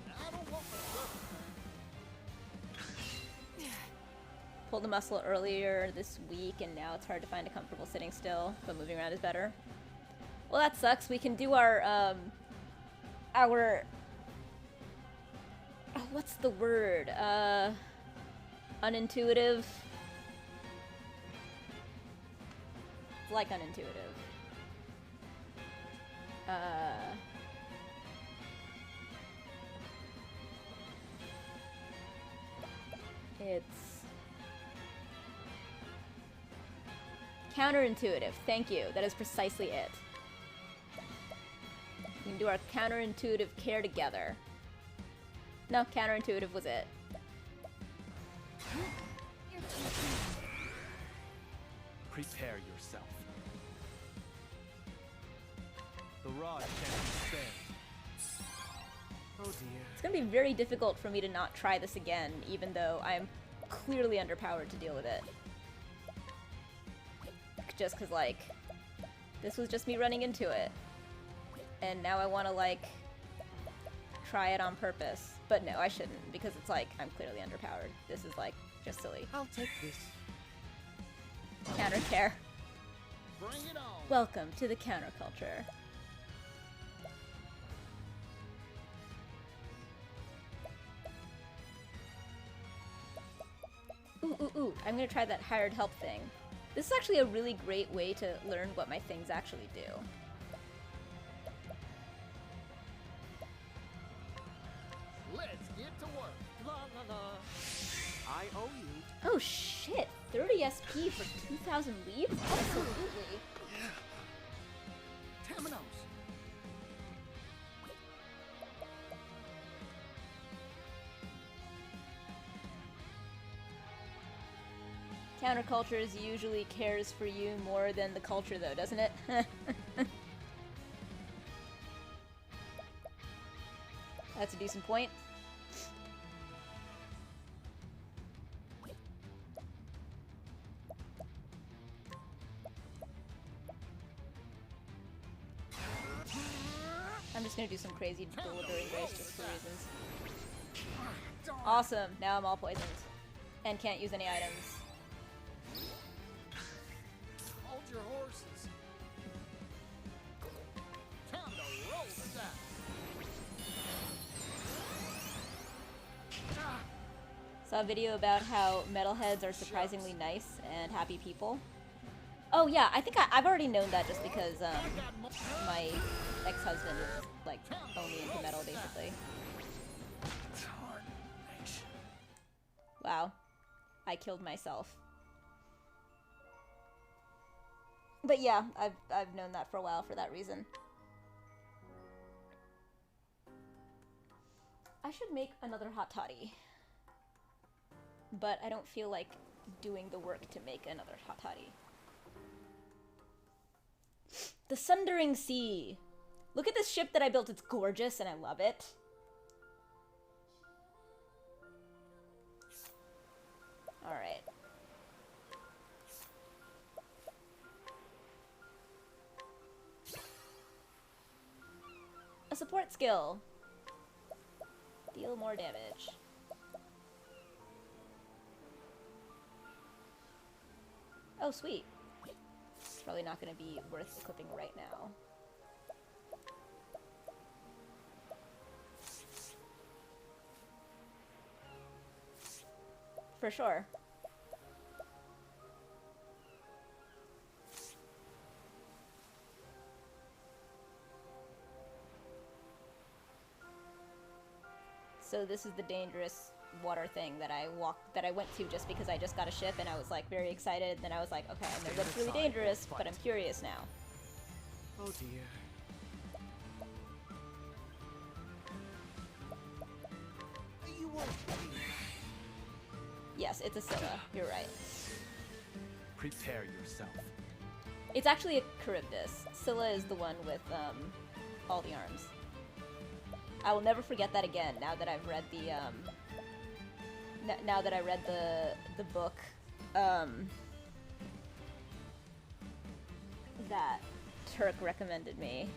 E: I don't want
A: Pulled a muscle earlier this week, and now it's hard to find a comfortable sitting still, but moving around is better. Well, that sucks. We can do our, oh, what's the word? Unintuitive? It's like unintuitive. It's counterintuitive. Thank you. That is precisely it. We can do our counterintuitive care together. No, counterintuitive was it.
K: Prepare yourself. The rod can't stay. Oh dear.
A: It's gonna be very difficult for me to not try this again, even though I'm clearly underpowered to deal with it. Just cause, like, this was just me running into it. And now I wanna, like, try it on purpose. But no, I shouldn't, because it's like, I'm clearly underpowered. This is, like, just silly.
K: I'll take this.
A: Counter care.
E: Bring it on.
A: Welcome to the counterculture. Ooh, I'm gonna try that hired help thing. This is actually a really great way to learn what my things actually do.
E: Let's get to work. La la la.
K: I owe you.
A: Oh shit! 30 SP for 2,000 leaves? Absolutely.
E: Temenos.
A: Countercultures usually cares for you more than the culture, though, doesn't it? That's a decent point. I'm just gonna do some crazy delivering grace just for reasons. Awesome, now I'm all poisoned. And can't use any items.
E: Hold your horses. Time to roll the dice.
A: Saw a video about how metalheads are surprisingly nice and happy people. Oh yeah, I think I've already known that just because my ex-husband is like only into metal basically. Wow, I killed myself. But yeah, I've known that for a while for that reason. I should make another hot toddy. But I don't feel like doing the work to make another hot toddy. The Sundering Sea! Look at this ship that I built, it's gorgeous and I love it. Alright. A support skill. Deal more damage. Oh, sweet. It's probably not going to be worth equipping right now. for sure. So this is the dangerous water thing that I went to just because I just got a ship and I was like very excited. Then I was like, okay, I know that's really dangerous, but I'm curious now.
R: Oh dear. You won't.
A: Yes, it's a Scylla. You're right.
B: Prepare yourself.
A: It's actually a Charybdis. Scylla is the one with all the arms. I will never forget that again. Now that I've read the now that I read the book that Turk recommended me.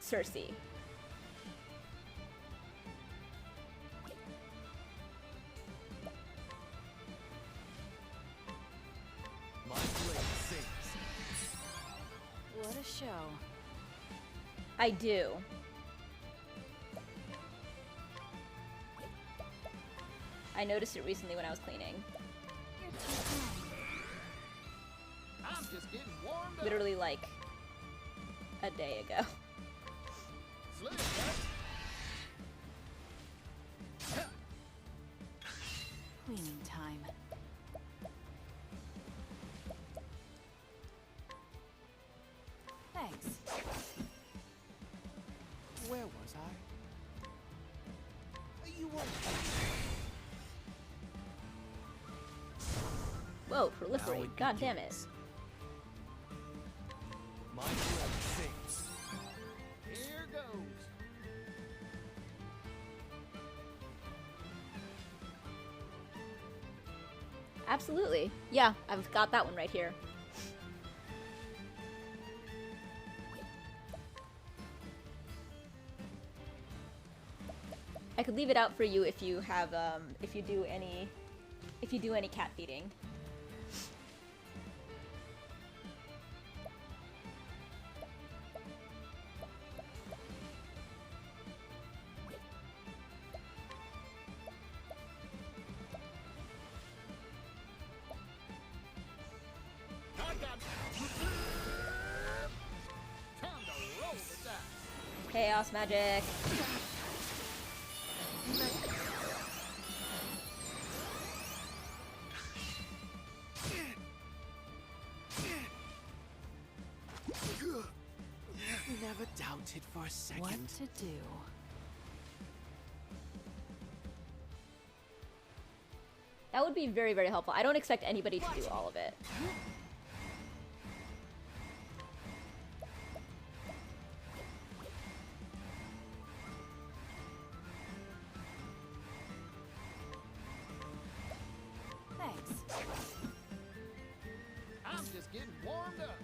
A: Cersei.
B: My blade sings.
H: What a show.
A: I do. I noticed it recently when I was cleaning.
E: I'm just getting warmed up.
A: Literally like a day ago.
E: Slick,
H: Cleaning time. Thanks.
R: Where was I? You won't.
A: Whoa, proliferate. God damn it.
B: My blade sings.
E: Here goes.
A: Absolutely. Yeah, I've got that one right here. I could leave it out for you if you have if you do any cat feeding.
E: I got time to roll the dice.
A: Chaos magic.
R: Never doubted for a second.
H: What to do?
A: That would be very, very helpful. I don't expect anybody to do all of it.
H: Thanks.
E: I'm just getting warmed up.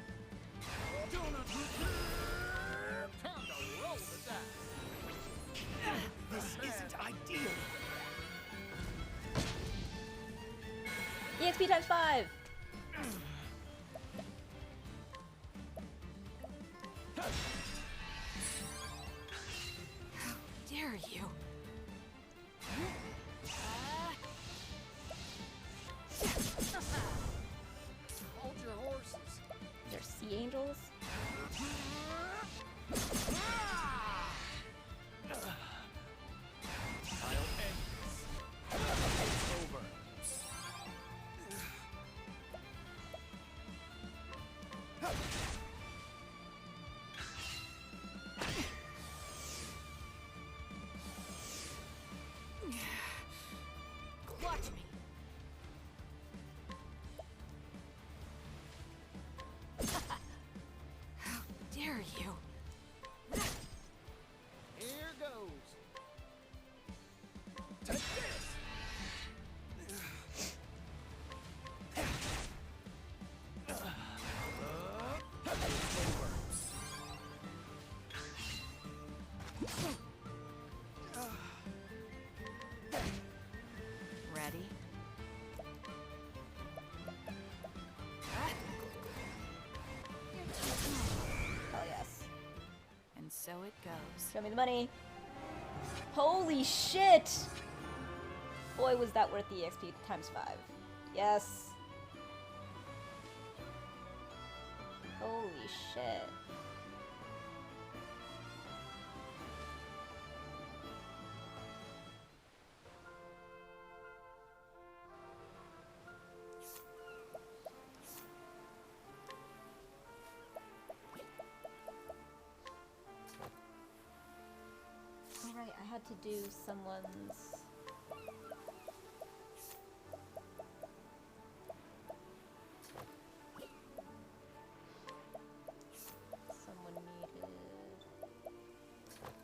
E: Time to roll the dice.
R: This isn't ideal.
A: EXP times 5!
H: How dare you?
E: Hold your horses.
A: They're sea angels?
B: I'll end this. It's over.
H: Watch me. How dare you?
E: Here goes. Take this.
H: Ready?
A: Hell yes.
H: And so it goes.
A: Show me the money. Holy shit! Boy, was that worth the EXP times 5. Yes. Holy shit. Alright, I had to do someone's... Someone needed...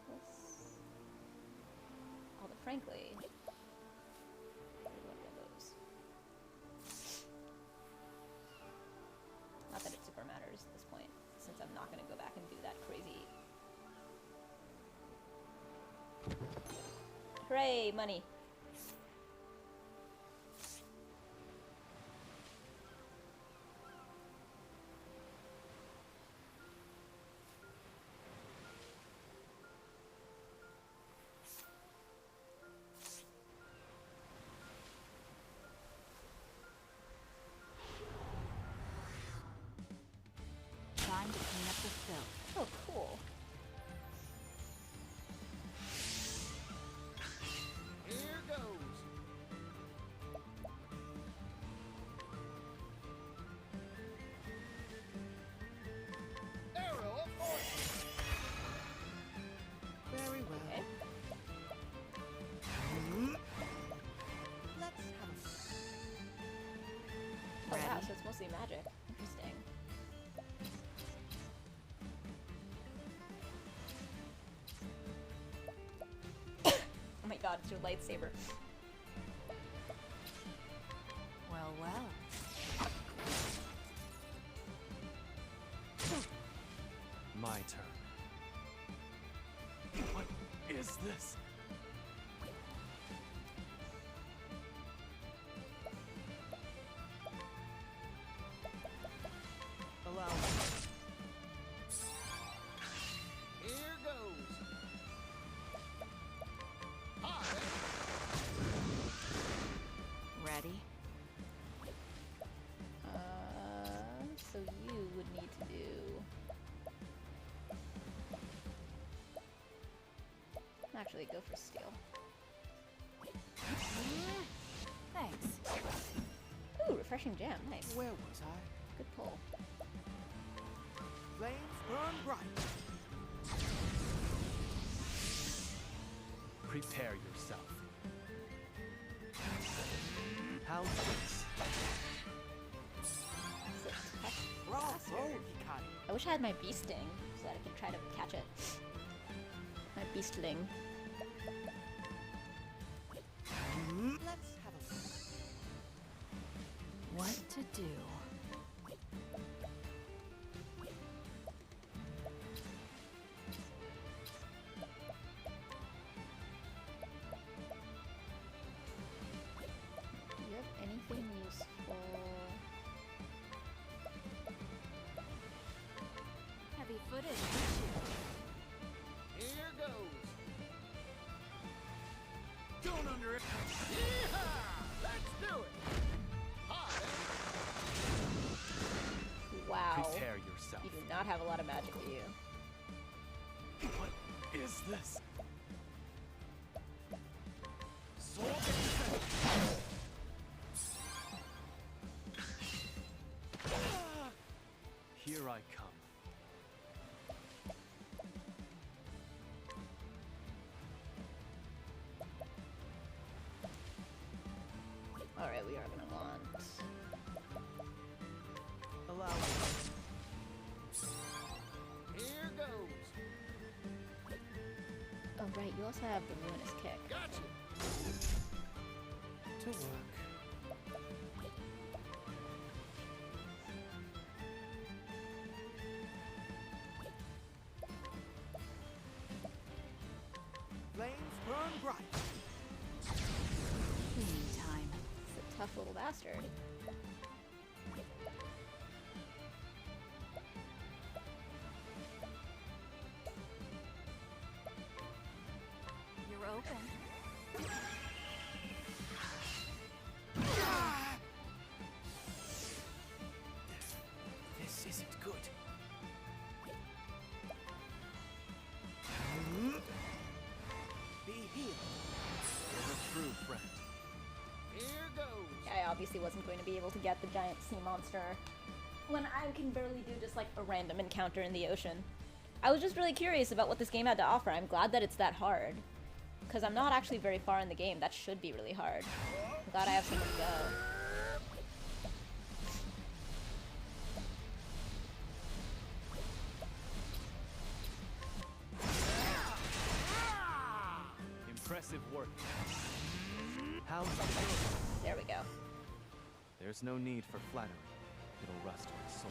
A: this. Oh, but frankly... I really want to get those. Not that it super matters at this point, since I'm not going to go back and do that crazy... Hooray, money.
H: Time to clean up the filth.
A: Oh, cool.
E: Here goes. Arrow of fortune.
R: Very well.
A: Okay.
R: Let's have
A: Oh wow, so it's mostly magic. Interesting. Oh my god, it's your lightsaber.
H: Well, well.
B: My turn. What is this?
R: allow me.
E: Here goes. Hi.
H: Ready?
A: So you would need to do... Actually, go for steel.
H: Thanks.
A: Ooh, refreshing jam. Nice.
R: Where was I?
A: Good pull.
R: Flames burn bright.
B: Prepare yourself. How's this?
A: I wish I had my bee sting so that I could try to catch it. My beastling.
R: Let's have a
H: What to do?
A: Do you have anything useful?
G: Heavy-footed.
E: Here goes. Don't underestimate. Yeehaw! Let's do it. Hi.
A: Wow.
B: Prepare yourself.
A: You do not have a lot of magic, do you?
B: What is this? Here I come.
A: Alright, we are gonna want...
R: allow me.
E: Here goes.
A: Oh right, you also have the Ruinous Kick.
E: Gotcha.
R: To work. Flames burn bright.
H: Cleaning time.
A: It's a tough little bastard.
G: You're open.
A: obviously wasn't going to be able to get the giant sea monster when I can barely do just like a random encounter in the ocean. I was just really curious about what this game had to offer. I'm glad that it's that hard, because I'm not actually very far in the game. That should be really hard. I'm glad I have somewhere to go.
B: Impressive work. How's it?
A: There we go.
B: There's no need for flattery. It'll rust my soul.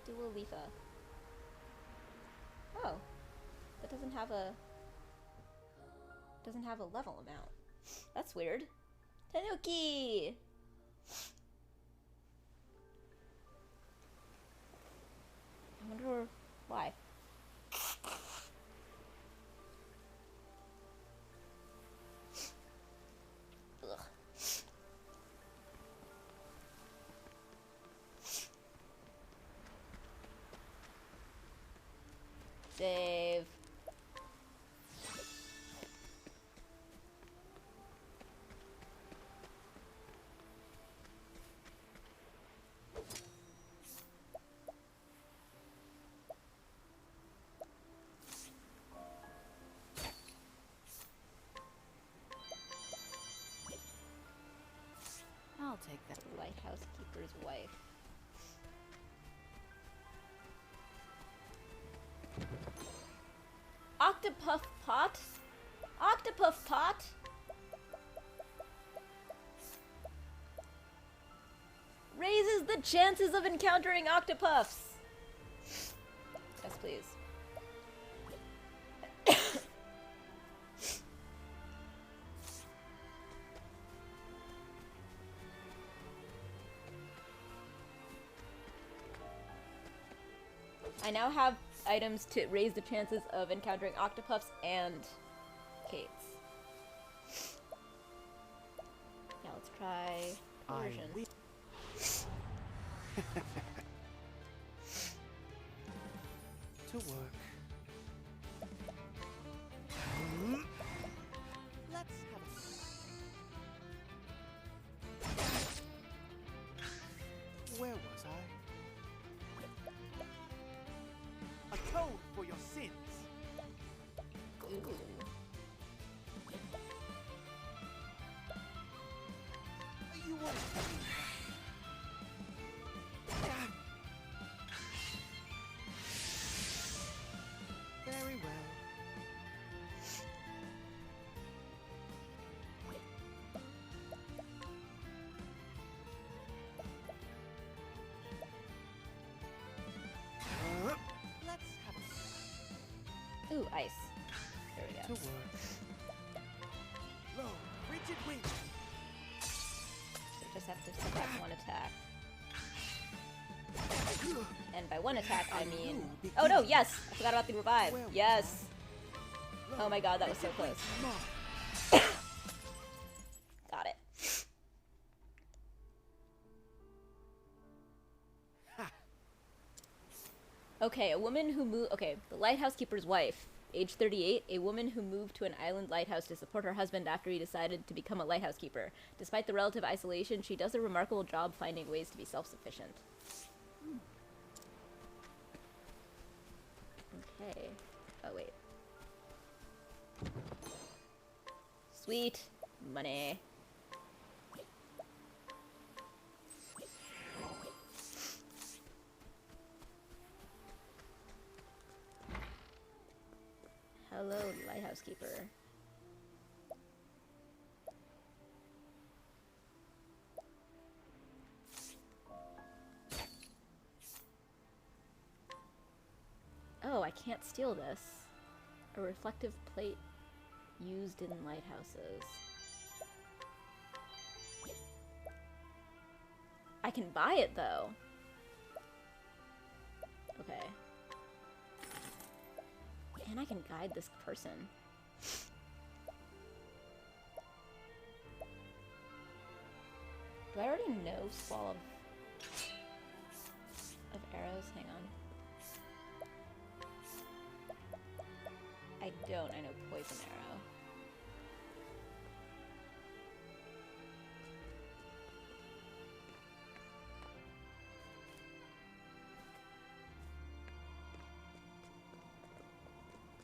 A: Dua Lipa. Oh, that doesn't have a level amount. That's weird. Tanuki. I wonder why. Ugh. Save.
H: I'll take that.
A: Lighthouse Keeper's wife. Octopuff pot? Octopuff pot? Raises the chances of encountering octopuffs. Yes, please. I now have items to raise the chances of encountering octopuffs and Kates. Now let's try coercion.
R: To work. Let's have a... Where was I? Atone for your sins.
A: Ooh.
R: You won't believe Very well. Let's have a...
A: Ooh, ice. There we
R: To
A: go.
R: work. Low, rigid wing.
A: So just have to set back one attack. And by one attack, I mean... Oh no, yes! I forgot about the revive. Yes! Oh my god, that was so close. Got it. Okay, a woman who moved... Okay, the lighthouse keeper's wife. Age 38, a woman who moved to an island lighthouse to support her husband after he decided to become a lighthouse keeper. Despite the relative isolation, she does a remarkable job finding ways to be self-sufficient. Okay. Oh, wait. Sweet. Money. Hello, lighthouse keeper. Oh, I can't steal this. A reflective plate used in lighthouses. can buy it though. Okay. And I can guide this person. Do I already know Squall of arrows? Hang on. I don't. I know Poison Arrow.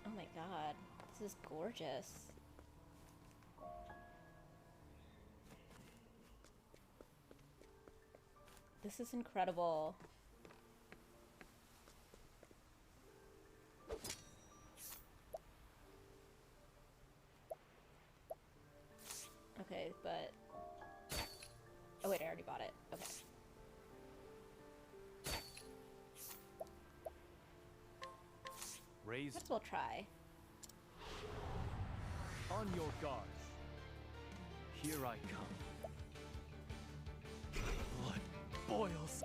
A: Oh my god. This is gorgeous. This is incredible. Okay, but... Oh wait, I already bought it. Okay.
B: Raise.
A: Might as well try.
B: On your guard. Here I come. Blood boils.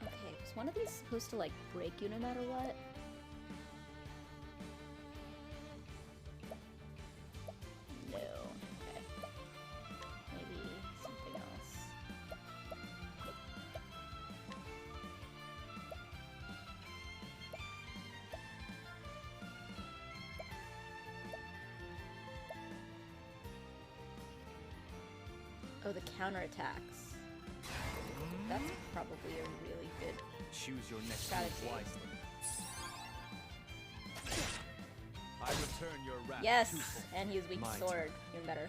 A: Okay, was one of these supposed to like break you no matter what? No. Okay. Maybe something else. Oh, the counterattacks. That's probably a really good
B: Choose your next
A: strategy.
B: move wisely. I return your wrath.
A: Yes!
B: twofold.
A: And he was weak
B: My
A: to sword. Even better.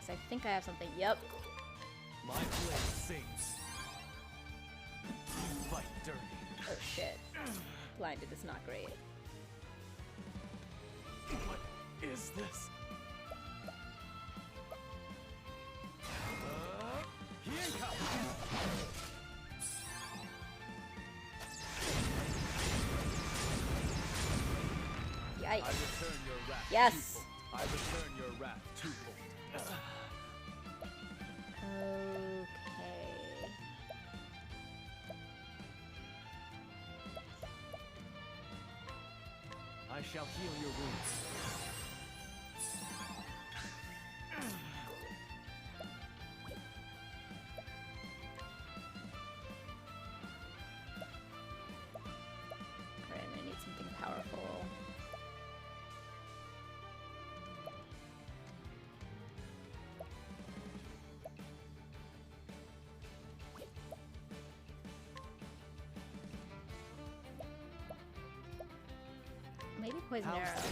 A: Because I think I have something. Yep.
B: My blade sings. You fight dirty.
A: Oh shit. Blinded is not great.
B: What is this?
A: Yikes.
B: I return your wrath.
A: Yes.
B: Twofold. I return your wrath twofold.
A: Okay.
B: I shall heal your wounds.
A: Alright, I'm gonna need something powerful. Maybe poison
B: How's
A: arrow.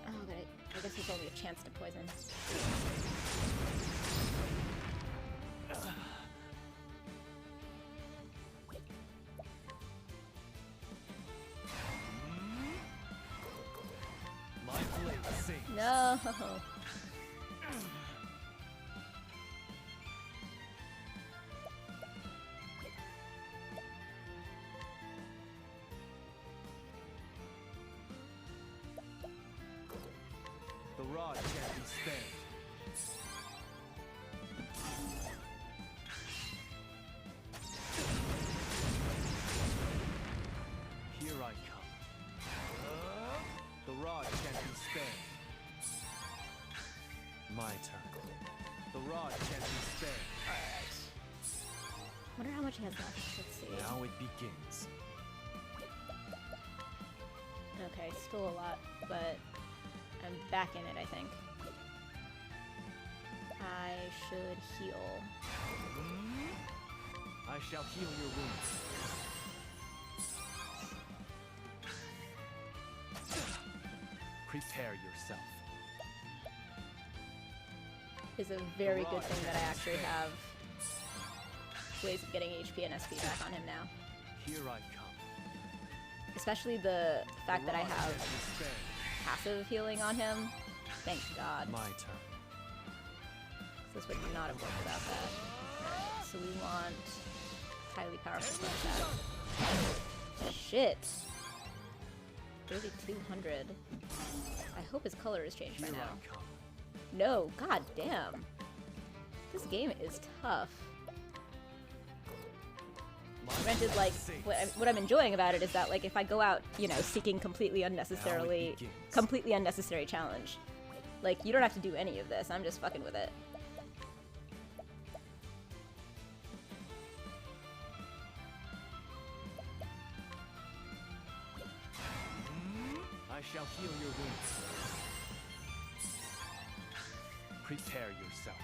A: Oh, but I guess there's only a chance to poison.
B: My blade sings.
A: No.
B: The rod can't be spared. Here I come. The rod can't be spared. My turn. The rod can't be spared.
A: Alright. Wonder how much he has left. Let's see.
B: Now it begins.
A: Okay, still a lot, but I'm back in it, I think. I should heal.
B: I shall heal your wounds. Prepare yourself.
A: It's a very good thing that I actually have ways of getting HP and SP back on him now.
B: Here I come.
A: Especially the fact that I have passive healing on him. Thank God.
B: My turn.
A: This would not have worked without that. Alright, so we want highly powerful stuff like that. Shit. 3,200. I hope his color has changed by
B: Here
A: now.
B: I come.
A: No, god damn. This game is tough. Granted, like, what I'm enjoying about it is that, like, if I go out, you know, seeking completely unnecessary challenge, like, you don't have to do any of this. I'm just fucking with it.
K: I shall heal your wounds. Prepare yourself.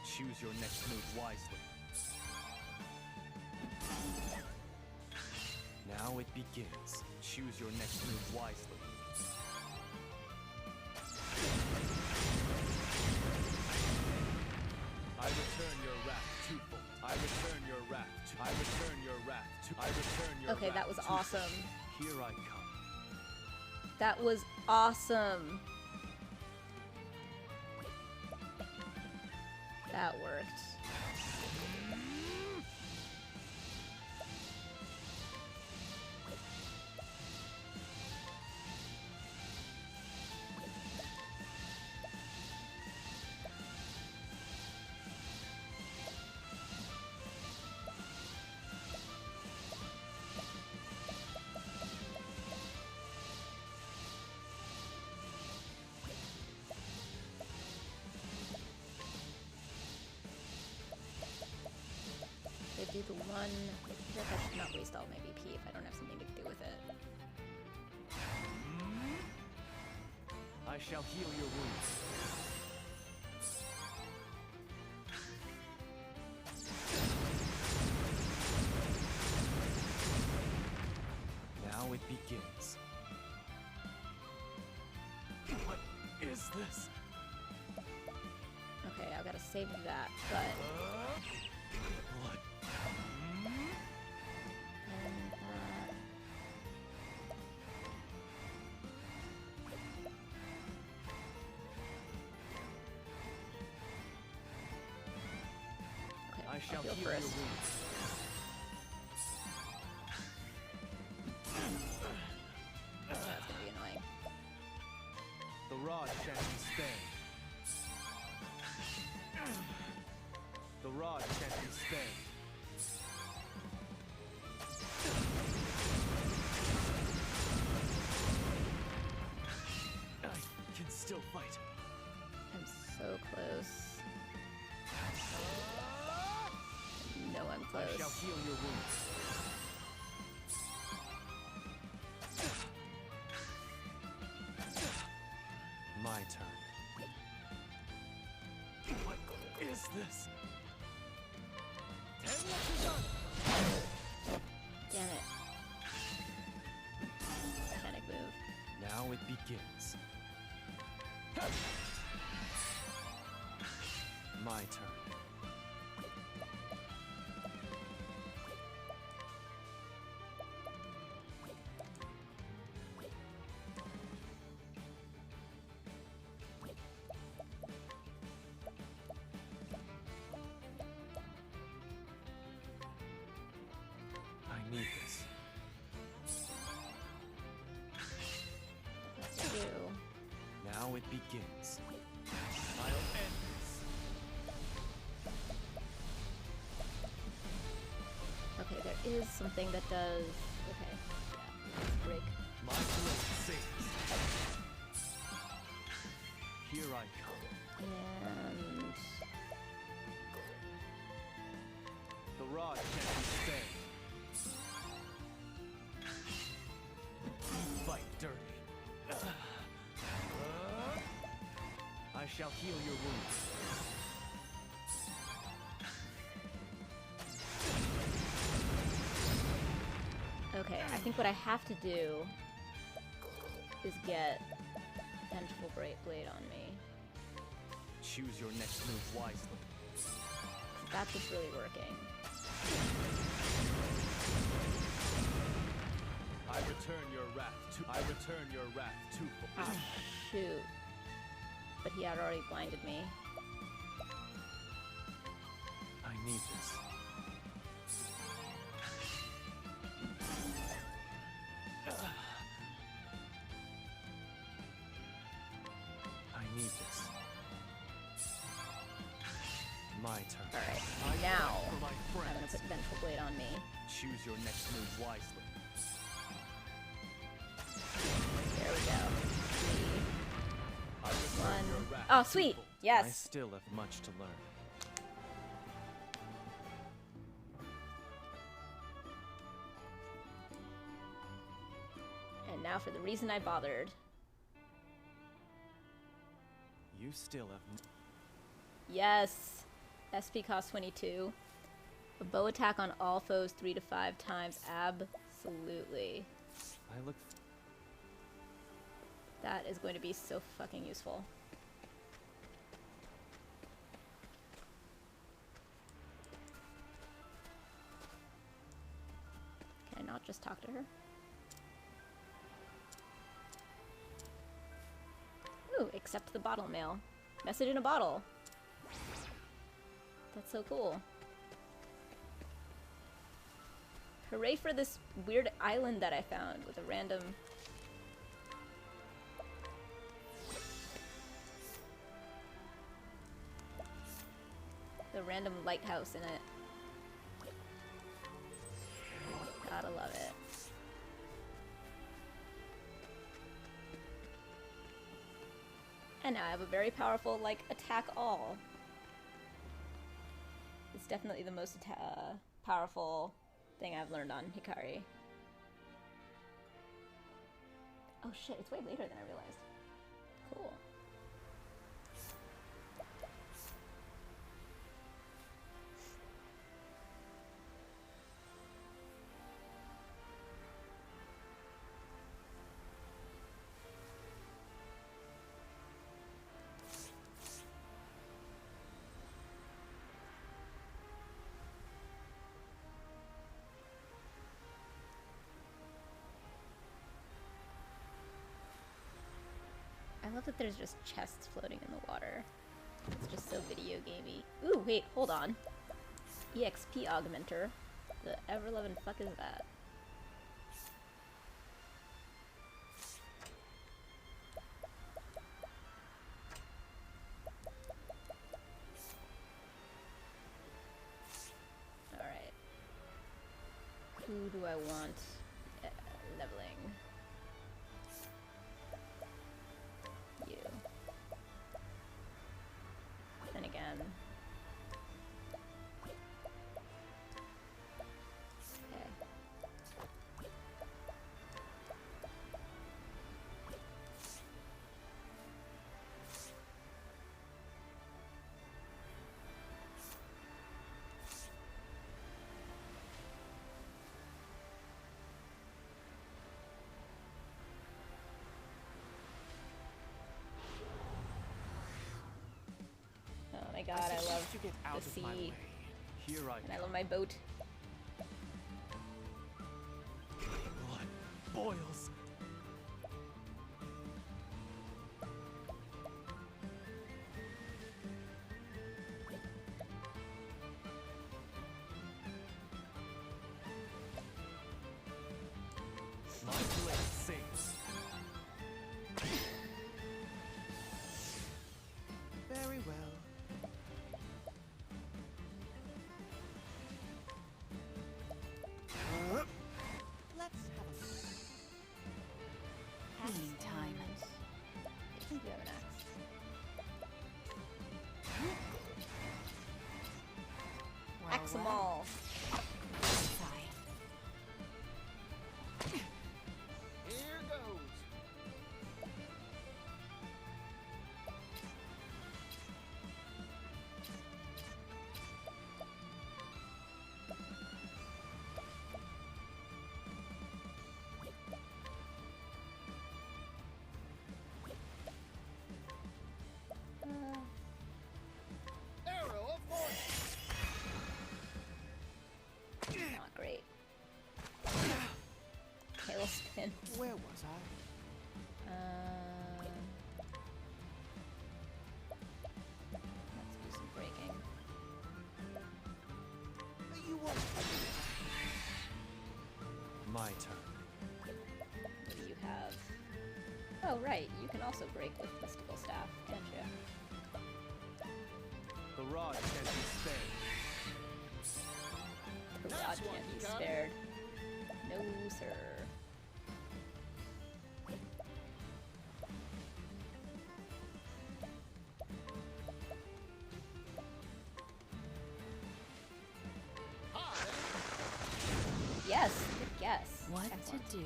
K: Choose your next move wisely. Now it begins. Choose your next move wisely. I return your wrath twofold. I return your wrath. I return your wrath. I return your
A: Okay, that was awesome.
K: Here I come.
A: That was awesome. That worked. Do the one. I feel like I should not waste all my BP if I don't have something to do with it.
K: I shall heal your wounds. Now it begins. What is this?
A: Okay, I've got to save that, but...
K: Blood.
A: Okay,
K: I shall
A: heal
K: heal
A: first.
K: your wounds.
A: That's gonna be annoying.
K: The rod shan't be spared. The rod can't be spared. I can still fight.
A: I'm so close. No, I'm close.
K: I shall heal your wounds. My turn. What is this?
A: Damn it. Panic move.
K: Now it begins. My turn. I need this. Now it begins. I'll end this.
A: Okay, there is something that does... Okay, yeah. Break.
K: My blade sings. Here I come.
A: And...
K: The rod can't be spared. Fight dirty. I shall heal your wounds.
A: Okay, I think what I have to do is get Vengeful Blade on me.
K: Choose your next move wisely.
A: That's what's really working.
B: I return your wrath to
A: Oh, shoot. But he had already blinded me.
B: I need this. I need this. My turn.
A: Alright, now I'm gonna put Vengeful Blade on me.
B: Choose your next move wisely.
A: There we go. 3, 1. Oh, sweet! Yes!
B: I still have much to learn.
A: And now for the reason I bothered.
B: You still have.
A: Yes! SP cost 22. A bow attack on all foes 3 to 5 times. Absolutely.
B: I look.
A: That is going to be so fucking useful. Can I not just talk to her? Ooh, accept the bottle mail. Message in a bottle. That's so cool. Hooray for this weird island that I found with a random... the random lighthouse in it. Gotta love it. And now I have a very powerful, like, attack all. It's definitely the most powerful thing I've learned on Hikari. Oh shit, it's way later than I realized. Cool. I love that there's just chests floating in the water. It's just so video gamey. Ooh, wait, hold on. EXP augmenter. The ever-loving fuck is that? Alright. Who do I want leveling? You. Then again. Okay. Oh my god, I love the sea. And I love my boat.
B: Blood boils. My blade sings. Very well.
F: Let's have a
H: Hanging time.
A: I think you have an axe. Axe 'em all.
E: Here goes. Arrow of fortune.
A: spin.
R: Where was I?
A: Let's do some breaking.
R: You won't.
B: My turn.
A: What do you have? Oh, right. You can also break with Mystical Staff, can't you?
R: The rod can't be spared.
A: The rod can't be spared. No, sir. Yes, good guess.
H: What
A: Excellent.
H: to do?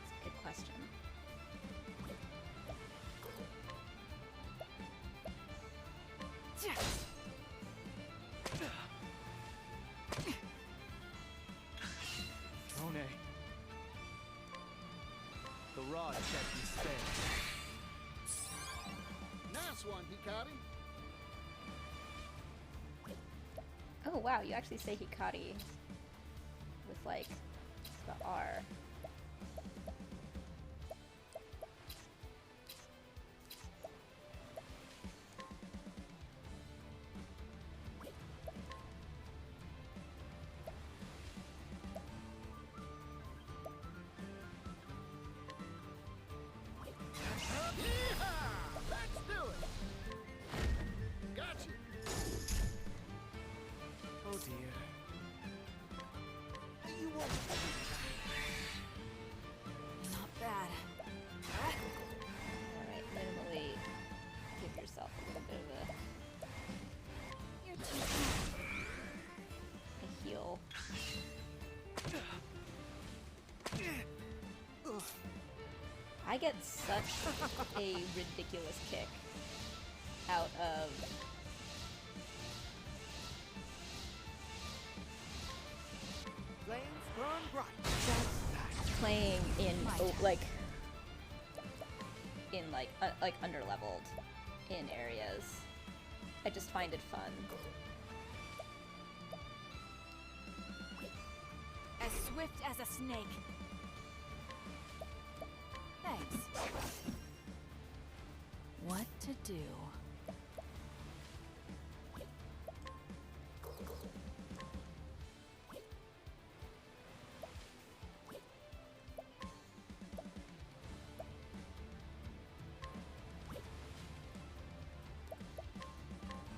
A: That's a good question.
R: Drone. The rod can't be spared.
E: Nice one, Hikari.
A: Oh wow, you actually say Hikari with like the R.
E: Let's do it. Gotcha.
R: Oh dear. You won't.
H: Not bad.
A: Alright, minimally give yourself a little bit of
H: You're too smart.
A: a heal. I get such a ridiculous kick out of
R: Flames burn bright.
A: playing in like underleveled in areas. I just find it fun.
H: As swift as a snake. Thanks. What to do?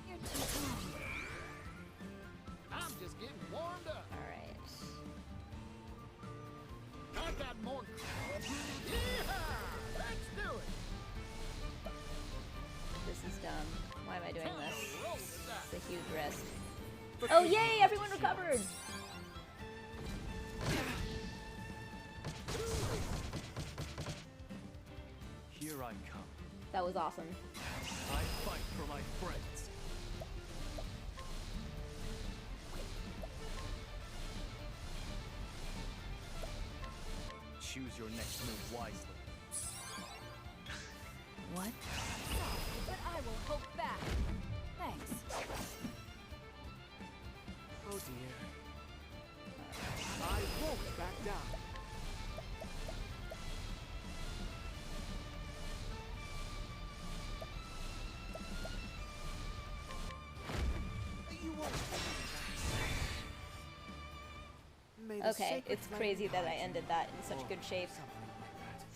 H: You're too calm.
E: I'm just getting warmed up.
A: Alright.
E: I got more. Yeehaw! Let's do it.
A: This is dumb. Why am I doing
E: Time
A: this?
E: to roll the dice.
A: It's a huge risk. Oh yay! Everyone recovered!
B: Here I come.
A: That was awesome.
B: I fight for my friends. Choose your next move wisely.
H: What? But I will hope back. Thanks.
R: Oh dear. I won't back down. You won't. May the
A: Okay,
R: sacred
A: it's
R: flame
A: crazy that I
R: guide you.
A: ended that in such
R: Or
A: good shape.
R: something like that.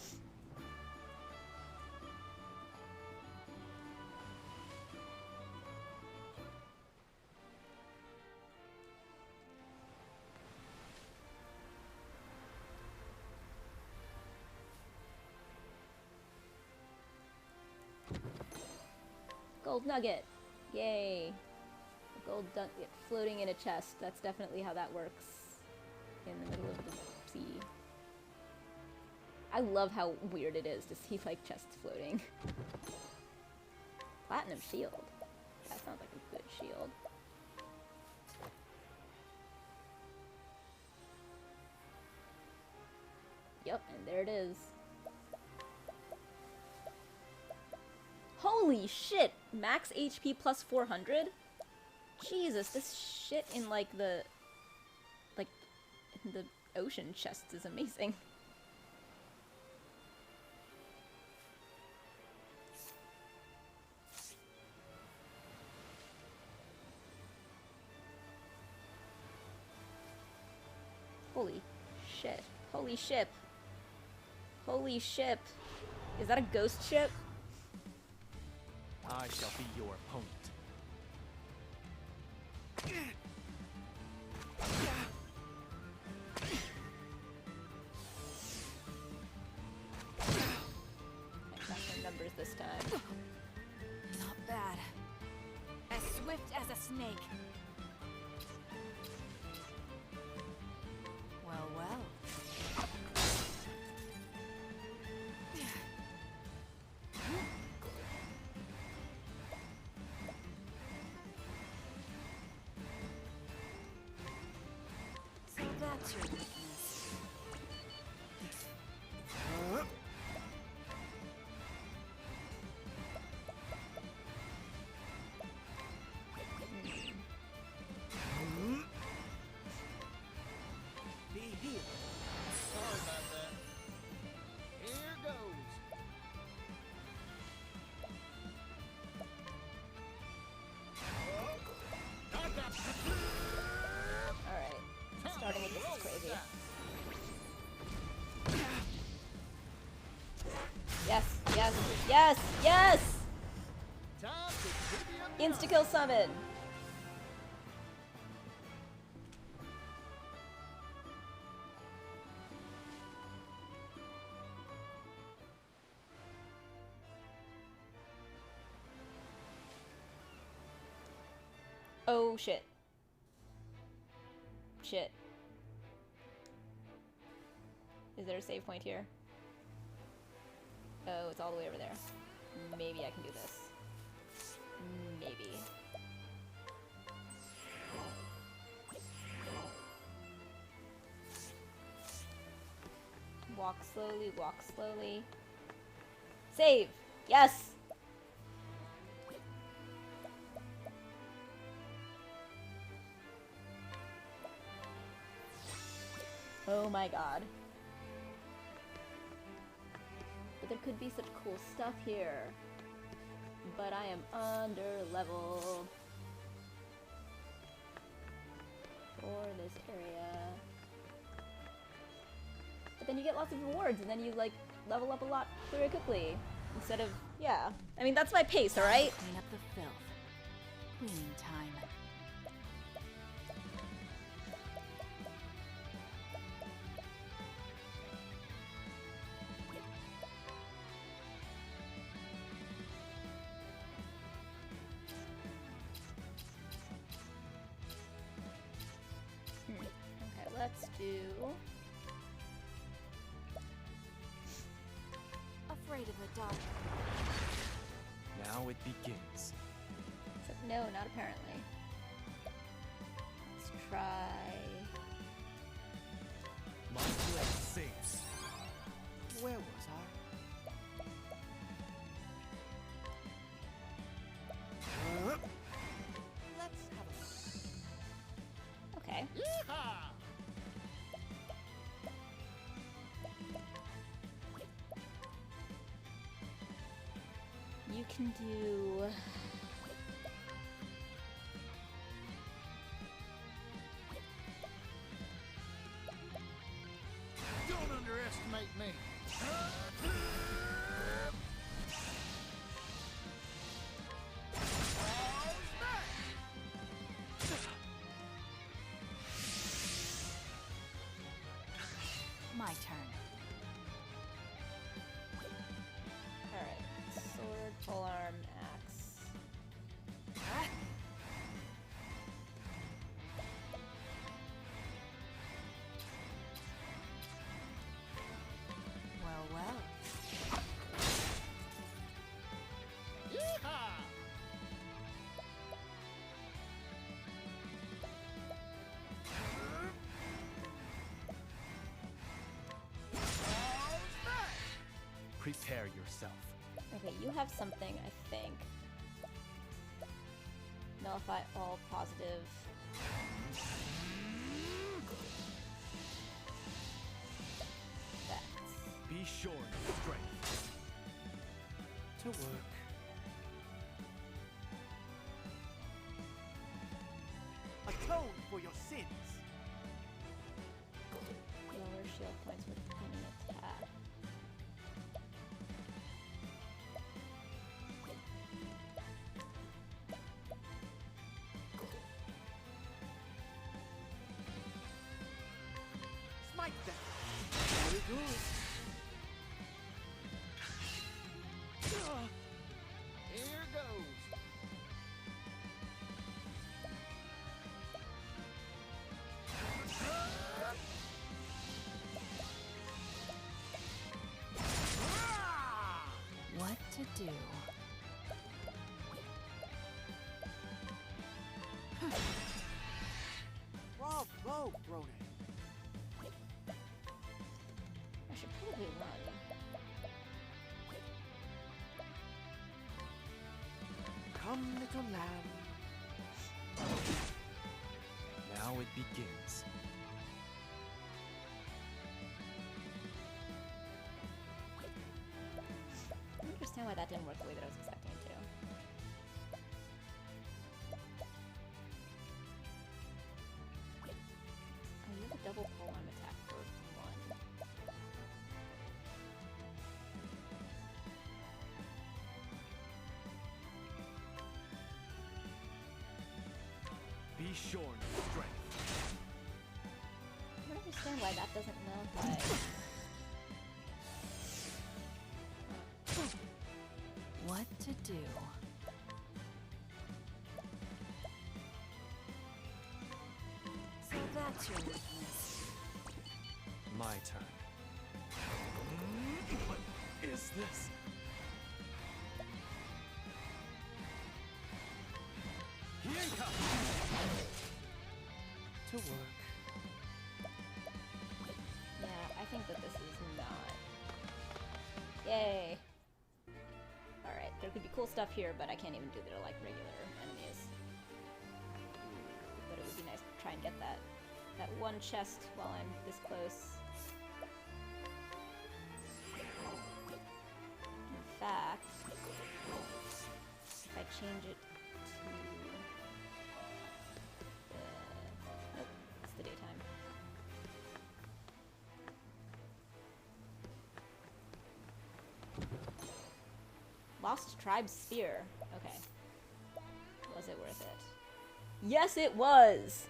A: Gold nugget! Yay! A gold nugget floating in a chest. That's definitely how that works in the middle of the sea. I love how weird it is to see like chests floating. Platinum shield. That sounds like a good shield. Yep, and there it is. Holy shit! Max HP plus 400? Jesus, this shit in like the the ocean chests is amazing. Holy shit. Holy ship. Holy ship. Is that a ghost ship?
B: I shall be your opponent.
A: I got their numbers this time.
H: Not bad. As swift as a snake. Well, well. So that's your weakness.
R: Be healed.
E: Sorry about that. Here goes.
A: Alright. Starting with this is crazy. Yes, yes, yes, yes! Insta-kill summon! Oh shit. Shit. Is there a save point here? Oh, it's all the way over there. Maybe I can do this. Maybe. Walk slowly, walk slowly. Save! Yes! Oh my god. But there could be such cool stuff here. But I am under leveled for this area. But then you get lots of rewards and then you like level up a lot very quickly. Instead of, yeah. I mean, that's my pace, alright?
H: Clean up the filth. Cleaning time.
A: Okay, let's do...
G: Afraid of the dark.
B: Now it begins.
A: Except no, not apparently. Let's try...
B: My blade sings.
R: Where was I? Let's have a
A: Okay.
E: Yeehaw!
A: You can do...
E: Don't underestimate me.
H: My turn.
A: Alright. Sword, polearm, axe.
H: Well, well.
E: Yeehaw!
B: Prepare yourself.
A: Okay, you have something, I think. Nullify all positive.
K: shorn of strength.
R: To work.
K: Atone for your sins.
A: Lower shield points with any attack.
R: Smite them. Very good.
E: Here goes.
H: What to do?
R: Bravo, Brony.
A: I should probably run.
R: Come, little lamb.
B: Now it begins.
A: I don't understand why that didn't work the way that I was expecting it to. Oh, you have a double polearm attack for 1.
K: Be shorn of strength.
A: I don't understand why that doesn't nullify.
H: What to do? So that's your weakness.
B: My turn. What is this?
K: Here it comes.
R: To work.
A: Yeah, I think that this is not. Yay! Alright, there could be cool stuff here, but I can't even do that to like regular enemies. But it would be nice to try and get that one chest while I'm this close. In fact, if I change it to nope, it's the daytime. Lost Tribe Spear. Okay. Was it worth it? Yes, it was!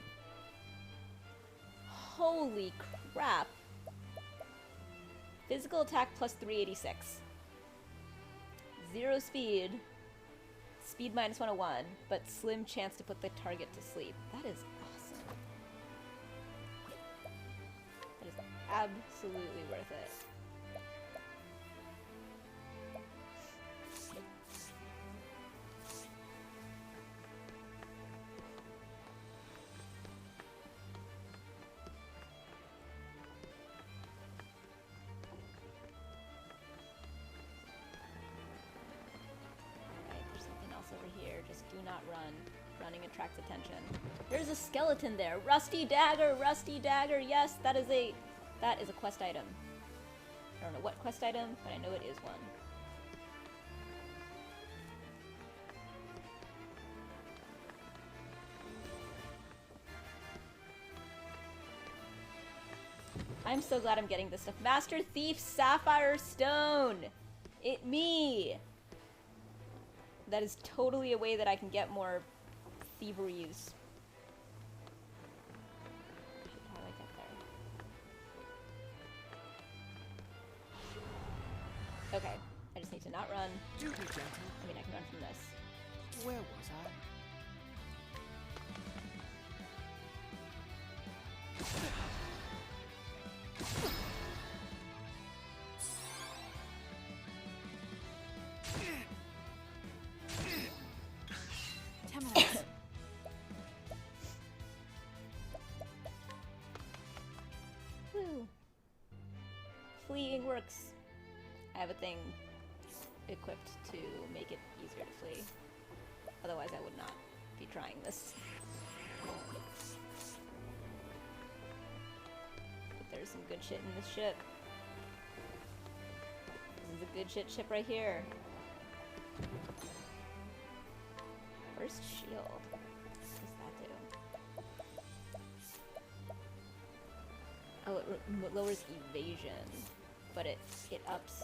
A: Holy crap. Physical attack plus 386. 0 speed. Speed minus 101, but slim chance to put the target to sleep. That is awesome. That is absolutely worth it. Over here, just do not run. Running attracts attention. There's a skeleton there. Rusty dagger, rusty dagger. Yes, that is a quest item. I don't know what quest item, but I know it is one. I'm so glad I'm getting this stuff. Master Thief Sapphire Stone. It me. That is totally a way that I can get more thieveries. How do I get there? Okay, I just need to not run.
R: Do be gentle.
A: I mean, I can run from this.
R: Where was I?
A: Woo. Fleeing works. I have a thing equipped to make it easier to flee. Otherwise I would not be trying this. But there's some good shit in this ship. good shit chip right here. First shield. What does that do? Oh, it lowers evasion, but it ups.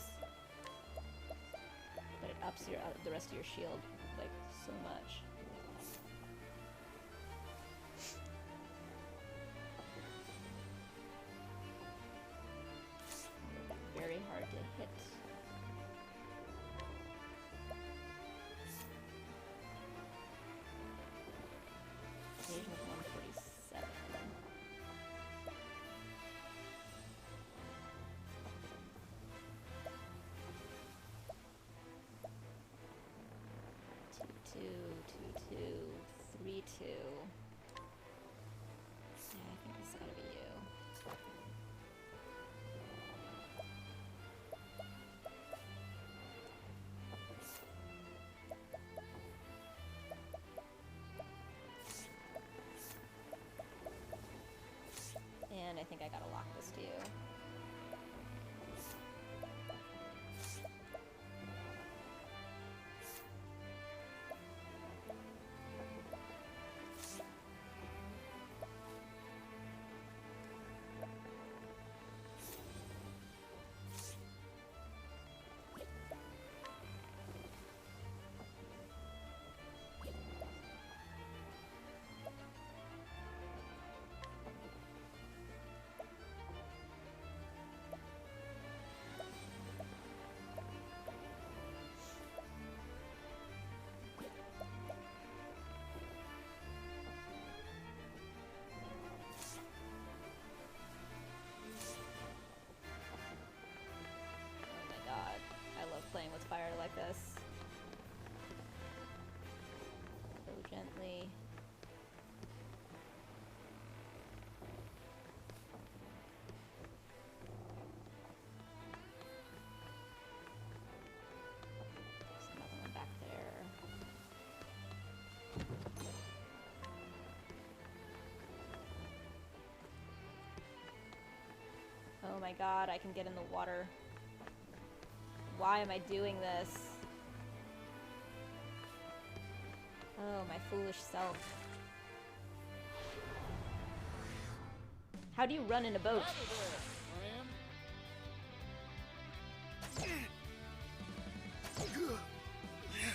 A: But it ups your the rest of your shield like so much. Very hard to hit. Evasion of 147. Two, 3-2. Yeah, I think this has gotta be you. And I think I gotta lock this to you. Playing with fire like this. So gently. There's another one back there. Oh my god, I can get in the water. Why am I doing this? Oh, my foolish self. How do you run in a boat?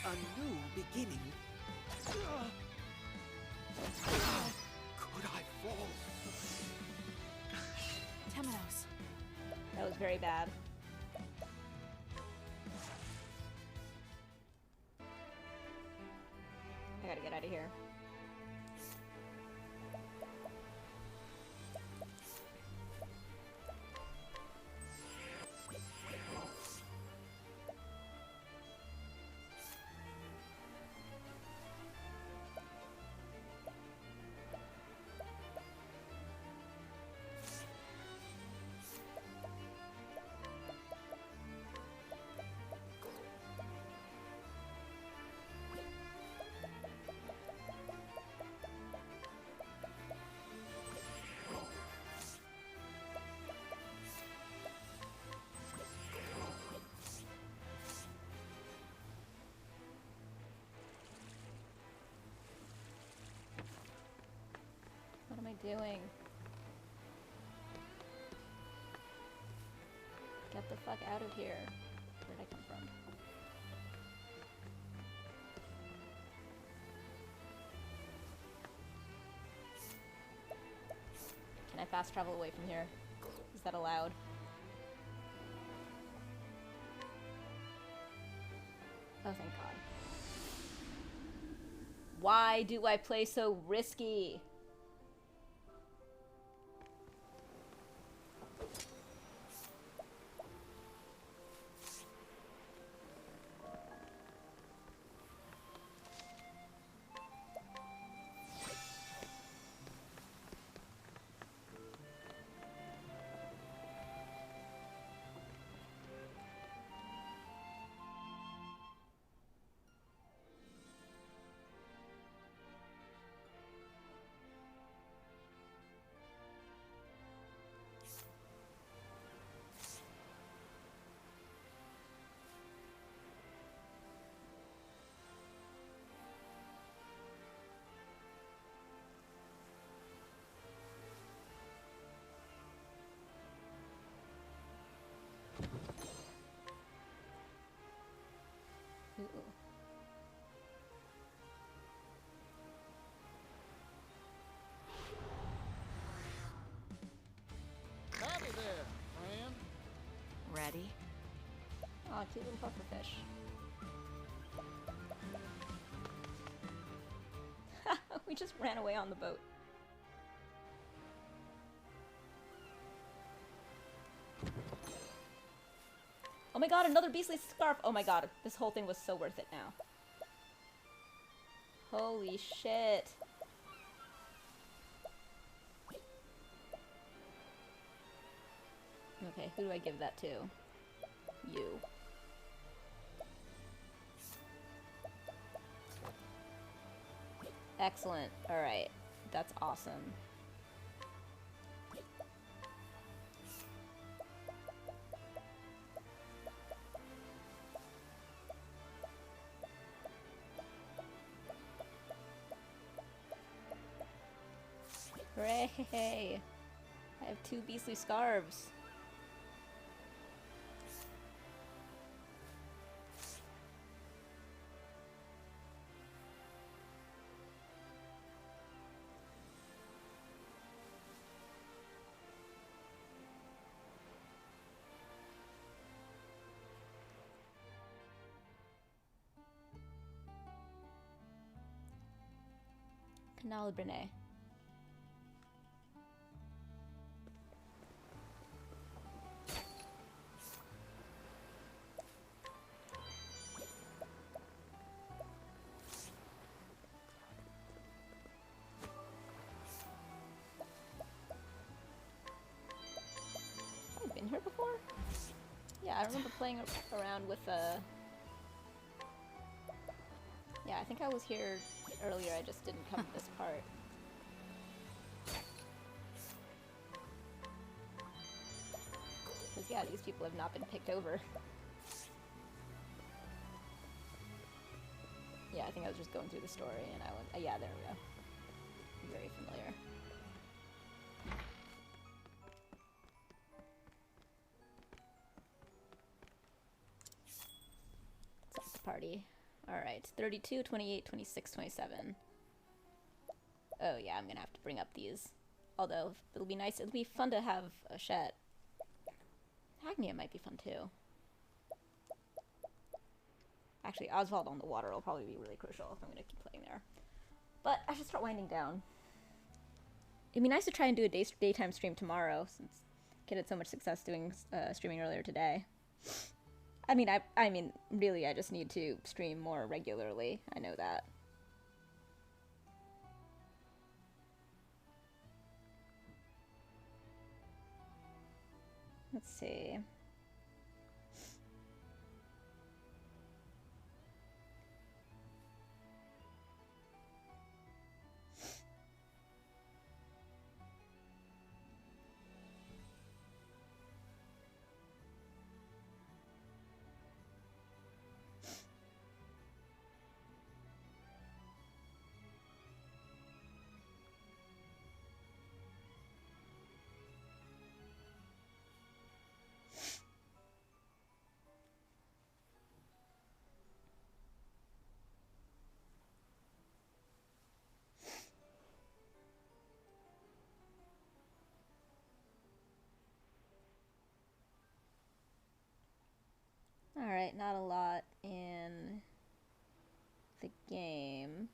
F: A new beginning. Could I fall?
H: Temenos.
A: That was very bad. I gotta get out of here. What am I doing? Get the fuck out of here. Where'd I come from? Can I fast travel away from here? Is that allowed? Oh, thank God. Why do I play so risky? Aw, cute little pufferfish. We just ran away on the boat. Oh my god, another beastly scarf! Oh my god, this whole thing was so worth it now. Holy shit. Okay, who do I give that to? You. Excellent. Alright. That's awesome. Hooray! I have 2 beastly scarves. Canal Brene. Have I been here before? Yeah, I remember playing around with yeah, I think I was here earlier, I just didn't come to this part. Because yeah, these people have not been picked over. Yeah, I think I was just going through the story and I went, yeah, there we go. Very familiar. It's the party. Alright, 32, 28, 26, 27. Oh yeah, I'm gonna have to bring up these. Although, it'll be nice, it'll be fun to have a Shet. Agnia might be fun too. Actually, Oswald on the water will probably be really crucial if I'm gonna keep playing there. But I should start winding down. It'd be nice to try and do a daytime stream tomorrow, since Kid had so much success doing streaming earlier today. I mean, really, I just need to stream more regularly. I know that. Let's see. Alright, not a lot in the game.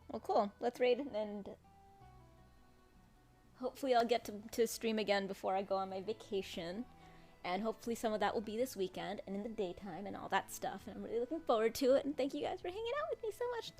A: Well, cool. Let's raid and hopefully I'll get to stream again before I go on my vacation. And hopefully some of that will be this weekend and in the daytime and all that stuff. And I'm really looking forward to it. And thank you guys for hanging out with me so much.